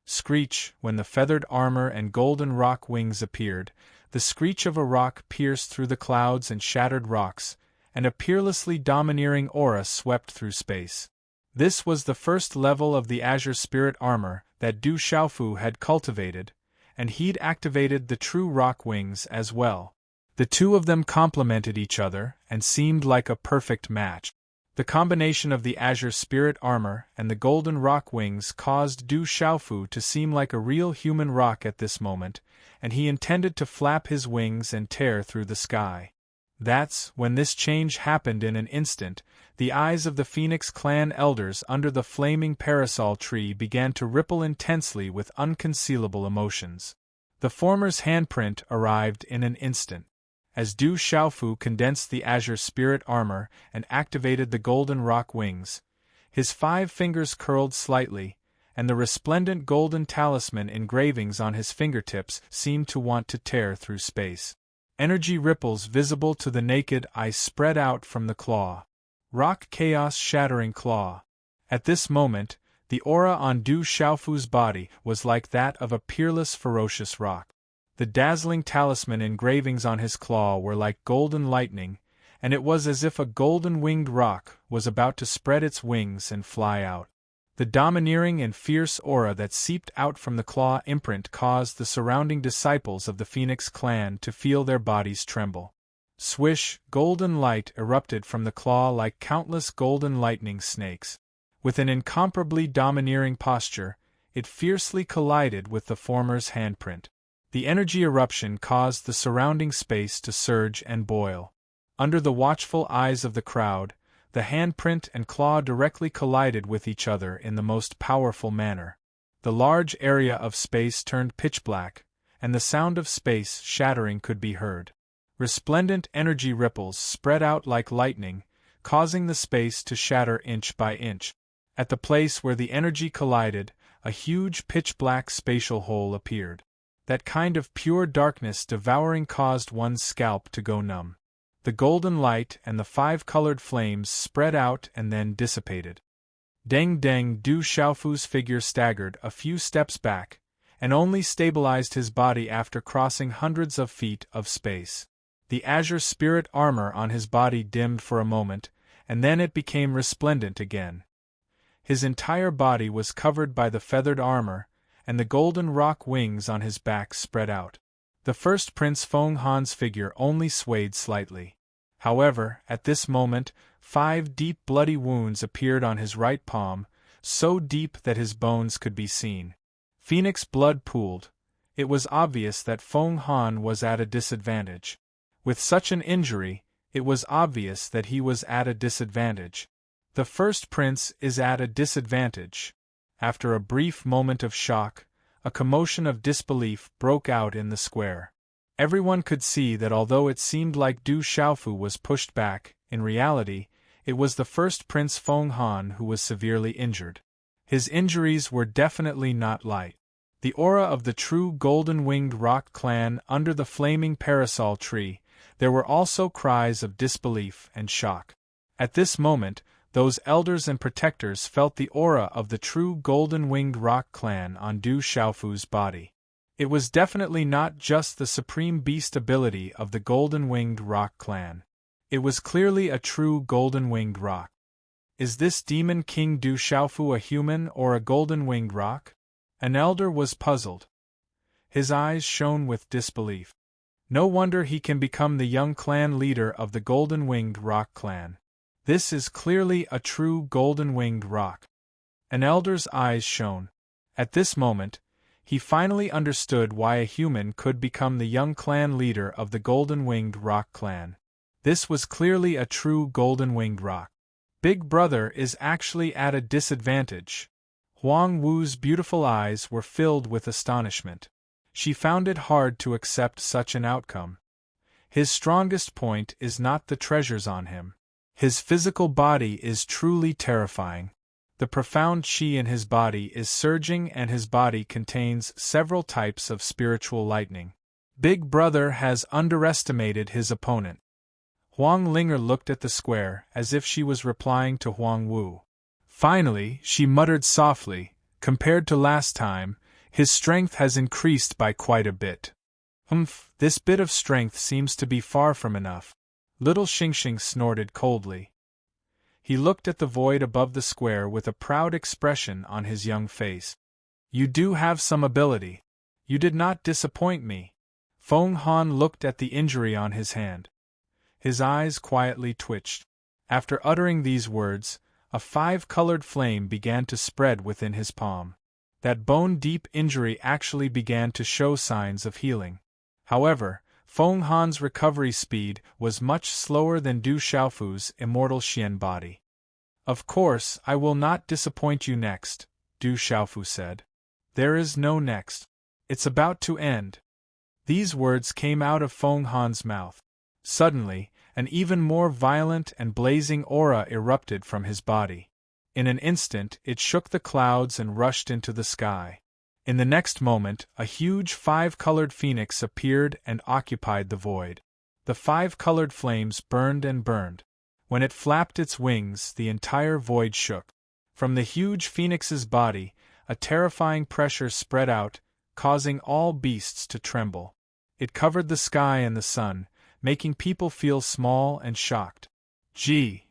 Screech! When the feathered armor and golden rock wings appeared, the screech of a rock pierced through the clouds and shattered rocks, and a peerlessly domineering aura swept through space. This was the first level of the Azure Spirit armor that Du Xiaofu had cultivated, and he'd activated the true rock wings as well. The two of them complemented each other and seemed like a perfect match. The combination of the Azure Spirit armor and the golden rock wings caused Du Xiaofu to seem like a real human rock at this moment, and he intended to flap his wings and tear through the sky. That's when this change happened. In an instant, the eyes of the Phoenix clan elders under the flaming parasol tree began to ripple intensely with unconcealable emotions. The former's handprint arrived in an instant. As Du Xiaofu condensed the Azure Spirit armor and activated the golden rock wings, his 5 fingers curled slightly, and the resplendent golden talisman engravings on his fingertips seemed to want to tear through space. Energy ripples visible to the naked eye spread out from the claw. Rock chaos shattering claw. At this moment, the aura on Du Xiaofu's body was like that of a peerless ferocious rock. The dazzling talisman engravings on his claw were like golden lightning, and it was as if a golden-winged rock was about to spread its wings and fly out. The domineering and fierce aura that seeped out from the claw imprint caused the surrounding disciples of the Phoenix clan to feel their bodies tremble. Swish, golden light erupted from the claw like countless golden lightning snakes. With an incomparably domineering posture, it fiercely collided with the former's handprint. The energy eruption caused the surrounding space to surge and boil. Under the watchful eyes of the crowd, the handprint and claw directly collided with each other in the most powerful manner. The large area of space turned pitch black, and the sound of space shattering could be heard. Resplendent energy ripples spread out like lightning, causing the space to shatter inch by inch. At the place where the energy collided, a huge pitch-black spatial hole appeared. That kind of pure darkness devouring caused one's scalp to go numb. The golden light and the 5 colored flames spread out and then dissipated. Deng Deng Du Xiaofu's figure staggered a few steps back, and only stabilized his body after crossing hundreds of feet of space. The azure spirit armor on his body dimmed for a moment, and then it became resplendent again. His entire body was covered by the feathered armor, and the golden rock wings on his back spread out. The first Prince Feng Han's figure only swayed slightly. However, at this moment, 5 deep bloody wounds appeared on his right palm, so deep that his bones could be seen. Phoenix blood pooled. It was obvious that Feng Han was at a disadvantage. With such an injury, it was obvious that he was at a disadvantage. The first prince is at a disadvantage. After a brief moment of shock, a commotion of disbelief broke out in the square. Everyone could see that although it seemed like Du Xiaofu was pushed back, in reality, it was the first Prince Feng Han who was severely injured. His injuries were definitely not light. The aura of the true golden-winged rock clan under the flaming parasol tree, there were also cries of disbelief and shock. At this moment, those elders and protectors felt the aura of the true golden-winged rock clan on Du Xiaofu's body. It was definitely not just the supreme beast ability of the golden-winged rock clan. It was clearly a true golden-winged rock. Is this demon king Du Xiaofu a human or a golden-winged rock? An elder was puzzled. His eyes shone with disbelief. No wonder he can become the young clan leader of the golden-winged rock clan. This is clearly a true golden-winged rock. An elder's eyes shone. At this moment, he finally understood why a human could become the young clan leader of the golden-winged rock clan. This was clearly a true golden-winged rock. Big Brother is actually at a disadvantage. Huang Wu's beautiful eyes were filled with astonishment. She found it hard to accept such an outcome. His strongest point is not the treasures on him. His physical body is truly terrifying. The profound chi in his body is surging and his body contains several types of spiritual lightning. Big Brother has underestimated his opponent. Huang Linger looked at the square as if she was replying to Huang Wu. Finally, she muttered softly, "Compared to last time, his strength has increased by quite a bit." This bit of strength seems to be far from enough. Little Xingxing snorted coldly. He looked at the void above the square with a proud expression on his young face. "You do have some ability. You did not disappoint me." Feng Han looked at the injury on his hand. His eyes quietly twitched. After uttering these words, a 5-colored flame began to spread within his palm. That bone-deep injury actually began to show signs of healing. However, Feng Han's recovery speed was much slower than Du Xiaofu's immortal Xian body. "Of course, I will not disappoint you next," Du Xiaofu said. "There is no next. It's about to end." These words came out of Feng Han's mouth. Suddenly, an even more violent and blazing aura erupted from his body. In an instant, it shook the clouds and rushed into the sky. In the next moment, a huge 5-colored phoenix appeared and occupied the void. The 5-colored flames burned and burned. When it flapped its wings, the entire void shook. From the huge phoenix's body, a terrifying pressure spread out, causing all beasts to tremble. It covered the sky and the sun, making people feel small and shocked. "Gee!"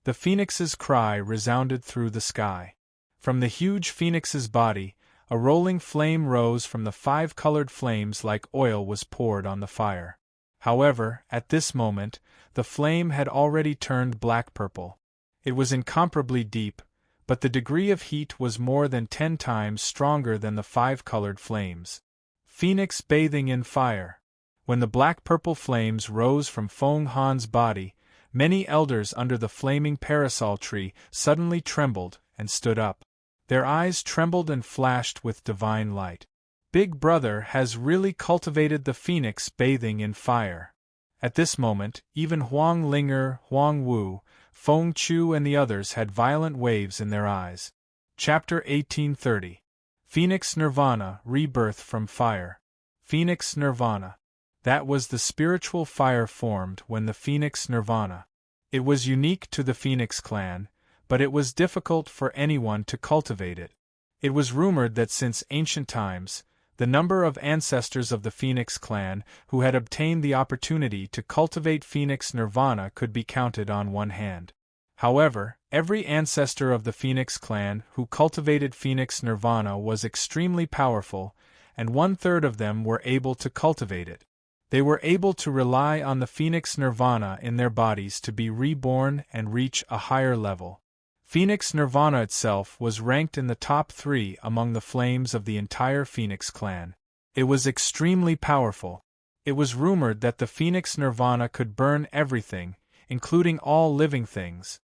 The phoenix's cry resounded through the sky. From the huge phoenix's body, a rolling flame rose from the 5 colored flames like oil was poured on the fire. However, at this moment, the flame had already turned black-purple. It was incomparably deep, but the degree of heat was more than 10 times stronger than the 5 colored flames. Phoenix bathing in fire. When the black-purple flames rose from Feng Han's body, many elders under the flaming parasol tree suddenly trembled and stood up. Their eyes trembled and flashed with divine light. Big Brother has really cultivated the phoenix bathing in fire. At this moment, even Huang Linger, Huang Wu, Feng Chu and the others had violent waves in their eyes. Chapter 1830. Phoenix Nirvana, Rebirth from Fire. Phoenix Nirvana. That was the spiritual fire formed when the Phoenix Nirvana. It was unique to the Phoenix clan, but it was difficult for anyone to cultivate it. It was rumored that since ancient times, the number of ancestors of the Phoenix clan who had obtained the opportunity to cultivate Phoenix Nirvana could be counted on one hand. However, every ancestor of the Phoenix clan who cultivated Phoenix Nirvana was extremely powerful, and 1/3 of them were able to cultivate it. They were able to rely on the Phoenix Nirvana in their bodies to be reborn and reach a higher level. Phoenix Nirvana itself was ranked in the top 3 among the flames of the entire Phoenix clan. It was extremely powerful. It was rumored that the Phoenix Nirvana could burn everything, including all living things.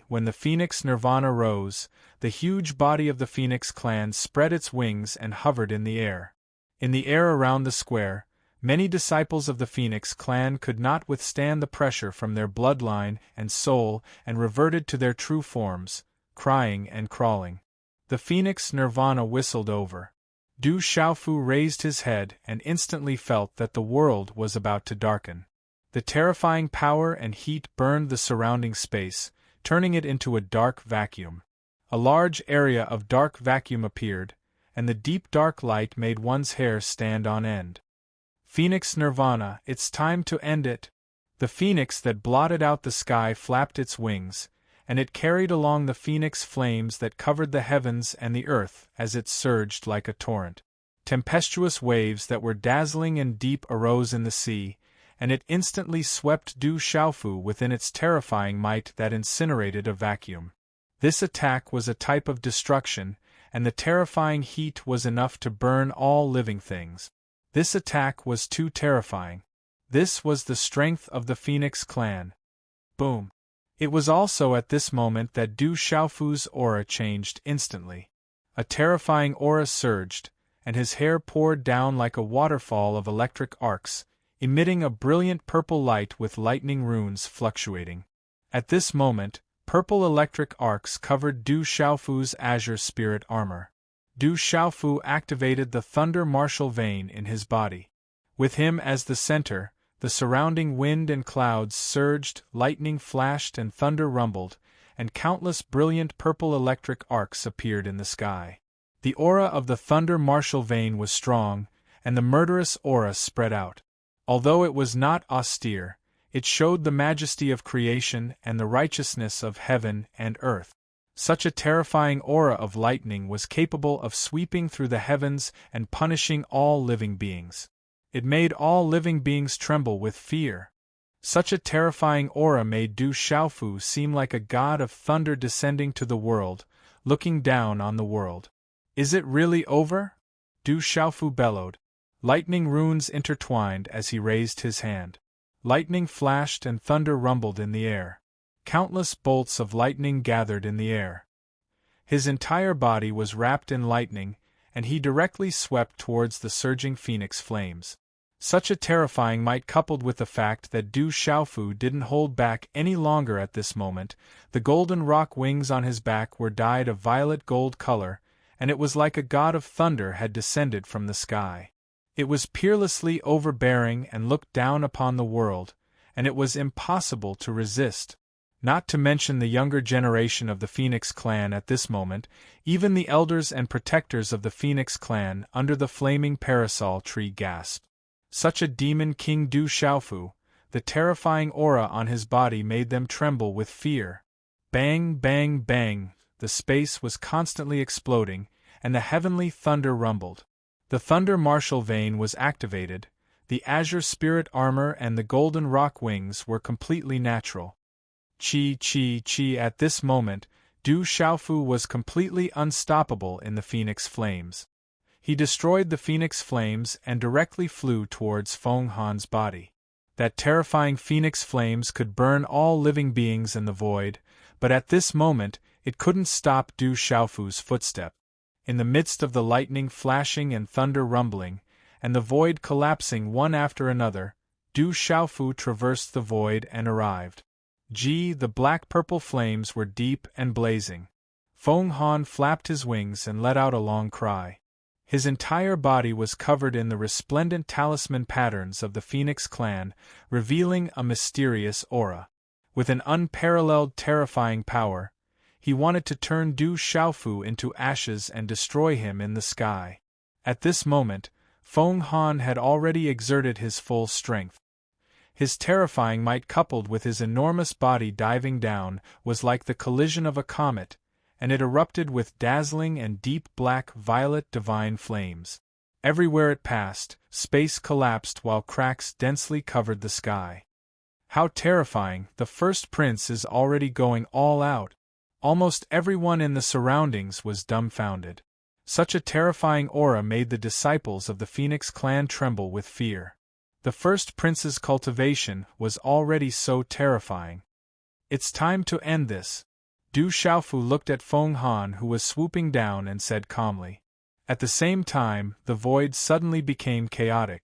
When the Phoenix Nirvana rose, the huge body of the Phoenix clan spread its wings and hovered in the air. In the air around the square, many disciples of the Phoenix clan could not withstand the pressure from their bloodline and soul and reverted to their true forms, crying and crawling. The Phoenix Nirvana whistled over. Du Xiaofu raised his head and instantly felt that the world was about to darken. The terrifying power and heat burned the surrounding space, turning it into a dark vacuum. A large area of dark vacuum appeared, and the deep dark light made one's hair stand on end. Phoenix Nirvana, it's time to end it. The phoenix that blotted out the sky flapped its wings, and it carried along the phoenix flames that covered the heavens and the earth as it surged like a torrent. Tempestuous waves that were dazzling and deep arose in the sea, and it instantly swept Du Xiaofu within its terrifying might that incinerated a vacuum. This attack was a type of destruction, and the terrifying heat was enough to burn all living things. This attack was too terrifying. This was the strength of the Phoenix clan. Boom! It was also at this moment that Du Xiaofu's aura changed instantly. A terrifying aura surged, and his hair poured down like a waterfall of electric arcs, emitting a brilliant purple light with lightning runes fluctuating. At this moment, purple electric arcs covered Du Xiaofu's azure spirit armor. Du Xiaofu activated the thunder martial vein in his body. With him as the center, the surrounding wind and clouds surged, lightning flashed and thunder rumbled, and countless brilliant purple electric arcs appeared in the sky. The aura of the thunder martial vein was strong, and the murderous aura spread out. Although it was not austere, it showed the majesty of creation and the righteousness of heaven and earth. Such a terrifying aura of lightning was capable of sweeping through the heavens and punishing all living beings. It made all living beings tremble with fear. Such a terrifying aura made Du Xiaofu seem like a god of thunder descending to the world, looking down on the world. Is it really over? Du Xiaofu bellowed. Lightning runes intertwined as he raised his hand. Lightning flashed and thunder rumbled in the air. Countless bolts of lightning gathered in the air. His entire body was wrapped in lightning, and he directly swept towards the surging phoenix flames. Such a terrifying might coupled with the fact that Du Xiaofu didn't hold back any longer at this moment, the golden rock wings on his back were dyed a violet gold color, and it was like a god of thunder had descended from the sky. It was peerlessly overbearing and looked down upon the world, and it was impossible to resist. Not to mention the younger generation of the Phoenix clan at this moment, even the elders and protectors of the Phoenix clan under the flaming parasol tree gasped. Such a demon King Du Xiaofu, the terrifying aura on his body made them tremble with fear. Bang, bang, bang, the space was constantly exploding, and the heavenly thunder rumbled. The thunder martial vein was activated, the azure spirit armor and the golden rock wings were completely natural. Chi. At this moment, Du Xiaofu was completely unstoppable in the phoenix flames. He destroyed the phoenix flames and directly flew towards Feng Han's body. That terrifying phoenix flames could burn all living beings in the void, but at this moment, it couldn't stop Du Xiaofu's footstep. In the midst of the lightning flashing and thunder rumbling, and the void collapsing one after another, Du Xiaofu traversed the void and arrived. The black-purple flames were deep and blazing. Feng Han flapped his wings and let out a long cry. His entire body was covered in the resplendent talisman patterns of the Phoenix clan, revealing a mysterious aura. With an unparalleled terrifying power, he wanted to turn Du Xiaofu into ashes and destroy him in the sky. At this moment, Feng Han had already exerted his full strength. His terrifying might coupled with his enormous body diving down was like the collision of a comet, and it erupted with dazzling and deep black-violet divine flames. Everywhere it passed, space collapsed while cracks densely covered the sky. How terrifying, the first prince is already going all out. Almost everyone in the surroundings was dumbfounded. Such a terrifying aura made the disciples of the Phoenix clan tremble with fear. The first prince's cultivation was already so terrifying. It's time to end this. Du Xiaofu looked at Feng Han, who was swooping down, and said calmly. At the same time, the void suddenly became chaotic.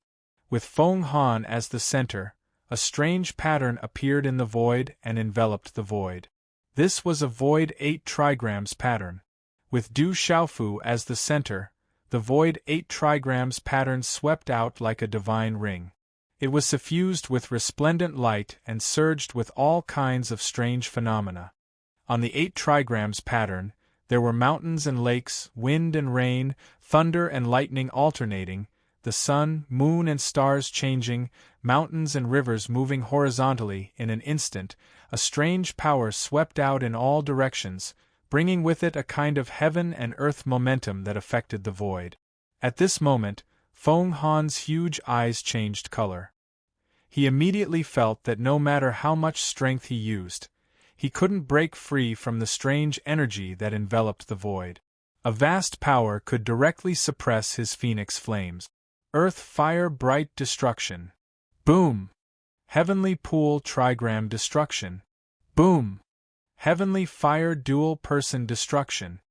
With Feng Han as the center, a strange pattern appeared in the void and enveloped the void. This was a void 8 trigrams pattern. With Du Xiaofu as the center, the void 8 trigrams pattern swept out like a divine ring. It was suffused with resplendent light and surged with all kinds of strange phenomena. On the 8 trigrams pattern, there were mountains and lakes, wind and rain, thunder and lightning alternating, the sun, moon and stars changing, mountains and rivers moving horizontally in an instant. A strange power swept out in all directions, bringing with it a kind of heaven and earth momentum that affected the void. At this moment, Feng Han's huge eyes changed color. He immediately felt that no matter how much strength he used, he couldn't break free from the strange energy that enveloped the void. A vast power could directly suppress his phoenix flames. Earth fire bright destruction. Boom! Heavenly pool trigram destruction. Boom! Heavenly fire dual person destruction.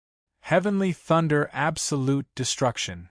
Heavenly thunder absolute destruction.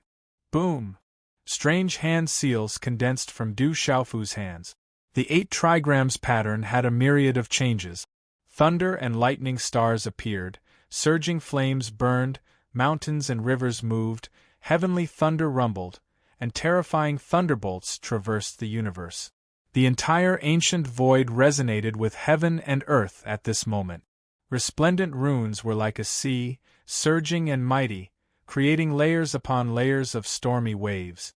Boom! Strange hand seals condensed from Du Xiaofu's hands. The 8 trigrams pattern had a myriad of changes. Thunder and lightning stars appeared, surging flames burned, mountains and rivers moved, heavenly thunder rumbled, and terrifying thunderbolts traversed the universe. The entire ancient void resonated with heaven and earth at this moment. Resplendent runes were like a sea, surging and mighty, creating layers upon layers of stormy waves.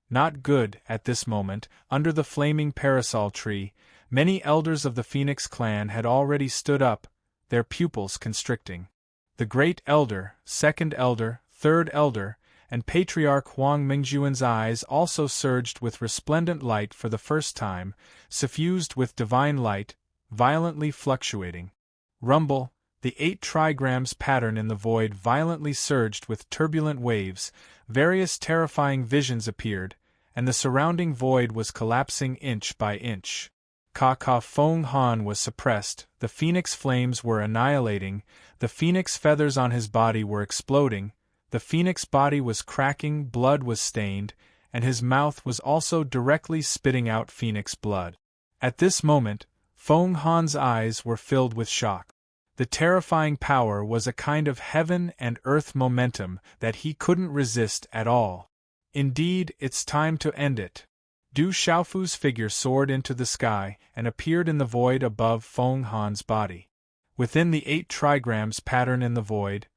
Not good, at this moment, under the flaming parasol tree, many elders of the Phoenix clan had already stood up, their pupils constricting. The Great Elder, Second Elder, Third Elder, and Patriarch Huang Mingjuan's eyes also surged with resplendent light for the first time, suffused with divine light, violently fluctuating. Rumble, the 8 trigrams pattern in the void violently surged with turbulent waves, various terrifying visions appeared, and the surrounding void was collapsing inch by inch. Feng Han was suppressed, the phoenix flames were annihilating, the phoenix feathers on his body were exploding, the phoenix body was cracking, blood was stained, and his mouth was also directly spitting out phoenix blood. At this moment, Feng Han's eyes were filled with shock. The terrifying power was a kind of heaven and earth momentum that he couldn't resist at all. Indeed, it's time to end it. Du Xiaofu's figure soared into the sky and appeared in the void above Feng Han's body. Within the 8 trigrams pattern in the void,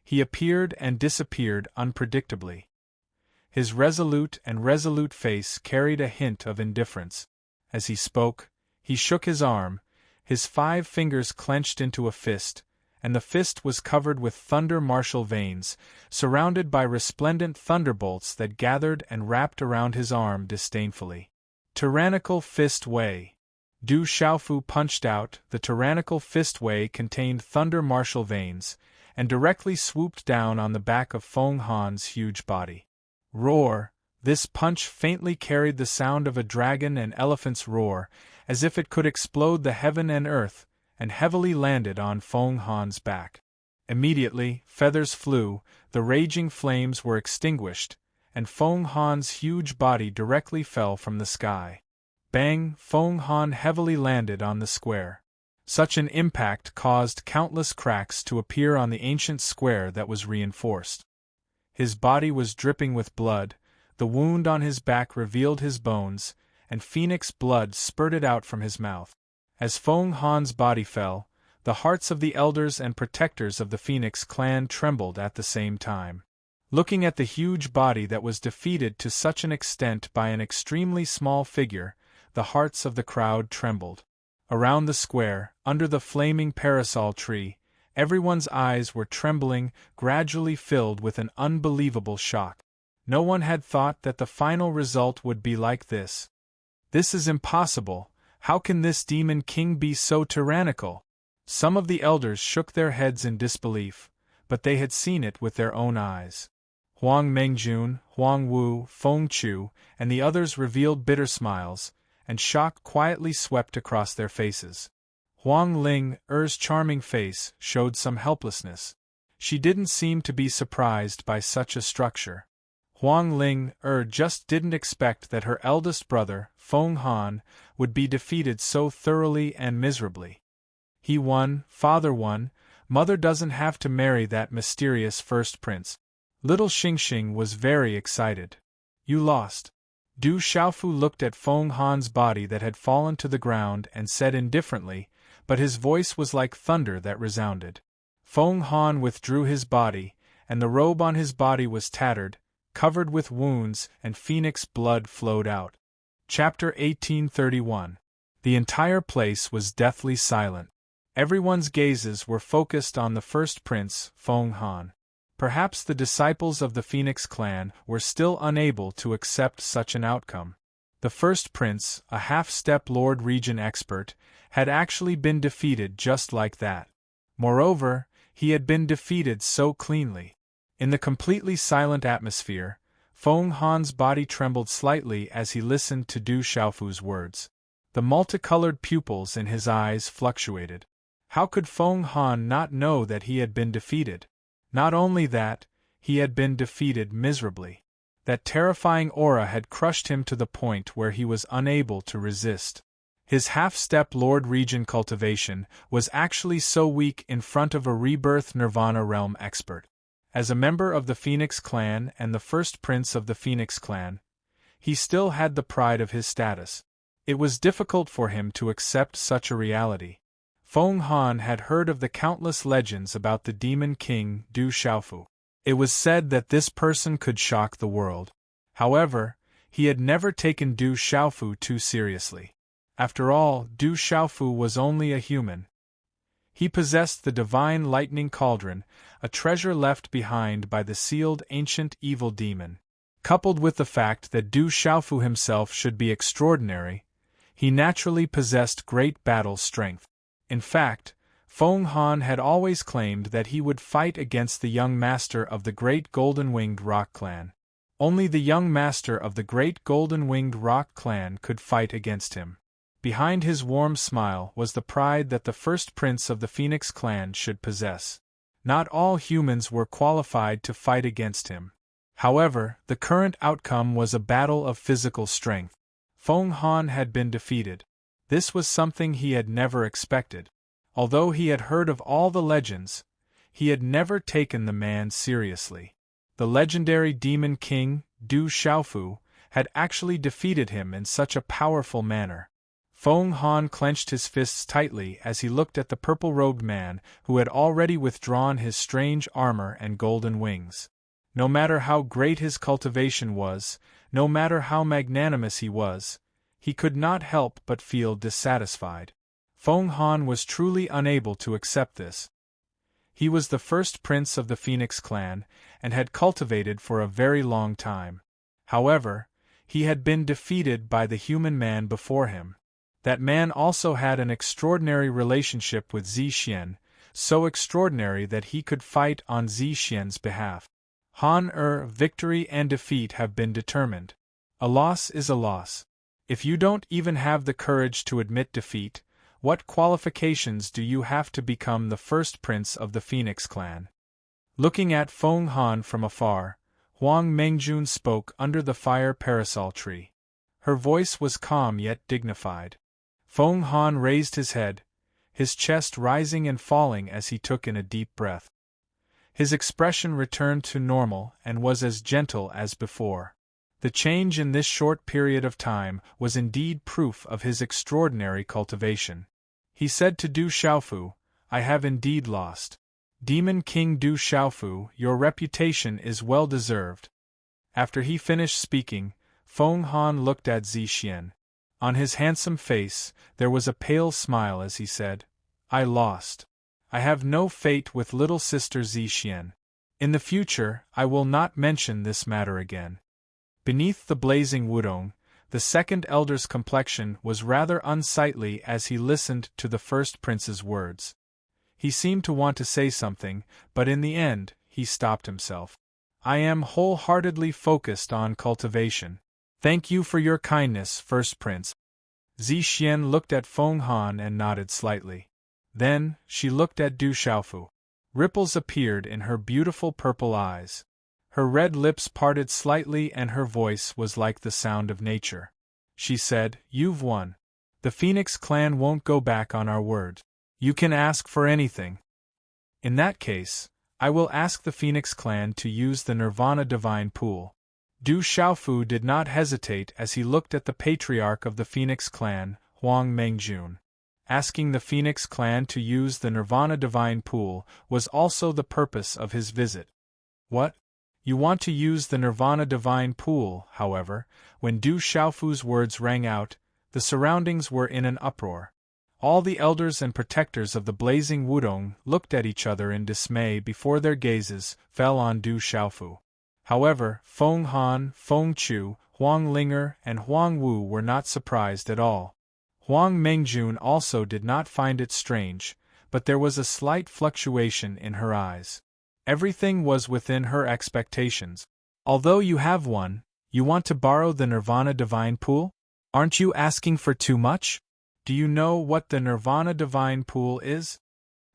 he appeared and disappeared unpredictably. His resolute face carried a hint of indifference. As he spoke, he shook his arm, his 5 fingers clenched into a fist, and the fist was covered with thunder martial veins, surrounded by resplendent thunderbolts that gathered and wrapped around his arm disdainfully. Tyrannical Fist Wei. Du Xiaofu punched out. The tyrannical fist Wei contained thunder martial veins, and directly swooped down on the back of Feng Han's huge body. Roar! This punch faintly carried the sound of a dragon and elephant's roar, as if it could explode the heaven and earth, and heavily landed on Feng Han's back. Immediately, feathers flew, the raging flames were extinguished, and Feng Han's huge body directly fell from the sky. Bang! Feng Han heavily landed on the square. Such an impact caused countless cracks to appear on the ancient square that was reinforced. His body was dripping with blood, the wound on his back revealed his bones, and phoenix blood spurted out from his mouth. As Feng Han's body fell, the hearts of the elders and protectors of the Phoenix clan trembled at the same time. Looking at the huge body that was defeated to such an extent by an extremely small figure, the hearts of the crowd trembled. Around the square, under the flaming parasol tree, everyone's eyes were trembling, gradually filled with an unbelievable shock. No one had thought that the final result would be like this. This is impossible. How can this demon king be so tyrannical? Some of the elders shook their heads in disbelief, but they had seen it with their own eyes. Huang Mengjun, Huang Wu, Feng Chu, and the others revealed bitter smiles, and shock quietly swept across their faces. Huang Ling, charming face, showed some helplessness. She didn't seem to be surprised by such a structure. Huang Ling, just didn't expect that her eldest brother, Feng Han, would be defeated so thoroughly and miserably. He won, father won, mother doesn't have to marry that mysterious first prince. Little Xingxing was very excited. You lost. Du Xiaofu looked at Feng Han's body that had fallen to the ground and said indifferently, but his voice was like thunder that resounded. Feng Han withdrew his body, and the robe on his body was tattered, covered with wounds, and phoenix blood flowed out. Chapter 1831. The entire place was deathly silent. Everyone's gazes were focused on the first prince, Feng Han. Perhaps the disciples of the Phoenix clan were still unable to accept such an outcome. The first prince, a half-step Lord Regent expert, had actually been defeated just like that. Moreover, he had been defeated so cleanly. In the completely silent atmosphere, Feng Han's body trembled slightly as he listened to Du Xiaofu's words. The multicolored pupils in his eyes fluctuated. How could Feng Han not know that he had been defeated? Not only that, he had been defeated miserably. That terrifying aura had crushed him to the point where he was unable to resist. His half-step Lord Regent cultivation was actually so weak in front of a rebirth Nirvana realm expert. As a member of the Phoenix clan and the first prince of the Phoenix clan, he still had the pride of his status. It was difficult for him to accept such a reality. Feng Han had heard of the countless legends about the demon king Du Xiaofu. It was said that this person could shock the world. However, he had never taken Du Xiaofu too seriously. After all, Du Xiaofu was only a human. He possessed the divine lightning cauldron, a treasure left behind by the sealed ancient evil demon. Coupled with the fact that Du Xiaofu himself should be extraordinary, he naturally possessed great battle strength. In fact, Feng Han had always claimed that he would fight against the young master of the great golden-winged rock clan. Only the young master of the great golden-winged rock clan could fight against him. Behind his warm smile was the pride that the first prince of the Phoenix clan should possess. Not all humans were qualified to fight against him. However, the current outcome was a battle of physical strength. Feng Han had been defeated. This was something he had never expected. Although he had heard of all the legends, he had never taken the man seriously. The legendary demon king, Du Xiaofu, had actually defeated him in such a powerful manner. Feng Han clenched his fists tightly as he looked at the purple-robed man who had already withdrawn his strange armor and golden wings. No matter how great his cultivation was, no matter how magnanimous he was, he could not help but feel dissatisfied. Feng Han was truly unable to accept this. He was the first prince of the Phoenix clan, and had cultivated for a very long time. However, he had been defeated by the human man before him. That man also had an extraordinary relationship with Zixian, so extraordinary that he could fight on Zixian's behalf. Victory and defeat have been determined. A loss is a loss. If you don't even have the courage to admit defeat, what qualifications do you have to become the first prince of the Phoenix clan? Looking at Feng Han from afar, Huang Mengjun spoke under the fire parasol tree. Her voice was calm yet dignified. Feng Han raised his head, his chest rising and falling as he took in a deep breath. His expression returned to normal and was as gentle as before. The change in this short period of time was indeed proof of his extraordinary cultivation. He said to Du Xiaofu, "I have indeed lost. Demon King Du Xiaofu, your reputation is well deserved." After he finished speaking, Feng Han looked at Zixian. On his handsome face, there was a pale smile as he said, "I lost. I have no fate with little sister Zixian. In the future, I will not mention this matter again." Beneath the blazing wudong, the second elder's complexion was rather unsightly as he listened to the first prince's words. He seemed to want to say something, but in the end, he stopped himself. "I am wholeheartedly focused on cultivation. Thank you for your kindness, first prince." Zixian looked at Feng Han and nodded slightly. Then, she looked at Du Xiaofu. Ripples appeared in her beautiful purple eyes. Her red lips parted slightly and her voice was like the sound of nature. She said, "You've won. The Phoenix clan won't go back on our word. You can ask for anything. In that case, I will ask the Phoenix clan to use the Nirvana Divine Pool." Du Xiaofu did not hesitate as he looked at the patriarch of the Phoenix clan, Huang Mengjun. Asking the Phoenix clan to use the Nirvana Divine Pool was also the purpose of his visit. "What? You want to use the Nirvana Divine Pool?" However, when Du Xiaofu's words rang out, the surroundings were in an uproar. All the elders and protectors of the blazing wudong looked at each other in dismay before their gazes fell on Du Xiaofu. However, Feng Han, Feng Chu, Huang Linger, and Huang Wu were not surprised at all. Huang Mengjun also did not find it strange, but there was a slight fluctuation in her eyes. Everything was within her expectations. "Although you have one, you want to borrow the Nirvana Divine Pool? Aren't you asking for too much? Do you know what the Nirvana Divine Pool is?"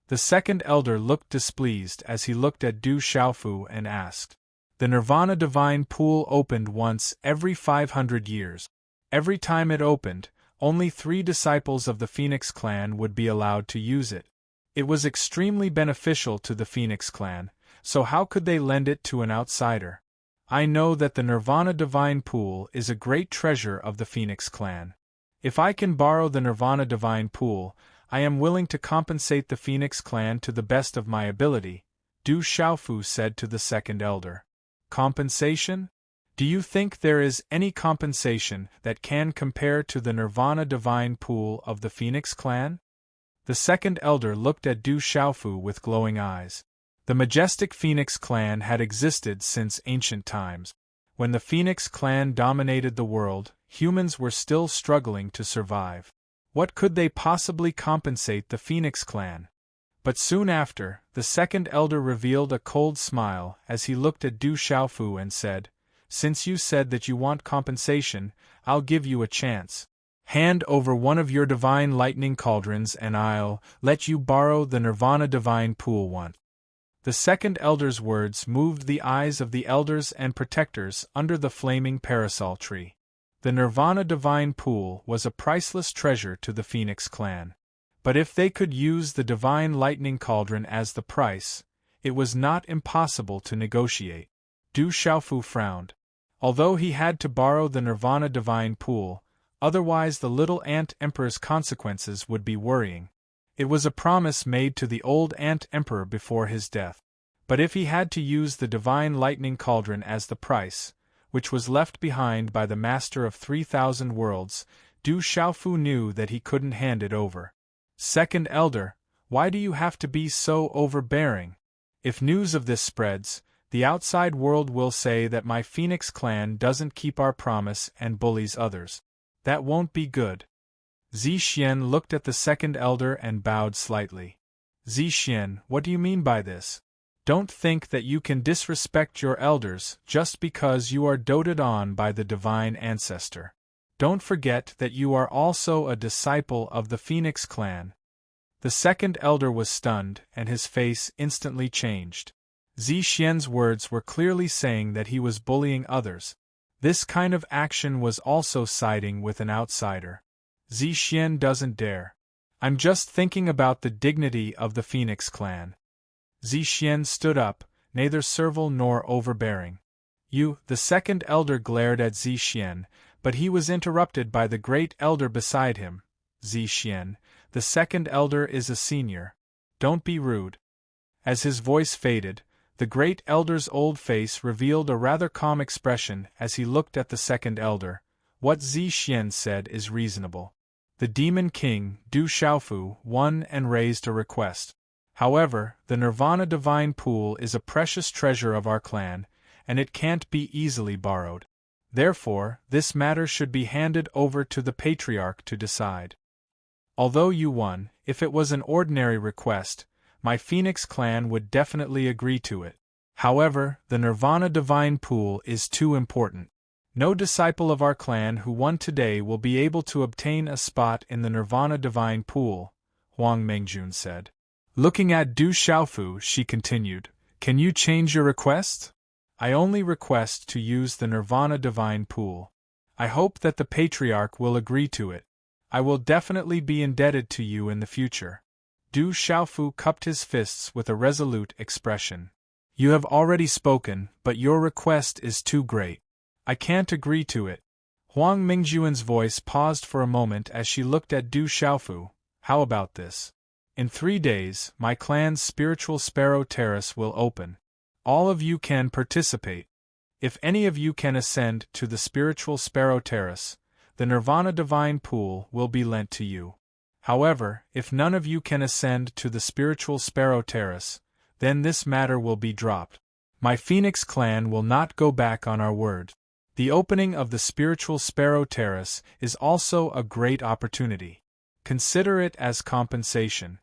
The second elder looked displeased as he looked at Du Xiaofu and asked. The Nirvana Divine Pool opened once every 500 years. Every time it opened, only 3 disciples of the Phoenix clan would be allowed to use it. It was extremely beneficial to the Phoenix clan, so how could they lend it to an outsider? I know that the Nirvana Divine Pool is a great treasure of the Phoenix clan. If I can borrow the Nirvana Divine Pool, I am willing to compensate the Phoenix clan to the best of my ability, Du Xiaofu said to the second elder. Compensation? Do you think there is any compensation that can compare to the Nirvana Divine Pool of the Phoenix clan? The second elder looked at Du Xiaofu with glowing eyes. The majestic Phoenix clan had existed since ancient times. When the Phoenix clan dominated the world, humans were still struggling to survive. What could they possibly compensate the Phoenix clan? But soon after, the second elder revealed a cold smile as he looked at Du Xiaofu and said, "Since you said that you want compensation, I'll give you a chance. Hand over one of your divine lightning cauldrons and I'll let you borrow the Nirvana Divine Pool once." The second elder's words moved the eyes of the elders and protectors under the flaming parasol tree. The Nirvana Divine Pool was a priceless treasure to the Phoenix clan. But if they could use the divine lightning cauldron as the price, it was not impossible to negotiate. Du Xiaofu frowned. Although he had to borrow the Nirvana Divine Pool, otherwise the little Ant Emperor's consequences would be worrying. It was a promise made to the old Ant Emperor before his death. But if he had to use the divine lightning cauldron as the price, which was left behind by the Master of 3,000 Worlds, Du Xiaofu knew that he couldn't hand it over. "Second elder, Why do you have to be so overbearing? If news of this spreads, the outside world will say that my Phoenix clan doesn't keep our promise and bullies others. That won't be good. Zixien looked at the second elder and bowed slightly. Zixien, what do you mean by this? Don't think that you can disrespect your elders just because you are doted on by the divine ancestor. Don't forget that you are also a disciple of the Phoenix clan. The second elder was stunned, and his face instantly changed. Zixian's words were clearly saying that he was bullying others. This kind of action was also siding with an outsider. Zixian doesn't dare. I'm just thinking about the dignity of the Phoenix clan. Zixian stood up, neither servile nor overbearing. You, the second elder, glared at Zixian, but he was interrupted by the great elder beside him. Zixian, the second elder is a senior. Don't be rude. As his voice faded, the great elder's old face revealed a rather calm expression as he looked at the second elder. What Zixian said is reasonable. The Demon King, Du Xiaofu, won and raised a request. However, the Nirvana Divine Pool is a precious treasure of our clan, and it can't be easily borrowed. Therefore, this matter should be handed over to the Patriarch to decide. Although you won, if it was an ordinary request, my Phoenix clan would definitely agree to it. However, the Nirvana Divine Pool is too important. No disciple of our clan who won today will be able to obtain a spot in the Nirvana Divine Pool, Huang Mengjun said. Looking at Du Xiaofu, she continued, Can you change your request? I only request to use the Nirvana Divine Pool. I hope that the Patriarch will agree to it. I will definitely be indebted to you in the future. Du Xiaofu cupped his fists with a resolute expression. You have already spoken, but your request is too great. I can't agree to it. Huang Mingjuan's voice paused for a moment as she looked at Du Xiaofu. How about this? In 3 days, my clan's spiritual sparrow terrace will open. All of you can participate. If any of you can ascend to the spiritual sparrow terrace, the Nirvana Divine Pool will be lent to you. However, if none of you can ascend to the spiritual sparrow terrace, then this matter will be dropped. My Phoenix clan will not go back on our word. The opening of the spiritual sparrow terrace is also a great opportunity. Consider it as compensation.